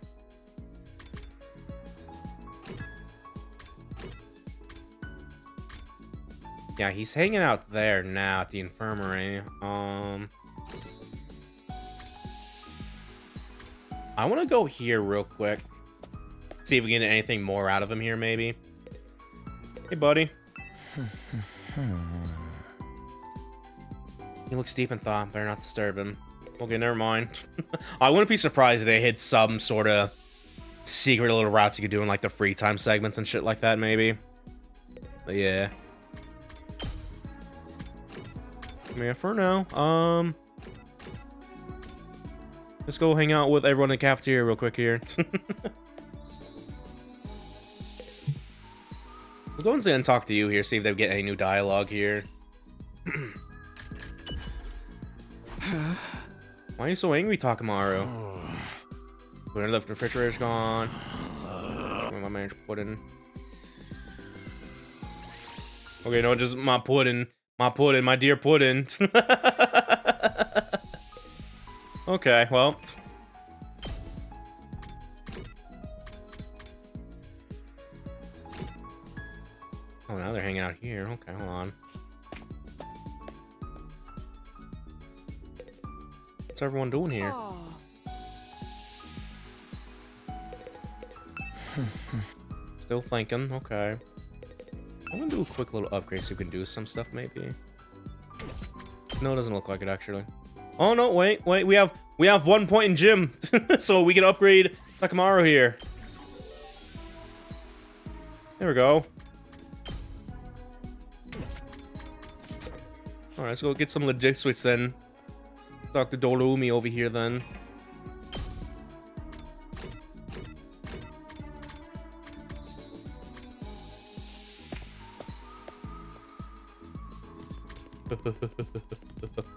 Yeah, he's hanging out there now at the infirmary. I want to go here real quick. See if we can get anything more out of him here, maybe. Hey, buddy. He looks deep in thought. Better not disturb him. Okay, never mind. I wouldn't be surprised if they hit some sort of secret little routes you could do in, like, the free time segments and shit like that, maybe. But, yeah. Yeah, for now, let's go hang out with everyone in the cafeteria real quick here. We'll go and talk to you here, see if they get any new dialogue here. Why are you so angry, Takamaru? When I left, the refrigerator's gone. My man's pudding. Okay, no, just my pudding. My pudding, my dear pudding. Okay, well. Oh, now they're hanging out here. Okay, hold on. What's everyone doing here? Still thinking. Okay. I'm gonna do a quick little upgrade so we can do some stuff, maybe. No, it doesn't look like it, actually. Oh, no, wait. We have 1 point in gym, so we can upgrade Takamaru here. There we go. Alright, let's go get some legit switch then. Dr. Dorumi over here then.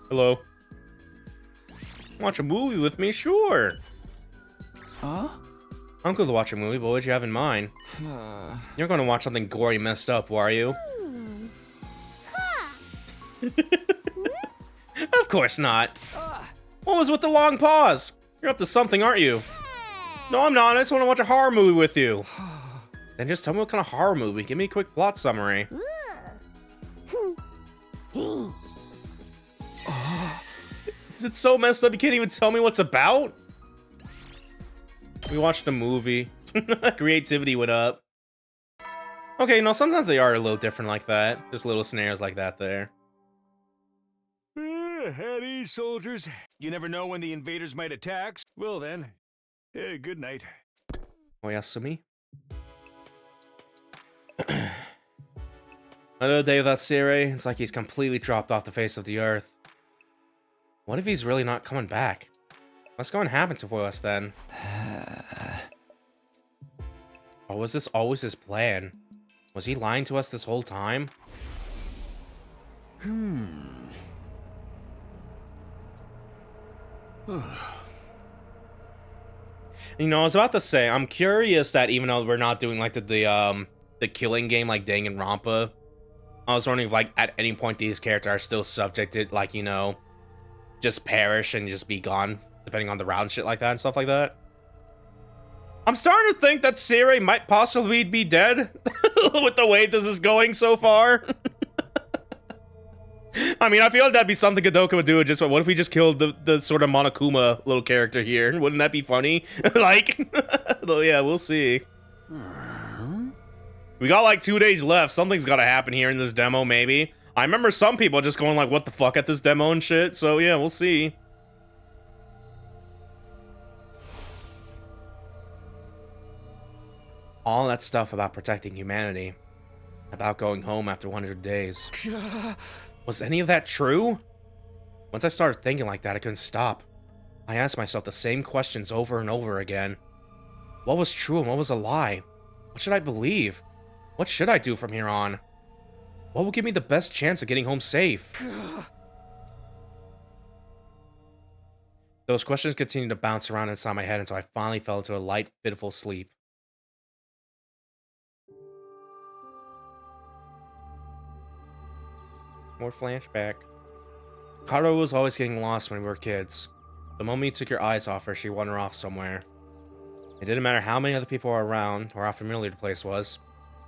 Hello. Watch a movie with me? Sure. Huh? I'm cool to watch a movie, but what do you have in mind? You're gonna watch something gory messed up, are you? Of course not. What was with the long pause? You're up to something, aren't you? No, I'm not. I just want to watch a horror movie with you. Then just tell me what kind of horror movie. Give me a quick plot summary. Is it so messed up you can't even tell me what's about? We watched a movie. Creativity went up. Okay, no, sometimes they are a little different like that. Just little scenarios like that there. At ease, soldiers. You never know when the invaders might attack. Well then, good night. Oyasumi. Another day without Siri. It's like he's completely dropped off the face of the earth. What if he's really not coming back? What's going to happen to us then? Or was this always his plan? Was he lying to us this whole time? You know, I was about to say, I'm curious that even though we're not doing like the killing game like Danganronpa, I was wondering if like at any point these characters are still subjected, like, you know, just perish and just be gone, depending on the route and shit like that and stuff like that. I'm starting to think that Siri might possibly be dead with the way this is going so far. I mean, I feel like that'd be something Kadoka would do. Just what if we just killed the sort of Monokuma little character here? Wouldn't that be funny? Like, though, yeah, we'll see. We got like 2 days left. Something's got to happen here in this demo, maybe. I remember some people just going like, what the fuck at this demo and shit. So yeah, we'll see. All that stuff about protecting humanity. About going home after 100 days. Was any of that true? Once I started thinking like that, I couldn't stop. I asked myself the same questions over and over again. What was true and what was a lie? What should I believe? What should I do from here on? What will give me the best chance of getting home safe? Those questions continued to bounce around inside my head until I finally fell into a light, fitful sleep. More flashback. Karo was always getting lost when we were kids. The moment you took your eyes off her, she'd wander off somewhere. It didn't matter how many other people were around or how familiar the place was.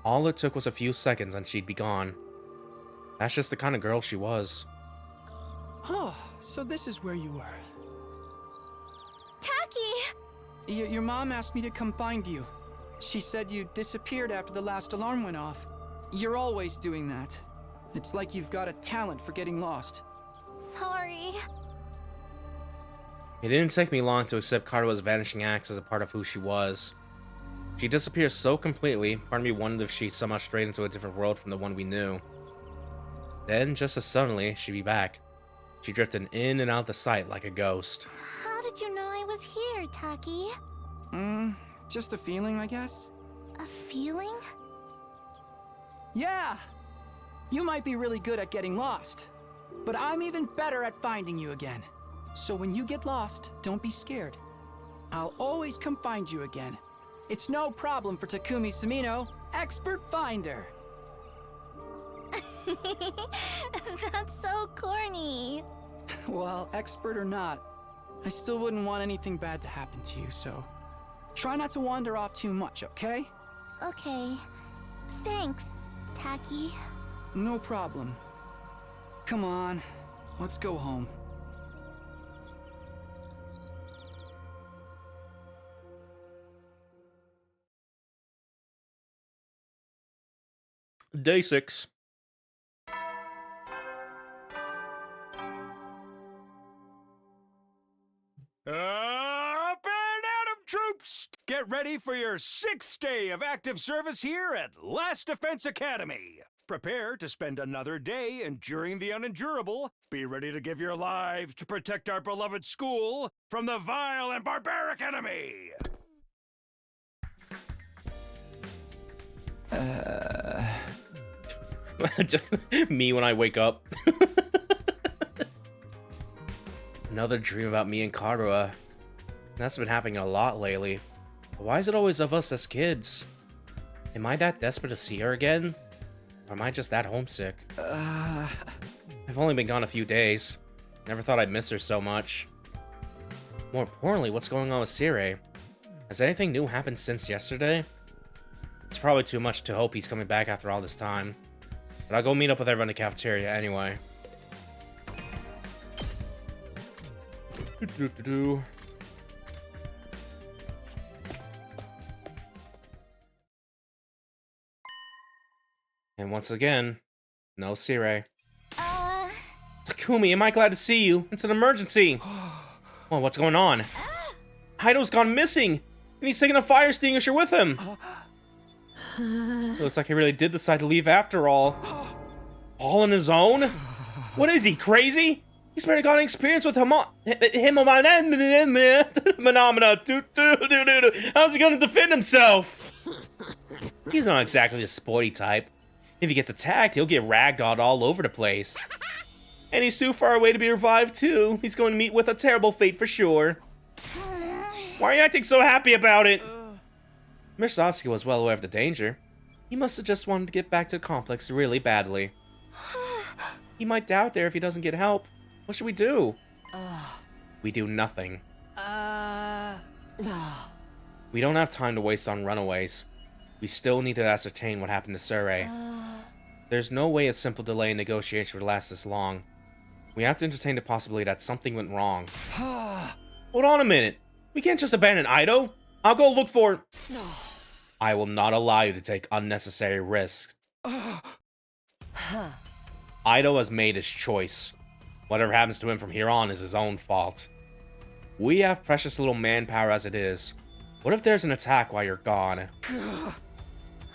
All it took was a few seconds and she'd be gone. That's just the kind of girl she was. Oh, so this is where you were. Taki! Your mom asked me to come find you. She said you disappeared after the last alarm went off. You're always doing that. It's like you've got a talent for getting lost. Sorry. It didn't take me long to accept Karua's vanishing acts as a part of who she was. She disappeared so completely, part of me wondered if she'd somehow strayed into a different world from the one we knew. Then, just as suddenly, she'd be back. She drifted in and out the sight like a ghost. How did you know I was here, Taki? Just a feeling, I guess. A feeling? Yeah! You might be really good at getting lost, but I'm even better at finding you again. So when you get lost, don't be scared. I'll always come find you again. It's no problem for Takumi Sumino, expert finder. That's so corny. Well, expert or not, I still wouldn't want anything bad to happen to you, so try not to wander off too much, okay? Okay. Thanks, Taki. No problem. Come on, let's go home. Day 6. Up and Adam troops! Get ready for your 6th day of active service here at Last Defense Academy. Prepare to spend another day enduring the unendurable. Be ready to give your lives to protect our beloved school from the vile and barbaric enemy. Just me when I wake up. Another dream about me and Karua. That's been happening a lot lately. But why is it always of us as kids? Am I that desperate to see her again? Or am I just that homesick? I've only been gone a few days. Never thought I'd miss her so much. More importantly, what's going on with Sire? Has anything new happened since yesterday? It's probably too much to hope he's coming back after all this time. But I'll go meet up with everyone in the cafeteria anyway. And once again, no Sire. Takumi, am I glad to see you? It's an emergency. Oh, what's going on? Heido's gone missing, and he's taking a fire extinguisher with him. Looks like he really did decide to leave after all. All on his own? What is he, crazy? He's barely got any experience with phenomena. How's he gonna defend himself? He's not exactly the sporty type. If he gets attacked, he'll get ragdolled all over the place. And he's too far away to be revived too. He's going to meet with a terrible fate for sure. Why are you acting so happy about it? Mr. Sasuke was well aware of the danger. He must have just wanted to get back to the complex really badly. He might die out there if he doesn't get help. What should we do? We do nothing. We don't have time to waste on runaways. We still need to ascertain what happened to Sure. There's no way a simple delay in negotiation would last this long. We have to entertain the possibility that something went wrong. Hold on a minute. We can't just abandon Ido. I'll go look for... I will not allow you to take unnecessary risks. Ido has made his choice. Whatever happens to him from here on is his own fault. We have precious little manpower as it is. What if there's an attack while you're gone?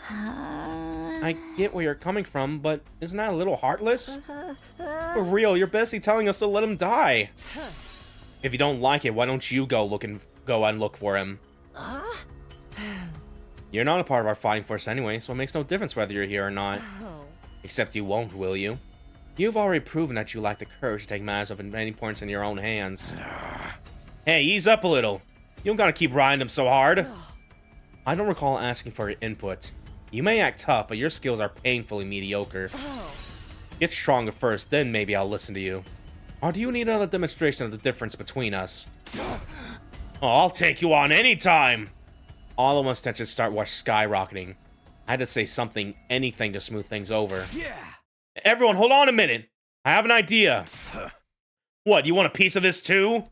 I get where you're coming from, but isn't that a little heartless? For real, you're basically telling us to let him die. If you don't like it, why don't you go and look for him? You're not a part of our fighting force anyway, so it makes no difference whether you're here or not. Except you won't, will you? You've already proven that you lack the courage to take matters of any importance in your own hands. Hey, ease up a little. You don't gotta keep riding them so hard. I don't recall asking for your input. You may act tough, but your skills are painfully mediocre. Get stronger first, then maybe I'll listen to you. Or do you need another demonstration of the difference between us? Oh, I'll take you on anytime! All of us tensions start skyrocketing. I had to say something, anything to smooth things over. Yeah. Everyone, hold on a minute. I have an idea. What, you want a piece of this too?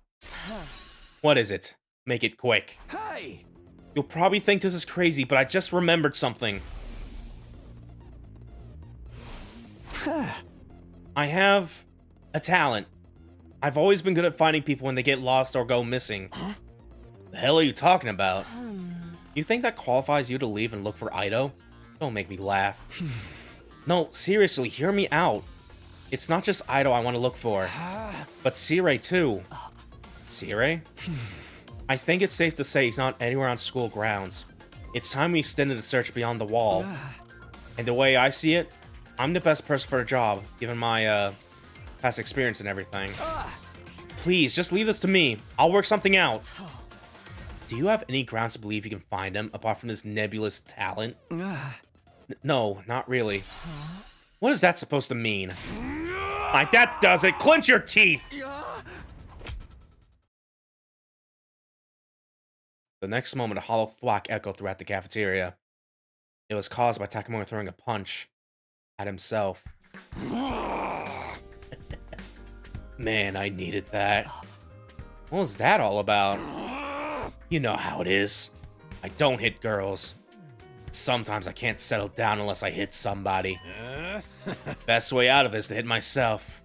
What is it? Make it quick. Hey! You'll probably think this is crazy, but I just remembered something. I have a talent. I've always been good at finding people when they get lost or go missing. The hell are you talking about? You think that qualifies you to leave and look for Ido? Don't make me laugh. No, seriously, hear me out. It's not just Ido I want to look for, but Sirei too. Sirei? I think it's safe to say he's not anywhere on school grounds. It's time we extended the search beyond the wall. And the way I see it, I'm the best person for the job, given my past experience and everything. Please, just leave this to me. I'll work something out. Do you have any grounds to believe you can find him, apart from this nebulous talent? No, not really. What is that supposed to mean? Like, that does it! Clench your teeth! The next moment, a hollow thwack echoed throughout the cafeteria. It was caused by Takamura throwing a punch at himself. Man, I needed that. What was that all about? You know how it is. I don't hit girls. Sometimes I can't settle down unless I hit somebody. Best way out of it is to hit myself.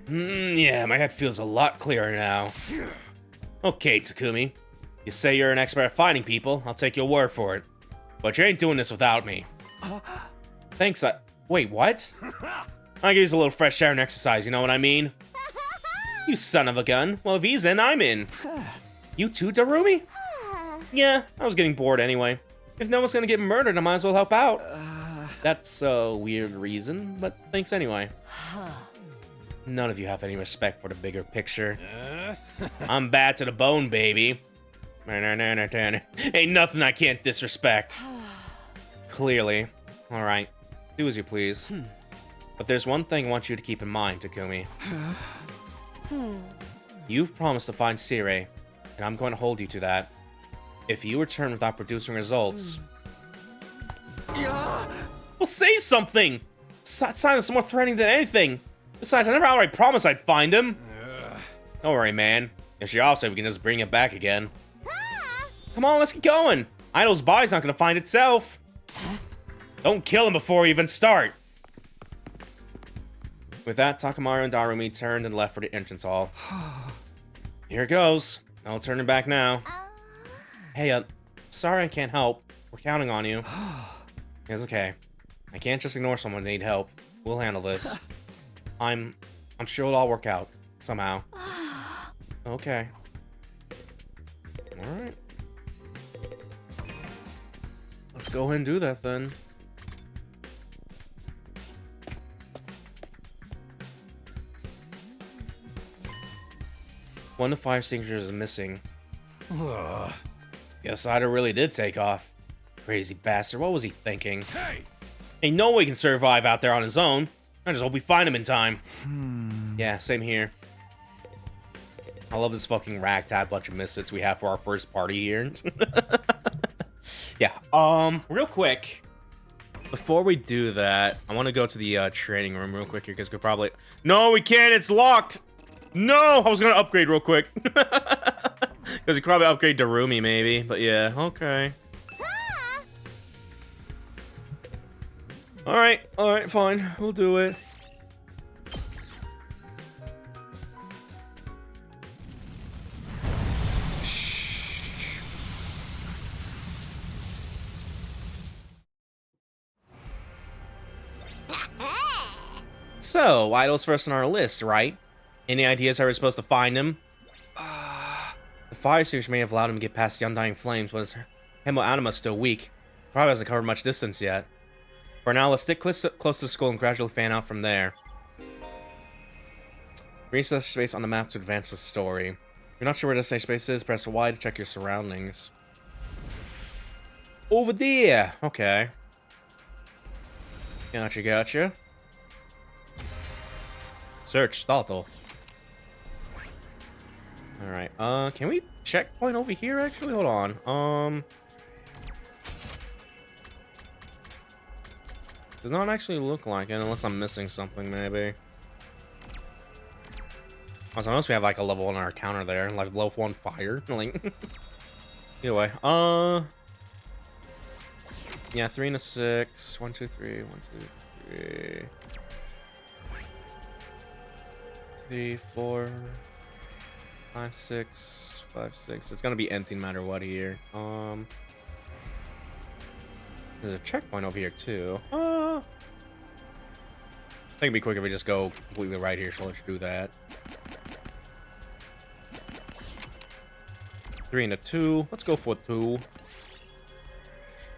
Yeah, my head feels a lot clearer now. Okay, Takumi. You say you're an expert at finding people, I'll take your word for it. But you ain't doing this without me. Thanks, wait, what? I could use a little fresh air and exercise, you know what I mean? You son of a gun. Well, if he's in, I'm in. You too, Darumi? Yeah, I was getting bored anyway. If no one's gonna get murdered, I might as well help out. That's a weird reason, but thanks anyway. None of you have any respect for the bigger picture. I'm bad to the bone, baby. Ain't nothing I can't disrespect. Clearly. Alright, do as you please. But there's one thing I want you to keep in mind, Takumi. You've promised to find Sirei, and I'm going to hold you to that. If you return without producing results... Well, say something! Sign is more threatening than anything. Besides, I never outright promised I'd find him. Don't worry, man. If she also, we can just bring it back again. Come on, let's get going. Idol's body's not gonna find itself. Don't kill him before we even start. With that, Takamaru and Darumi turned and left for the entrance hall. Here it goes. No turning back now. Hey, sorry I can't help. We're counting on you. It's okay. I can't just ignore someone who needs help. We'll handle this. I'm sure it'll all work out. Somehow. Okay. Alright. Let's go ahead and do that then. One of the fire extinguishers is missing. Guess Ida really did take off. Crazy bastard, what was he thinking? Hey! Ain't no way he can survive out there on his own. I just hope we find him in time. Yeah, same here. I love this fucking ragtag bunch of misfits we have for our first party here. Yeah, real quick. Before we do that, I want to go to the training room real quick here, because we probably... No, we can't, it's locked! No! I was gonna upgrade real quick. Because we could probably upgrade Darumi, maybe. But yeah, okay. Alright, fine. We'll do it. So, Idol's first on our list, right? Any ideas how we're supposed to find him? The fire extinguisher may have allowed him to get past the undying flames, but his hemoanima is still weak. Probably hasn't covered much distance yet. For now, let's stick close to the school and gradually fan out from there. Reach the space on the map to advance the story. If you're not sure where the safe space is, press Y to check your surroundings. Over there! Okay. Gotcha. Search, startle. Alright, can we checkpoint over here, actually? Hold on, does not actually look like it, unless I'm missing something, maybe. Also, unless we have, like, a level 1 on our counter there, like, level 1 fire, like... Either way, yeah, 3 and a 6. 1, 2, 3, 1, 2, 3... 3, 4... 5, 6, 5, 6. It's gonna be empty no matter what here. There's a checkpoint over here too. I think it'd be quicker if we just go completely right here, so let's do that. 3 and a 2. Let's go for 2.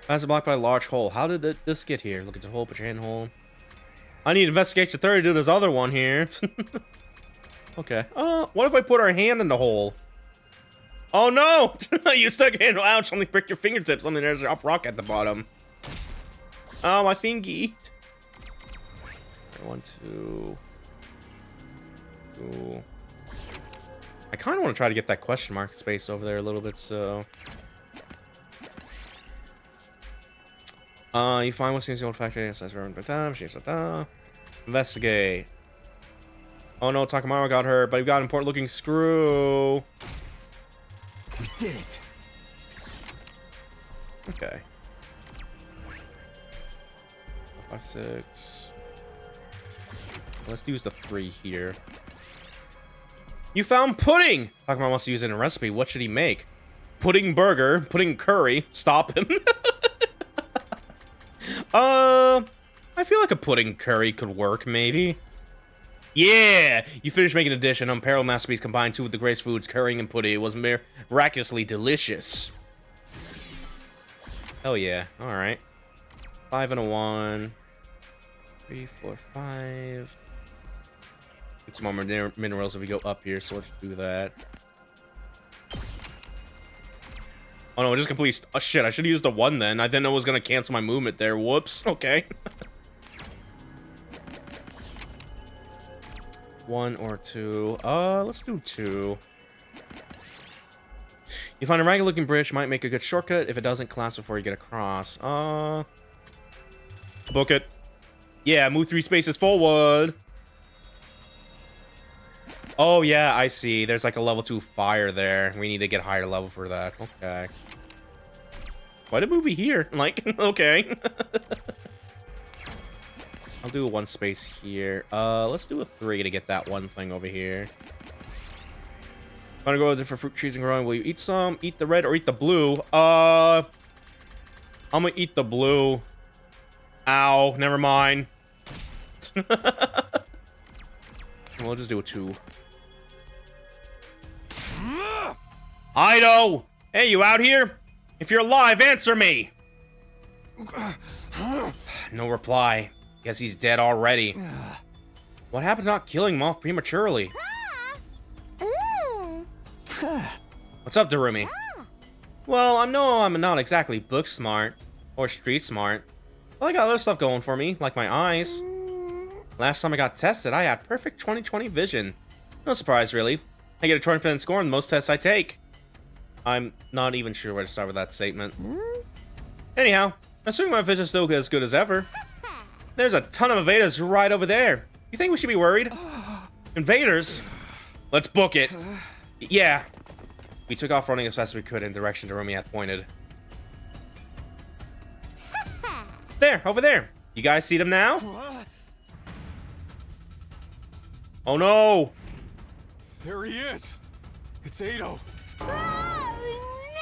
That's blocked by a large hole. How did this get here? Look at the hole, put your hand in the hole. I need investigation 30 to do this other one here. Okay. What if I put our hand in the hole? Oh no! You stuck your hand. Ouch! Only pricked your fingertips. I mean, there's a rock at the bottom. Oh, my fingy. 1, 2. I kind of want to try to get that question mark space over there a little bit, so. You find what seems the old factory. Investigate. Oh no, Takamaru got hurt, but he got an important looking screw. We did it. Okay. 5, 6. Let's use the 3 here. You found pudding! Takamaru wants to use it in a recipe. What should he make? Pudding burger, pudding curry. Stop him. I feel like a pudding curry could work, maybe. Yeah! You finished making a dish, an unparalleled masterpiece combined two of the greatest foods, currying and pudding. It was miraculously delicious. Hell yeah. Alright. 5 and a 1. 3, 4, 5. Get some more minerals if we go up here, so let's do that. Oh no, just complete. Oh shit, I should have used the 1 then. I didn't know it was gonna cancel my movement there. Whoops. Okay. 1 or 2. Let's do 2. You find a ragged looking bridge, might make a good shortcut. If it doesn't, collapse before you get across. Book it. Yeah, move 3 spaces forward. Oh yeah, I see. There's like a level 2 fire there. We need to get higher level for that. Okay. Why did movie here? Like, okay. I'll do a 1 space here. Let's do a 3 to get that 1 thing over here. I'm gonna go with different fruit trees and growing. Will you eat some? Eat the red or eat the blue? I'm gonna eat the blue. Ow, never mind. We'll just do a 2. Ido! Hey, you out here? If you're alive, answer me! No reply. Guess he's dead already. What happened to not killing him off prematurely? What's up, Darumi? Well, I know I'm not exactly book smart or street smart, but I got other stuff going for me, like my eyes. Last time I got tested, I had perfect 20/20 vision. No surprise, really. I get a 20% score on most tests I take. I'm not even sure where to start with that statement. Anyhow, assuming my vision's still as good as ever, there's a ton of invaders right over there. You think we should be worried? Invaders? Let's book it. Yeah. We took off running as fast as we could in the direction Darumi had pointed. There, over there. You guys see them now? Oh no! There he is! It's Ado! Oh no!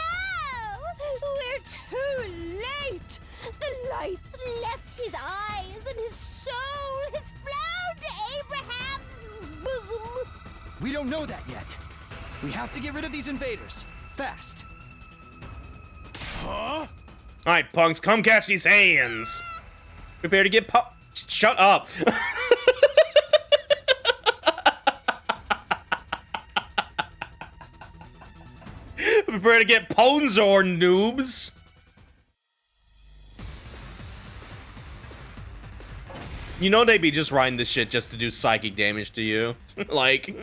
We're too late! The lights left his eyes and his soul has flown to Abraham's bosom! We don't know that yet. We have to get rid of these invaders. Fast. Huh? Alright, punks, come catch these hands! Prepare to get Shut up. Prepare to get Ponzor, noobs. You know they be just writing this shit just to do psychic damage to you. Like...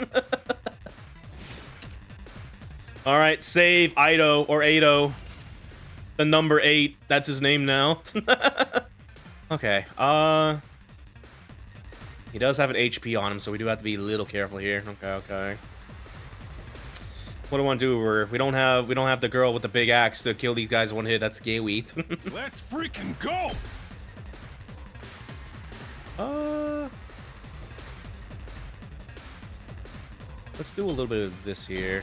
Alright, save Ido, or Ado. The number 8. That's his name now. Okay, he does have an HP on him, so we do have to be a little careful here. Okay. What do I want to do? We don't have the girl with the big axe to kill these guys in one hit. That's gay wheat. Let's freaking go! Let's do a little bit of this here.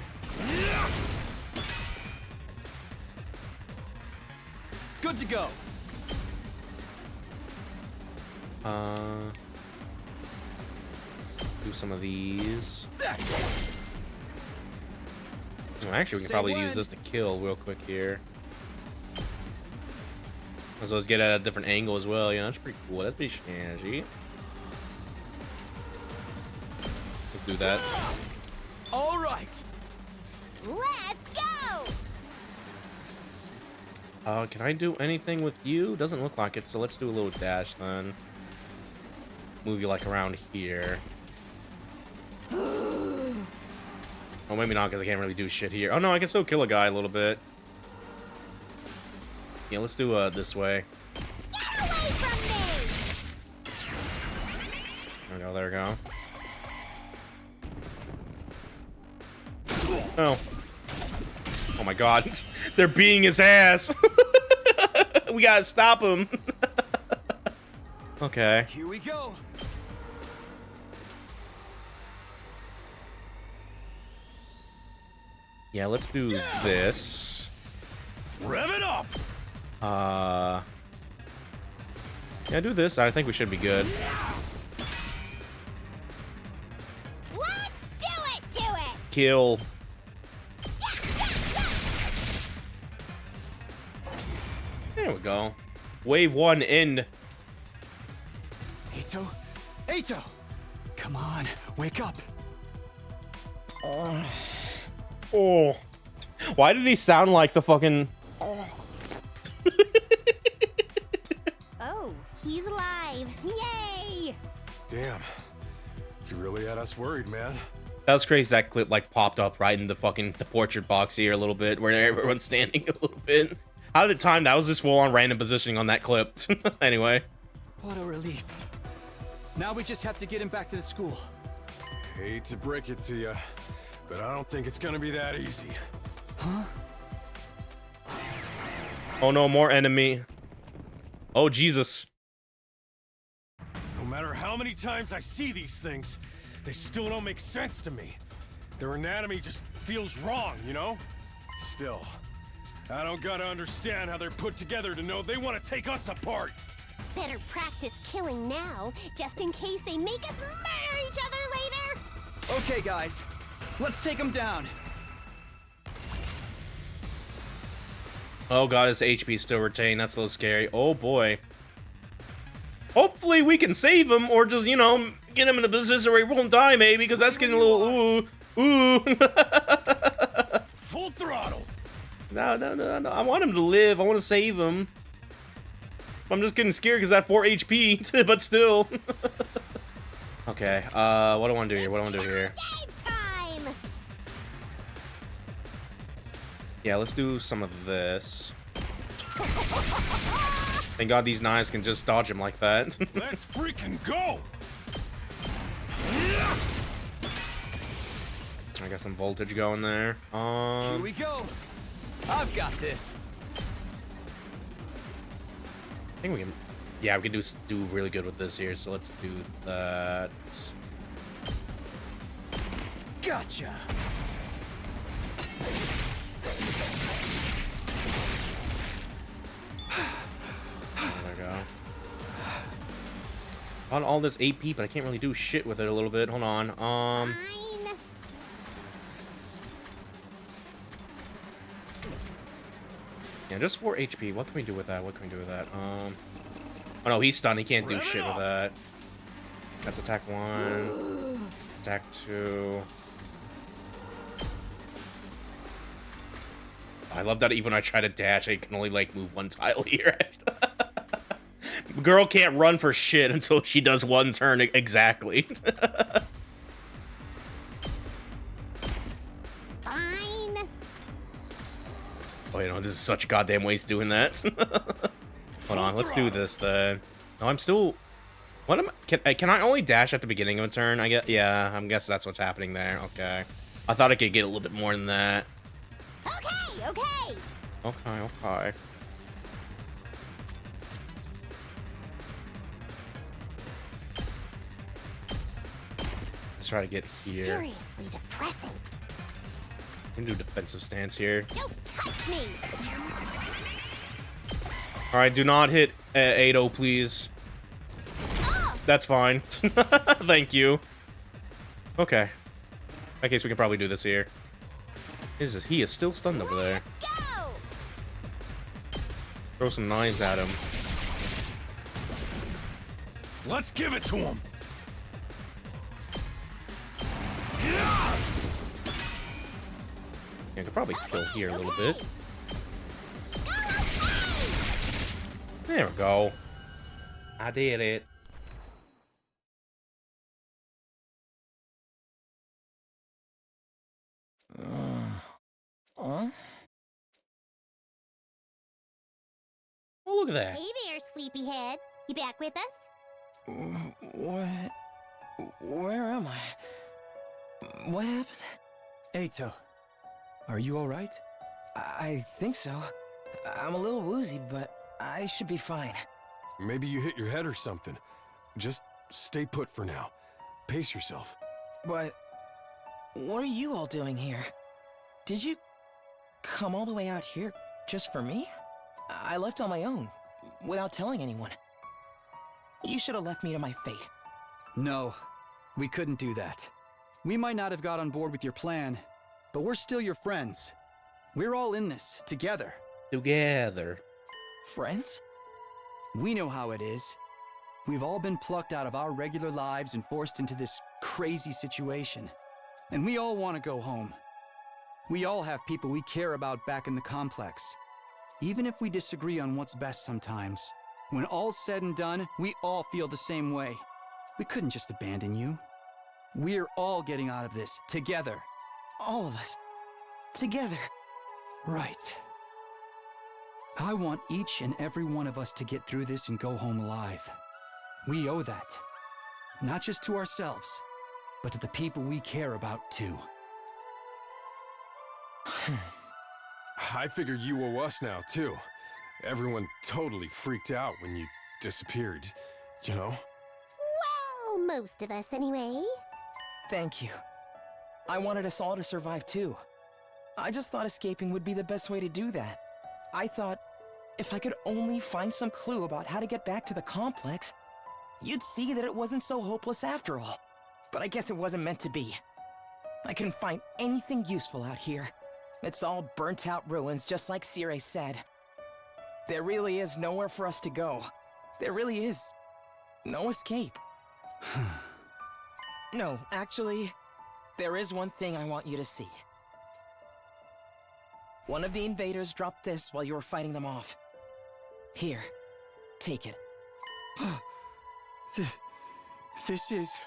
Good to go. Do some of these. That's it. Well, actually, we can probably use this to kill real quick here. As well as get at a different angle as well. You know, that's pretty cool. That's pretty snazzy. Let's do that. All right. Let's go. Can I do anything with you? Doesn't look like it, so let's do a little dash then. Move you like around here. Oh, maybe not, because I can't really do shit here. Oh no, I can still kill a guy a little bit. Yeah, let's do this way. Get away from me. There we go. Oh. Oh my god. They're beating his ass. We gotta stop him. Okay. Here we go. Yeah, let's do this. Rev it up. Yeah, do this. I think we should be good. Let's do it to it. Kill. There we go. Wave 1 end. Ato! Come on, wake up. Oh. Why did he sound like the fucking... Oh, he's alive. Yay! Damn. You really had us worried, man. That was crazy. That clip like popped up right in the portrait box here a little bit, where everyone's standing a little bit. How did it time? That was just full on random positioning on that clip. Anyway. What a relief. Now we just have to get him back to the school. Hate to break it to you, but I don't think it's gonna be that easy. Huh? Oh no, more enemy. Oh Jesus. No matter how many times I see these things, they still don't make sense to me. Their anatomy just feels wrong, you know? Still, I don't gotta understand how they're put together to know they want to take us apart. Better practice killing now, just in case they make us murder each other later. Okay, guys. Let's take him down. Oh god, his HP is still retained. That's a little scary. Oh boy. Hopefully we can save him, or just, you know, get him in the position where he won't die, maybe, because that's getting a little ooh. Full throttle. No. I want him to live. I want to save him. I'm just getting scared because that 4 HP, but still. Okay, what do I want to do here? Game time! Yeah, let's do some of this. Thank God these knives can just dodge him like that. Let's freaking go! I got some voltage going there. Here we go. I've got this. I think we can. Yeah, we can do really good with this here. So let's do that. Gotcha. There we go. On all this AP, but I can't really do shit with it a little bit. Hold on. Fine. Yeah, just 4 HP. What can we do with that? Oh Oh no, he's stunned. He can't do shit with that. That's attack 1. Attack 2. I love that even when I try to dash, I can only, like, move one tile here. Girl can't run for shit until she does one turn exactly. Fine. Oh, you know, this is such a goddamn waste doing that. Hold on, let's do this then. No, I'm still... What am I... Can I only dash at the beginning of a turn? I guess... Yeah, I guess that's what's happening there. Okay. I thought I could get a little bit more than that. Okay. Okay. Let's try to get here. Seriously depressing. We can do defensive stance here. Don't touch me. Alright, do not hit Ado, please. That's fine. Thank you. Okay. In that case, we can probably do this here. He is still stunned over there. Throw some knives at him. Let's give it to him. Yeah, I could probably kill here a little bit. There we go. I did it. Oh, look at that. Hey there, sleepyhead. You back with us? What? Where am I? What happened? Eito, are you alright? I think so. I'm a little woozy, but I should be fine. Maybe you hit your head or something. Just stay put for now. Pace yourself. But what are you all doing here? Did you come all the way out here just for me? I left on my own, without telling anyone. You should have left me to my fate. No, we couldn't do that. We might not have got on board with your plan, but we're still your friends. We're all in this, together. Together. Friends? We know how it is. We've all been plucked out of our regular lives and forced into this crazy situation. And we all want to go home. We all have people we care about back in the complex. Even if we disagree on what's best sometimes, when all's said and done, we all feel the same way. We couldn't just abandon you. We're all getting out of this, together. All of us. Together. Right. I want each and every one of us to get through this and go home alive. We owe that. Not just to ourselves, but to the people we care about too. I figure you owe us now, too. Everyone totally freaked out when you disappeared, you know? Well, most of us anyway. Thank you. I wanted us all to survive, too. I just thought escaping would be the best way to do that. I thought if I could only find some clue about how to get back to the complex, you'd see that it wasn't so hopeless after all. But I guess it wasn't meant to be. I couldn't find anything useful out here. It's all burnt-out ruins, just like Sire said. There really is nowhere for us to go. There really is no escape. No, actually, there is one thing I want you to see. One of the invaders dropped this while you were fighting them off. Here, take it. This is...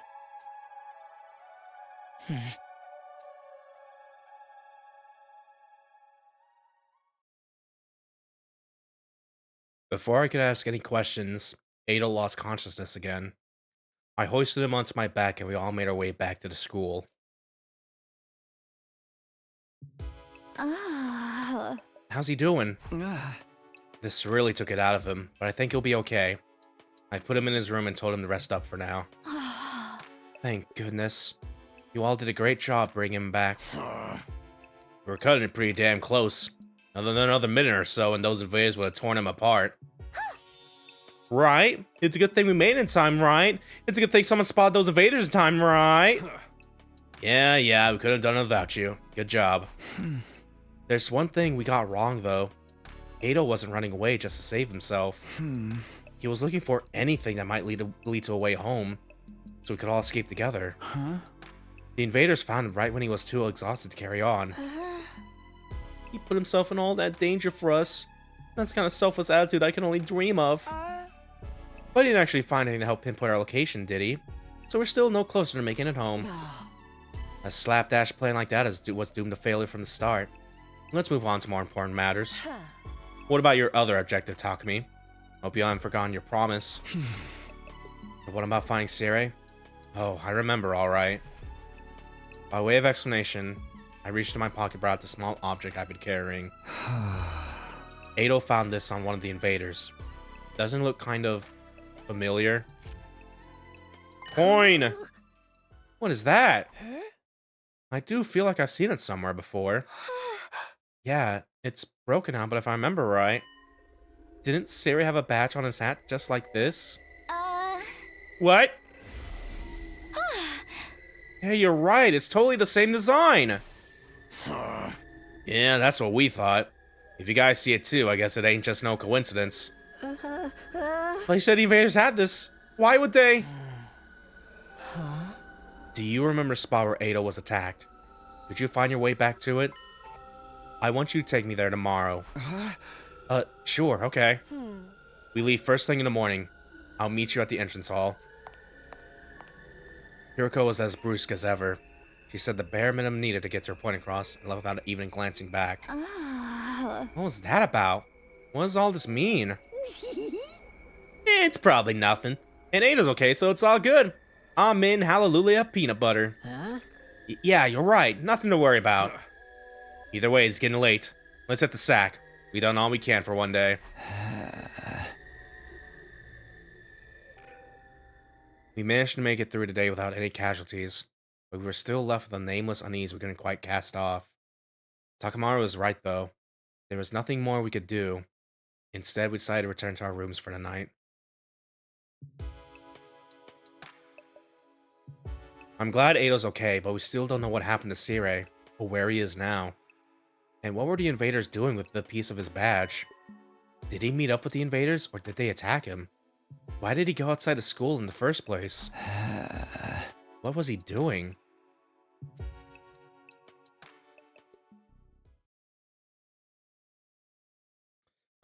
Before I could ask any questions, Ada lost consciousness again. I hoisted him onto my back and we all made our way back to the school. How's he doing? This really took it out of him, but I think he'll be okay. I put him in his room and told him to rest up for now. Thank goodness. You all did a great job bringing him back. We were cutting it pretty damn close. Another minute or so and those invaders would have torn him apart. Right? It's a good thing we made it in time, right? It's a good thing someone spotted those invaders in time, right? Yeah, we couldn't have done it without you. Good job. There's one thing we got wrong, though. Ado wasn't running away just to save himself. He was looking for anything that might lead to a way home, so we could all escape together. Huh? The invaders found him right when he was too exhausted to carry on. He put himself in all that danger for us. That's the kind of selfless attitude I can only dream of. But he didn't actually find anything to help pinpoint our location, did he? So we're still no closer to making it home. A slapdash plan like that was doomed to failure from the start. Let's move on to more important matters. What about your other objective, Takumi? Hope you haven't forgotten your promise. But what about finding Seirei? Oh, I remember, alright. By way of explanation, I reached in my pocket, brought out the small object I've been carrying. Ado found this on one of the invaders. Doesn't it look kind of familiar? Coin! What is that? I do feel like I've seen it somewhere before. Yeah, it's broken out, but if I remember right, didn't Seirei have a badge on his hat just like this? What? Hey, you're right. It's totally the same design. Yeah, that's what we thought. If you guys see it too, I guess it ain't just no coincidence. Well, you said the invaders had this. Why would they? Do you remember the spot where Ado was attacked? Could you find your way back to it? I want you to take me there tomorrow. Sure, okay. We leave first thing in the morning. I'll meet you at the entrance hall. Hiroko was as brusque as ever. She said the bare minimum needed to get her point across, and left without even glancing back. What was that about? What does all this mean? It's probably nothing. And Ada's okay, so it's all good. Amen, hallelujah, peanut butter. Huh? Yeah, you're right. Nothing to worry about. Either way, it's getting late. Let's hit the sack. We done all we can for one day. We managed to make it through today without any casualties, but we were still left with a nameless unease we couldn't quite cast off. Takamaru was right, though. There was nothing more we could do. Instead, we decided to return to our rooms for the night. I'm glad Ado's okay, but we still don't know what happened to Seirei, or where he is now. And what were the invaders doing with the piece of his badge? Did he meet up with the invaders, or did they attack him? Why did he go outside of school in the first place? What was he doing?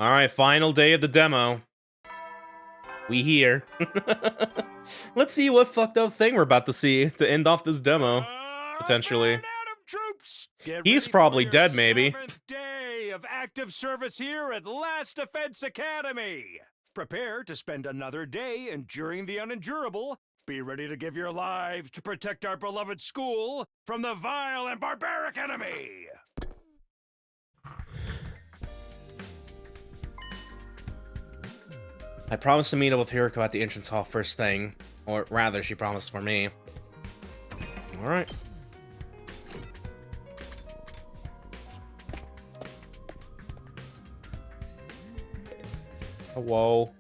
Alright, final day of the demo. We here. Let's see what fucked up thing we're about to see to end off this demo. Potentially. He's probably dead, maybe. 7th day of active service here at Last Defense Academy. Prepare to spend another day enduring the unendurable. Be ready to give your lives to protect our beloved school from the vile and barbaric enemy. I promised to meet up with Hiroko at the entrance hall first thing. Or rather, she promised for me. Alright. Whoa.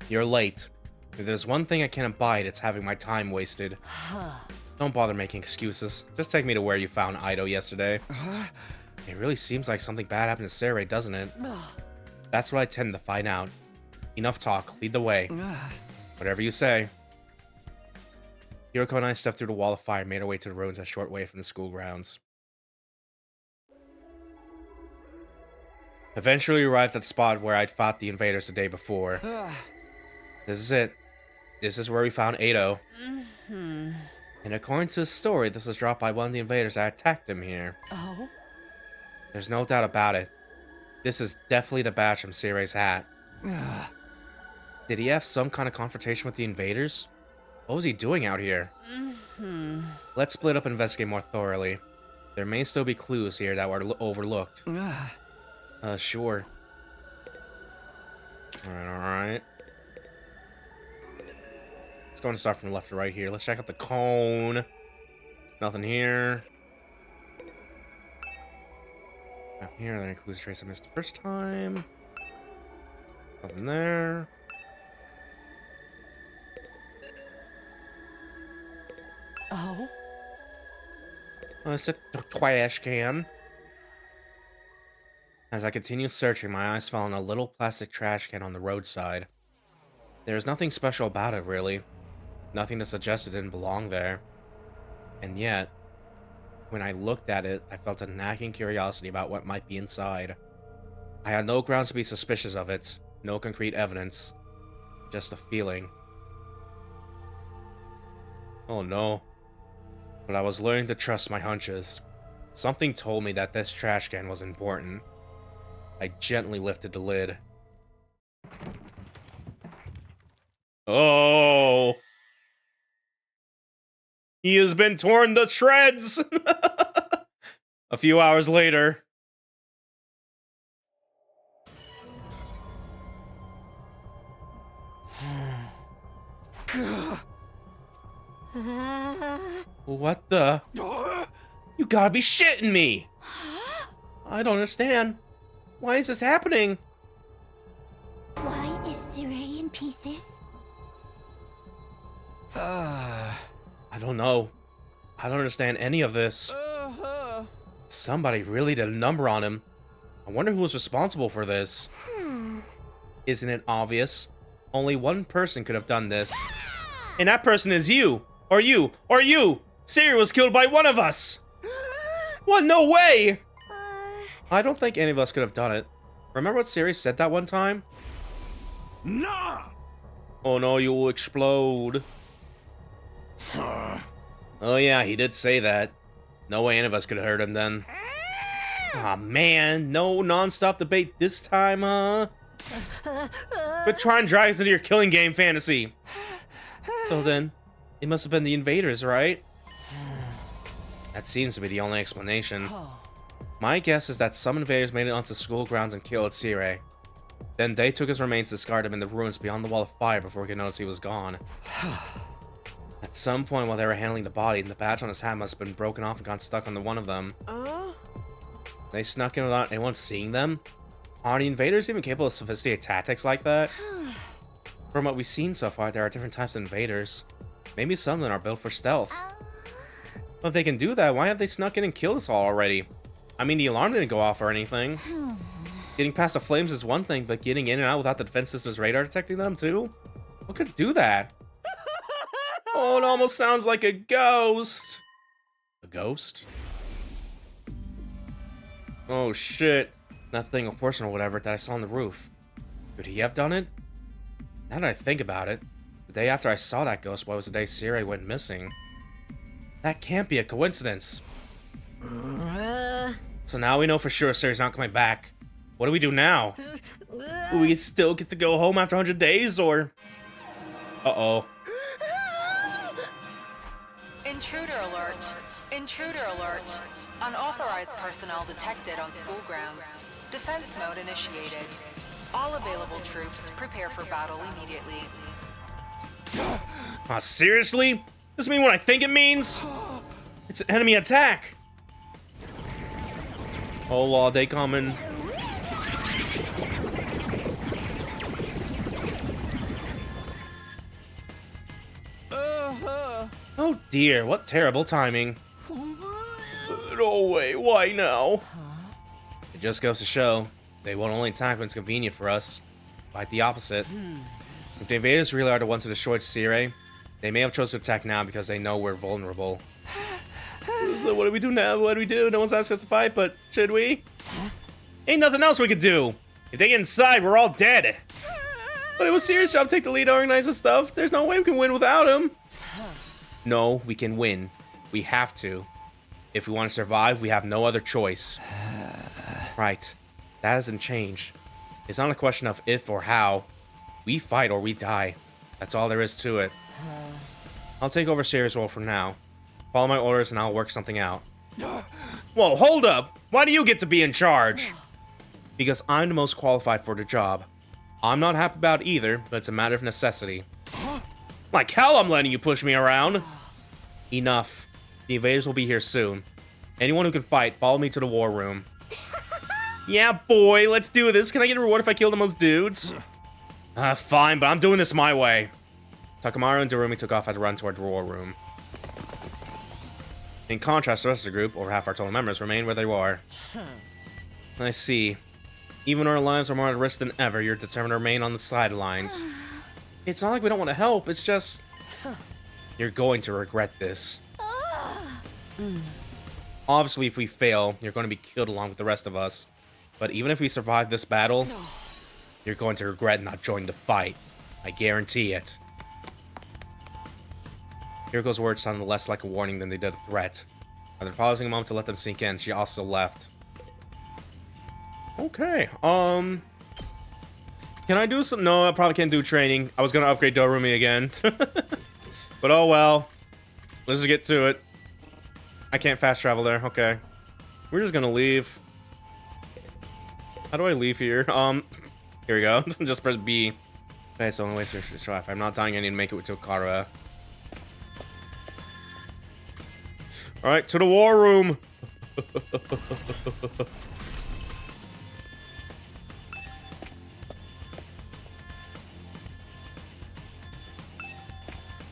You're late. If there's one thing I can't abide, it's having my time wasted. Don't bother making excuses. Just take me to where you found Ido yesterday. It really seems like something bad happened to Seirei, doesn't it? That's what I tend to find out. Enough talk. Lead the way. Whatever you say. Hiroko and I stepped through the wall of fire and made our way to the ruins a short way from the school grounds. Eventually we arrived at the spot where I'd fought the invaders the day before. This is it. This is where we found Ado. And according to his story, this was dropped by one of the invaders that attacked him here. Oh? There's no doubt about it. This is definitely the badge from Seirei's hat. Did he have some kind of confrontation with the invaders? What was he doing out here? Let's split up and investigate more thoroughly. There may still be clues here that were overlooked. Sure. Alright. Let's go and start from left to right here. Let's check out the cone. Nothing here. Nothing here. That includes a trace I missed the first time. Nothing there. Oh? Oh, it's a trash can. As I continued searching, my eyes fell on a little plastic trash can on the roadside. There's nothing special about it, really. Nothing to suggest it didn't belong there. And yet, when I looked at it, I felt a nagging curiosity about what might be inside. I had no grounds to be suspicious of it, no concrete evidence, just a feeling. Oh no. But I was learning to trust my hunches. Something told me that this trash can was important. I gently lifted the lid. Oh! He has been torn to shreds! A few hours later. What the? You gotta be shitting me! I don't understand. Why is this happening? Why is Sirei in pieces? I don't know. I don't understand any of this. Somebody really did a number on him. I wonder who was responsible for this. Isn't it obvious? Only one person could have done this. And that person is you! Or you! Or you! Siri was killed by one of us! What? No way! I don't think any of us could have done it. Remember what Siri said that one time? Nah! Oh no, you will explode. Oh yeah, he did say that. No way any of us could have heard him then. Aw man, no non-stop debate this time, huh? Quit trying to drag us into your killing game fantasy. So then, it must have been the invaders, right? That seems to be the only explanation. My guess is that some invaders made it onto school grounds and killed Sirei. Then they took his remains to discard him in the ruins beyond the wall of fire before we could notice he was gone. At some point while they were handling the body, the badge on his hat must have been broken off and got stuck onto one of them. They snuck in without anyone seeing them? Are the invaders even capable of sophisticated tactics like that? From what we've seen so far, there are different types of invaders. Maybe some of them are built for stealth. Well, if they can do that, why have they snuck in and killed us all already? I mean, the alarm didn't go off or anything. Getting past the flames is one thing, but getting in and out without the defense system's radar detecting them too? What could do that? Oh, it almost sounds like a ghost. A ghost? Oh shit. That thing, a person or whatever that I saw on the roof. Could he have done it? Now that I think about it, the day after I saw that ghost boy was the day Sirei went missing. That can't be a coincidence. So now we know for sure Siri's not coming back. What do we do now? Do we still get to go home after 100 days, or... Uh-oh. Intruder alert. Intruder alert. Unauthorized personnel detected on school grounds. Defense mode initiated. All available troops prepare for battle immediately. Aw, seriously? Does it mean what I think it means? It's an enemy attack. Oh lord, they coming. Oh dear, what terrible timing. No way, why now? It just goes to show, they won't only attack when it's convenient for us. Quite the opposite. If the invaders really are the ones who destroyed Sirei, they may have chosen to attack now because they know we're vulnerable. So what do we do now? What do we do? No one's asked us to fight, but should we? Ain't nothing else we could do. If they get inside, we're all dead. But it was Siri's job to take the lead, organize the stuff. There's no way we can win without him. No, we can win. We have to. If we want to survive, we have no other choice. Right. That hasn't changed. It's not a question of if or how. We fight or we die. That's all there is to it. I'll take over Siri's role for now. Follow my orders and I'll work something out. Whoa, hold up! Why do you get to be in charge? Because I'm the most qualified for the job. I'm not happy about it either, but it's a matter of necessity. Like hell I'm letting you push me around. Enough. The invaders will be here soon. Anyone who can fight, follow me to the war room. Yeah, boy, let's do this. Can I get a reward if I kill the most dudes? Fine, but I'm doing this my way. Takamaru and Darumi took off at a run toward the war room. In contrast, the rest of the group, over half our total members, remain where they were. I see. Even our lives are more at risk than ever, you're determined to remain on the sidelines. It's not like we don't want to help. It's just... You're going to regret this. Obviously, if we fail, you're going to be killed along with the rest of us. But even if we survive this battle, you're going to regret not joining the fight. I guarantee it. Hiriko's words sounded less like a warning than they did a threat. After pausing a moment to let them sink in, she also left. Okay, can I do some? No, I probably can't do training. I was gonna upgrade Dorumi again. But oh well. Let's just get to it. I can't fast travel there. Okay. We're just gonna leave. How do I leave here? Here we go. Just press B. Okay, it's the only way to survive. I'm not dying. I need to make it to Akara. Alright, to the war room.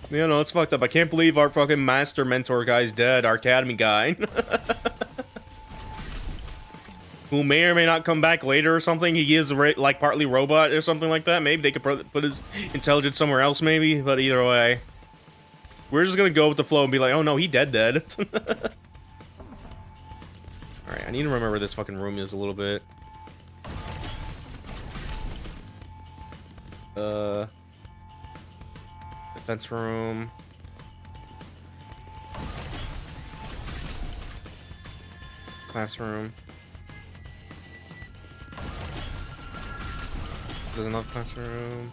You know, it's fucked up. I can't believe our fucking master mentor guy's dead. Our academy guy. Who may or may not come back later or something. He is, like, partly robot or something like that. Maybe they could put his intelligence somewhere else, maybe. But either way. We're just gonna go with the flow and be like, oh no, he dead. Alright, I need to remember this fucking room is a little bit. Defense room. Classroom. This is another classroom.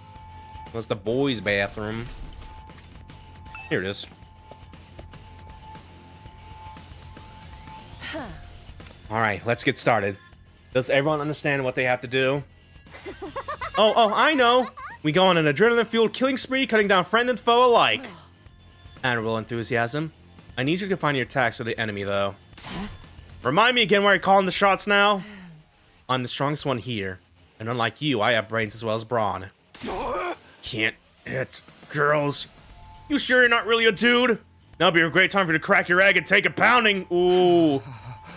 What's the boys' bathroom? Here it is. Alright, let's get started. Does everyone understand what they have to do? Oh, I know! We go on an adrenaline-fueled killing spree, cutting down friend and foe alike. Admirable enthusiasm. I need you to find your attacks of the enemy, though. Remind me again where I call in the shots now? I'm the strongest one here. And unlike you, I have brains as well as brawn. Can't hit girls. You sure you're not really a dude? That'll be a great time for you to crack your egg and take a pounding. Ooh.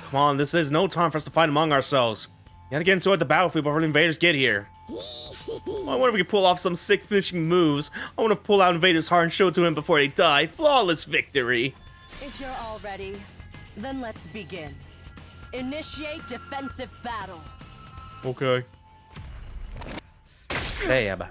Come on, this is no time for us to fight among ourselves. You gotta get into it at the battlefield before the invaders get here. Well, I wonder if we can pull off some sick finishing moves. I want to pull out invaders' heart and show it to him before they die. Flawless victory. If you're all ready, then let's begin. Initiate defensive battle. Okay. Bab.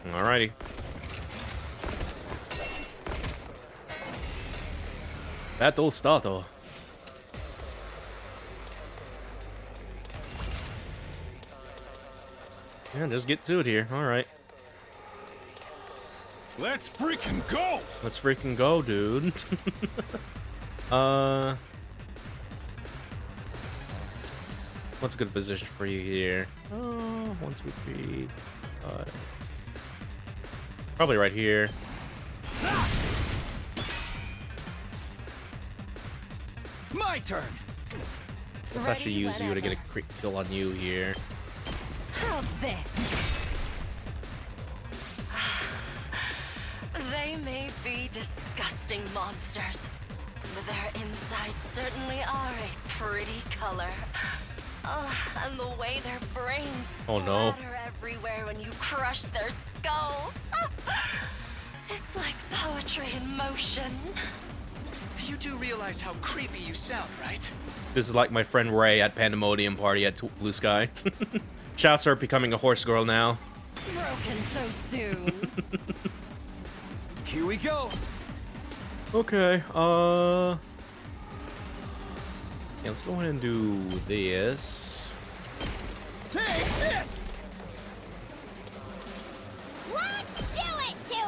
Alrighty. Battle stato. Yeah, just get to it here. Alright. Let's freaking go! Let's freaking go, dude. What's a good position for you here? 1, 2, 3, 5. Probably right here. My turn. Let's actually use you to get a quick kill on you here. How's this? They may be disgusting monsters, but their insides certainly are a pretty color. And the way their brains splatter everywhere when you crush their skulls. It's like poetry in motion. You do realize how creepy you sound, right? This is like my friend Ray at Pandemonium Party at Blue Sky. Shouts her becoming a horse girl now. Broken so soon. Here we go. Okay, Yeah, let's go ahead and do this. Take this! Let's do it to it!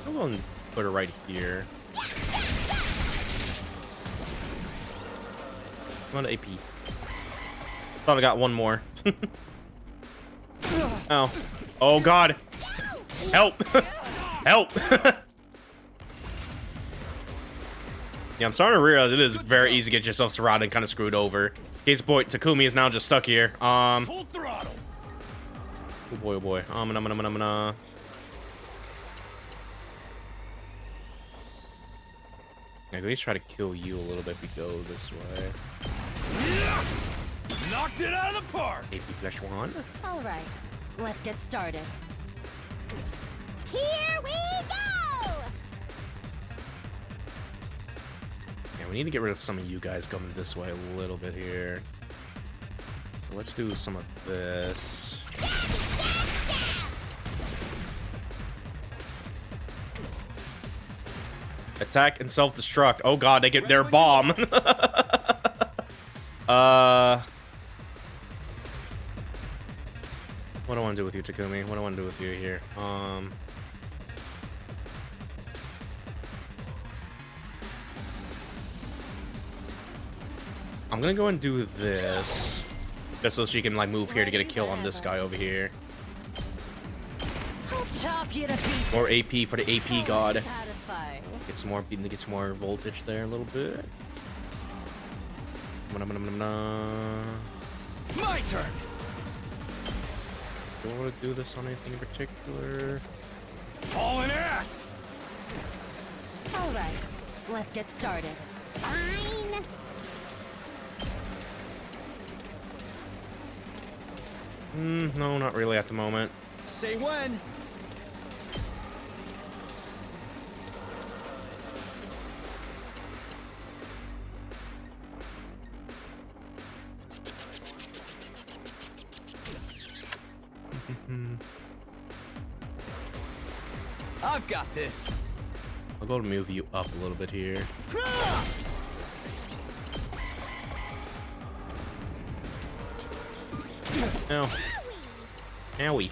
I'm going to put her right here. I'm on AP. Thought I got one more. Oh. Oh, God. Help. Help. Yeah, I'm starting to realize it is very easy to get yourself surrounded and kind of screwed over. Case point, Takumi is now just stuck here. Full throttle. Oh boy, oh boy. At least try to kill you a little bit if we go this way. Knocked it out of the park. AP flash one. All right, let's get started. Here we go! Yeah, we need to get rid of some of you guys coming this way a little bit here. So let's do some of this. Attack and self-destruct. Oh god, they get their bomb. What do I want to do with you, Takumi? What do I want to do with you here? I'm gonna go and do this, just so she can like move here to get a kill on this guy over here. I'll chop you to pieces. More AP for the AP god. Satisfying. Get some more voltage there a little bit. My turn. Do I want to do this on anything in particular? Hauling ass. All right, let's get started. Fine. No, not really at the moment. Say when. I've got this. I'll go to move you up a little bit here. Ow. Owie.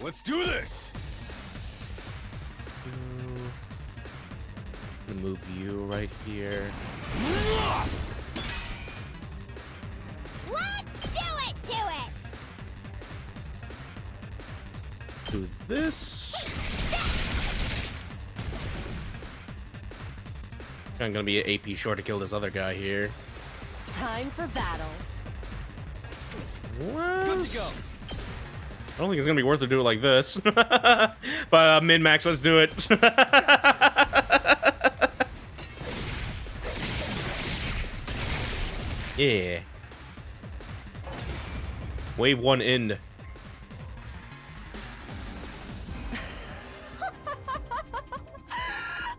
Let's do this. I'm gonna move you right here. Let's do it to it! Do this. I'm gonna be an AP short to kill this other guy here. Time for battle. What? Good to go. I don't think it's gonna be worth to do it like this. But min-max, let's do it. Yeah. Wave one end.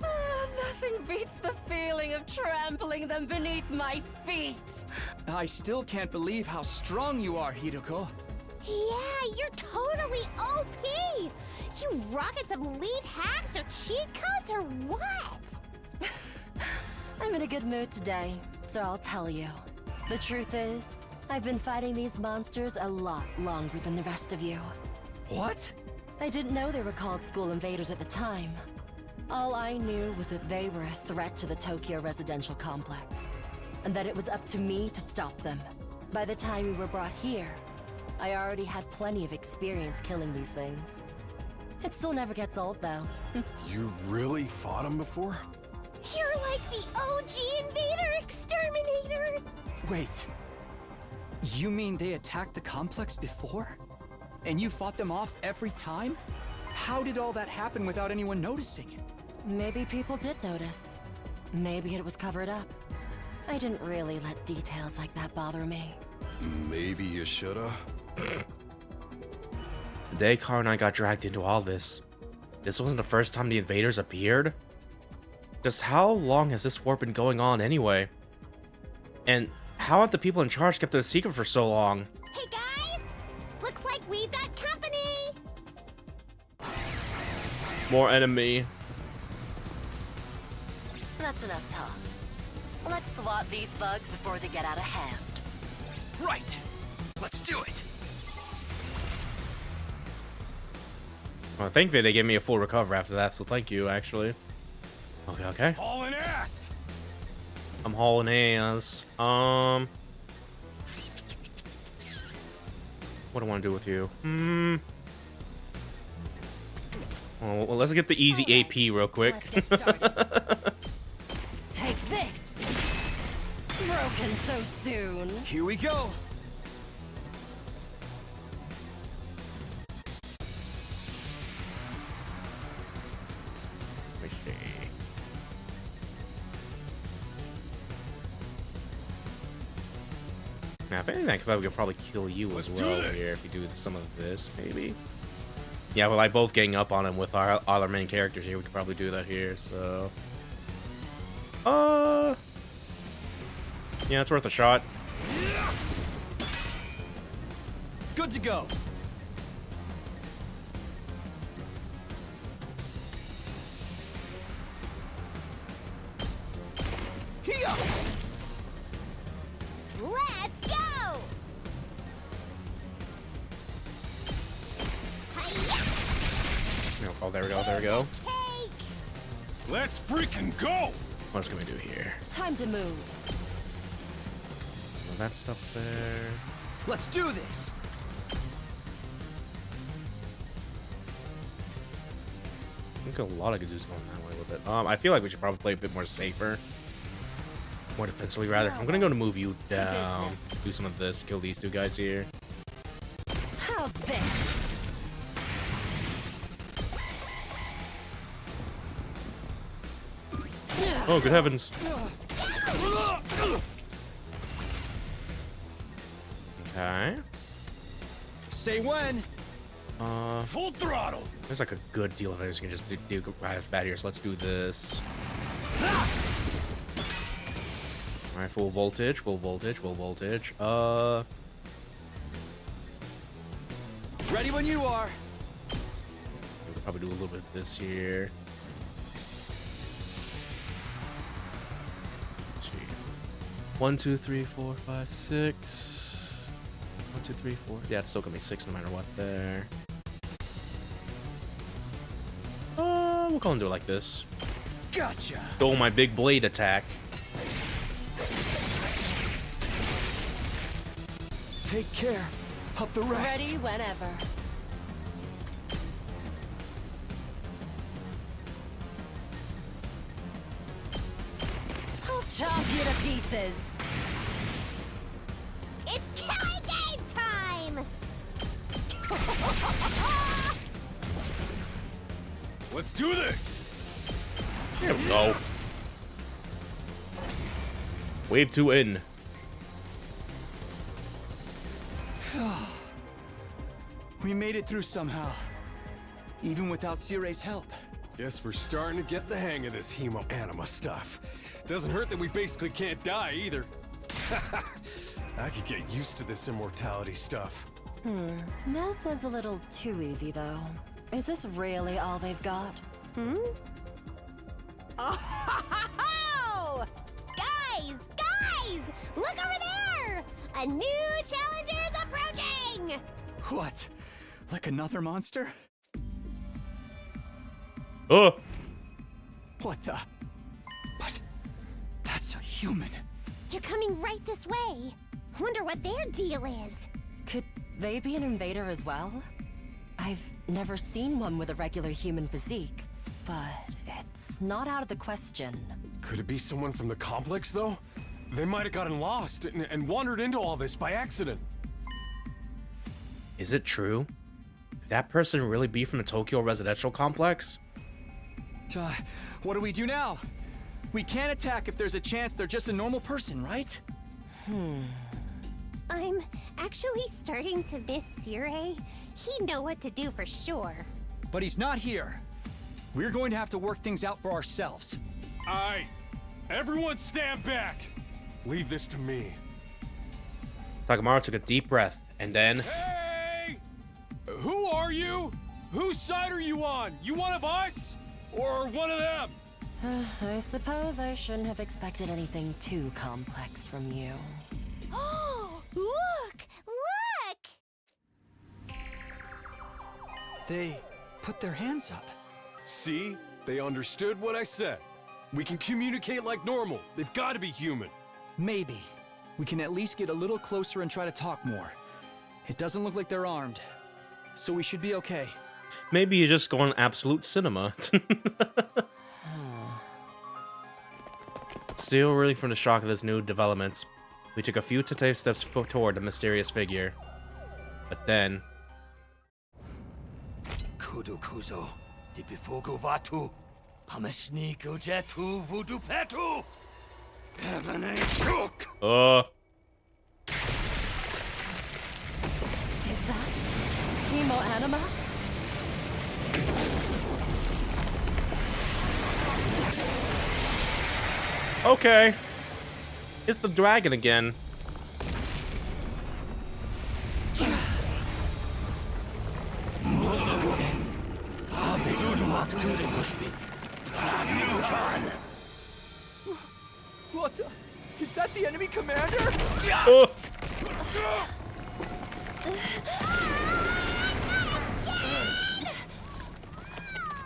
Nothing beats the feeling of trampling them beneath my feet. I still can't believe how strong you are, Hideko. Yeah, you're totally OP! You rocking some elite hacks or cheat codes or what? I'm in a good mood today, so I'll tell you. The truth is, I've been fighting these monsters a lot longer than the rest of you. What? I didn't know they were called school invaders at the time. All I knew was that they were a threat to the Tokyo residential complex, and that it was up to me to stop them. By the time we were brought here, I already had plenty of experience killing these things. It still never gets old, though. You really fought him before? You're like the OG invader exterminator! Wait. You mean they attacked the complex before? And you fought them off every time? How did all that happen without anyone noticing? Maybe people did notice. Maybe it was covered up. I didn't really let details like that bother me. Maybe you shoulda. The day Car and I got dragged into all this wasn't the first time the invaders appeared? Just how long has this war been going on anyway? And how have the people in charge kept it a secret for so long? Hey guys! Looks like we've got More enemy. That's enough talk. Let's swat these bugs before they get out of hand. Right. Let's do it. Well, thankfully they gave me a full recover after that, so thank you, actually. Okay, okay. Hauling ass. I'm hauling ass. What do I want to do with you? Oh, well, let's get the easy AP real quick. Let's get started. Take this. Broken so soon. Here we go. Let me see. Now, if anything, I could probably kill you as well here if you do some of this, maybe. Yeah, well, like both getting up on him with our other main characters here, we could probably do that here. So, yeah, it's worth a shot. Good to go. Here. Let's go! Oh, there we go, there we go. Let's freaking go! What else can we do here? Time to move. Well, that stuff there. Let's do this. I think a lot of Gazoos going that way with it. I feel like we should probably play a bit more safer. More defensively, rather. I'm gonna go to move you down. Do some of this. Kill these two guys here. How's this? Oh, good heavens. Okay. Say when. Full throttle. There's like a good deal of it. You can just do right off the bat here. So let's do this. All right, full voltage, full voltage, full voltage. Ready when you are. We'll probably do a little bit of this here. Let's see. 1, 2, 3, 4, 5, 6. 1, 2, 3, 4. Yeah, it's still gonna be 6 no matter what there. We'll go and do it like this. Gotcha. Go my big blade attack. Take care of the rest. Ready whenever. I'll chop you to pieces. It's killing game time! Let's do this. There we go. Wave 2 in. We made it through somehow. Even without Sire's help. Guess we're starting to get the hang of this hemo anima stuff. Doesn't hurt that we basically can't die either. I could get used to this immortality stuff. That was a little too easy, though. Is this really all they've got? Oh! Guys! Look over there! A new challenger is approaching! What? Like another monster? Oh! What the? But that's a human. They're coming right this way. Wonder what their deal is. Could they be an invader as well? I've never seen one with a regular human physique, but it's not out of the question. Could it be someone from the complex, though? They might have gotten lost and wandered into all this by accident. Is it true? Could that person really be from the Tokyo residential complex? What do we do now? We can't attack if there's a chance they're just a normal person, right? I'm actually starting to miss Sire. He'd know what to do for sure. But he's not here. We're going to have to work things out for ourselves. Aye. Everyone stand back. Leave this to me. Takamaru took a deep breath, and then... Hey! Who are you? Whose side are you on? You one of us? Or one of them? I suppose I shouldn't have expected anything too complex from you. Oh, look! Look! They put their hands up. See? They understood what I said. We can communicate like normal. They've got to be human. Maybe. We can at least get a little closer and try to talk more. It doesn't look like they're armed, so we should be okay. Maybe you're just going absolute cinema. Still reeling from the shock of this new development, we took a few tentative steps toward the mysterious figure. But then... Kuzo, Dipifogo Vatu, Pamashniku Jetu Voodoo Petu! Is that Hemo Anima? Okay. It's the dragon again. What the? Is that the enemy commander? Oh.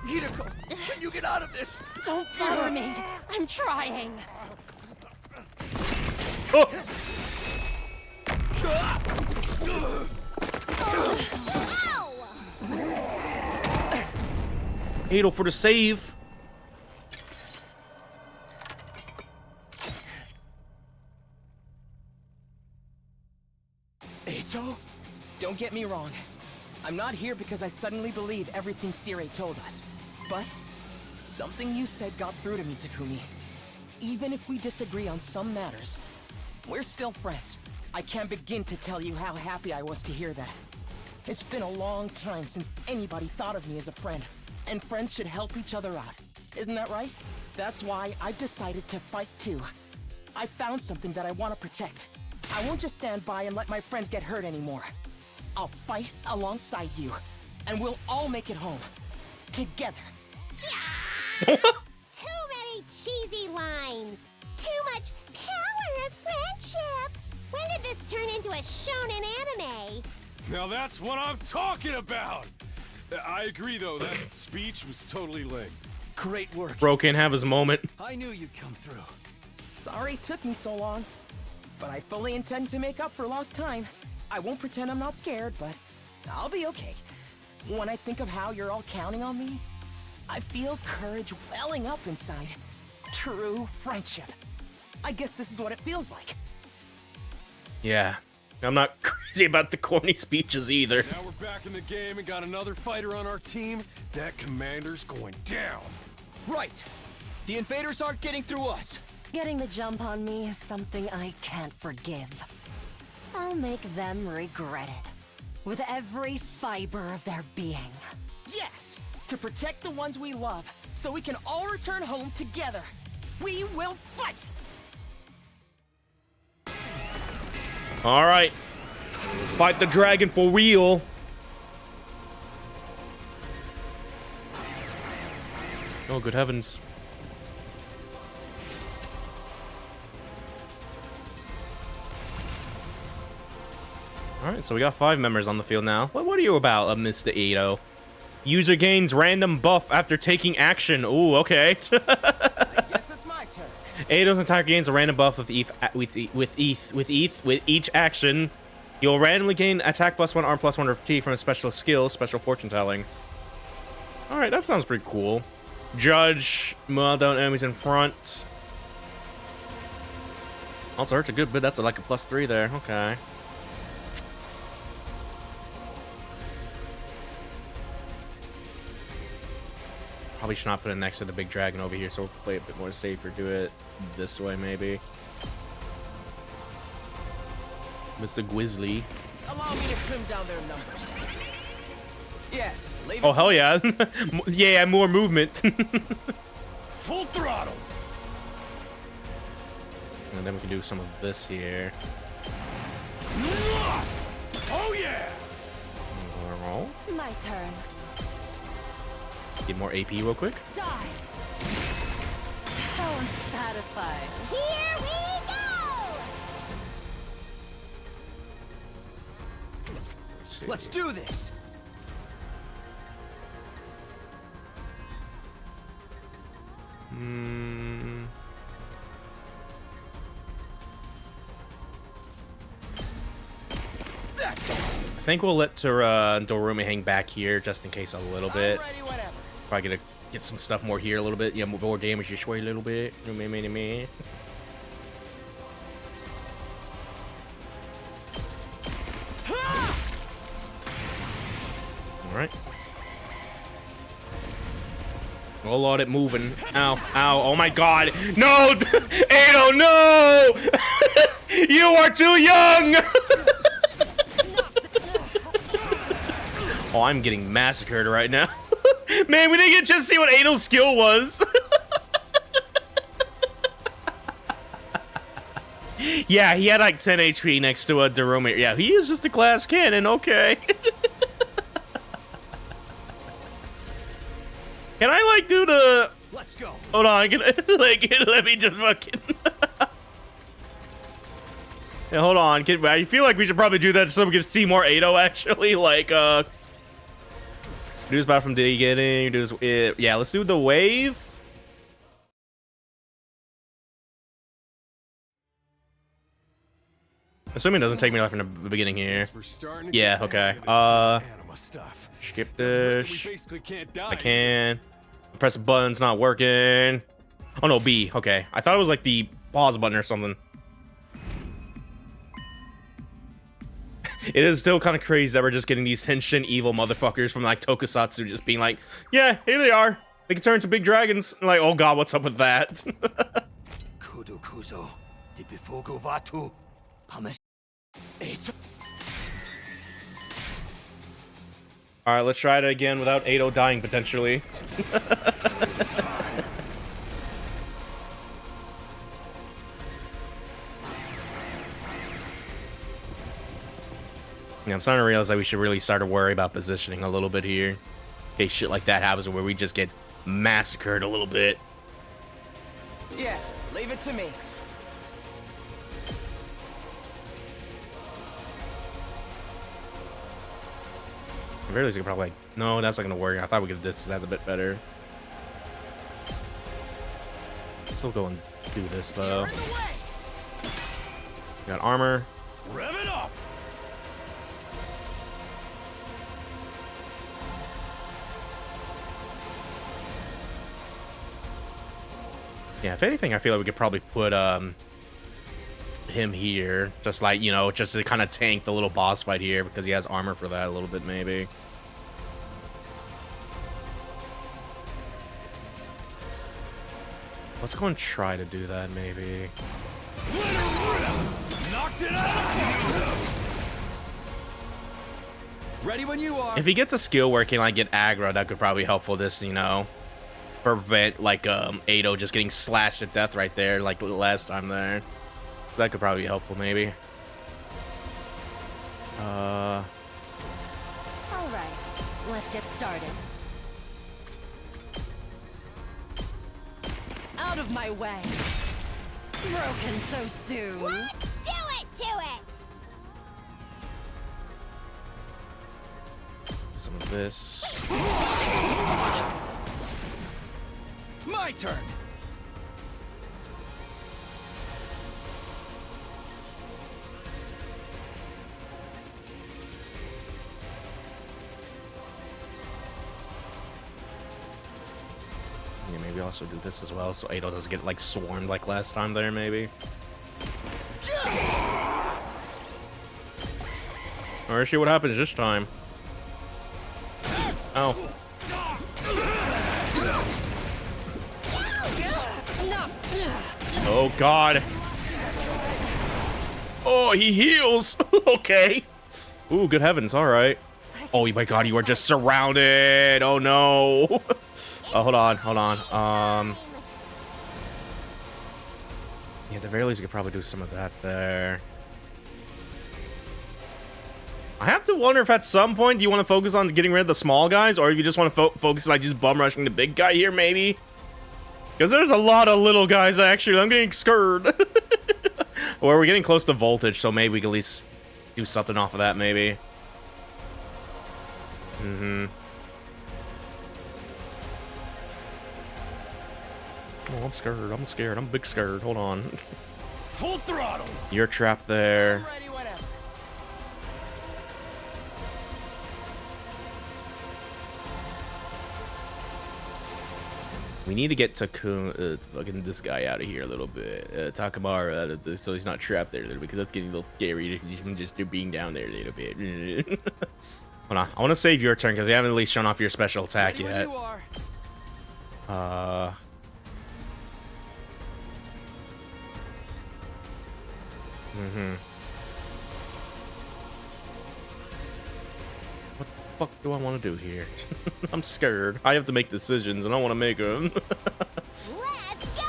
Hideko, can you get out of this? Don't bother me. I'm trying. Oh. Adel for the save. Eito? Don't get me wrong. I'm not here because I suddenly believe everything Sirei told us. But something you said got through to me, Takumi. Even if we disagree on some matters, we're still friends. I can't begin to tell you how happy I was to hear that. It's been a long time since anybody thought of me as a friend, and friends should help each other out. Isn't that right? That's why I've decided to fight too. I found something that I want to protect. I won't just stand by and let my friends get hurt anymore. I'll fight alongside you, and we'll all make it home. Together. Too many cheesy lines. Too much power of friendship. When did this turn into a shonen anime? Now that's what I'm talking about! I agree, though, that speech was totally lame. Great work. Bro can't have his moment. I knew you'd come through. Sorry it took me so long, but I fully intend to make up for lost time. I won't pretend I'm not scared, but I'll be okay. When I think of how you're all counting on me, I feel courage welling up inside. True friendship. I guess this is what it feels like. Yeah. I'm not crazy about the corny speeches either. Now we're back in the game and got another fighter on our team. That commander's going down. Right. The invaders aren't getting through us. Getting the jump on me is something I can't forgive. I'll make them regret it. With every fiber of their being. Yes! To protect the ones we love, so we can all return home together. We will fight! Alright. Fight the dragon for real. Oh, good heavens. Alright, so we got 5 members on the field now. What are you about, Mr. Ito? User gains random buff after taking action. Ooh, okay. I guess it's my turn. Eido's attack gains a random buff with each action. You'll randomly gain attack +1, arm +1, or T from a specialist skill, special fortune telling. Alright, that sounds pretty cool. Judge, well down enemies in front. Also hurts a good bit, that's like a +3 there, okay. Probably should not put it next to the big dragon over here, so we'll play a bit more safer. Do it this way, maybe. Mr. Grizzly. Allow me to trim down their numbers. Yes, leave Oh, hell yeah. Yeah, more movement. Full throttle. And then we can do some of this here. Oh, yeah. Roll. My turn. Get more AP real quick. Die. How unsatisfying. Here we go! Let's do this! I think we'll let Dorumi hang back here just in case a little bit. Probably gonna get some stuff more here a little bit. Yeah, more damage this way a little bit. Alright. Oh lord, it moving. Ow, ow, oh my god. No! Ado, no! You are too young! Oh, I'm getting massacred right now. Man, we didn't get a chance to see what Ado's skill was. Yeah, he had like 10 HP next to a Dorumi. Yeah, he is just a glass cannon, okay. Can I like do the... Let's go. Hold on, can I, like, let me just fucking... Yeah, hold on. I feel like we should probably do that so we can see more Ado actually. Like, do this battle from the beginning. Do this. Yeah, let's do the wave. Assuming it doesn't take me off from the beginning here. Yeah, okay. Skip this. I can. Press a button, it's not working. Oh no, B. Okay. I thought it was like the pause button or something. It is still kind of crazy that we're just getting these henshin evil motherfuckers from like Tokusatsu just being like, yeah, here they are. They can turn into big dragons. I'm like, oh god, what's up with that? Alright, let's try it again without Ado dying potentially. Yeah, I'm starting to realize that we should really start to worry about positioning a little bit here. In case shit like that happens where we just get massacred a little bit. Yes, leave it to me. I really could probably like, no, that's not gonna work. I thought we could this that's a bit better. Still go and do this though. Got armor. Rev it up. Yeah, if anything, I feel like we could probably put him here, just like, you know, just to kind of tank the little boss fight here because he has armor for that a little bit, maybe. Let's go and try to do that, maybe. Knocked it out. Ready when you are. If he gets a skill where he can like get aggro, that could probably help for this, you know, prevent like Ado just getting slashed to death right there, like the last time there. That could probably be helpful, maybe. All right, let's get started. Out of my way. Broken so soon. Let's do it to it! Some of this. My turn. Yeah, maybe also do this as well, so Ado doesn't get like swarmed like last time there, maybe. Or see what happens this time. Oh. Oh god. Oh, he heals. Okay. Ooh, good heavens. All right. Oh my god, you are just surrounded. Oh no. Oh, hold on. Yeah, at the very least, you could probably do some of that there. I have to wonder if at some point do you want to focus on getting rid of the small guys, or if you just want to focus like just bum rushing the big guy here, maybe? Because there's a lot of little guys, actually. I'm getting scared. Well, we're getting close to voltage, so maybe we can at least do something off of that, maybe. Oh, I'm scared. I'm scared. I'm big scared. Hold on. Full throttle. You're trapped there. We need to get fucking this guy out of here a little bit. Takamaru, so he's not trapped there a little bit, because that's getting a little scary. Just being down there a little bit. Hold on. I want to save your turn, because you haven't at least shown off your special attack yet. What the fuck do I want to do here? I'm scared. I have to make decisions, and I want to make them. Let's go!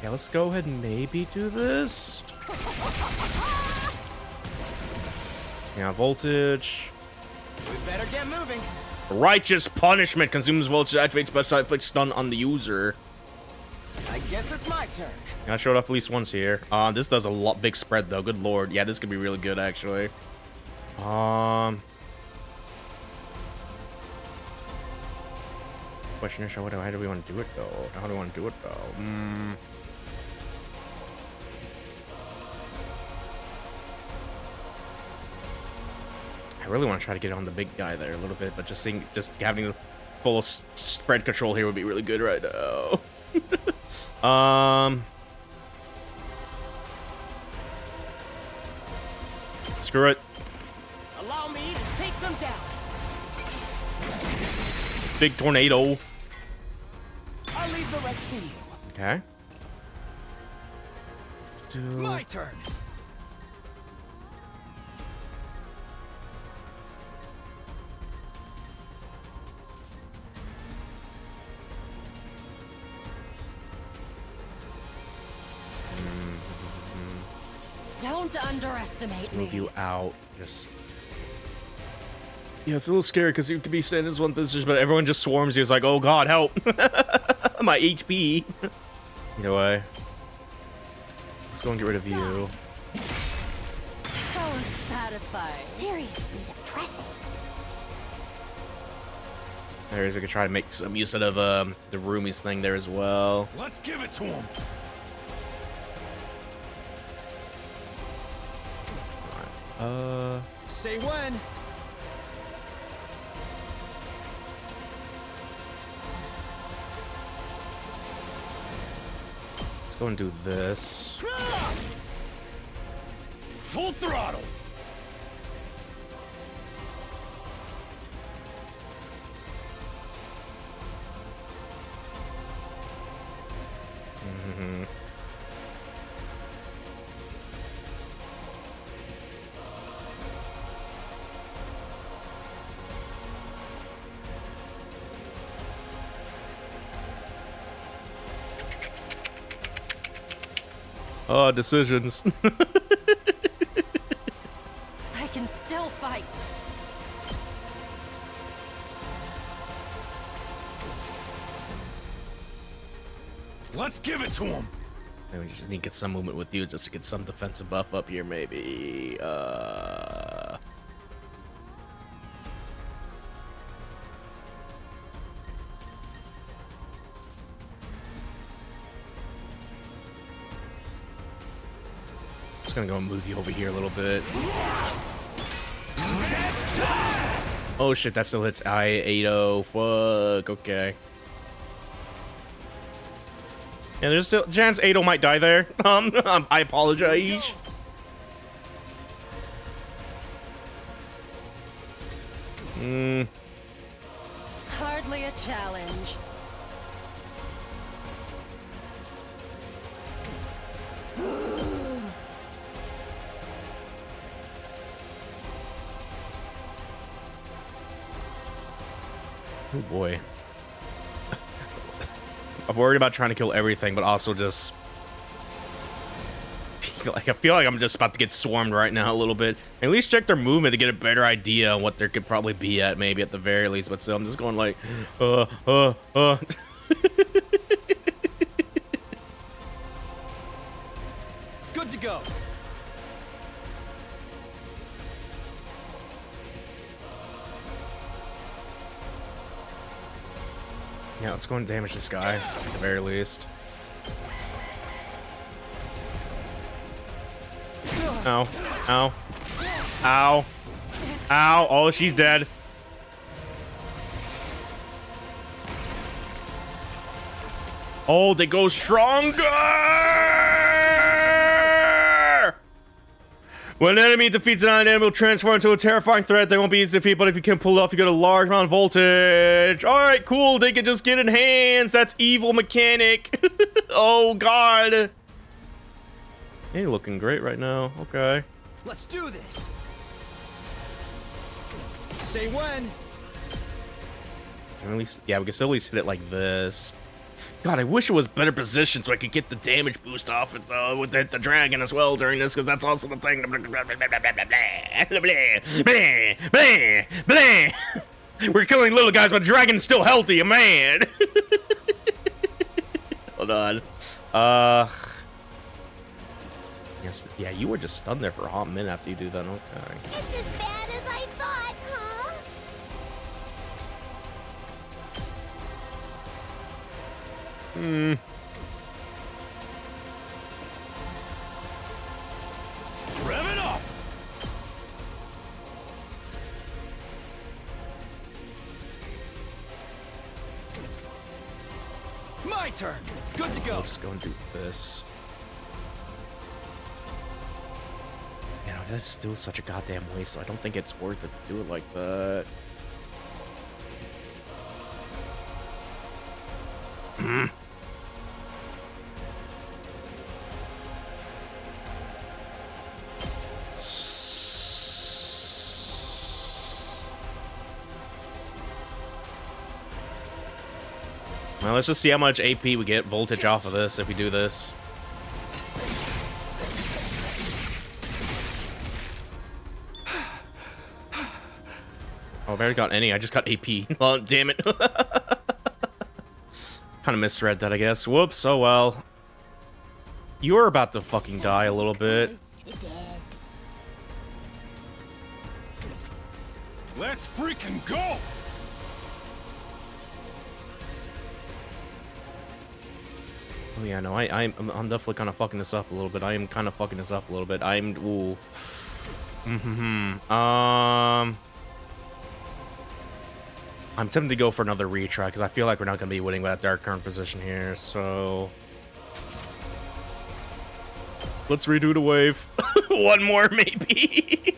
Yeah, let's go ahead and maybe do this. Yeah, voltage. We better get moving. Righteous punishment consumes voltage, activates special inflict stun on the user. I guess it's my turn. I showed off at least once here. This does a lot big spread though. Good lord. Yeah, this could be really good actually. Question is, how do we want to do it though? How do we want to do it though? I really want to try to get on the big guy there a little bit, but just having the full spread control here would be really good right now. Screw it. Allow me to take them down. Big tornado. I'll leave the rest to you. Okay. My turn. Don't underestimate Let's me. move you out. Just. Yeah, it's a little scary because you could be staying in this one position, but everyone just swarms you. It's like, oh god, help! My HP. Either way. Let's go and get rid of you. How unsatisfying. Seriously depressing. There is. We could try to make some use out of the roomies thing there as well. Let's give it to him. Say when. Let's go and do this. Full throttle. Decisions. I can still fight. Let's give it to him. Maybe we just need to get some movement with you just to get some defensive buff up here, maybe. Just gonna go and move you over here a little bit. Oh shit, that still hits I-80. Fuck, okay. Yeah, there's still chance 80 might die there. I apologize. Hardly a challenge. Oh boy. I'm worried about trying to kill everything, but also just like I feel like I'm just about to get swarmed right now a little bit. At least check their movement to get a better idea on what there could probably be at, maybe at the very least. But still, I'm just going like, Good to go. Yeah, let's go and damage this guy at the very least. Ow. Ow. Ow. Ow. Oh, she's dead. Oh, they go stronger! When an enemy defeats an enemy, will transform into a terrifying threat. They won't be easy to defeat, but if you can pull it off, you get a large amount of voltage. Alright, cool. They can just get enhanced. That's evil mechanic. Oh, God. Hey, looking great right now. Okay. Let's do this. Say when. At least, yeah, we can still at least hit it like this. God, I wish it was better positioned so I could get the damage boost off with the dragon as well during this, because that's also the thing. We're killing little guys, but dragon's still healthy, man. Hold on. Yes, yeah, you were just stunned there for a hot minute after you do that. Okay. It's as bad as I thought, huh? Hmm. Rev it up! My turn. Good to go. I'll just go and do this. You know, that's still such a goddamn waste, so I don't think it's worth it to do it like that. Well, let's just see how much AP we get voltage off of this if we do this. Oh, I barely got any. I just got AP. Oh, damn it. Kind of misread that, I guess. Whoops. Oh, well. You're about to fucking die a little bit. Let's freaking go! Oh yeah, no, I'm definitely kind of fucking this up a little bit. I am kind of fucking this up a little bit. Ooh. I'm tempted to go for another retry because I feel like we're not gonna be winning with our current position here. So let's redo the wave. One more, maybe.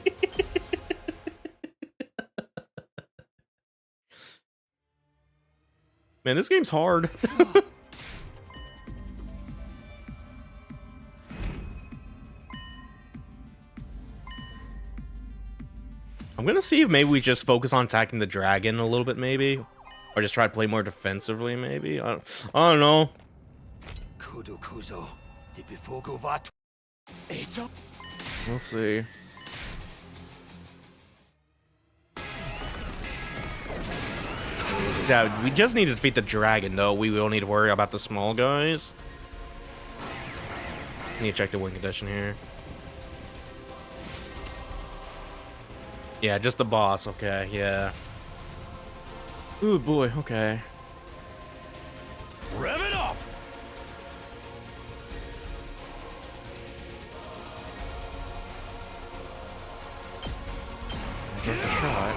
Man, this game's hard. I'm gonna see if maybe we just focus on attacking the dragon a little bit, maybe, or just try to play more defensively, maybe. I don't know. We'll see. Yeah, we just need to defeat the dragon, though. We will need to worry about the small guys. Need to check the win condition here. Yeah, just the boss. Okay, yeah. Ooh, boy. Okay. Rev it up! Get the shot.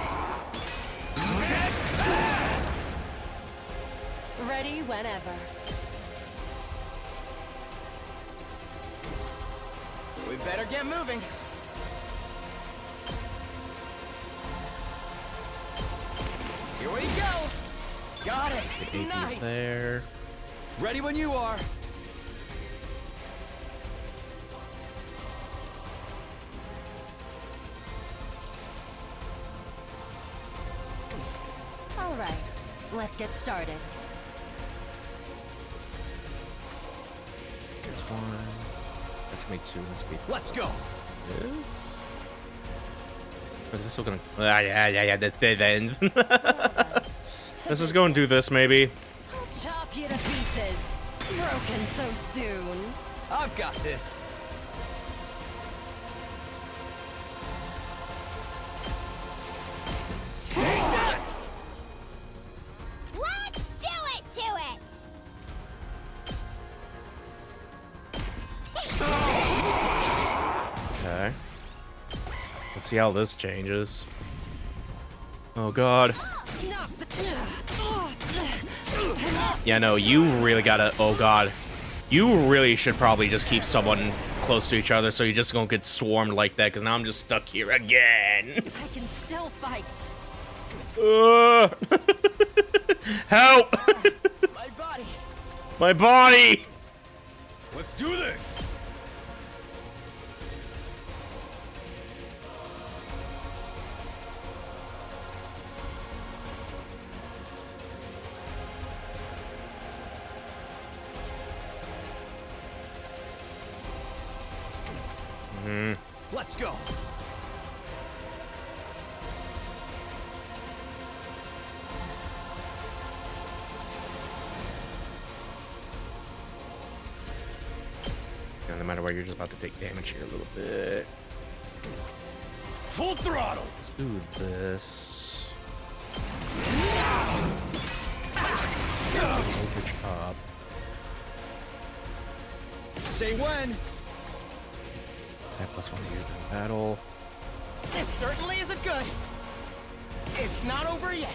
Ready whenever. We better get moving. Here we go. Got it. Get AP there. Ready when you are. Let's get started. Here's one. That's gonna be two. That's gonna be. Let's go. This. Is this still gonna? Yeah. That's dead end. Let's just go and do this, maybe. I'll chop you to pieces. Broken so soon. I've got this. Take that! Let's do it to it! Okay. Let's see how this changes. Oh god. Yeah, no, you really gotta. Oh god. You really should probably just keep someone close to each other so you just don't get swarmed like that, because now I'm just stuck here again. I can still fight. Help! My body. My body! Let's do this! Let's go. Yeah, no matter what, you're just about to take damage here a little bit. Full throttle! Let's do this. Voltage up. Say when. Attack +1 to use in battle. This certainly isn't good. It's not over yet.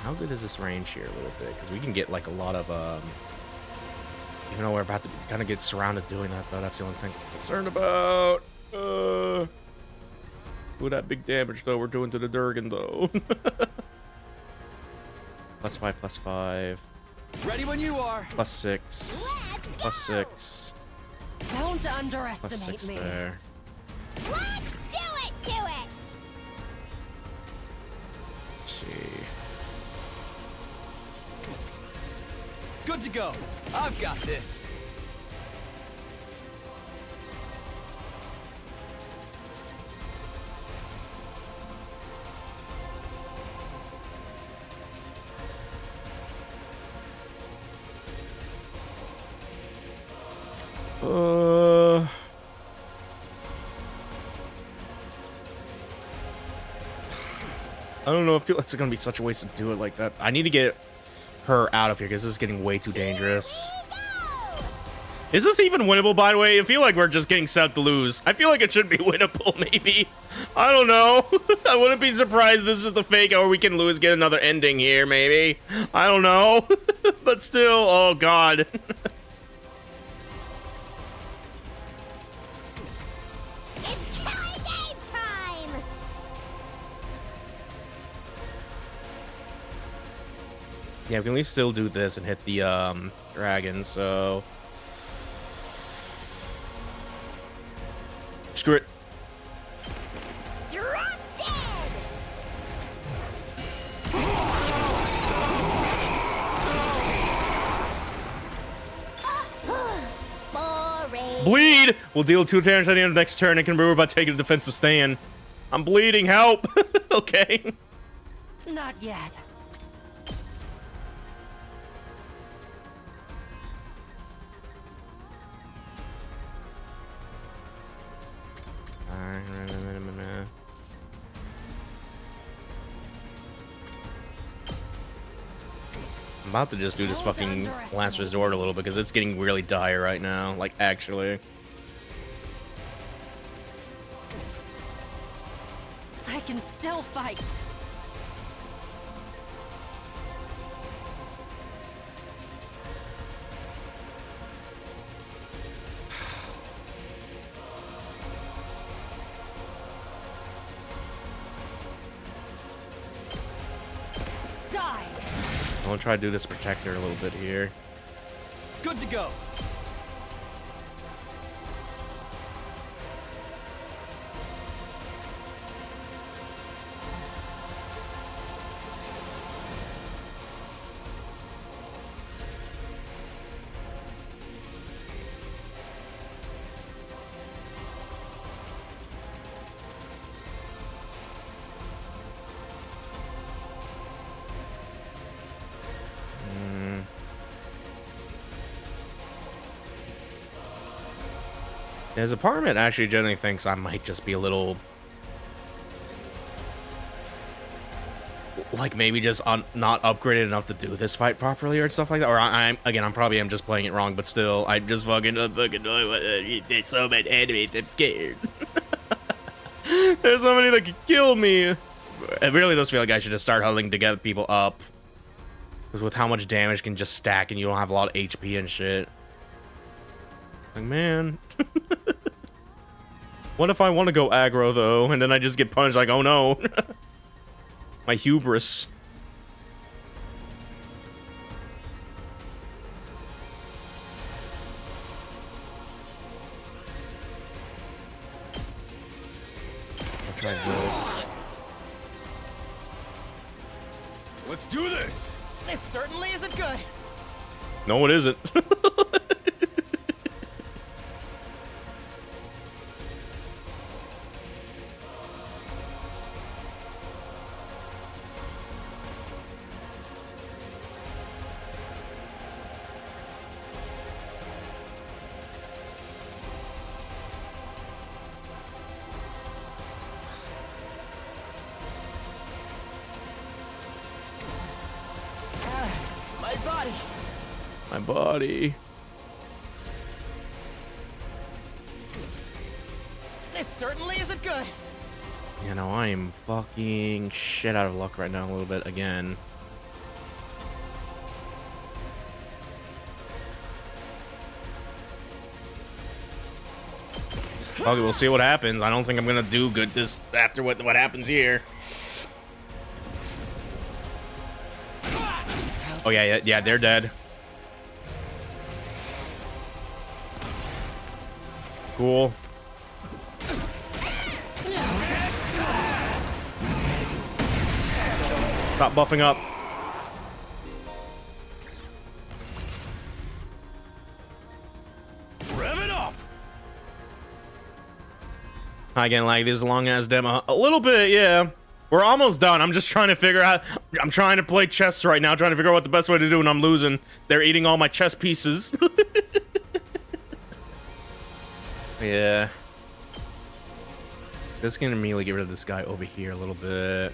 How good is this range here a little bit? Because we can get like a lot of, even though we're about to kind of get surrounded doing that, though, that's the only thing I'm concerned about. Ooh, that big damage, though, we're doing to the Durgan, though. +5/+5. Ready when you are. +6. +6. Don't underestimate +6 me. there. Let's do it to it! Let's see. Good to go. I've got this. I don't know. I feel like it's gonna be such a waste to do it like that. I need to get her out of here because this is getting way too dangerous. Is this even winnable, by the way? I feel like we're just getting set up to lose. I feel like it should be winnable, maybe. I don't know. I wouldn't be surprised if this is the fake or we can lose, get another ending here, maybe. I don't know. But still, oh god. It's killing game time! Yeah, we can at least still do this and hit the dragon, so screw it. Drop dead! Boring. Bleed! We'll deal 2 damage at the end of the next turn and can remember about taking a defensive stand. I'm bleeding, help! Okay. Not yet. I'm about to just do this fucking last resort a little because it's getting really dire right now. Like, actually. I can still fight. Die. I'm gonna try to do this protector a little bit here. Good to go. His apartment actually generally thinks I might just be a little... like maybe just not upgraded enough to do this fight properly or stuff like that. Or I'm probably just playing it wrong, but still, I just fucking there's so many enemies, I'm scared. There's so many that could kill me. It really does feel like I should just start huddling to get people up. Because with how much damage can just stack and you don't have a lot of HP and shit. Like, man. What if I want to go aggro, though, and then I just get punched like, oh no. My hubris. I'll try this. Let's do this! This certainly isn't good. No, it isn't. My body. This certainly isn't good. You know, I am fucking shit out of luck right now a little bit again. Okay, we'll see what happens. I don't think I'm gonna do good this after what happens here. Oh yeah, they're dead. Cool. Stop buffing up. Rev it up. I can like this long ass demo a little bit, yeah. We're almost done. I'm just trying to figure out. I'm trying to play chess right now, trying to figure out what the best way to do, and I'm losing. They're eating all my chess pieces. Yeah. This can immediately get rid of this guy over here a little bit.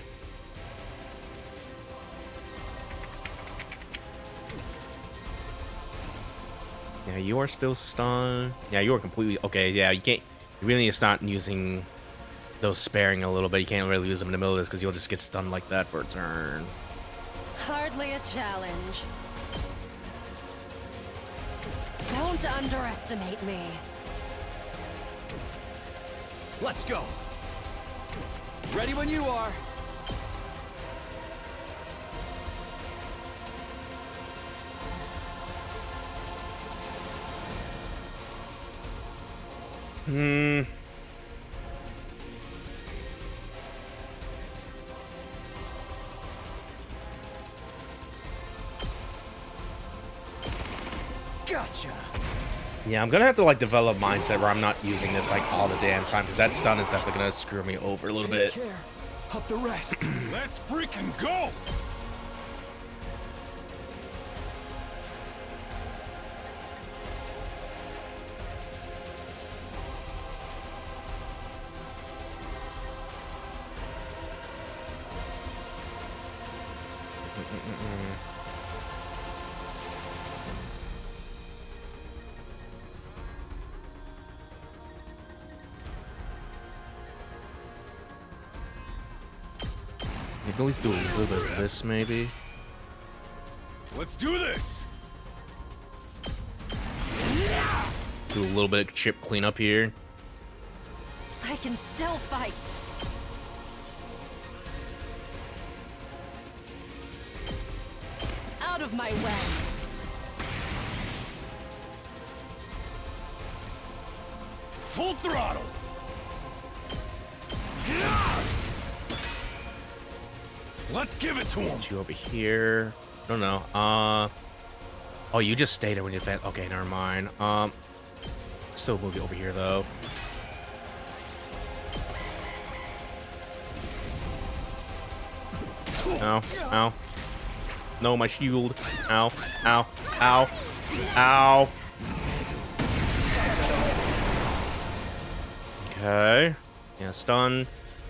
Yeah, you are still stunned. Yeah, you are completely okay. Yeah, you can't. You really need to start using those sparing a little bit. You can't really use them in the middle of this because you'll just get stunned like that for a turn. Hardly a challenge. Don't underestimate me. Let's go. Ready when you are. Gotcha. Yeah, I'm gonna have to like develop mindset where I'm not using this like all the damn time because that stun is definitely gonna screw me over a little bit. Care of the rest. Let's freaking go! You can at least do a little bit of this, maybe. Let's do this! Do a little bit of chip cleanup here. I can still fight. Out of my way. Full throttle! Let's give it to him. Get you over here. No. Oh, you just stayed there when you defend. Okay, never mind. Still move you over here though. Ow, ow. No, my shield. Ow, ow, ow, ow. Okay. Yeah, stun.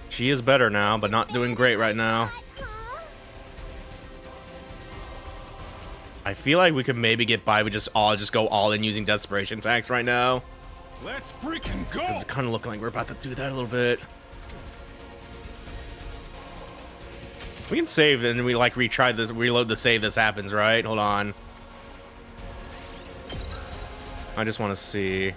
She is better now, but not doing great right now. I feel like we could maybe get by. We just go all in using desperation attacks right now. Let's freaking go! It's kind of looking like we're about to do that a little bit. We can save and we like retry this, reload the save. This happens, right? Hold on. I just want to see.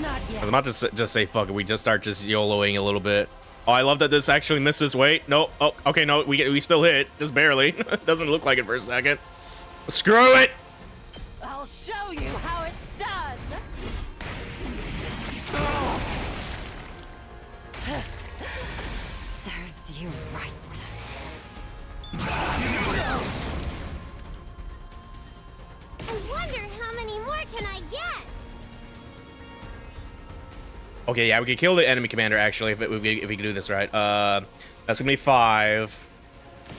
Not yet. I was about to just say fuck it. We just start just YOLOing a little bit. Oh, I love that this actually misses. Wait, no. Oh, okay, no. We still hit, just barely. Doesn't look like it for a second. Screw it. I'll show you how it's done. Serves you right. I wonder how many more can I get? Okay, yeah, we can kill the enemy commander actually if we can do this right. That's gonna be 5.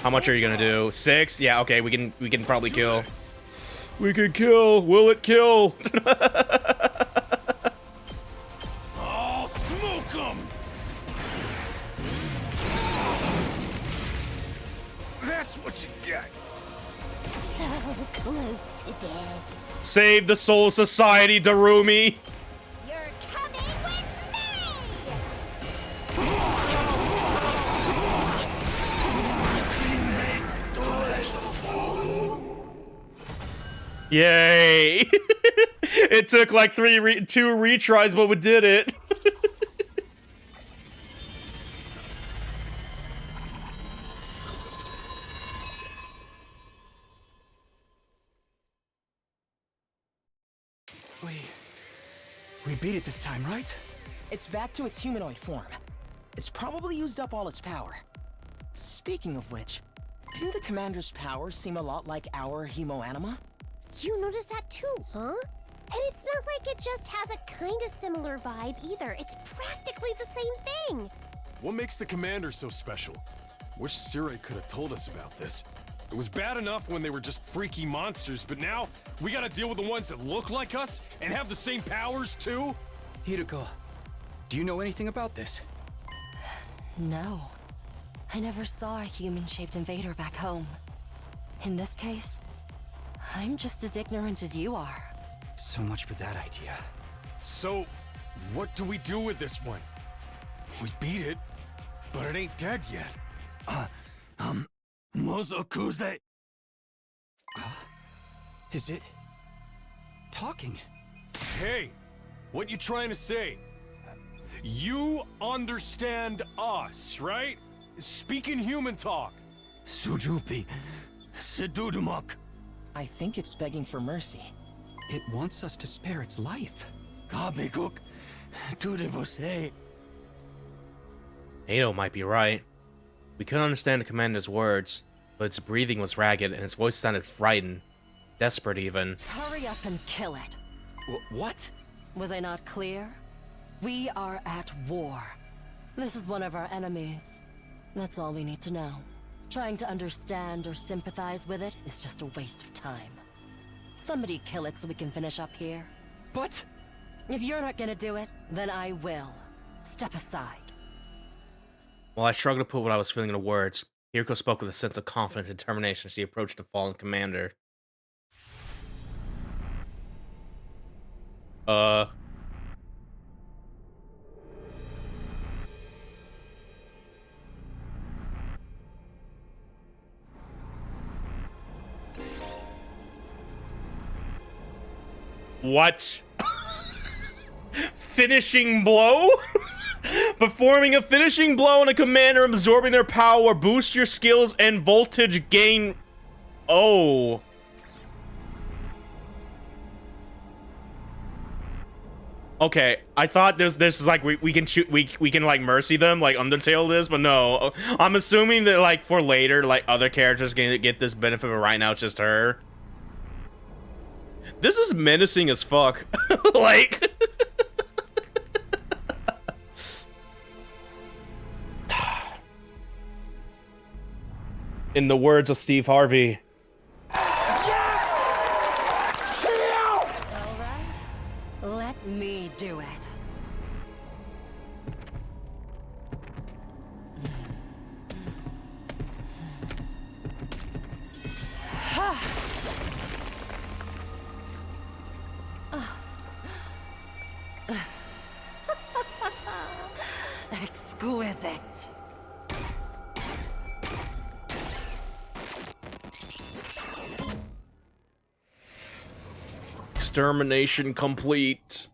How much are you gonna do? 6? Yeah, okay, we can probably kill. We can kill. Will it kill? Oh, smoke 'em! That's what you get. So close to dead. Save the Soul Society, Darumi. You're coming with Yay! It took like 2 retries, but we did it. We beat it this time, right? It's back to its humanoid form. It's probably used up all its power. Speaking of which, didn't the commander's powers seem a lot like our hemoanima? You noticed that too, huh? And it's not like it just has a kind of similar vibe either. It's practically the same thing. What makes the commander so special? Wish Sirei could have told us about this. It was bad enough when they were just freaky monsters, but now we gotta deal with the ones that look like us and have the same powers too? Hiroko, do you know anything about this? No. I never saw a human-shaped invader back home. In this case, I'm just as ignorant as you are. So much for that idea. So, what do we do with this one? We beat it, but it ain't dead yet. Mozokuze. Is it talking? Hey, what you trying to say? You understand us, right? Speaking human talk. Sujupi. Sedudumak. I think it's begging for mercy. It wants us to spare its life. Kabekuk. Tudevose. Nato might be right. We couldn't understand the commander's words, but its breathing was ragged and its voice sounded frightened. Desperate even. Hurry up and kill it. What? Was I not clear? We are at war. This is one of our enemies. That's all we need to know. Trying to understand or sympathize with it is just a waste of time. Somebody kill it so we can finish up here. But... If you're not gonna do it, then I will. Step aside. While I struggled to put what I was feeling into words, Hiroko spoke with a sense of confidence and determination as she approached the fallen commander. What? Finishing blow? Performing a finishing blow on a commander, absorbing their power, boost your skills and voltage gain. Oh. Okay, I thought this is like we can shoot we can like mercy them like Undertale this, but no. I'm assuming that like for later like other characters can get this benefit, but right now it's just her. This is menacing as fuck. Like in the words of Steve Harvey. Let do it. Exquisite. Extermination complete.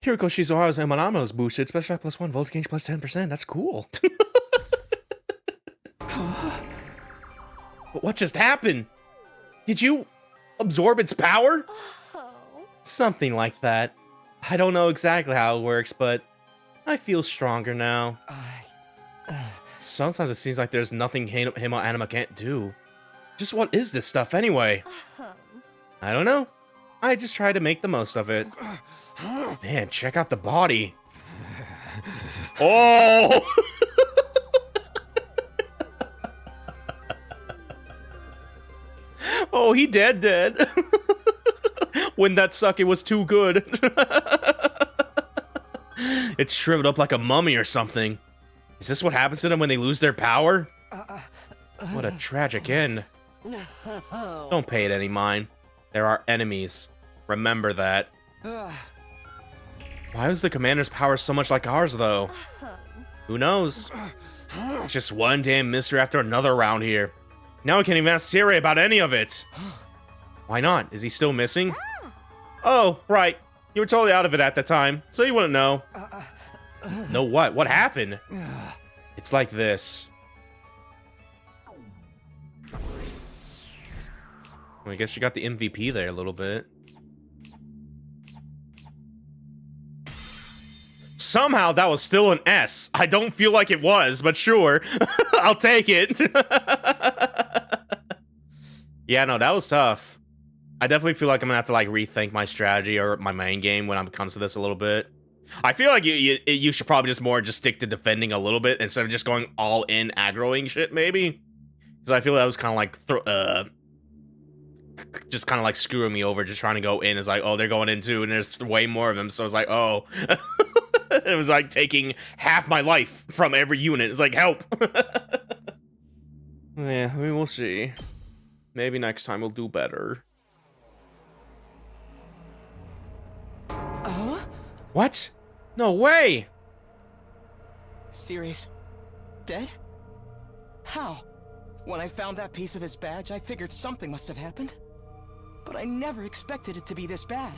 Kiriko Shizuhara's Emanamo is boosted. Special attack +1, voltage gauge +10%. That's cool. What just happened? Did you absorb its power? Something like that. I don't know exactly how it works, but I feel stronger now. Sometimes it seems like there's nothing Himo Anima can't do. Just what is this stuff anyway? I don't know. I just try to make the most of it. Man, check out the body. Oh! Oh, he dead. When that sucky was too good. It's shriveled up like a mummy or something. Is this what happens to them when they lose their power? What a tragic end. Don't pay it any mind. There are enemies. Remember that. Why was the commander's power so much like ours, though? Who knows? It's just one damn mystery after another around here. Now we can't even ask Siri about any of it. Why not? Is he still missing? Oh, right. You were totally out of it at the time, so you wouldn't know. Know what? What happened? It's like this. Well, I guess you got the MVP there a little bit. Somehow that was still an S. I don't feel like it was, but sure. I'll take it. Yeah, no, that was tough. I definitely feel like I'm gonna have to like rethink my strategy or my main game when it comes to this a little bit. I feel like you should probably just stick to defending a little bit instead of just going all in aggroing shit, maybe. Because I feel that was kind of like just kind of like screwing me over, just trying to go in. It's like, oh, they're going in too, and there's way more of them. So it's like, oh, it was like taking half my life from every unit. It's like, help. Yeah, I mean, we'll see. Maybe next time we'll do better. What? No way! Siri's dead? How? When I found that piece of his badge, I figured something must have happened. But I never expected it to be this bad.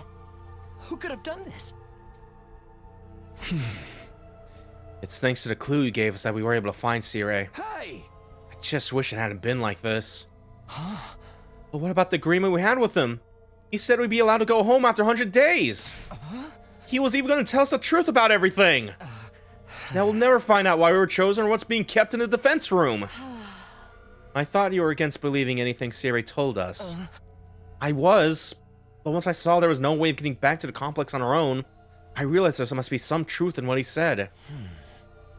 Who could have done this? It's thanks to the clue you gave us that we were able to find Siri. Hey! I just wish it hadn't been like this. Huh? But what about the agreement we had with him? He said we'd be allowed to go home after 100 days. He was even going to tell us the truth about everything. Now we'll never find out why we were chosen or what's being kept in the defense room. I thought you were against believing anything Siri told us. I was, but once I saw there was no way of getting back to the complex on our own, I realized there must be some truth in what he said.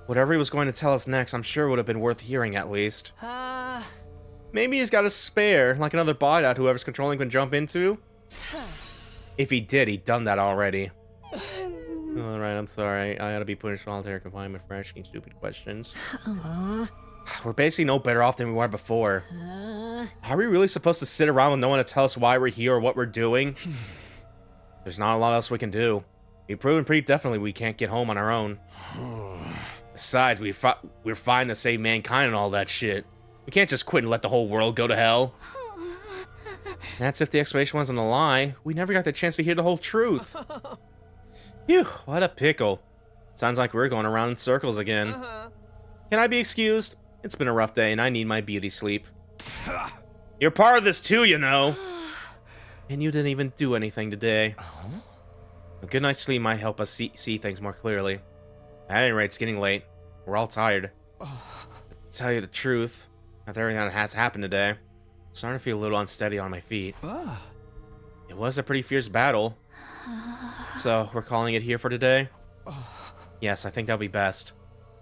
Whatever he was going to tell us next, I'm sure would have been worth hearing at least. Maybe he's got a spare, like another bot out whoever's controlling can jump into. If he did, he'd done that already. Alright, I'm sorry. I ought to be put in solitary confinement for asking stupid questions. We're basically no better off than we were before. Are we really supposed to sit around with no one to tell us why we're here or what we're doing? There's not a lot else we can do. We've proven pretty definitely we can't get home on our own. Besides, we're fine to save mankind and all that shit. We can't just quit and let the whole world go to hell. That's if the explanation wasn't a lie. We never got the chance to hear the whole truth. Phew, what a pickle. Sounds like we're going around in circles again. Can I be excused? It's been a rough day and I need my beauty sleep. You're part of this too, you know. And you didn't even do anything today. A good night's sleep might help us see things more clearly. At any rate, it's getting late. We're all tired. To tell you the truth, after everything that has happened today, I'm starting to feel a little unsteady on my feet. It was a pretty fierce battle. So, we're calling it here for today? Yes, I think that'll be best.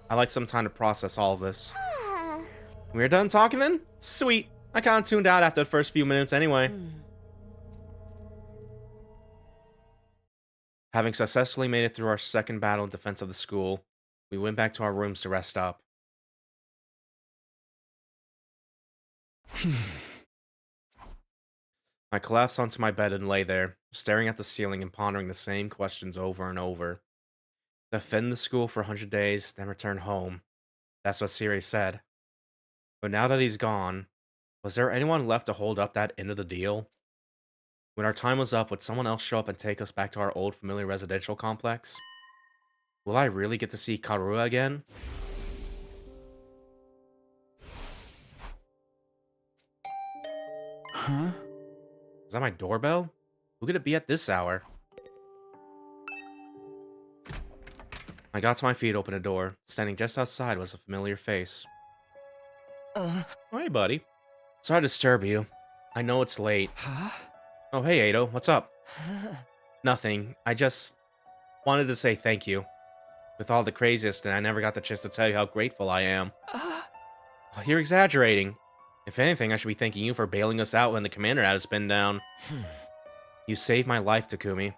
I'd like some time to process all of this. We're done talking then? Sweet. I kinda tuned out after the first few minutes anyway. Having successfully made it through our second battle in defense of the school, we went back to our rooms to rest up. I collapsed onto my bed and lay there, staring at the ceiling and pondering the same questions over and over. Defend the school for 100 days, then return home. That's what Siri said. But now that he's gone, was there anyone left to hold up that end of the deal? When our time was up, would someone else show up and take us back to our old familiar residential complex? Will I really get to see Karua again? Huh? Is that my doorbell? Who could it be at this hour? I got to my feet, opened a door. Standing just outside was a familiar face. Hey, buddy. Sorry to disturb you. I know it's late. Huh? Oh, hey, Ado. What's up? Nothing. I just wanted to say thank you. With all the craziest, and I never got the chance to tell you how grateful I am. You're exaggerating. If anything, I should be thanking you for bailing us out when the commander had us pinned down. You saved my life, Takumi.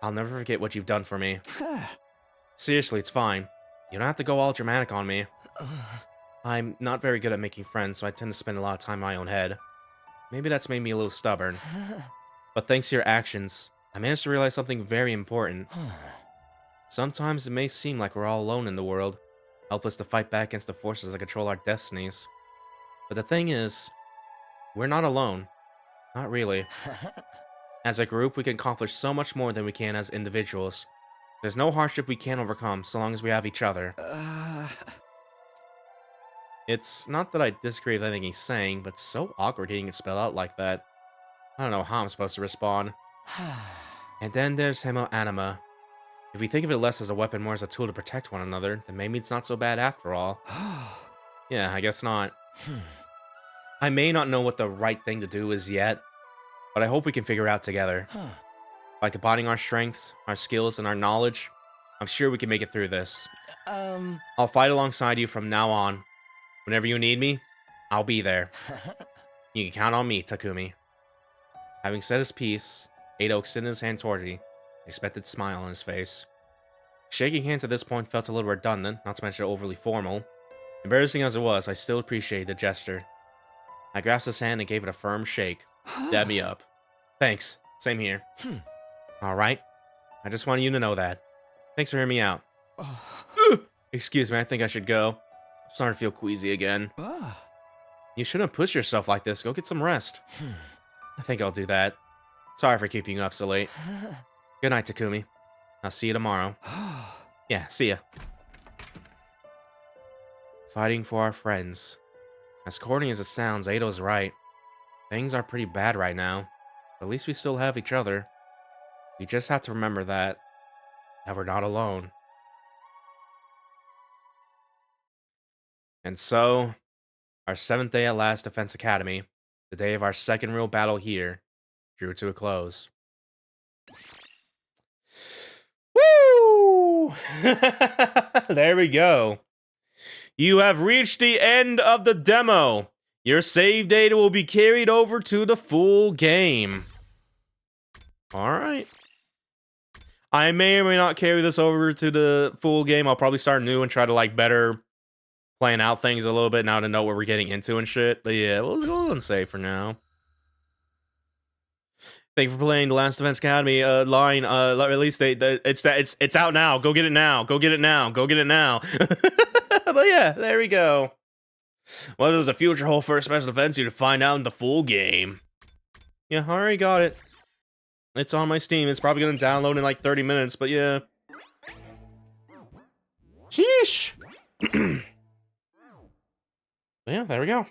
I'll never forget what you've done for me. Seriously, it's fine. You don't have to go all dramatic on me. I'm not very good at making friends, so I tend to spend a lot of time in my own head. Maybe that's made me a little stubborn. But thanks to your actions, I managed to realize something very important. Sometimes it may seem like we're all alone in the world, helpless to fight back against the forces that control our destinies. But the thing is, we're not alone. Not really. As a group, we can accomplish so much more than we can as individuals. There's no hardship we can't overcome so long as we have each other. It's not that I disagree with anything he's saying, but it's so awkward hearing it spelled out like that. I don't know how I'm supposed to respond. And then there's Hemo Anima. If we think of it less as a weapon, more as a tool to protect one another, then maybe it's not so bad after all. Yeah, I guess not. I may not know what the right thing to do is yet, but I hope we can figure it out together. By combining our strengths, our skills, and our knowledge, I'm sure we can make it through this. I'll fight alongside you from now on. Whenever you need me, I'll be there. You can count on me, Takumi. Having said his piece, Ado extended his hand toward me, an expected smile on his face. Shaking hands at this point felt a little redundant, not to mention overly formal. Embarrassing as it was, I still appreciated the gesture. I grasped his hand and gave it a firm shake. Dab me up. Thanks. Same here. Alright. I just wanted you to know that. Thanks for hearing me out. Excuse me, I think I should go. I'm starting to feel queasy again. You shouldn't push yourself like this. Go get some rest. I think I'll do that. Sorry for keeping you up so late. Good night, Takumi. I'll see you tomorrow. Yeah, see ya. Fighting for our friends. As corny as it sounds, Ado's right. Things are pretty bad right now. But at least we still have each other. We just have to remember that we're not alone. And so, our 7th day at Last Defense Academy, the day of our second real battle here, drew to a close. Woo! There we go. You have reached the end of the demo. Your save data will be carried over to the full game. Alright. I may or may not carry this over to the full game. I'll probably start new and try to, like, better plan out things a little bit now to know what we're getting into and shit. But yeah, we'll go and save for now. Thank you for playing The Last Defense Academy line. Release date. It's out now. Go get it now. Go get it now. Go get it now. But yeah, there we go. What does the future hold for special defense? You to find out in the full game. Yeah, I already got it. It's on my Steam. It's probably gonna download in like 30 minutes, but yeah. Sheesh. Yeah, there we go.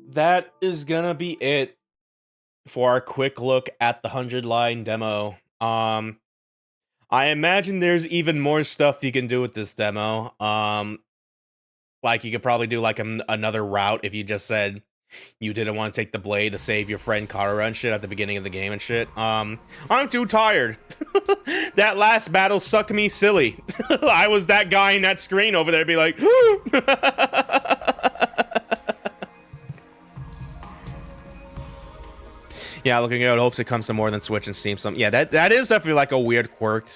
That is gonna be it for our quick look at the 100-line demo. I imagine there's even more stuff you can do with this demo. Like you could probably do like another route if you just said you didn't want to take the blade to save your friend Karura and shit at the beginning of the game and shit. I'm too tired. That last battle sucked me silly. I was that guy in that screen over there be like, Yeah, looking at it, hopes it comes to more than Switch and Steam. Some, yeah, that is definitely like a weird quirk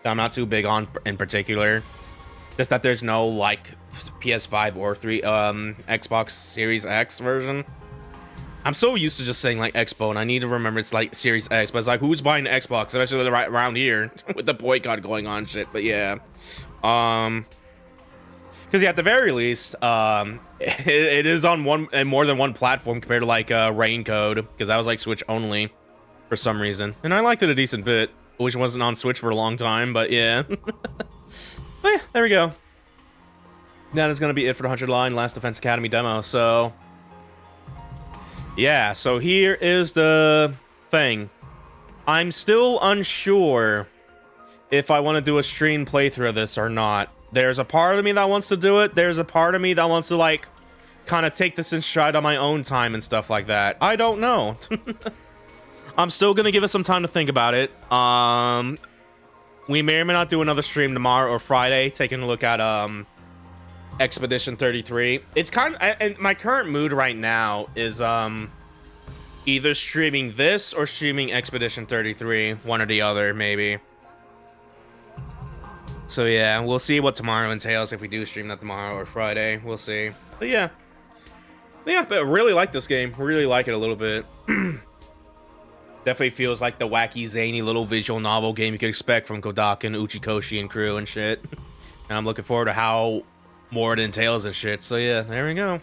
that I'm not too big on in particular. Just that there's no like PS5 or Xbox Series X version. I'm so used to just saying like Xbox, and I need to remember it's like Series X. But it's like, who's buying the Xbox, especially right around here with the boycott going on and shit. But yeah, because yeah, at the very least, it is on one and more than one platform compared to like Raincode, because that was like Switch only for some reason, and I liked it a decent bit, which wasn't on Switch for a long time. But yeah, but yeah, there we go. That is gonna be it for the 100 line Last Defense Academy demo. So yeah, so here is the thing. I'm still unsure if I want to do a stream playthrough of this or not. There's a part of me that wants to do it. There's a part of me that wants to, like, kind of take this in stride on my own time and stuff like that. I don't know. I'm still going to give it some time to think about it. We may or may not do another stream tomorrow or Friday, taking a look at Expedition 33. It's kind of, and my current mood right now is either streaming this or streaming Expedition 33, one or the other, maybe. So yeah, we'll see what tomorrow entails, if we do stream that tomorrow or Friday. We'll see. But yeah, but I really like this game. Really like it a little bit. Definitely feels like the wacky, zany little visual novel game you could expect from Kodaka and Uchikoshi and crew and shit. And I'm looking forward to how more it entails and shit. So yeah, there we go.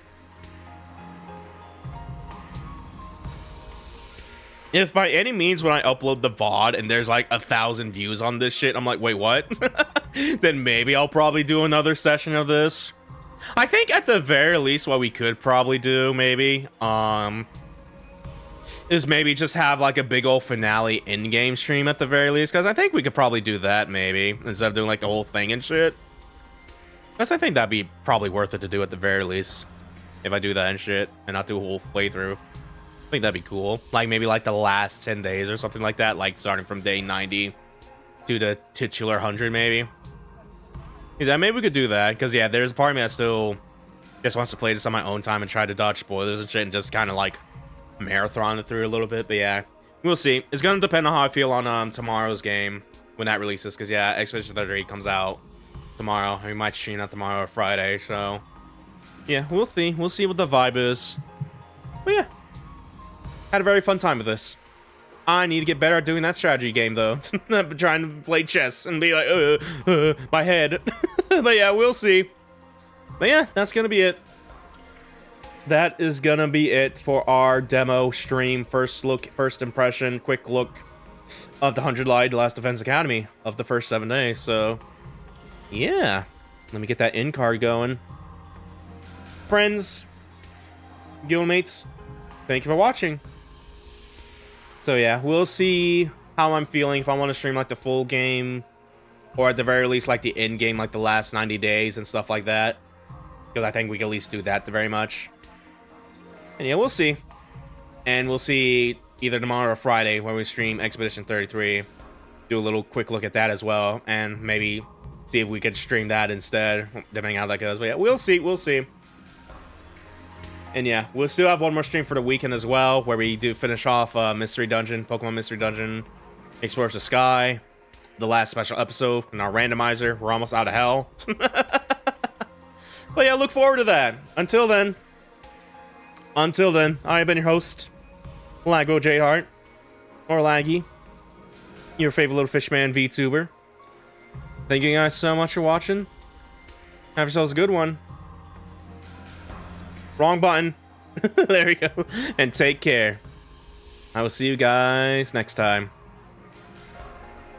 If by any means when I upload the VOD and there's like 1,000 views on this shit, I'm like, wait, what? Then maybe I'll probably do another session of this. I think at the very least what we could probably do maybe is maybe just have like a big old finale in-game stream at the very least, because I think we could probably do that maybe instead of doing like the whole thing and shit. Because I think that'd be probably worth it to do at the very least if I do that and shit and not do a whole playthrough. I think that'd be cool. Like maybe like the last 10 days or something like that, like starting from day 90 to the titular 100 maybe. Yeah, maybe we could do that, because yeah, there's a part of me that still just wants to play this on my own time and try to dodge spoilers and shit and just kind of like marathon it through a little bit. But yeah, we'll see. It's gonna depend on how I feel on tomorrow's game when that releases, because yeah, Expedition 33 comes out tomorrow. We might stream that tomorrow or Friday, so yeah, we'll see. We'll see what the vibe is. But yeah, had a very fun time with this. I need to get better at doing that strategy game, though. I'm trying to play chess and be like, my head. But yeah, we'll see. But yeah, that's gonna be it. That is gonna be it for our demo stream. First look, first impression, quick look of the 100 Light Last Defense Academy of the first 7 days. So yeah, let me get that in card going. Friends, guildmates, thank you for watching. So yeah, we'll see how I'm feeling, if I want to stream like the full game, or at the very least like the end game, like the last 90 days and stuff like that, because I think we can at least do that very much. And yeah, we'll see. And we'll see either tomorrow or Friday when we stream Expedition 33, do a little quick look at that as well, and maybe see if we could stream that instead, depending on how that goes. But yeah, we'll see. And yeah, we'll still have one more stream for the weekend as well, where we do finish off Mystery Dungeon, Pokemon Mystery Dungeon, Explores the Sky, the last special episode, and our randomizer. We're almost out of hell. But yeah, look forward to that. Until then, I have been your host, Laguo J Hart, or Laggy, your favorite little fishman VTuber. Thank you guys so much for watching. Have yourselves a good one. Wrong button. There we go. And take care. I will see you guys next time.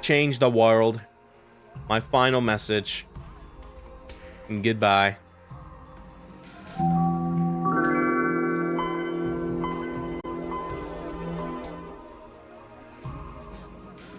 Change the world. My final message. And goodbye.